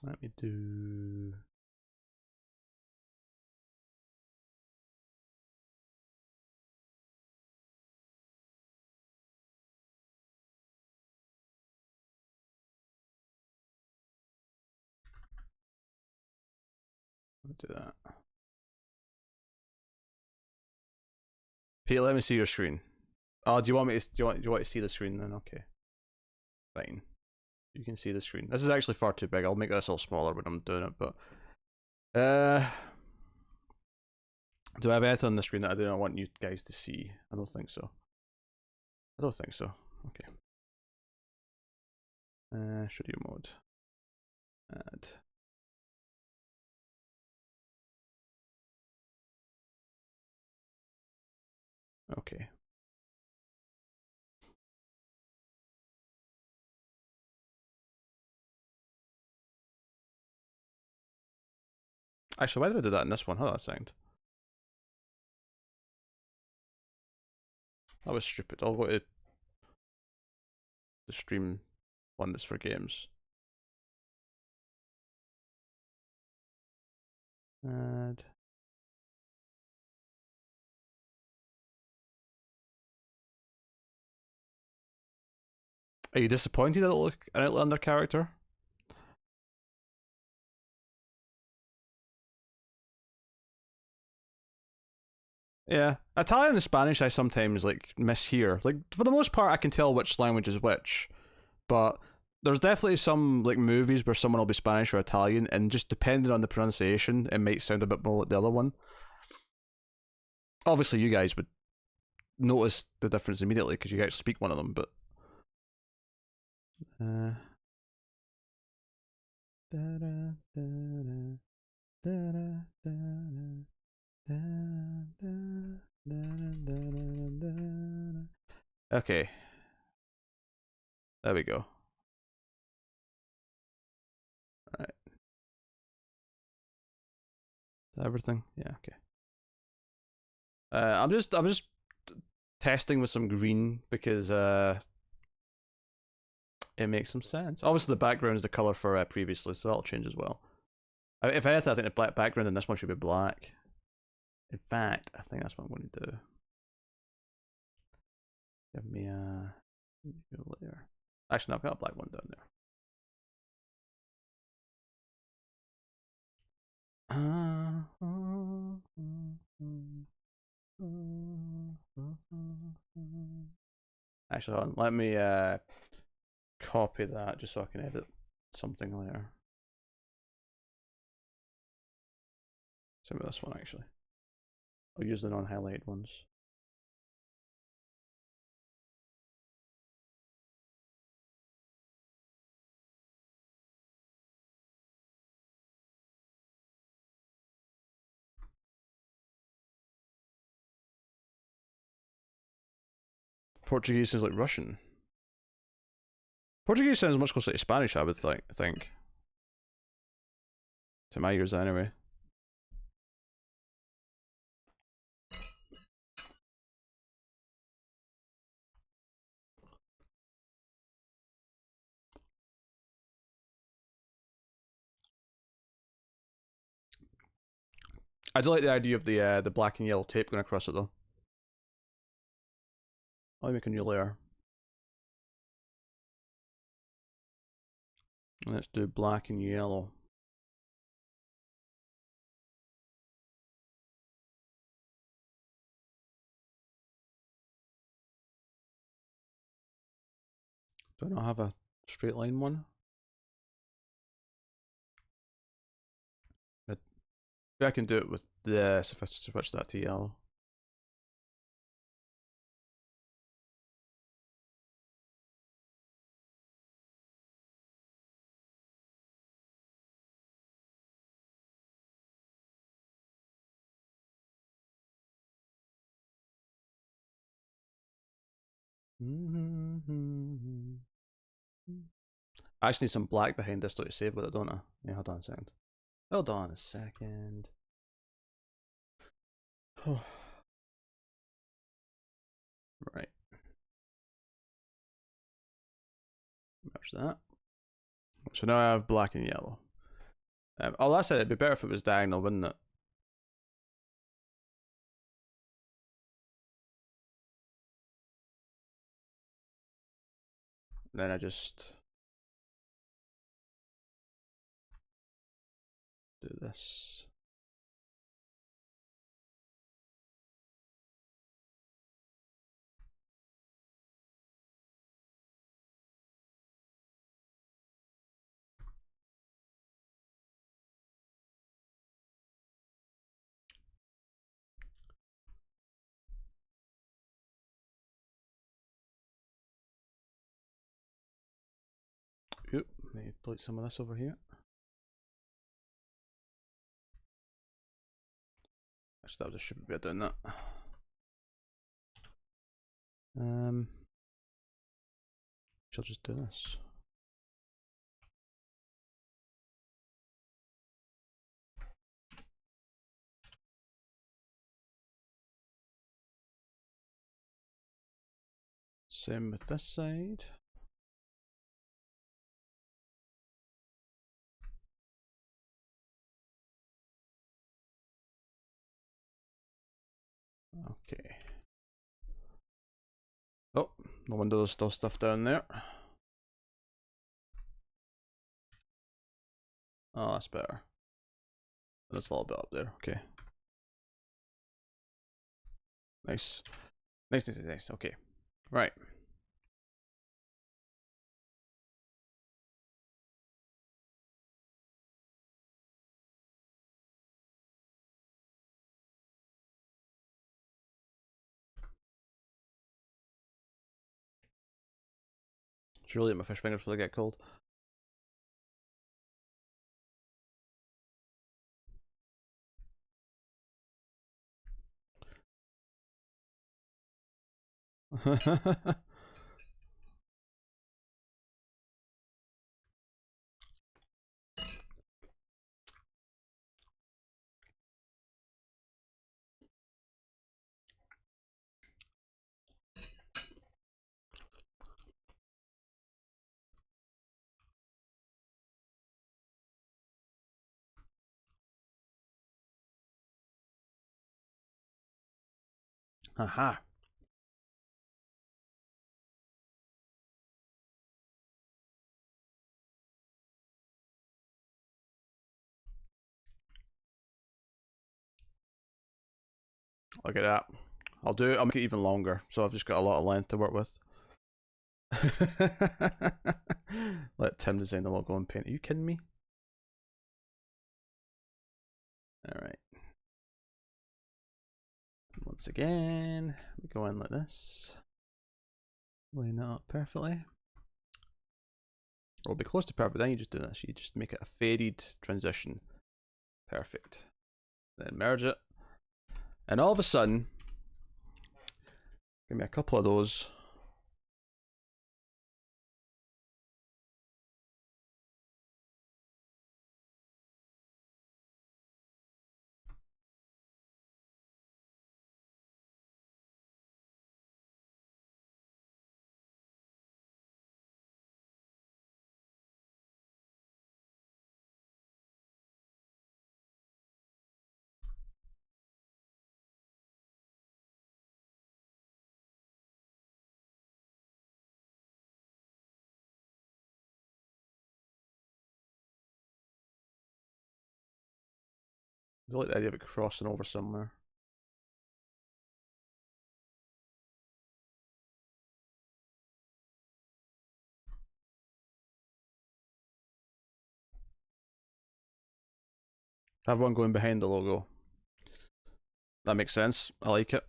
Let me do. Let me do that. Pete, let me see your screen. Oh, do you want me to? Do you want to see the screen then? Okay. Fine. You can see the screen. This is actually far too big. I'll make this a little smaller when I'm doing it, but do I have anything on the screen that I do not want you guys to see? I don't think so. I don't think so. Okay. Studio mode. Add. Okay. Actually, why did I do that in this one? Hold on a second. That was stupid. I'll go to the stream one that's for games. Add. Are you disappointed that it look an Outlander character? Yeah, Italian and Spanish I sometimes like mishear. Like for the most part, I can tell which language is which, but there's definitely some like movies where someone will be Spanish or Italian, and just depending on the pronunciation, it might sound a bit more like the other one. Obviously, you guys would notice the difference immediately because you guys speak one of them, but. Okay. There we go. Alright. Everything? Yeah, okay. I'm just testing with some green because it makes some sense. Obviously the background is the colour for previously, so that'll change as well. If I had to, I think the black background and this one should be black. In fact, I think that's what I'm going to do. Give me a layer. Actually, no, I've got a black one down there. Actually, hold on. Let me copy that just so I can edit something later. Same with this one, actually. I'll use the non-highlighted ones. Portuguese sounds like Russian. Portuguese sounds much closer to Spanish, I would think. To my ears, anyway. I do like the idea of the black and yellow tape going across it, though. I'll make a new layer. Let's do black and yellow. Do I not have a straight line one? Maybe I can do it with this if I switch that to yellow. I just need some black behind this to save with it, don't I? Yeah, hold on a second. Hold on a second. Right. Merge that. So now I have black and yellow. Oh, that's it. It'd be better if it was diagonal, wouldn't it? And then I just do this. Oop, let me delete some of this over here. Actually, that was a stupid way of doing that. She'll just do this. Same with this side. Okay. Oh, no wonder there's still stuff down there. Oh, that's better. That's a little bit up there. Okay. Nice. Nice. Okay. Right. Should really eat my fish fingers before they get cold. Aha. Look at that. I'll make it even longer, so I've just got a lot of length to work with. Let Tim design the logo and paint. Are you kidding me? Alright. Once again, we go in like this. Line that up perfectly. It'll be close to perfect, then you just do this. You just make it a faded transition. Perfect. Then merge it. And all of a sudden, give me a couple of those. I like the idea of it crossing over somewhere. Have one going behind the logo. That makes sense. I like it.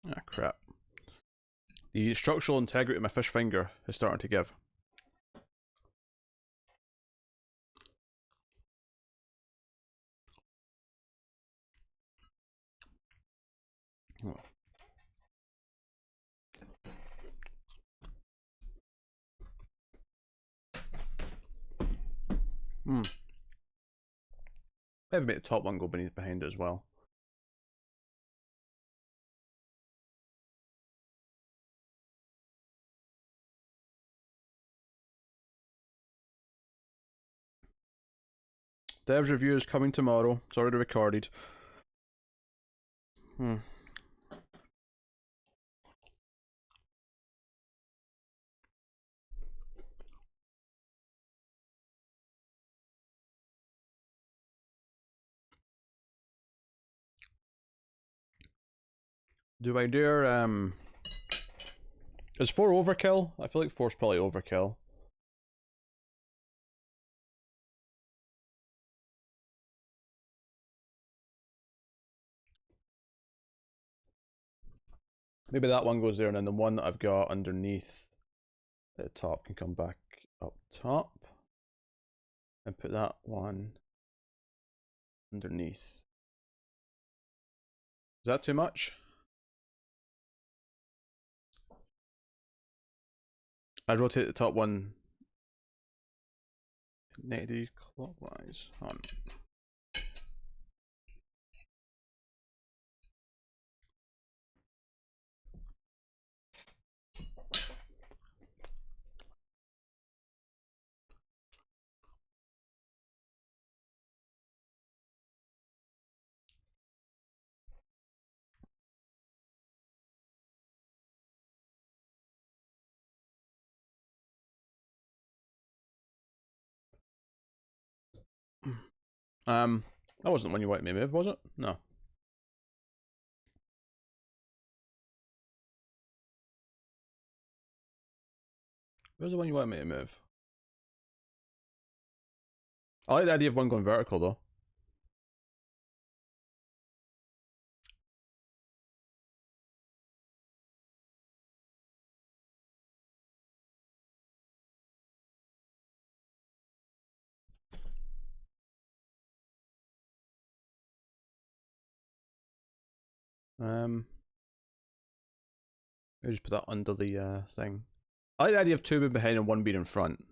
Ah, crap. The structural integrity of my fish finger is starting to give. Oh. Maybe make the top one go behind it as well. Dev's review is coming tomorrow. It's already recorded. Do I dare, is 4 overkill? I feel like 4's probably overkill. Maybe that one goes there, and then the one that I've got underneath at the top can come back up top. And put that one underneath. Is that too much? I'd rotate the top one negative clockwise. Hold on. That wasn't the one you wanted me to move, was it? No. Where's the one you wanted me to move? I like the idea of one going vertical though. Maybe just put that under the thing. I like the idea of 2 being behind and 1 being in front.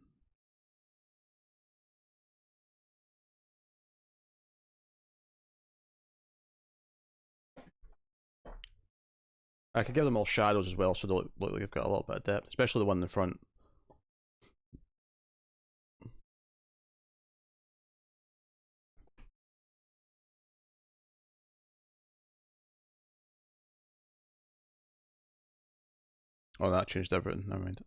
I could give them all shadows as well, so they look like they've got a little bit of depth, especially the one in the front. Oh, that changed everything. Never mind.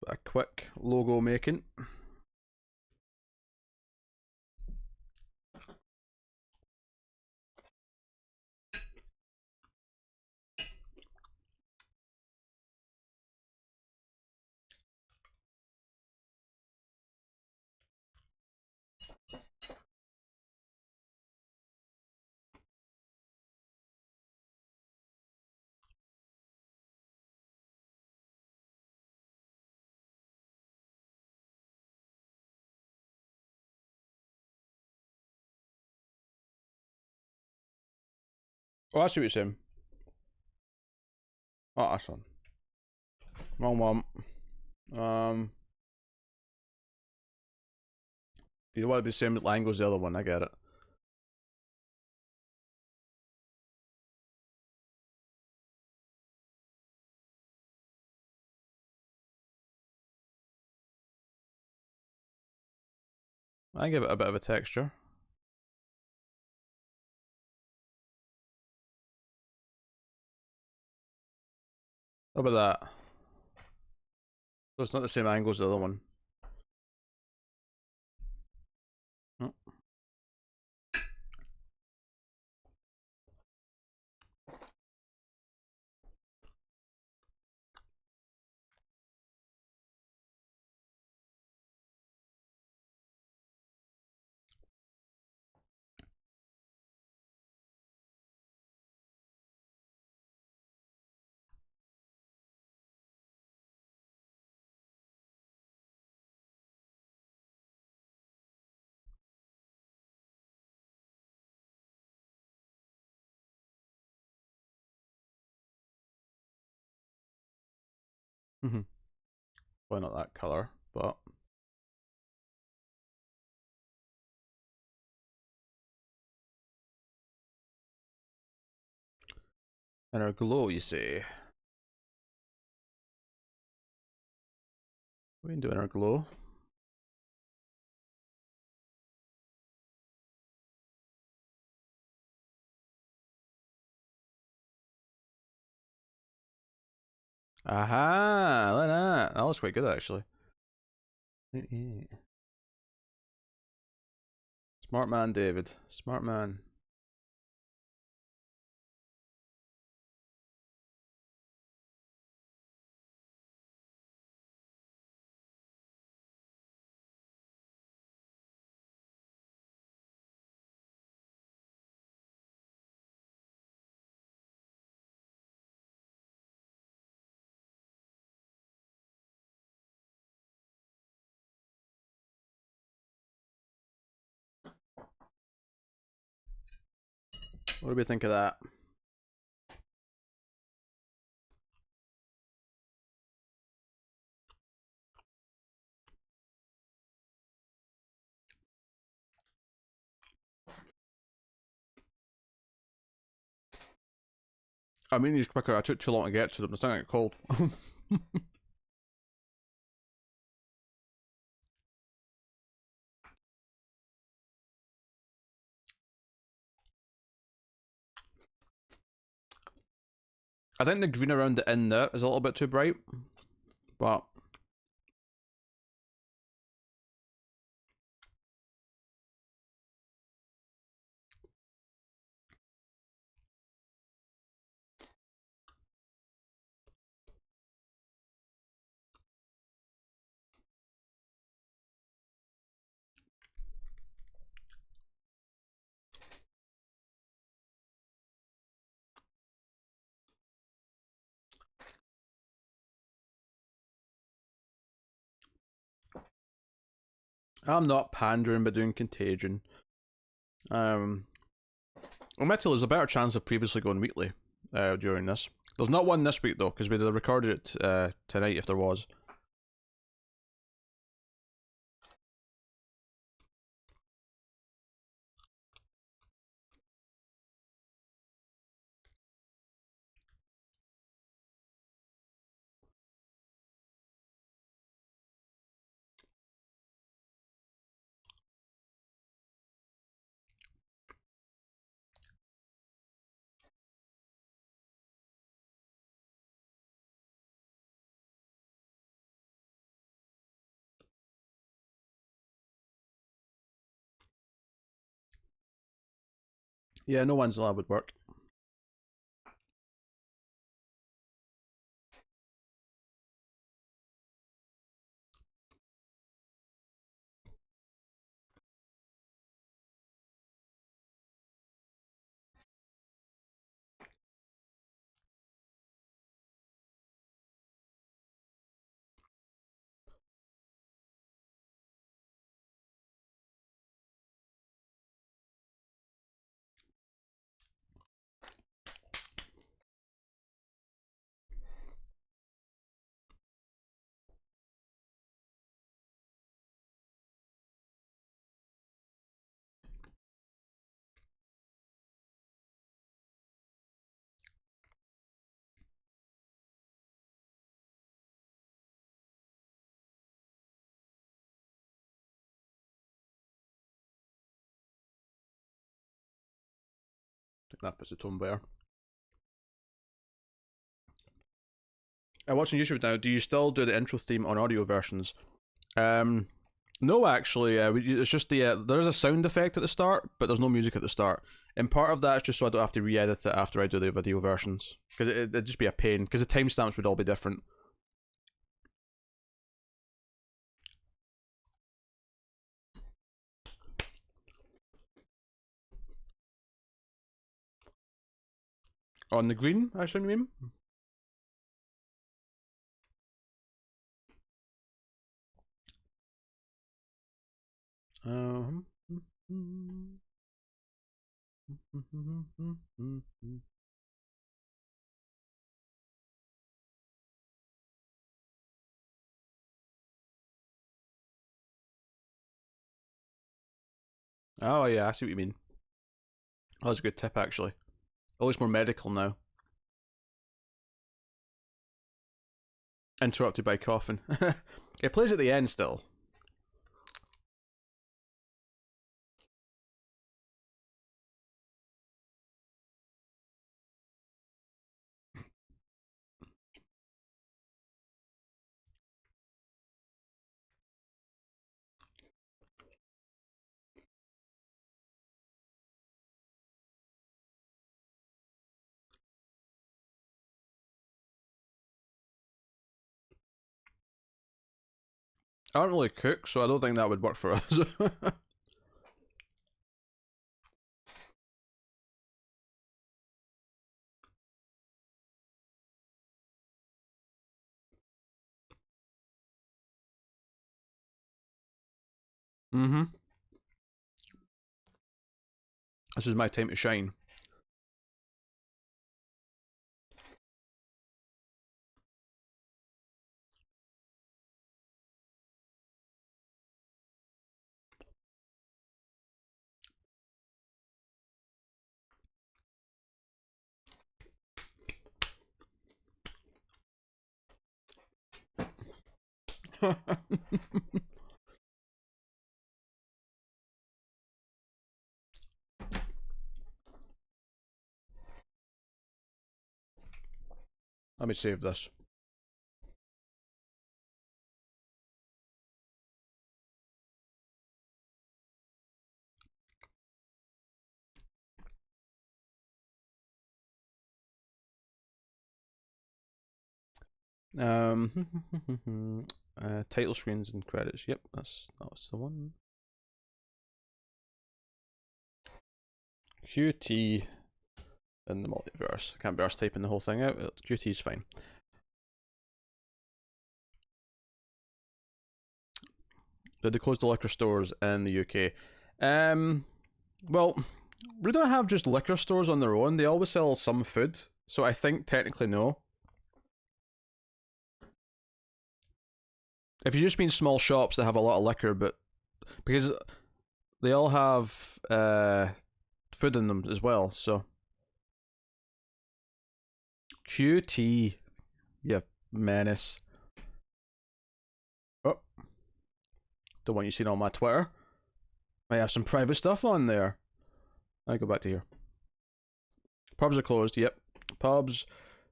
A quick logo making. Oh, I see what you're saying. Oh, that's one. Wrong one. You don't want to be the same angle as the other one, I get it. I give it a bit of a texture. How about that? So it's not the same angle as the other one. Oh. Probably not that color, but inner glow, you say? We can do inner glow. Aha! Look at that. That looks quite good, actually. Smart man, David. Smart man. What do we think of that? I mean, these quicker. I took too long to get to them. It's starting to get cold. I think the green around the end there is a little bit too bright, but I'm not pandering by doing Contagion. Metal is a better chance of previously going weekly during this. There's not one this week though, because we'd have recorded it tonight if there was. Yeah, no one's allowed would work. That fits the tone better. Watching YouTube now, do you still do the intro theme on audio versions? No, actually, it's just the there's a sound effect at the start, but there's no music at the start. And part of that is just so I don't have to re-edit it after I do the video versions, because it'd just be a pain, because the timestamps would all be different. On the green, I assume you mean? Oh yeah, I see what you mean. Oh, that's a good tip, actually. It looks more medical now. Interrupted by coughing. It plays at the end still. I don't really cook, so I don't think that would work for us. Mm-hmm. This is my time to shine. Let me save this. Title screens and credits. Yep, that's the one. QT in the multiverse. I can't be arsed typing the whole thing out. QT is fine. Did they close the liquor stores in the UK? Well, we don't have just liquor stores on their own. They always sell some food, so I think technically no. If you just mean small shops that have a lot of liquor, but because they all have food in them as well, so QT, yeah, menace. Oh, the one you seen on my Twitter. I have some private stuff on there. I go back to here. Pubs are closed. Yep, pubs,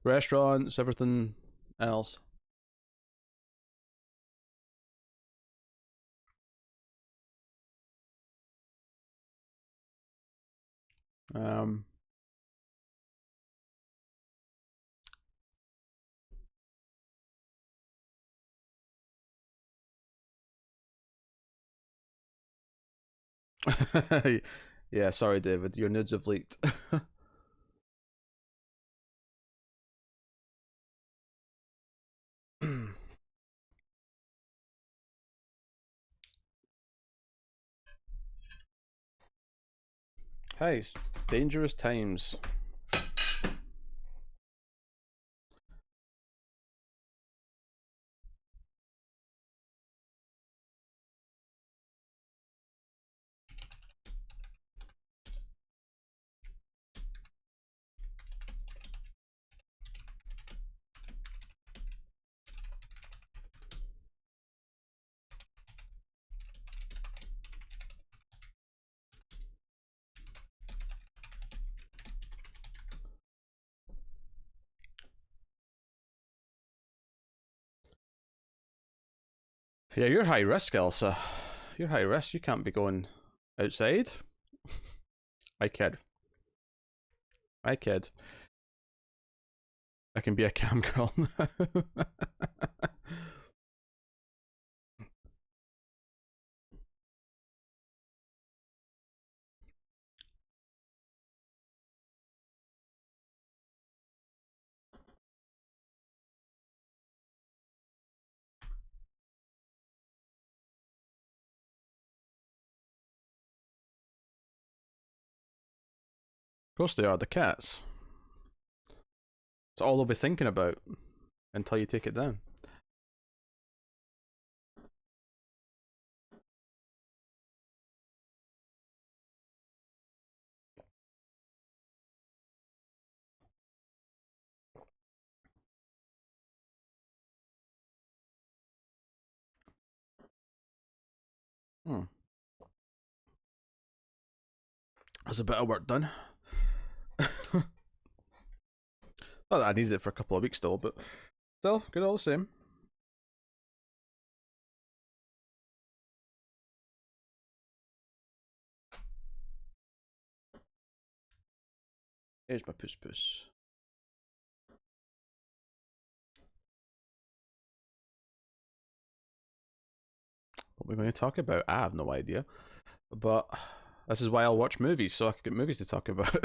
restaurants, everything else. Yeah, sorry, David. Your nudes have leaked. Hey, dangerous times. Yeah, you're high risk, Elsa. You're high risk. You can't be going outside. I kid. I kid. I can be a cam girl now. Of course they are, the cats. It's all they'll be thinking about until you take it down. Hmm. That's a bit of work done. Not that I needed it for a couple of weeks still, but still, good all the same. Here's my puss puss. What we're going to talk about, I have no idea. But this is why I'll watch movies, so I can get movies to talk about.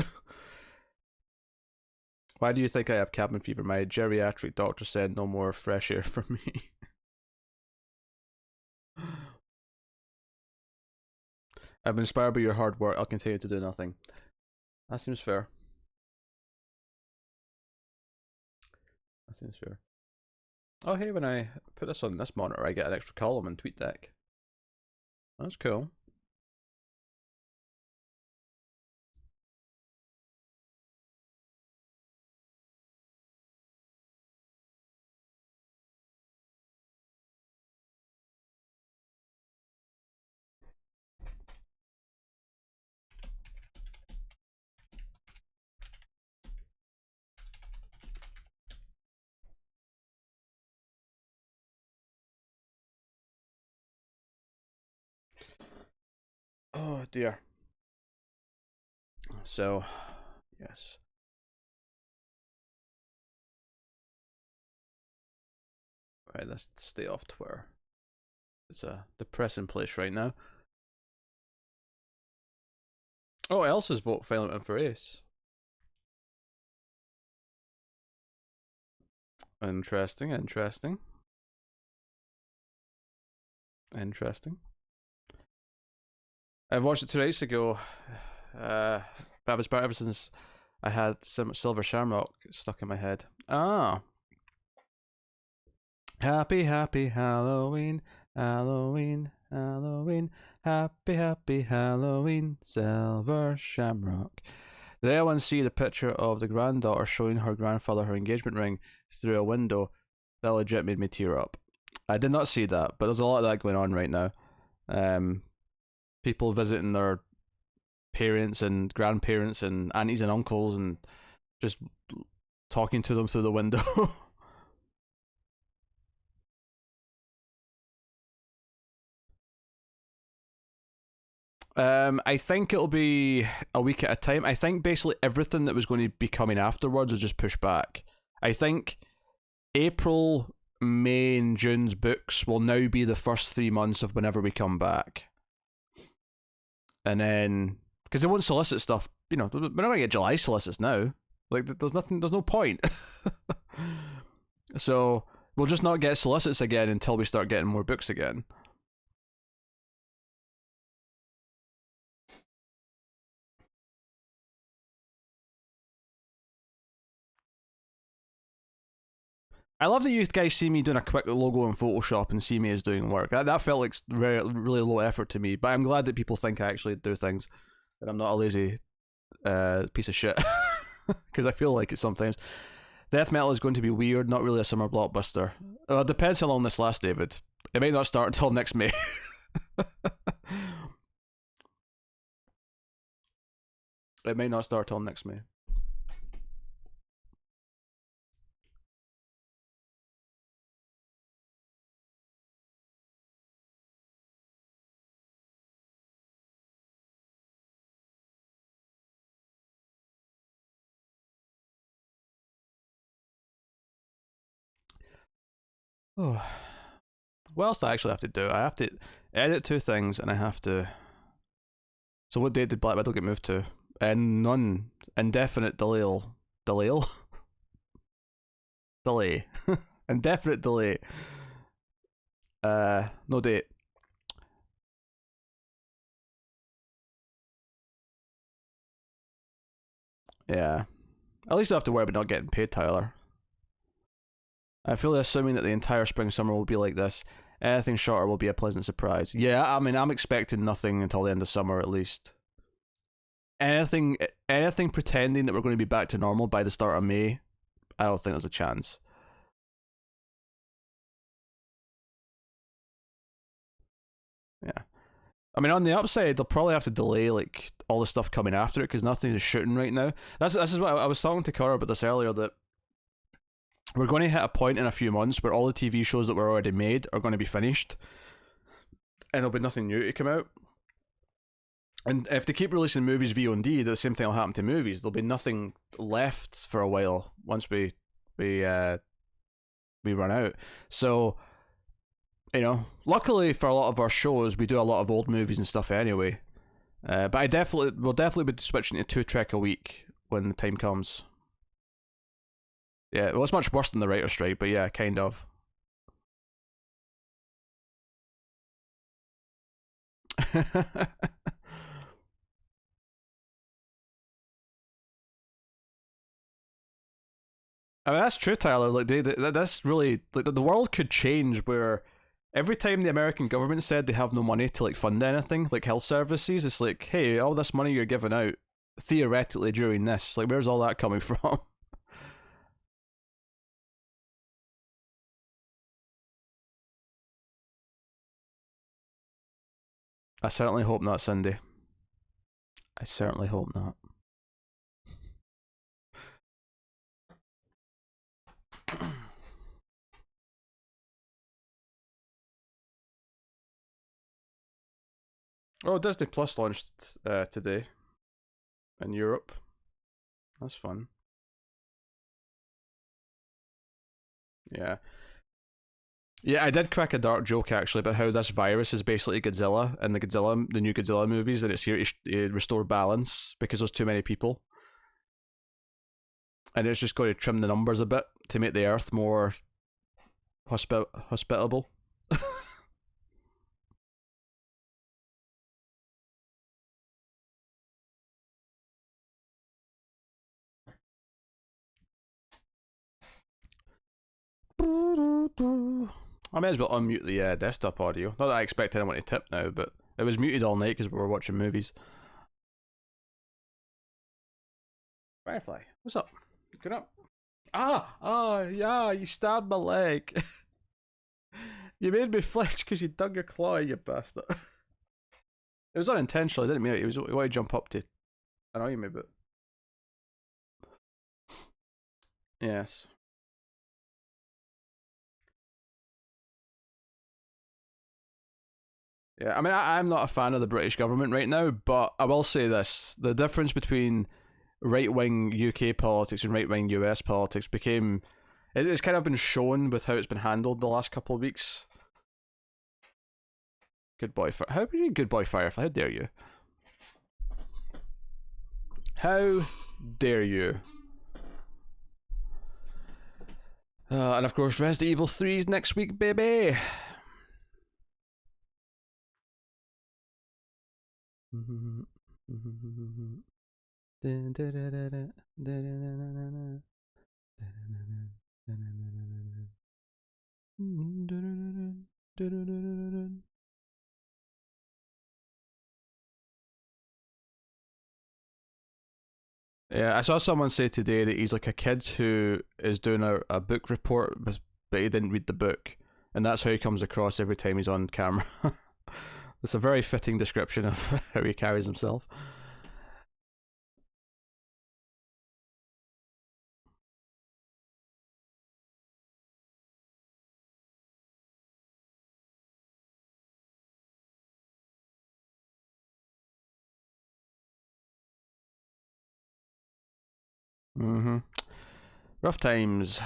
Why do you think I have cabin fever? My geriatric doctor said no more fresh air for me. I'm inspired by your hard work. I'll continue to do nothing. That seems fair. That seems fair. Oh, hey, when I put this on this monitor, I get an extra column in TweetDeck. That's cool. Oh dear. So, yes. Right, let's stay off Twitter. It's a depressing place right now. Oh, Elsa's vote finally went for Ace. Interesting, interesting. Interesting. I've watched it 2 days ago. That was about ever since I had so much Silver Shamrock stuck in my head. Ah. Happy, happy Halloween, Halloween, Halloween, happy, happy Halloween, Silver Shamrock. Did anyone see the picture of the granddaughter showing her grandfather her engagement ring through a window? That legit made me tear up. I did not see that, but there's a lot of that going on right now. People visiting their parents and grandparents and aunties and uncles and just talking to them through the window. I think it'll be a week at a time. I think basically everything that was going to be coming afterwards is just pushed back. I think April, May, and June's books will now be the first 3 months of whenever we come back. And then, because they won't solicit stuff, we're not going to get July solicits now. Like, there's no point. So, we'll just not get solicits again until we start getting more books again. I love that you guys see me doing a quick logo in Photoshop and see me as doing work. That felt like really low effort to me, but I'm glad that people think I actually do things, and I'm not a lazy piece of shit. Because I feel like it sometimes. Death metal is going to be weird, not really a summer blockbuster. It depends how long this lasts, David. It may not start until next May. It may not start till next May. Oh, what else do I actually have to do? I have to edit 2 things, and I have to. So what date did Black Widow get moved to? None. Indefinite delay. Delay. Delay. Indefinite delay. No date. Yeah. At least I don't have to worry about not getting paid, Tyler. I feel assuming that the entire spring summer will be like this. Anything shorter will be a pleasant surprise. Yeah, I mean, I'm expecting nothing until the end of summer at least. Anything pretending that we're going to be back to normal by the start of May, I don't think there's a chance. Yeah. I mean, on the upside, they'll probably have to delay like all the stuff coming after it because nothing is shooting right now. This is what I was talking to Cora about this earlier, that we're going to hit a point in a few months where all the TV shows that were already made are going to be finished, and there'll be nothing new to come out. And if they keep releasing movies VOD, the same thing will happen to movies. There'll be nothing left for a while once we run out. So, luckily for a lot of our shows, we do a lot of old movies and stuff anyway. But we'll definitely be switching to 2 trek a week when the time comes. Yeah, well, it's much worse than the writer's strike, but yeah, kind of. I mean, that's true, Tyler. Like, that's really like the world could change where every time the American government said they have no money to like fund anything, like health services, it's like, hey, all this money you're giving out theoretically during this, like, where's all that coming from? I certainly hope not, Cindy. I certainly hope not. Oh, Disney Plus launched today in Europe. That's fun. Yeah. Yeah, I did crack a dark joke actually about how this virus is basically Godzilla and the new Godzilla movies, and it's here to restore balance because there's too many people, and it's just going to trim the numbers a bit to make the Earth more hospitable. I may as well unmute the desktop audio. Not that I expect anyone to tip now, but it was muted all night because we were watching movies. Firefly, what's up? Get up. Yeah, you stabbed my leg. You made me flinch because you dug your claw, you bastard. It was unintentional, I didn't mean it. It was, you want to jump up to annoy me, but. Yes. Yeah, I mean, I'm not a fan of the British government right now, but I will say this: the difference between right wing UK politics and right wing US politics became. It's kind of been shown with how it's been handled the last couple of weeks. Good boy, how are you good boy Firefly? How dare you? How dare you? And of course, Resident Evil 3 is next week, baby. Yeah, I saw someone say today that he's like a kid who is doing a book report, but he didn't read the book, and that's how he comes across every time he's on camera. It's a very fitting description of how he carries himself. Mm-hmm. Rough times.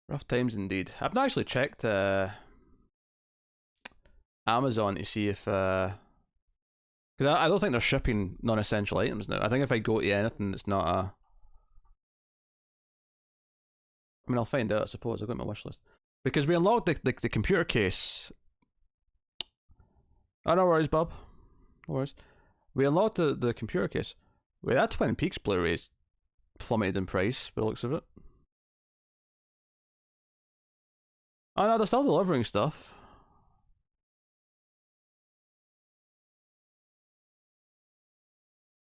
Rough times indeed. I've not actually checked Amazon to see if because I don't think they're shipping non-essential items now. I think if I go to anything that's not a, I mean, I'll find out. I suppose I've got my wish list because we unlocked the computer case. Oh, no worries, Bob. No worries. We unlocked the computer case. Wait, that Twin Peaks Blu-ray's plummeted in price by the looks of it. Oh no, they're still delivering stuff.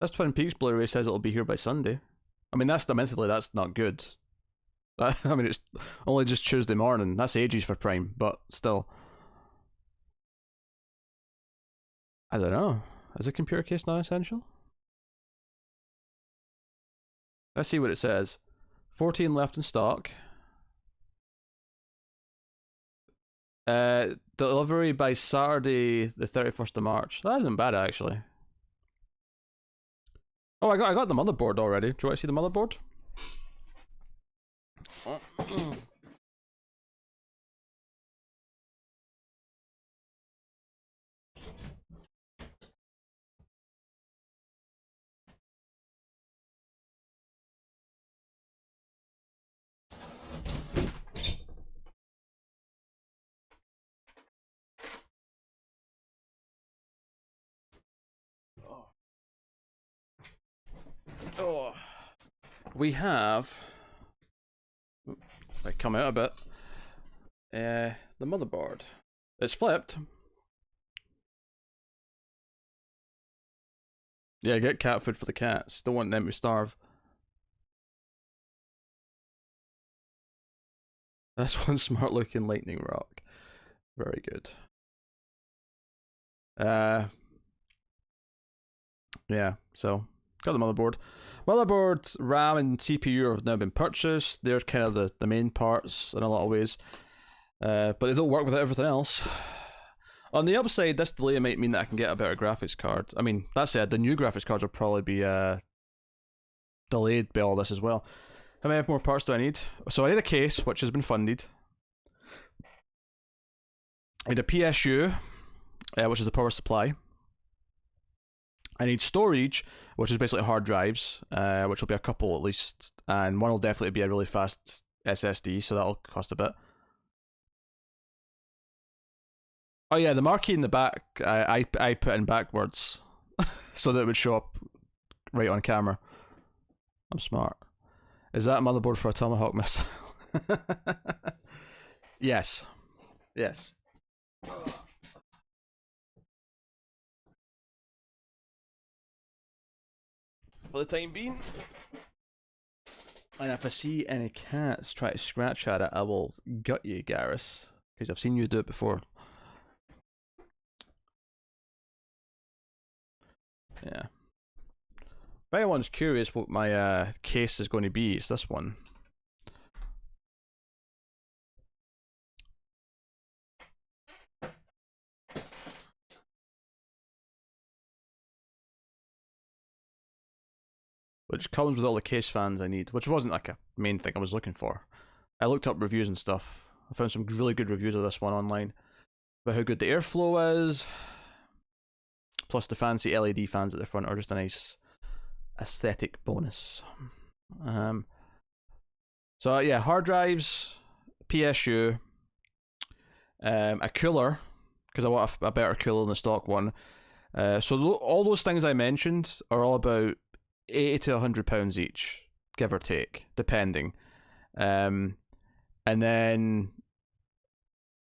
This Twin Peaks Blu-ray says it'll be here by Sunday. I mean, admittedly, that's not good. I mean, it's only just Tuesday morning. That's ages for Prime, but still. I don't know. Is a computer case not essential? Let's see what it says. 14 left in stock. Delivery by Saturday, the 31st of March. That isn't bad, actually. Oh, I got the motherboard already. Do you want to see the motherboard? Oh, we have. If I come out a bit, the motherboard. It's flipped. Yeah, get cat food for the cats. Don't want them to starve. That's one smart looking lightning rock. Very good. Yeah, so got the motherboard. Motherboard, RAM, and CPU have now been purchased. They're kind of the main parts in a lot of ways. But they don't work without everything else. On the upside, this delay might mean that I can get a better graphics card. I mean, that said, the new graphics cards will probably be delayed by all this as well. How many more parts do I need? So I need a case, which has been funded. I need a PSU, which is the power supply. I need storage, which is basically hard drives, which will be a couple at least, and one will definitely be a really fast SSD, so that'll cost a bit. Oh yeah, the marquee in the back, I put in backwards, so that it would show up right on camera. I'm smart. Is that a motherboard for a Tomahawk missile? Yes. Yes. For the time being. And if I see any cats try to scratch at it, I will gut you, Garrus. Because I've seen you do it before. Yeah. If anyone's curious what my case is going to be, it's this one. Which comes with all the case fans I need, which wasn't like a main thing I was looking for. I looked up reviews and stuff. I found some really good reviews of this one online about how good the airflow is. Plus the fancy LED fans at the front are just a nice aesthetic bonus. So yeah, hard drives, PSU, a cooler, because I want a better cooler than the stock one. So all those things I mentioned are all about £80 to £100 each, give or take, depending. And then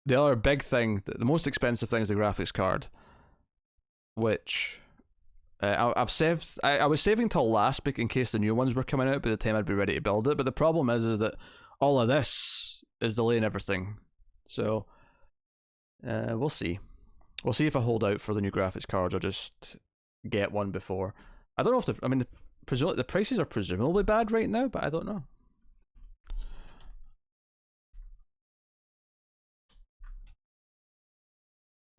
the other big thing, the most expensive thing is the graphics card, which I've saved. I was saving till last week in case the new ones were coming out by the time I'd be ready to build it. But the problem is that all of this is delaying everything. So we'll see. We'll see if I hold out for the new graphics cards or just get one before. I don't know if I mean, the prices are presumably bad right now, but I don't know.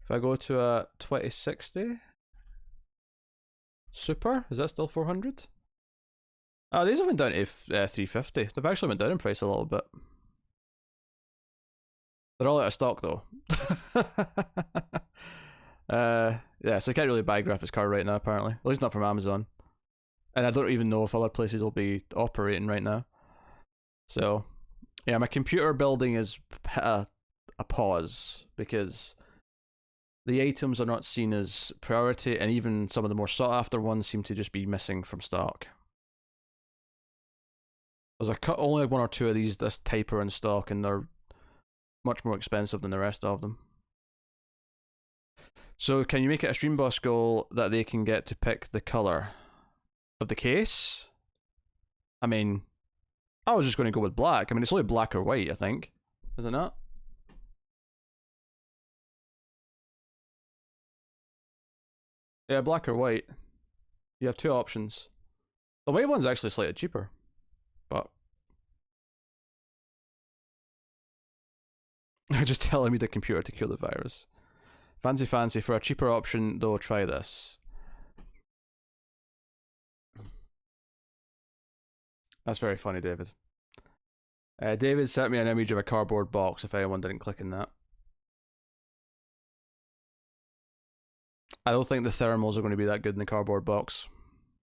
If I go to a 2060 Super, is that still 400? Oh, these have went down to 350. They've actually went down in price a little bit. They're all out of stock though. Yeah, so I can't really buy a graphics card right now, apparently. At least not from Amazon. And I don't even know if other places will be operating right now. So, yeah, my computer building is a pause because the items are not seen as priority, and even some of the more sought after ones seem to just be missing from stock. There's only one or two of this type are in stock, and they're much more expensive than the rest of them. So, can you make it a stream boss goal that they can get to pick the color of the case? I mean, I was just going to go with black. I mean, it's only black or white, I think. Is it not? Yeah, black or white. You have two options. The white one's actually slightly cheaper, but just telling me the computer to kill the virus. Fancy. For a cheaper option, though, try this. That's very funny, David. David sent me an image of a cardboard box, if anyone didn't click in that. I don't think the thermals are going to be that good in the cardboard box.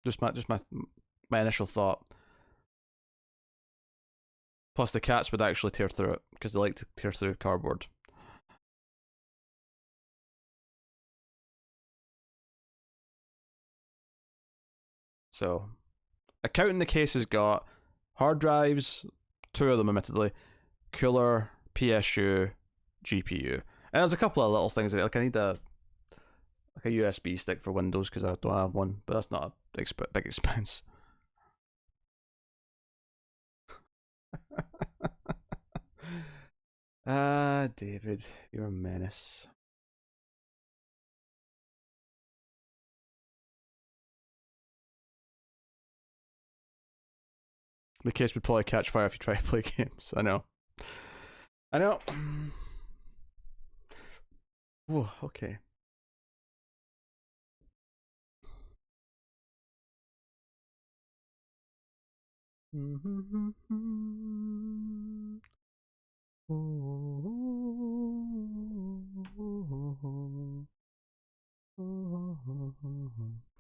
Just my initial thought. Plus, the cats would actually tear through it because they like to tear through cardboard. So, accounting the case has got hard drives, two of them admittedly, cooler, PSU, GPU, and there's a couple of little things in it. Like I need a USB stick for Windows because I don't have one, but that's not a big expense. David, you're a menace. The case would probably catch fire if you try to play games. I know. Whoa, okay.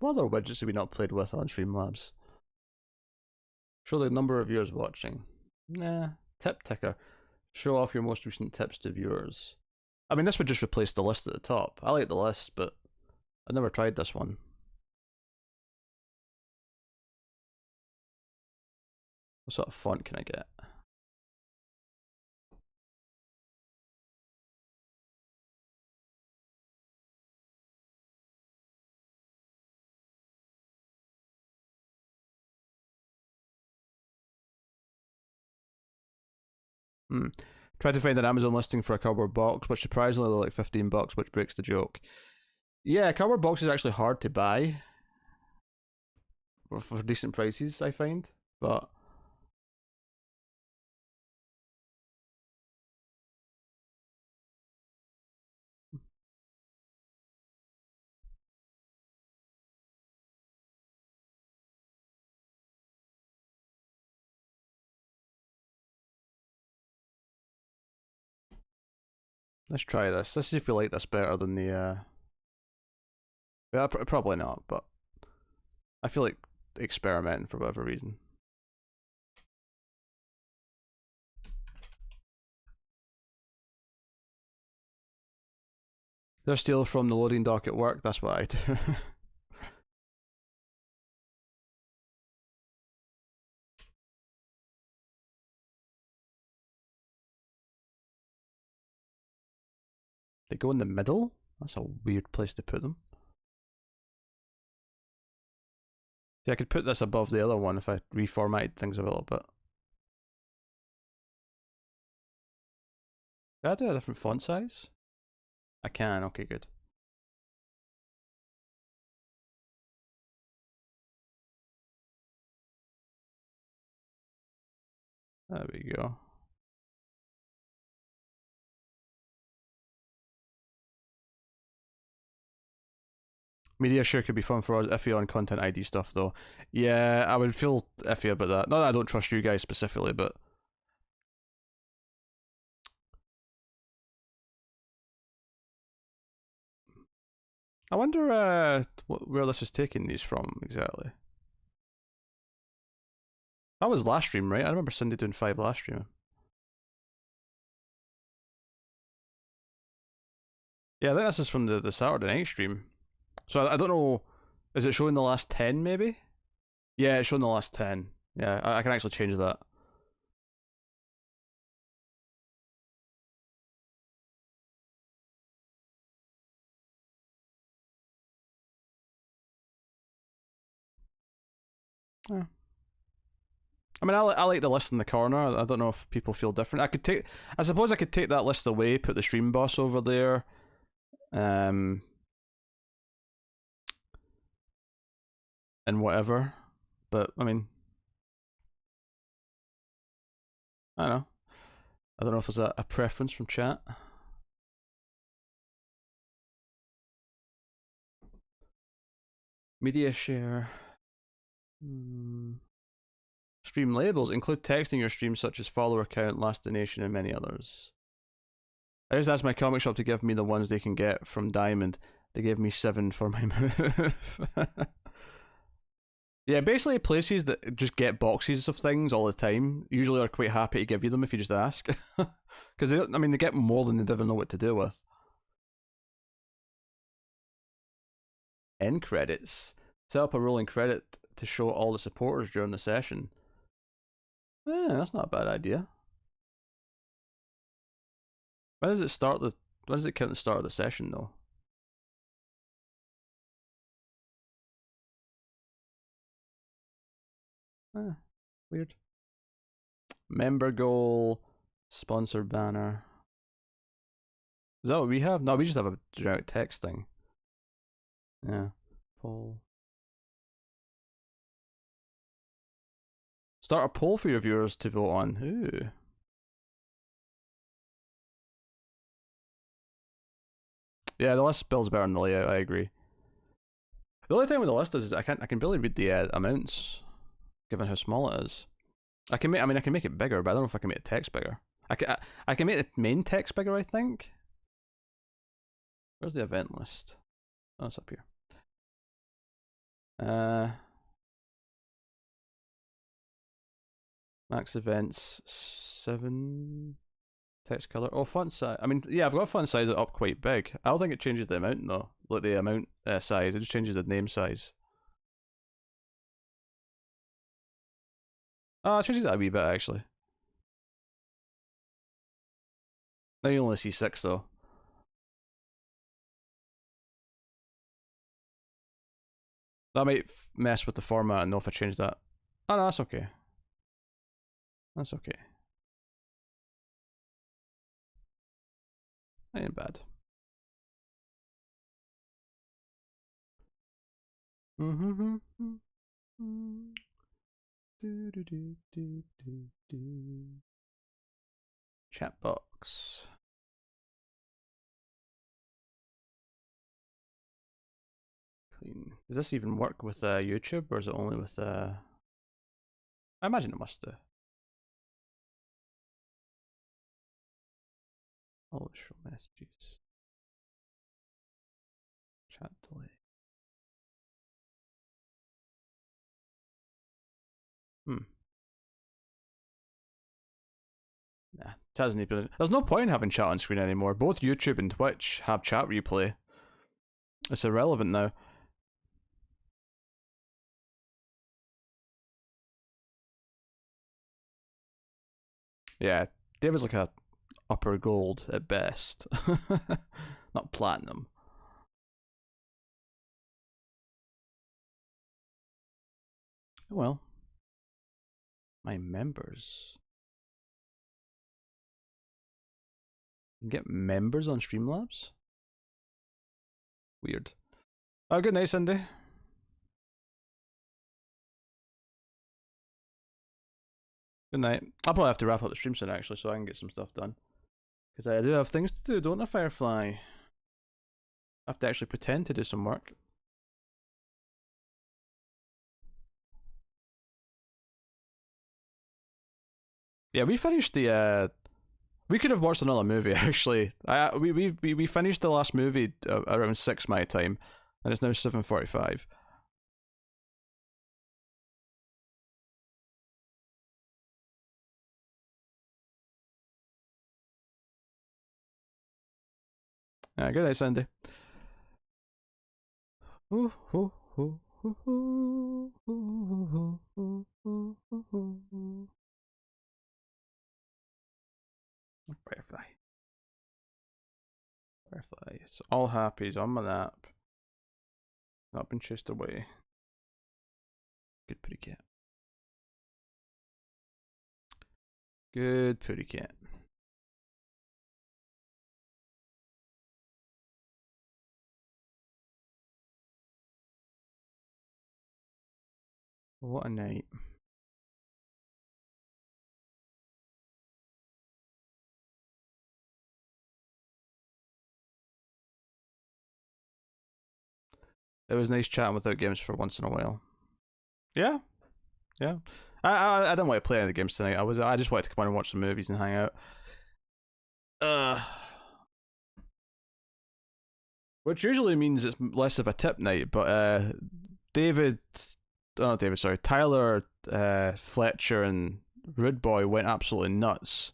What other widgets have we not played with on Streamlabs? Show the number of viewers watching. Nah. Tip ticker. Show off your most recent tips to viewers. I mean, this would just replace the list at the top. I like the list, but I've never tried this one. What sort of font can I get? Tried to find an Amazon listing for a cardboard box, which surprisingly they're like $15, which breaks the joke. Yeah, cardboard box is actually hard to buy for decent prices, I find. But let's try this. Let's see if we like this better than the. Yeah, probably not, but I feel like experimenting for whatever reason. They're steal from the loading dock at work. That's what I do. They go in the middle? That's a weird place to put them. See, I could put this above the other one if I reformatted things a little bit. Can I do a different font size? I can, okay, good. There we go. Media share could be fun for us iffy on content ID stuff though. Yeah, I would feel iffy about that. Not that I don't trust you guys specifically, but I wonder where this is taking these from exactly. That was last stream, right? I remember Cindy doing 5 last stream. Yeah, I think this is from the Saturday night stream. So I don't know. Is it showing the last 10 maybe? Yeah, it's showing the last 10. Yeah, I can actually change that. Yeah. I mean, I like the list in the corner. I don't know if people feel different. I suppose I could take that list away, put the stream boss over there, and whatever. But I mean, I don't know. I don't know if there's a preference from chat. Media share. Stream labels include text in your stream such as follower count, last donation, and many others. I just asked my comic shop to give me the ones they can get from Diamond. They gave me 7 for my move. Yeah, basically places that just get boxes of things all the time usually are quite happy to give you them if you just ask. Because they get more than they ever know what to do with. End credits. Set up a rolling credit to show all the supporters during the session. That's not a bad idea. When does it count the start of the session though? Weird. Member goal, sponsor banner. Is that what we have? No, we just have a generic text thing. Yeah. Poll. Start a poll for your viewers to vote on. Ooh. Yeah, the list builds better than the layout. I agree. The only thing with the list is I can barely read the amounts, given how small it is. I can make it bigger, but I don't know if I can make the text bigger. I can make the main text bigger, I think. Where's the event list? Oh, it's up here. Max events 7. Text color. Oh, font size. I mean, yeah, I've got font size up quite big. I don't think it changes the amount though. Like the amount size. It just changes the name size. Oh, it changes that a wee bit actually. Now you only see 6 though. That might mess with the format and know if I change that. Oh no, that's okay. That's okay. That ain't bad. Chat box. Clean. Does this even work with YouTube, or is it only with I imagine it must do. Oh, show messages. Chat delay. Nah, chat doesn't need to. There's no point in having chat on screen anymore. Both YouTube and Twitch have chat replay. It's irrelevant now. Yeah, David's like a upper gold at best. Not platinum. Well, my members. You can get members on Streamlabs? Weird. Oh, good night, Cindy. Good night. I'll probably have to wrap up the stream soon, actually, so I can get some stuff done. Because I do have things to do, don't I, Firefly? I have to actually pretend to do some work. Yeah, we finished the. We could have watched another movie, actually. We finished the last movie around 6 my time. And it's now 7:45. Good night, Sandy. Firefly. Firefly. It's all happy. He's on my nap. Not been chased away. Good pretty cat. Good pretty cat. What a night. It was nice chatting without games for once in a while. Yeah, yeah. I didn't want to play any of the games tonight. I just wanted to come on and watch some movies and hang out. Which usually means it's less of a tip night, but Tyler, Fletcher, and Rude Boy went absolutely nuts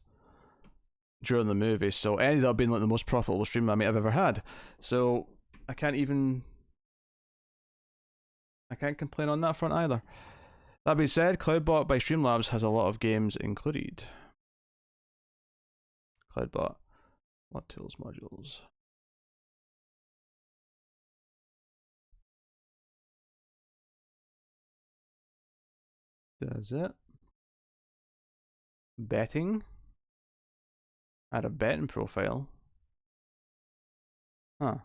during the movie, so it ended up being like the most profitable stream I may have ever had. So I can't complain on that front either. That being said, Cloudbot by Streamlabs has a lot of games included. Cloudbot, what tools modules? Does it? Betting? Add a betting profile. Huh.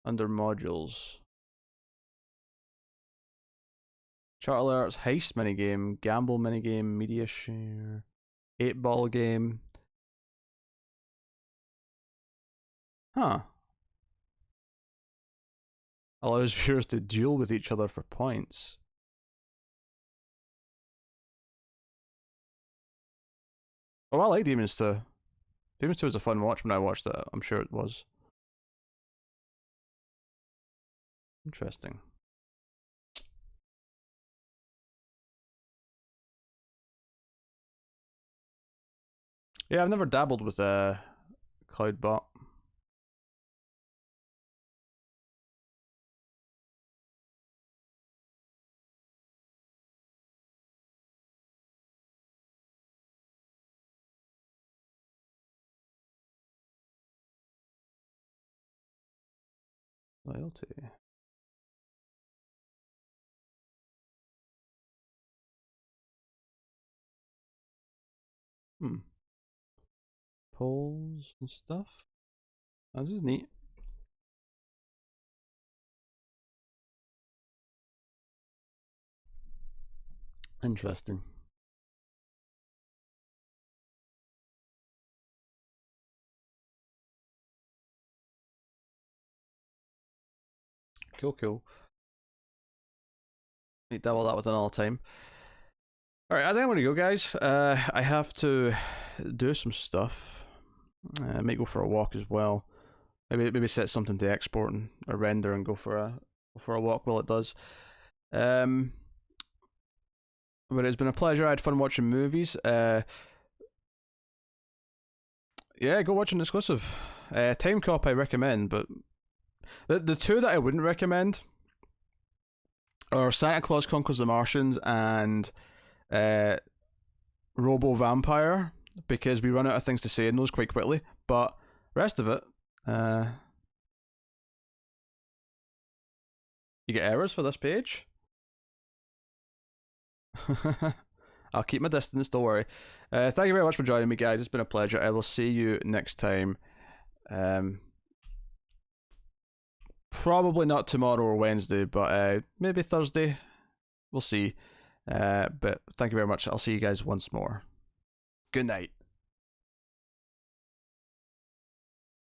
Under modules. Chart alerts, heist minigame, gamble minigame, media share, 8-ball game. Huh. Allows viewers to duel with each other for points. Oh, I like Demons 2. Demons 2 was a fun watch when I watched it. I'm sure it was. Interesting. Yeah, I've never dabbled with Cloudbot. Loyalty. Polls and stuff. Oh, this is neat. Interesting. Cool. Need to double that with another time. Alright, I think I'm gonna go, guys. I have to do some stuff. I might go for a walk as well. Maybe set something to export and or render and go for a walk while it does. But it's been a pleasure. I had fun watching movies. Yeah, go watch an exclusive. Time Cop I recommend, but the two that I wouldn't recommend are Santa Claus Conquers the Martians and Robo Vampire, because we run out of things to say in those quite quickly. But rest of it, you get errors for this page. I'll keep my distance, don't worry. Thank you very much for joining me, guys. It's been a pleasure. I will see you next time. Probably not tomorrow or Wednesday, but maybe Thursday. We'll see. But thank you very much. I'll see you guys once more. Good night.